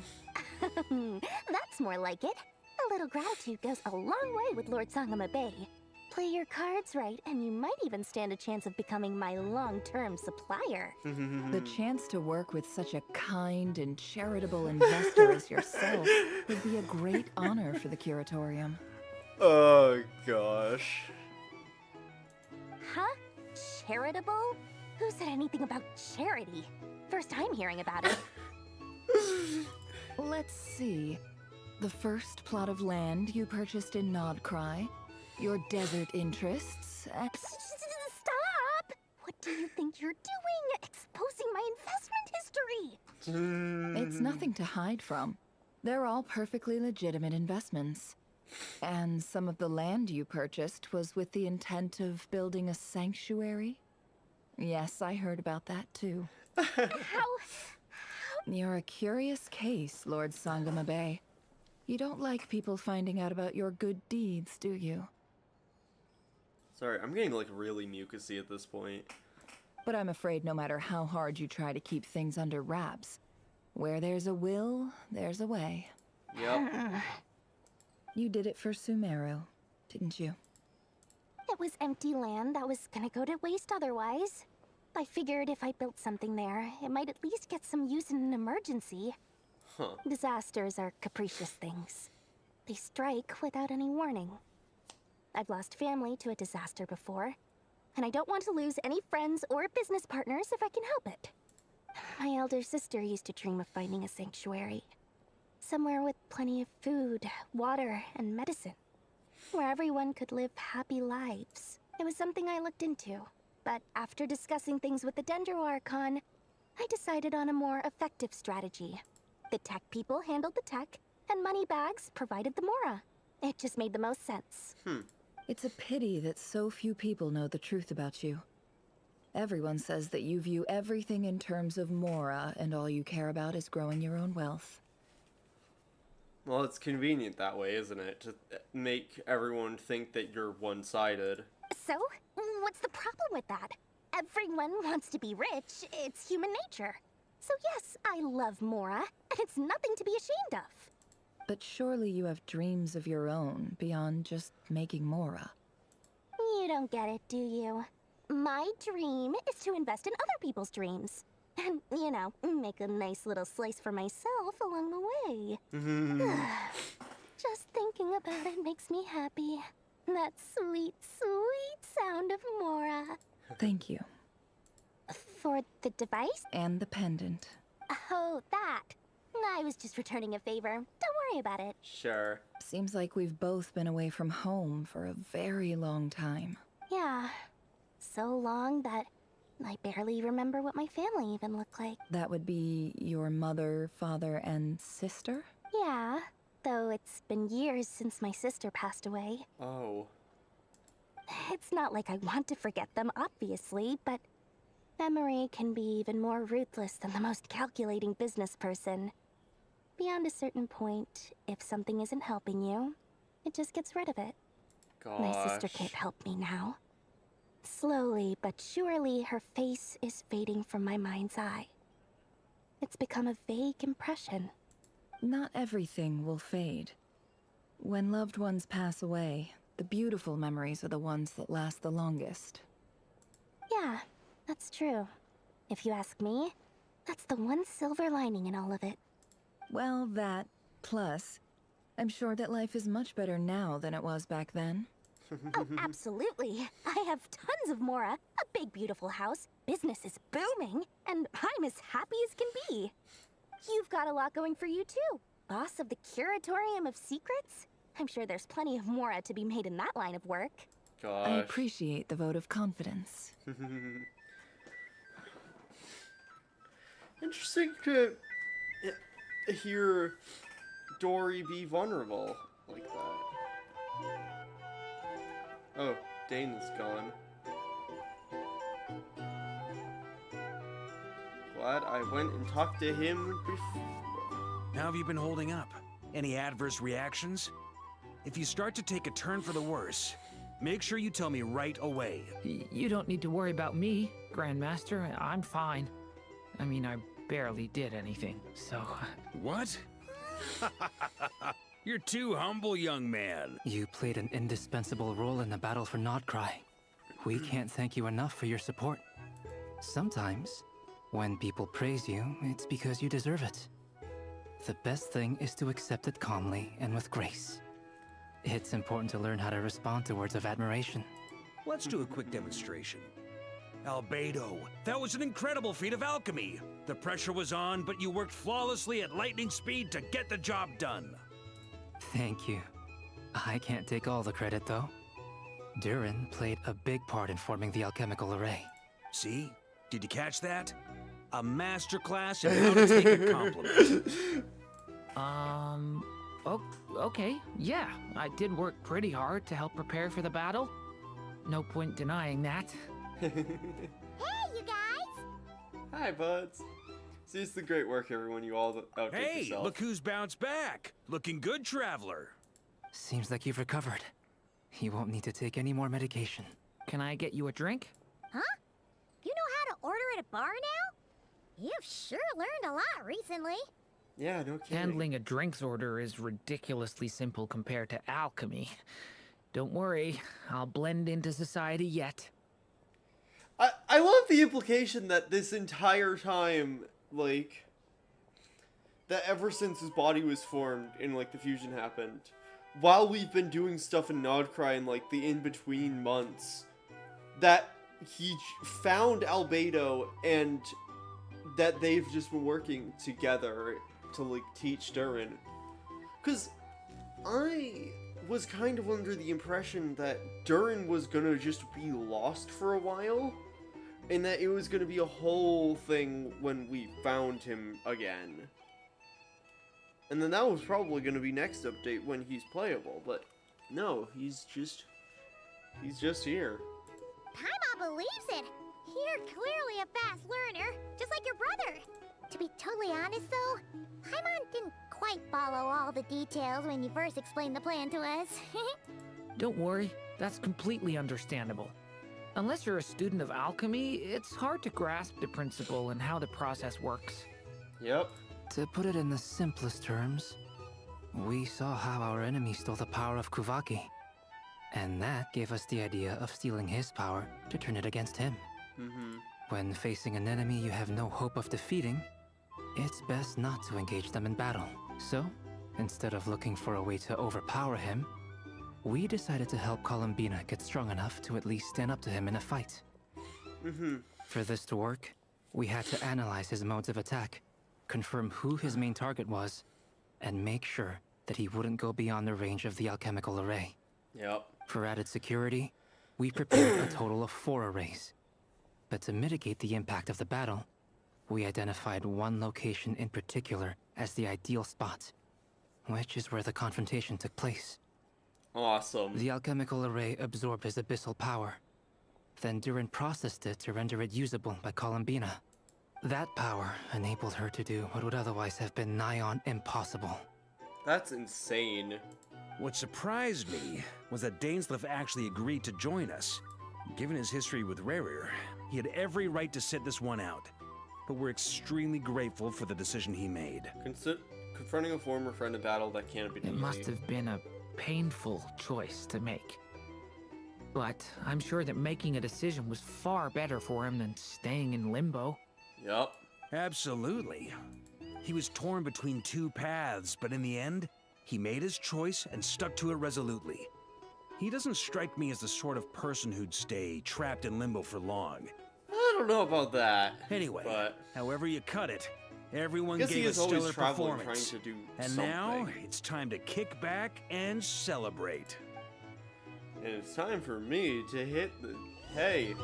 That's more like it. A little gratitude goes a long way with Lord Sangama Bay. Play your cards right, and you might even stand a chance of becoming my long-term supplier. The chance to work with such a kind and charitable investor as yourself would be a great honor for the Curatorium. Oh, gosh. Huh? Charitable? Who said anything about charity? First time hearing about it. Let's see. The first plot of land you purchased in Nodcry, your desert interests, Stop! What do you think you're doing? Exposing my investment history! It's nothing to hide from. They're all perfectly legitimate investments. And some of the land you purchased was with the intent of building a sanctuary? Yes, I heard about that too. How? You're a curious case, Lord Sangama Bay. You don't like people finding out about your good deeds, do you? Sorry, I'm getting like really mucusy at this point. But I'm afraid no matter how hard you try to keep things under wraps, where there's a will, there's a way. Yep. You did it for Sumeru, didn't you? It was empty land that was gonna go to waste otherwise. I figured if I built something there, it might at least get some use in an emergency. Huh. Disasters are capricious things. They strike without any warning. I've lost family to a disaster before, and I don't want to lose any friends or business partners if I can help it. My elder sister used to dream of finding a sanctuary. Somewhere with plenty of food, water, and medicine. Where everyone could live happy lives. It was something I looked into, but after discussing things with the Dendro Archon, I decided on a more effective strategy. The tech people handled the tech, and Moneybags provided the Mora. It just made the most sense. It's a pity that so few people know the truth about you. Everyone says that you view everything in terms of Mora, and all you care about is growing your own wealth. Well, it's convenient that way, isn't it? To make everyone think that you're one-sided. So, what's the problem with that? Everyone wants to be rich. It's human nature. So yes, I love Mora, and it's nothing to be ashamed of. But surely you have dreams of your own, beyond just making Mora. You don't get it, do you? My dream is to invest in other people's dreams. And, you know, make a nice little slice for myself along the way. Just thinking about it makes me happy. That sweet, sweet sound of Mora. Thank you. For the device? And the pendant. Oh, that. I was just returning a favor. Don't worry about it. Sure. Seems like we've both been away from home for a very long time. Yeah. So long that I barely remember what my family even looked like. That would be your mother, father, and sister? Yeah, though it's been years since my sister passed away. Oh. It's not like I want to forget them, obviously, but memory can be even more ruthless than the most calculating business person. Beyond a certain point, if something isn't helping you, it just gets rid of it. Gosh. My sister can't help me now. Slowly but surely, her face is fading from my mind's eye. It's become a vague impression. Not everything will fade. When loved ones pass away, the beautiful memories are the ones that last the longest. Yeah, that's true. If you ask me, that's the one silver lining in all of it. Well, that, plus, I'm sure that life is much better now than it was back then. Oh, absolutely. I have tons of Mora, a big beautiful house, business is booming, and I'm as happy as can be. You've got a lot going for you too. Boss of the Curatorium of Secrets? I'm sure there's plenty of Mora to be made in that line of work. Gosh. I appreciate the vote of confidence. Interesting to hear Dory be vulnerable like that. Oh, Dane's gone. Glad I went and talked to him before. How have you been holding up? Any adverse reactions? If you start to take a turn for the worse, make sure you tell me right away. You don't need to worry about me, Grandmaster. I'm fine. I mean, I barely did anything, so... What? You're too humble, young man. You played an indispensable role in the battle for Nodcry. We can't thank you enough for your support. Sometimes, when people praise you, it's because you deserve it. The best thing is to accept it calmly and with grace. It's important to learn how to respond to words of admiration. Let's do a quick demonstration. Albedo, that was an incredible feat of alchemy. The pressure was on, but you worked flawlessly at lightning speed to get the job done. Thank you. I can't take all the credit, though. Durin played a big part in forming the alchemical array. See? Did you catch that? A masterclass in how to take a compliment. Okay, yeah. I did work pretty hard to help prepare for the battle. No point denying that. Hey, you guys! Hi, buds. See, it's the great work, everyone. You all outdid Hey, yourself. look who's bounced back. Looking good, Traveler. Seems like you've recovered. You won't need to take any more medication. Can I get you a drink? Huh? You know how to order at a bar now? You've sure learned a lot recently. Yeah, no kidding. Handling a drinks order is ridiculously simple compared to alchemy. Don't worry, I'll blend into society yet. I love the implication that this entire time, like, that ever since his body was formed and, like, the fusion happened, while we've been doing stuff in Nodcry in, like, the in-between months, that he found Albedo and that they've just been working together to, like, teach Durin. Because I was kind of under the impression that Durin was gonna just be lost for a while. And that it was going to be a whole thing when we found him again. And then that was probably going to be next update when he's playable, but no, he's just here. Paimon believes it. You're clearly a fast learner, just like your brother. To be totally honest though, Paimon didn't quite follow all the details when you first explained the plan to us. Don't worry, that's completely understandable. Unless you're a student of alchemy, it's hard to grasp the principle and how the process works. Yep. To put it in the simplest terms, we saw how our enemy stole the power of Kuvaki. And that gave us the idea of stealing his power to turn it against him. When facing an enemy you have no hope of defeating, it's best not to engage them in battle. So, instead of looking for a way to overpower him, we decided to help Columbina get strong enough to at least stand up to him in a fight. For this to work, we had to analyze his modes of attack, confirm who his main target was, and make sure that he wouldn't go beyond the range of the alchemical array. Yep. For added security, we prepared a total of 4 arrays. But to mitigate the impact of the battle, we identified one location in particular as the ideal spot, which is where the confrontation took place. Awesome. The alchemical array absorbed his abyssal power. Then Durin processed it to render it usable by Columbina. That power enabled her to do what would otherwise have been nigh on impossible. That's insane. What surprised me was that Dainsleif actually agreed to join us. Given his history with Rehir, he had every right to sit this one out. But we're extremely grateful for the decision he made. Confronting a former friend in battle, that can't be easy. It must have been a painful choice to make. But I'm sure that making a decision was far better for him than staying in limbo. Yup. Absolutely. He was torn between 2 paths, but in the end, he made his choice and stuck to it resolutely. He doesn't strike me as the sort of person who'd stay trapped in limbo for long. I don't know about that. Anyway, but however you cut it, everyone guess he gave a is always stellar traveling, performance. trying to do and something. now, it's time to kick back and celebrate. And it's time for me to hit the... Hey.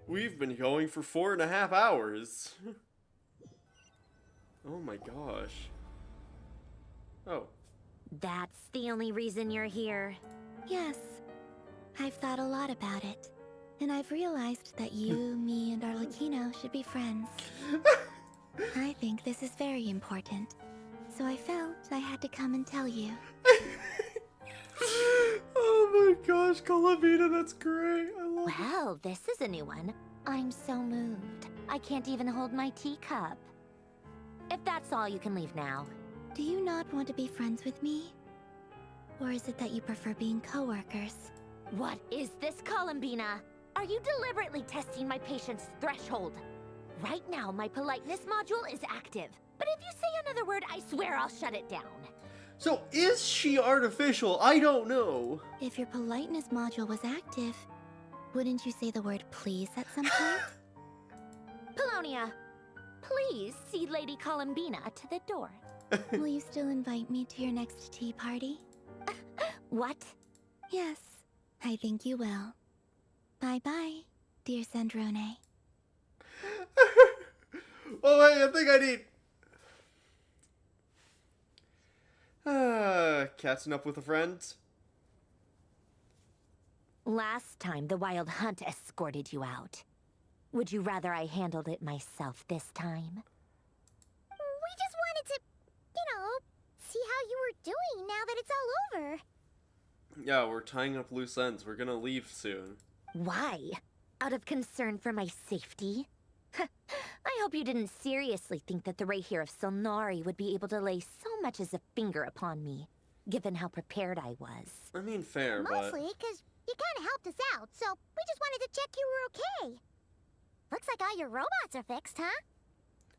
We've been going for 4.5 hours. Oh my gosh. Oh. That's the only reason you're here. Yes. I've thought a lot about it. And I've realized that you, me, and Arlecchino should be friends. I think this is very important. So I felt I had to come and tell you. Oh my gosh, Columbina, that's great. I love it. Well, this is a new one. I'm so moved. I can't even hold my teacup. If that's all, you can leave now. Do you not want to be friends with me? Or is it that you prefer being co-workers? What is this, Columbina? Are you deliberately testing my patience threshold? Right now, my politeness module is active. But if you say another word, I swear I'll shut it down. So, is she artificial? I don't know. If your politeness module was active, wouldn't you say the word please at some point? Polonia, please see Lady Columbina to the door. Will you still invite me to your next tea party? What? Yes, I think you will. Bye-bye, dear Sandrone. Oh wait, I think I need... catching up with a friend. Last time, the Wild Hunt escorted you out. Would you rather I handled it myself this time? We just wanted to, see how you were doing now that it's all over. Yeah, we're tying up loose ends. We're gonna leave soon. Why? Out of concern for my safety? I hope you didn't seriously think that the Rehir of Solnari would be able to lay so much as a finger upon me, given how prepared I was. I mean, fair, Mostly because you kind of helped us out, so we just wanted to check you were okay. Looks like all your robots are fixed, huh?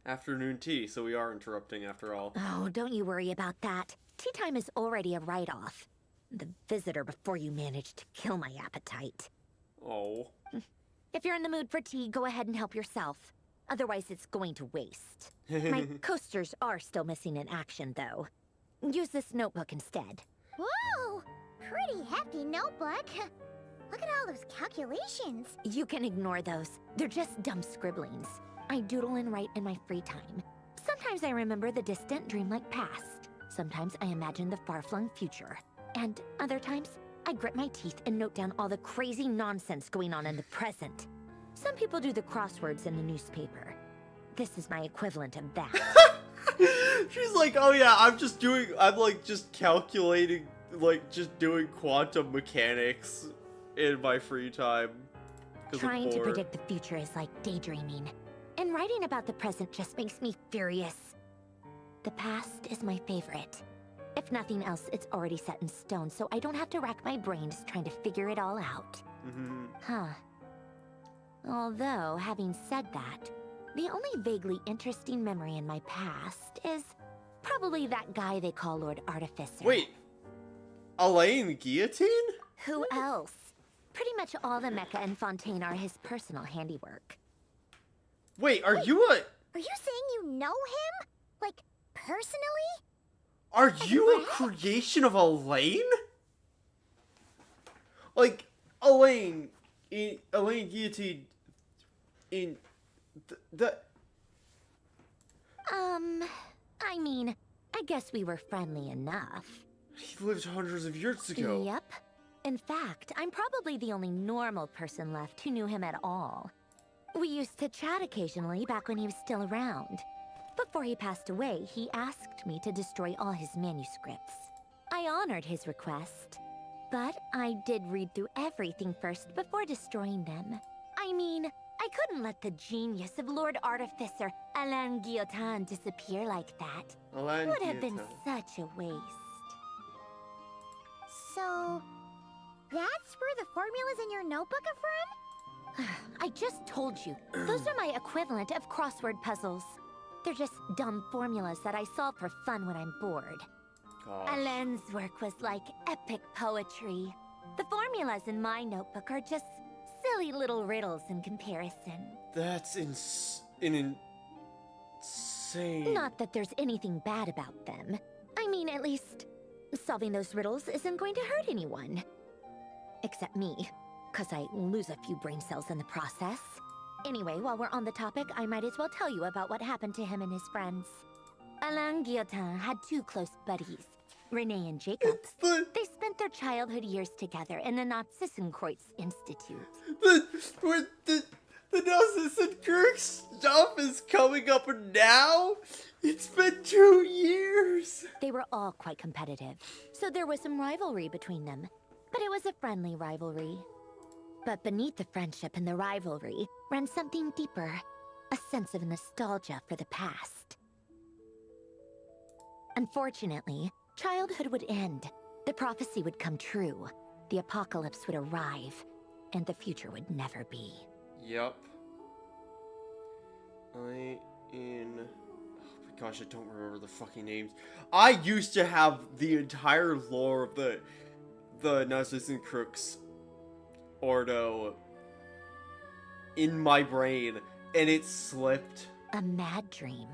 Afternoon tea, so we are interrupting after all. Oh, don't you worry about that. Tea time is already a write-off. The visitor before you managed to kill my appetite. Oh. If you're in the mood for tea, go ahead and help yourself. Otherwise, it's going to waste. My coasters are still missing in action, though. Use this notebook instead. Whoa! Pretty hefty notebook. Look at all those calculations. You can ignore those. They're just dumb scribblings. I doodle and write in my free time. Sometimes I remember the distant, dreamlike past. Sometimes I imagine the far-flung future. And other times, I grit my teeth and note down all the crazy nonsense going on in the present. Some people do the crosswords in the newspaper. This is my equivalent of that. She's like, oh yeah, I'm like just calculating, like just doing quantum mechanics in my free time. Trying to predict the future is like daydreaming. And writing about the present just makes me furious. The past is my favorite. If nothing else, it's already set in stone, so I don't have to rack my brains trying to figure it all out. Huh. Although, having said that, the only vaguely interesting memory in my past is probably that guy they call Lord Artificer. Wait, Elaine Guillotine? Who else? Pretty much all the mecha and Fontaine are his personal handiwork. Wait, are you Are you saying you know him? Like, personally? Are you a creation of Elaine? Like, Elaine Guillotine in the... I mean, I guess we were friendly enough. He lived hundreds of years ago. Yep. In fact, I'm probably the only normal person left who knew him at all. We used to chat occasionally back when he was still around. Before he passed away, he asked me to destroy all his manuscripts. I honored his request, but I did read through everything first before destroying them. I mean, I couldn't let the genius of Lord Artificer Alain Guillotin disappear like that. Alain Would have been Guillotin. such a waste. So, that's where the formulas in your notebook are from? I just told you, those are my equivalent of crossword puzzles. They're just dumb formulas that I solve for fun when I'm bored. Alain's work was like epic poetry. The formulas in my notebook are just silly little riddles in comparison. That's insane. Not that there's anything bad about them. I mean, at least, solving those riddles isn't going to hurt anyone. Except me, because I lose a few brain cells in the process. Anyway, while we're on the topic, I might as well tell you about what happened to him and his friends. Alain Guillotin had two close buddies, Renee and Jacob. They spent their childhood years together in the Nazissenkreuz Institute. The Nazissenkreuz stuff is coming up now? It's been 2 years! They were all quite competitive, so there was some rivalry between them. But it was a friendly rivalry. But beneath the friendship and the rivalry ran something deeper, a sense of nostalgia for the past. Unfortunately, childhood would end, the prophecy would come true, the apocalypse would arrive, and the future would never be. Yep. Oh my gosh, I don't remember the fucking names. I used to have the entire lore of the Nazissenkreuz Ordo in my brain, and it slipped. A mad dream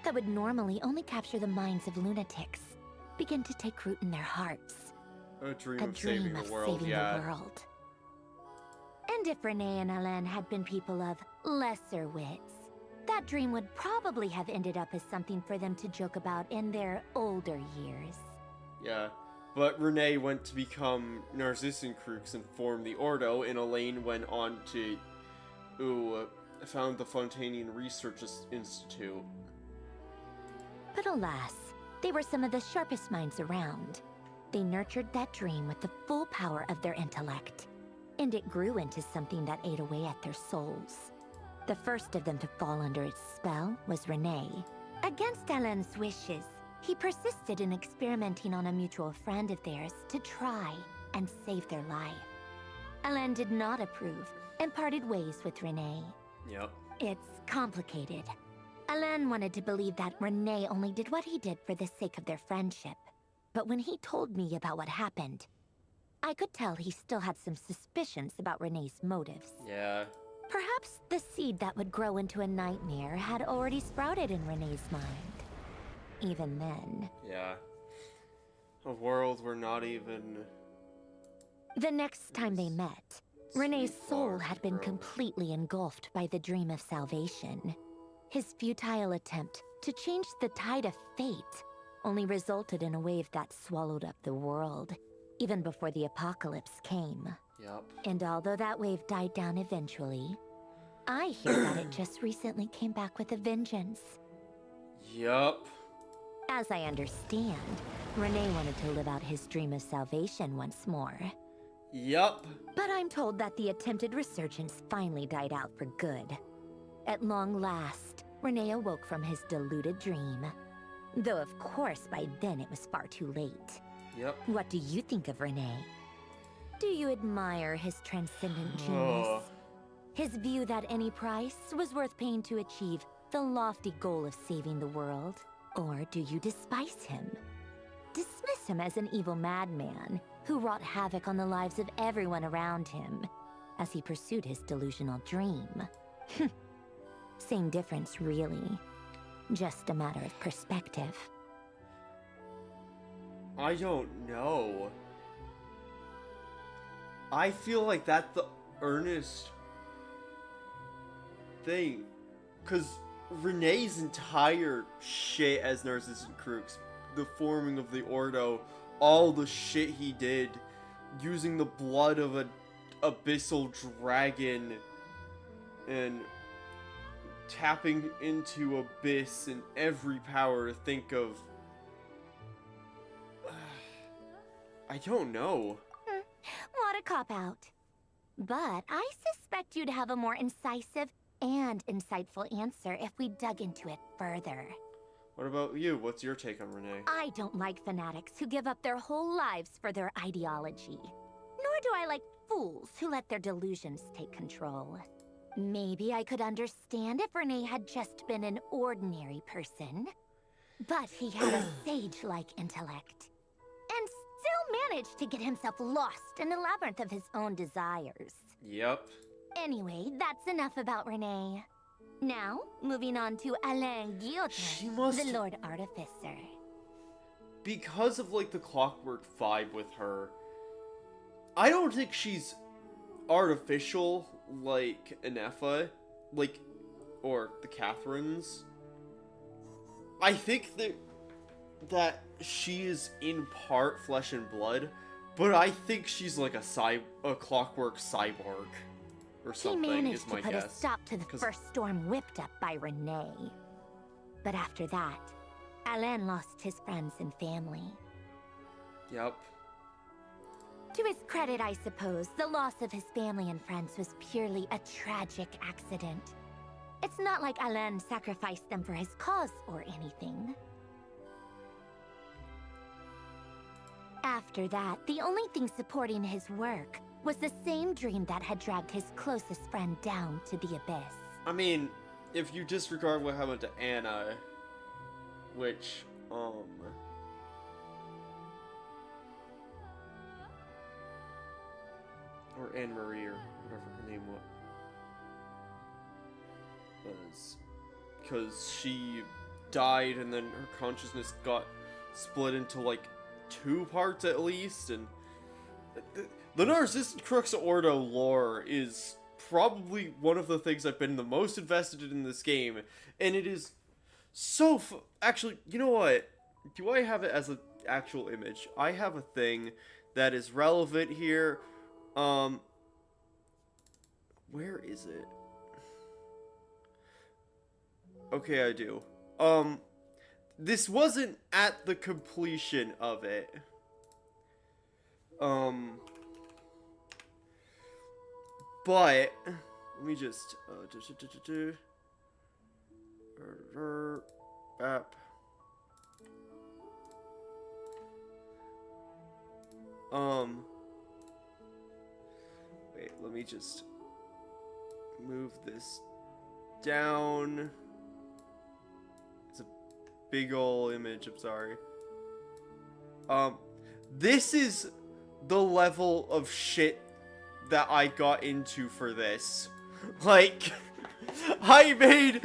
that would normally only capture the minds of lunatics begin to take root in their hearts. A dream of saving the world, yeah. And if Renee and Alain had been people of lesser wits, that dream would probably have ended up as something for them to joke about in their older years. Yeah. But Renee went to become Nazissenkreuz and form the Ordo, and Elaine went on to found the Fontainian Research Institute. But alas, they were some of the sharpest minds around. They nurtured that dream with the full power of their intellect, and it grew into something that ate away at their souls. The first of them to fall under its spell was Renee. Against Alain's wishes, he persisted in experimenting on a mutual friend of theirs to try and save their life. Alain did not approve and parted ways with Renee. Yep. It's complicated. Alain wanted to believe that Renee only did what he did for the sake of their friendship. But when he told me about what happened, I could tell he still had some suspicions about Renee's motives. Yeah. Perhaps the seed that would grow into a nightmare had already sprouted in Renee's mind. Even then. Yeah. A world where not even The next time they met, Renee's soul had been completely engulfed by the dream of salvation. His futile attempt to change the tide of fate only resulted in a wave that swallowed up the world, even before the apocalypse came. Yep. And although that wave died down eventually, I hear that it just recently came back with a vengeance. Yup. As I understand, Renee wanted to live out his dream of salvation once more. Yup. But I'm told that the attempted resurgence finally died out for good. At long last, Renee awoke from his deluded dream. Though of course by then it was far too late. Yep. What do you think of Renee? Do you admire his transcendent genius? His view that any price was worth paying to achieve the lofty goal of saving the world? Or do you despise him? Dismiss him as an evil madman who wrought havoc on the lives of everyone around him as he pursued his delusional dream. Same difference, really. Just a matter of perspective. I don't know. I feel like that's the earnest thing. Because Renee's entire shit as Narcissus Crooks, the forming of the Ordo, all the shit he did, using the blood of an abyssal dragon, and tapping into Abyss and every power to think of. I don't know. What a cop-out. But I suspect you'd have a more incisive and insightful answer if we dug into it further. What about you? What's your take on Renee? I don't like fanatics who give up their whole lives for their ideology. Nor do I like fools who let their delusions take control. Maybe I could understand if Renee had just been an ordinary person. But he had a sage-like intellect. And still managed to get himself lost in the labyrinth of his own desires. Yep. Anyway, that's enough about Renee. Now, moving on to Alain Guillotin, the Lord Artificer. Because of, like, the clockwork vibe with her, I don't think she's artificial like Anefa, like, or the Catherines. I think that she is in part flesh and blood, but I think she's like a clockwork cyborg or something. He managed is my to put guess. a stop to the first storm whipped up by Renee. But after that, Alain lost his friends and family. Yep. To his credit, I suppose, the loss of his family and friends was purely a tragic accident. It's not like Alain sacrificed them for his cause or anything. After that, the only thing supporting his work was the same dream that had dragged his closest friend down to the abyss. I mean, if you disregard what happened to Anna, which, or Anne-Marie, or whatever her name was, because she died and then her consciousness got split into, like, 2 parts at least, and the Narcissus Crux Ordo lore is probably one of the things I've been the most invested in this game, and it is so actually, you know what? Do I have it as an actual image? I have a thing that is relevant here. Where is it? Okay, I do. This wasn't at the completion of it. But let me just app. Wait, let me just move this down. It's a big ol' image, I'm sorry. This is the level of shit that I got into for this. Like, I made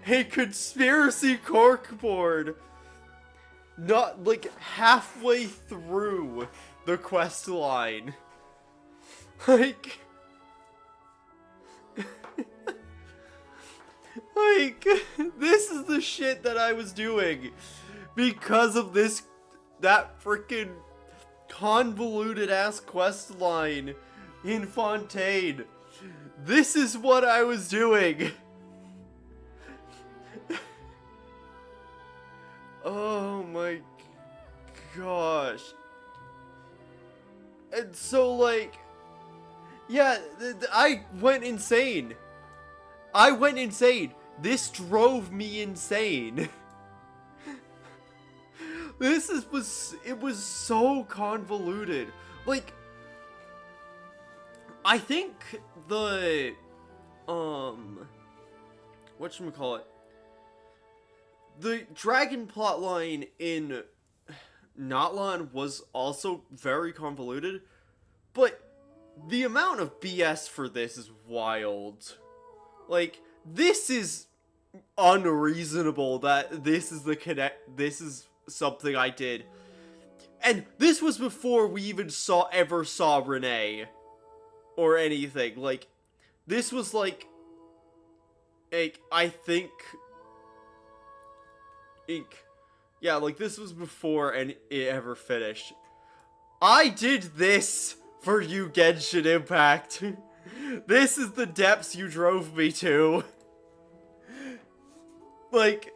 a conspiracy corkboard not like halfway through the quest line Like... Like, this is the shit that I was doing because of that freaking convoluted ass quest line in Fontaine. This is what I was doing. Oh my gosh. And so, like, yeah, I went insane. I went insane. This drove me insane. It was so convoluted. Like, I think the, whatchamacallit, the dragon plotline in Notlan was also very convoluted, but the amount of BS for this is wild. Like, this is unreasonable that this is this is something I did. And this was before we even ever saw Renee. Or anything. Like, this was like, I think, yeah, like, this was before it ever finished. I did this for you, Genshin Impact. This is the depths you drove me to. Like,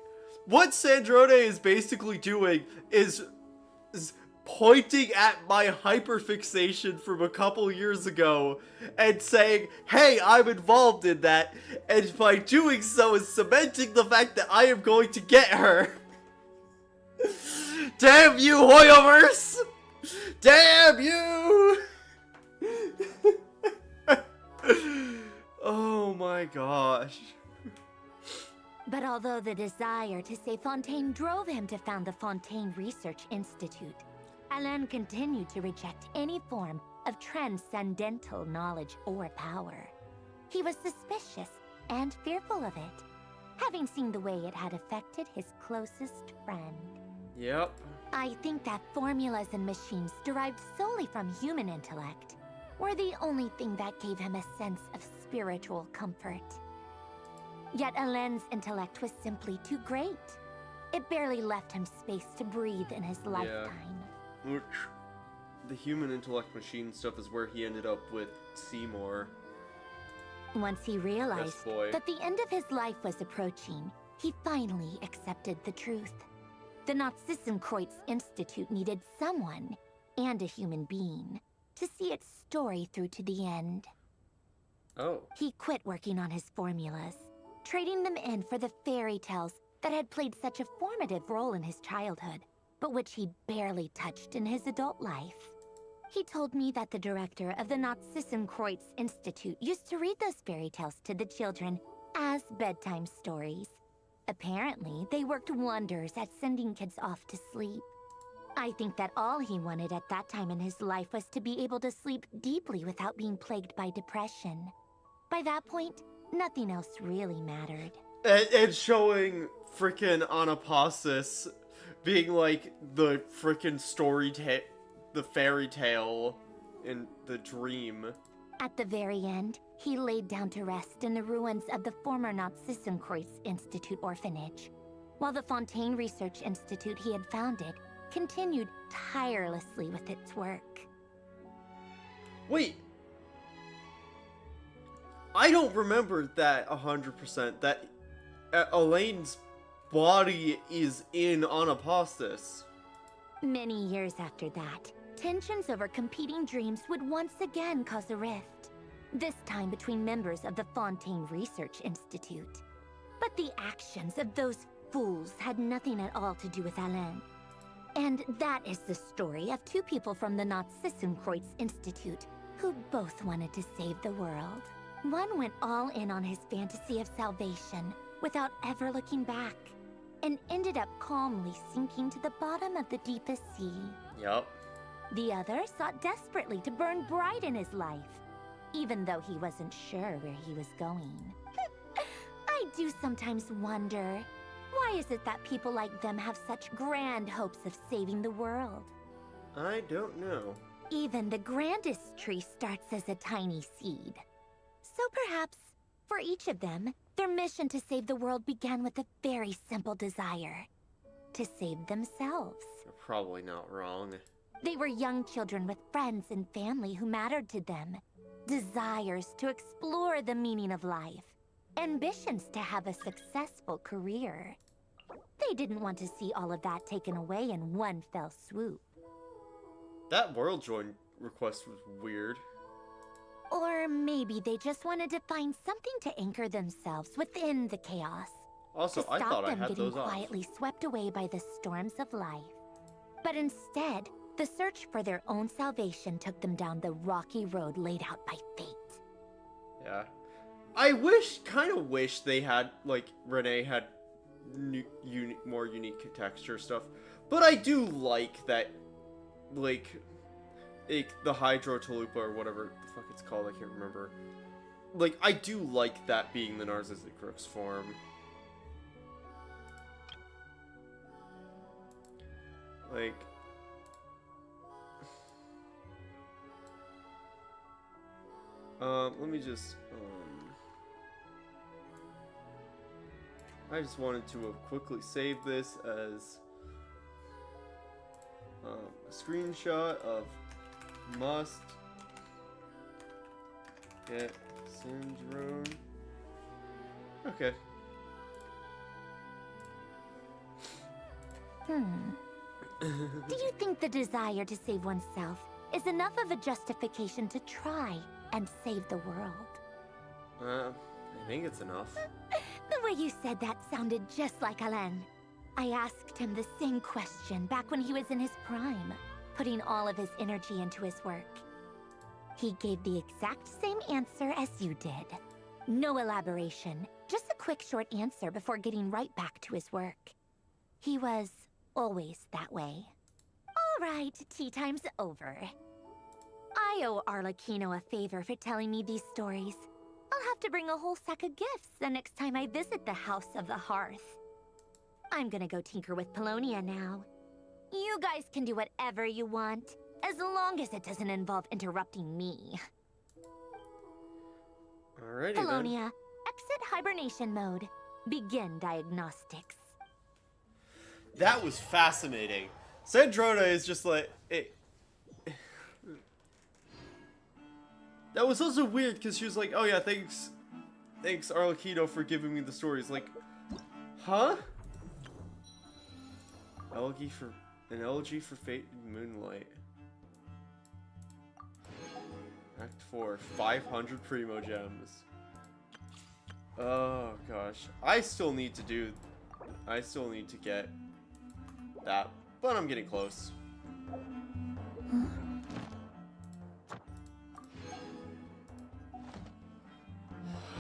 what Sandrone is basically doing is pointing at my hyperfixation from a couple years ago and saying, hey, I'm involved in that, and by doing so is cementing the fact that I am going to get her. Damn you, Hoyoverse! Damn you! Oh my gosh. But although the desire to save Fontaine drove him to found the Fontaine Research Institute, Alain continued to reject any form of transcendental knowledge or power. He was suspicious and fearful of it, having seen the way it had affected his closest friend. Yep. I think that formulas and machines derived solely from human intellect were the only thing that gave him a sense of spiritual comfort. Yet Alain's intellect was simply too great. It barely left him space to breathe in his lifetime. Which, the human intellect machine stuff is where he ended up with Seymour. Once he realized that the end of his life was approaching, he finally accepted the truth. The Nazissenkreuz Institute needed someone, and a human being, to see its story through to the end. Oh. He quit working on his formulas, trading them in for the fairy tales that had played such a formative role in his childhood, but which he barely touched in his adult life. He told me that the director of the Nazissenkreuz Institute used to read those fairy tales to the children as bedtime stories. Apparently, they worked wonders at sending kids off to sleep. I think that all he wanted at that time in his life was to be able to sleep deeply without being plagued by depression. By that point, nothing else really mattered. And showing frickin' Anapasis being like the frickin' the fairy tale in the dream. At the very end, he laid down to rest in the ruins of the former Nazissenkreuz Institute orphanage, while the Fontaine Research Institute he had founded continued tirelessly with its work. Wait. I don't remember that 100%, that Elaine's body is in Anapasis. Many years after that, tensions over competing dreams would once again cause a rift, this time between members of the Fontaine Research Institute. But the actions of those fools had nothing at all to do with Alain. And that is the story of two people from the Nazissenkreuz Institute who both wanted to save the world. One went all in on his fantasy of salvation without ever looking back, and ended up calmly sinking to the bottom of the deepest sea. Yup. The other sought desperately to burn bright in his life, even though he wasn't sure where he was going. I do sometimes wonder, why is it that people like them have such grand hopes of saving the world? I don't know. Even the grandest tree starts as a tiny seed. So perhaps, for each of them, their mission to save the world began with a very simple desire. To save themselves. You're probably not wrong. They were young children with friends and family who mattered to them. Desires to explore the meaning of life. Ambitions to have a successful career. They didn't want to see all of that taken away in one fell swoop. That world join request was weird. Or maybe they just wanted to find something to anchor themselves within the chaos. Also, I thought I had those off. To stop them getting quietly swept away by the storms of life. But instead, the search for their own salvation took them down the rocky road laid out by fate. Yeah. I kind of wish they had, like, Renee had more unique texture stuff. But I do like that, like the Hydro Talupa or whatever the fuck it's called, I can't remember. Like, I do like that being the Narcissus Crooks form. Like... let me just, I just wanted to quickly save this as a screenshot of must get syndrome. Okay. Do you think the desire to save oneself is enough of a justification to try and save the world? I think it's enough. The way you said that sounded just like Alain. I asked him the same question back when he was in his prime, putting all of his energy into his work. He gave the exact same answer as you did. No elaboration, just a quick short answer before getting right back to his work. He was always that way. All right, tea time's over. I owe Arlecchino a favor for telling me these stories. I'll have to bring a whole sack of gifts the next time I visit the House of the Hearth. I'm gonna go tinker with Polonia now. You guys can do whatever you want, as long as it doesn't involve interrupting me. Alrighty Polonia, exit hibernation mode. Begin diagnostics. That was fascinating. Sandrona is just like... That was also weird, because she was like, oh yeah, thanks Arlecchino for giving me the stories. Like, huh? An elegy for fate and moonlight. Act 4, 500 Primo Gems. Oh gosh. I still need to get that, but I'm getting close.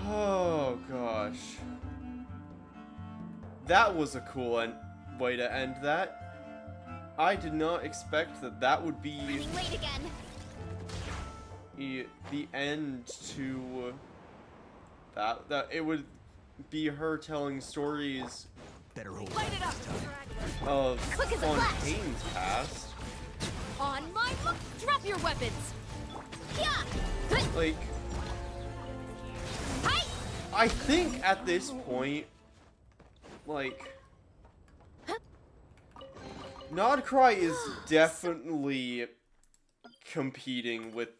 Oh gosh. That was a cool way to end that. I did not expect that would be Late again. the end to that it would be her telling stories of Fontaine's past. On my mark, drop your weapons. Yeah. Like, I think at this point, like, Nodcry is definitely competing with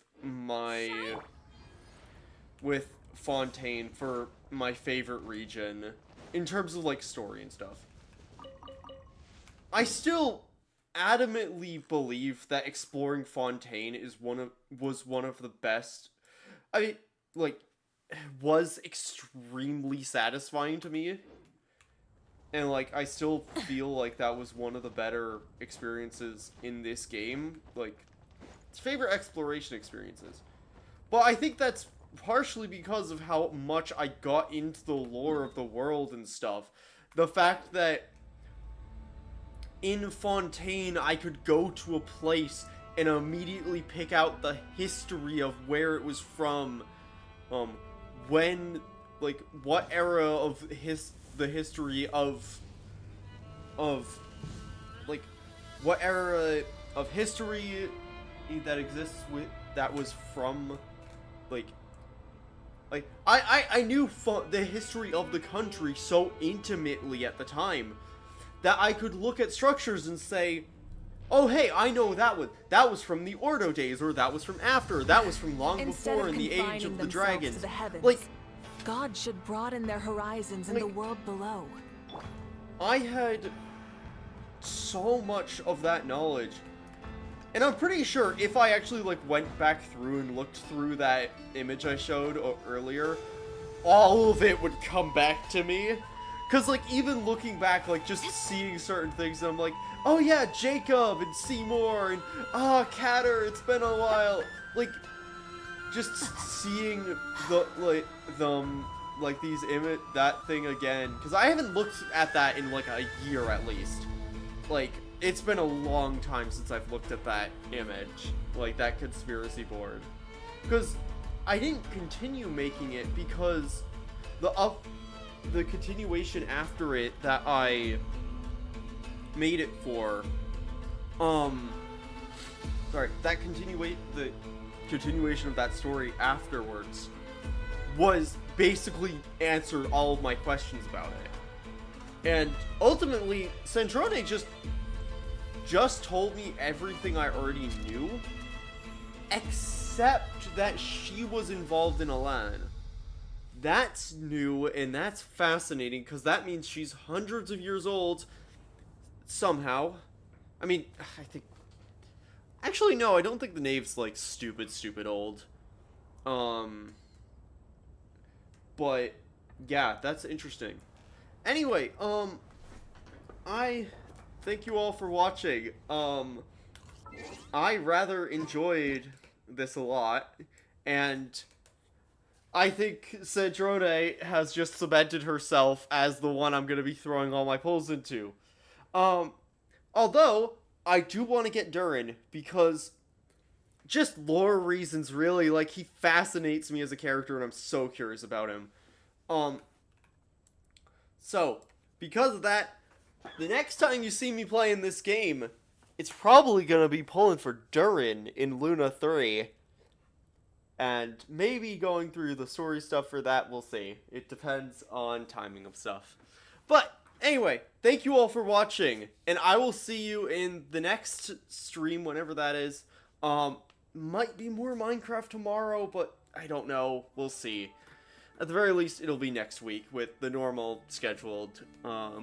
Fontaine for my favorite region in terms of like story and stuff. I still adamantly believe that exploring Fontaine was one of the best. I mean, like, was extremely satisfying to me. And, like, I still feel like that was one of the better experiences in this game. Like, it's favorite exploration experiences. But I think that's partially because of how much I got into the lore of the world and stuff. The fact that in Fontaine, I could go to a place and immediately pick out the history of where it was from. When, like, what era of the history of like, what era of history that exists that was from, like I knew the history of the country so intimately at the time that I could look at structures and say, oh hey, I know that was from the Ordo days, or that was from after, that was from long before in the Age of the Dragons. Like, God should broaden their horizons in the world below. I had so much of that knowledge. And I'm pretty sure if I actually, like, went back through and looked through that image I showed earlier, all of it would come back to me. Because, like, even looking back, like, just seeing certain things, I'm like, oh yeah, Jacob and Seymour and, Catter, it's been a while. Like, just seeing that thing again. Because I haven't looked at that in, like, a year at least. Like, it's been a long time since I've looked at that image, like that conspiracy board. Because I didn't continue making it because the continuation after it that I made it for, sorry, the continuation of that story afterwards was basically answered all of my questions about it. And ultimately, Centrone just told me everything I already knew, except that she was involved in Alan. That's new, and that's fascinating, because that means she's hundreds of years old, somehow. I mean, I think... Actually, no, I don't think the Knave's, like, stupid old. But, yeah, that's interesting. Anyway, I thank you all for watching. I rather enjoyed this a lot, and I think Cedrone has just cemented herself as the one I'm going to be throwing all my polls into. Although, I do want to get Durin, because just lore reasons, really. Like, he fascinates me as a character, and I'm so curious about him. So, because of that, the next time you see me playing this game, it's probably going to be pulling for Durin in Luna 3. And maybe going through the story stuff for that, we'll see. It depends on timing of stuff. But, anyway, thank you all for watching. And I will see you in the next stream, whenever that is. Might be more Minecraft tomorrow, but I don't know. We'll see. At the very least, it'll be next week with the normal scheduled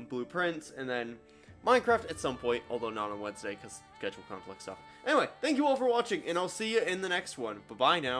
blueprints, and then Minecraft at some point, although not on Wednesday because schedule conflict stuff. Anyway, thank you all for watching, and I'll see you in the next one. Bye-bye now.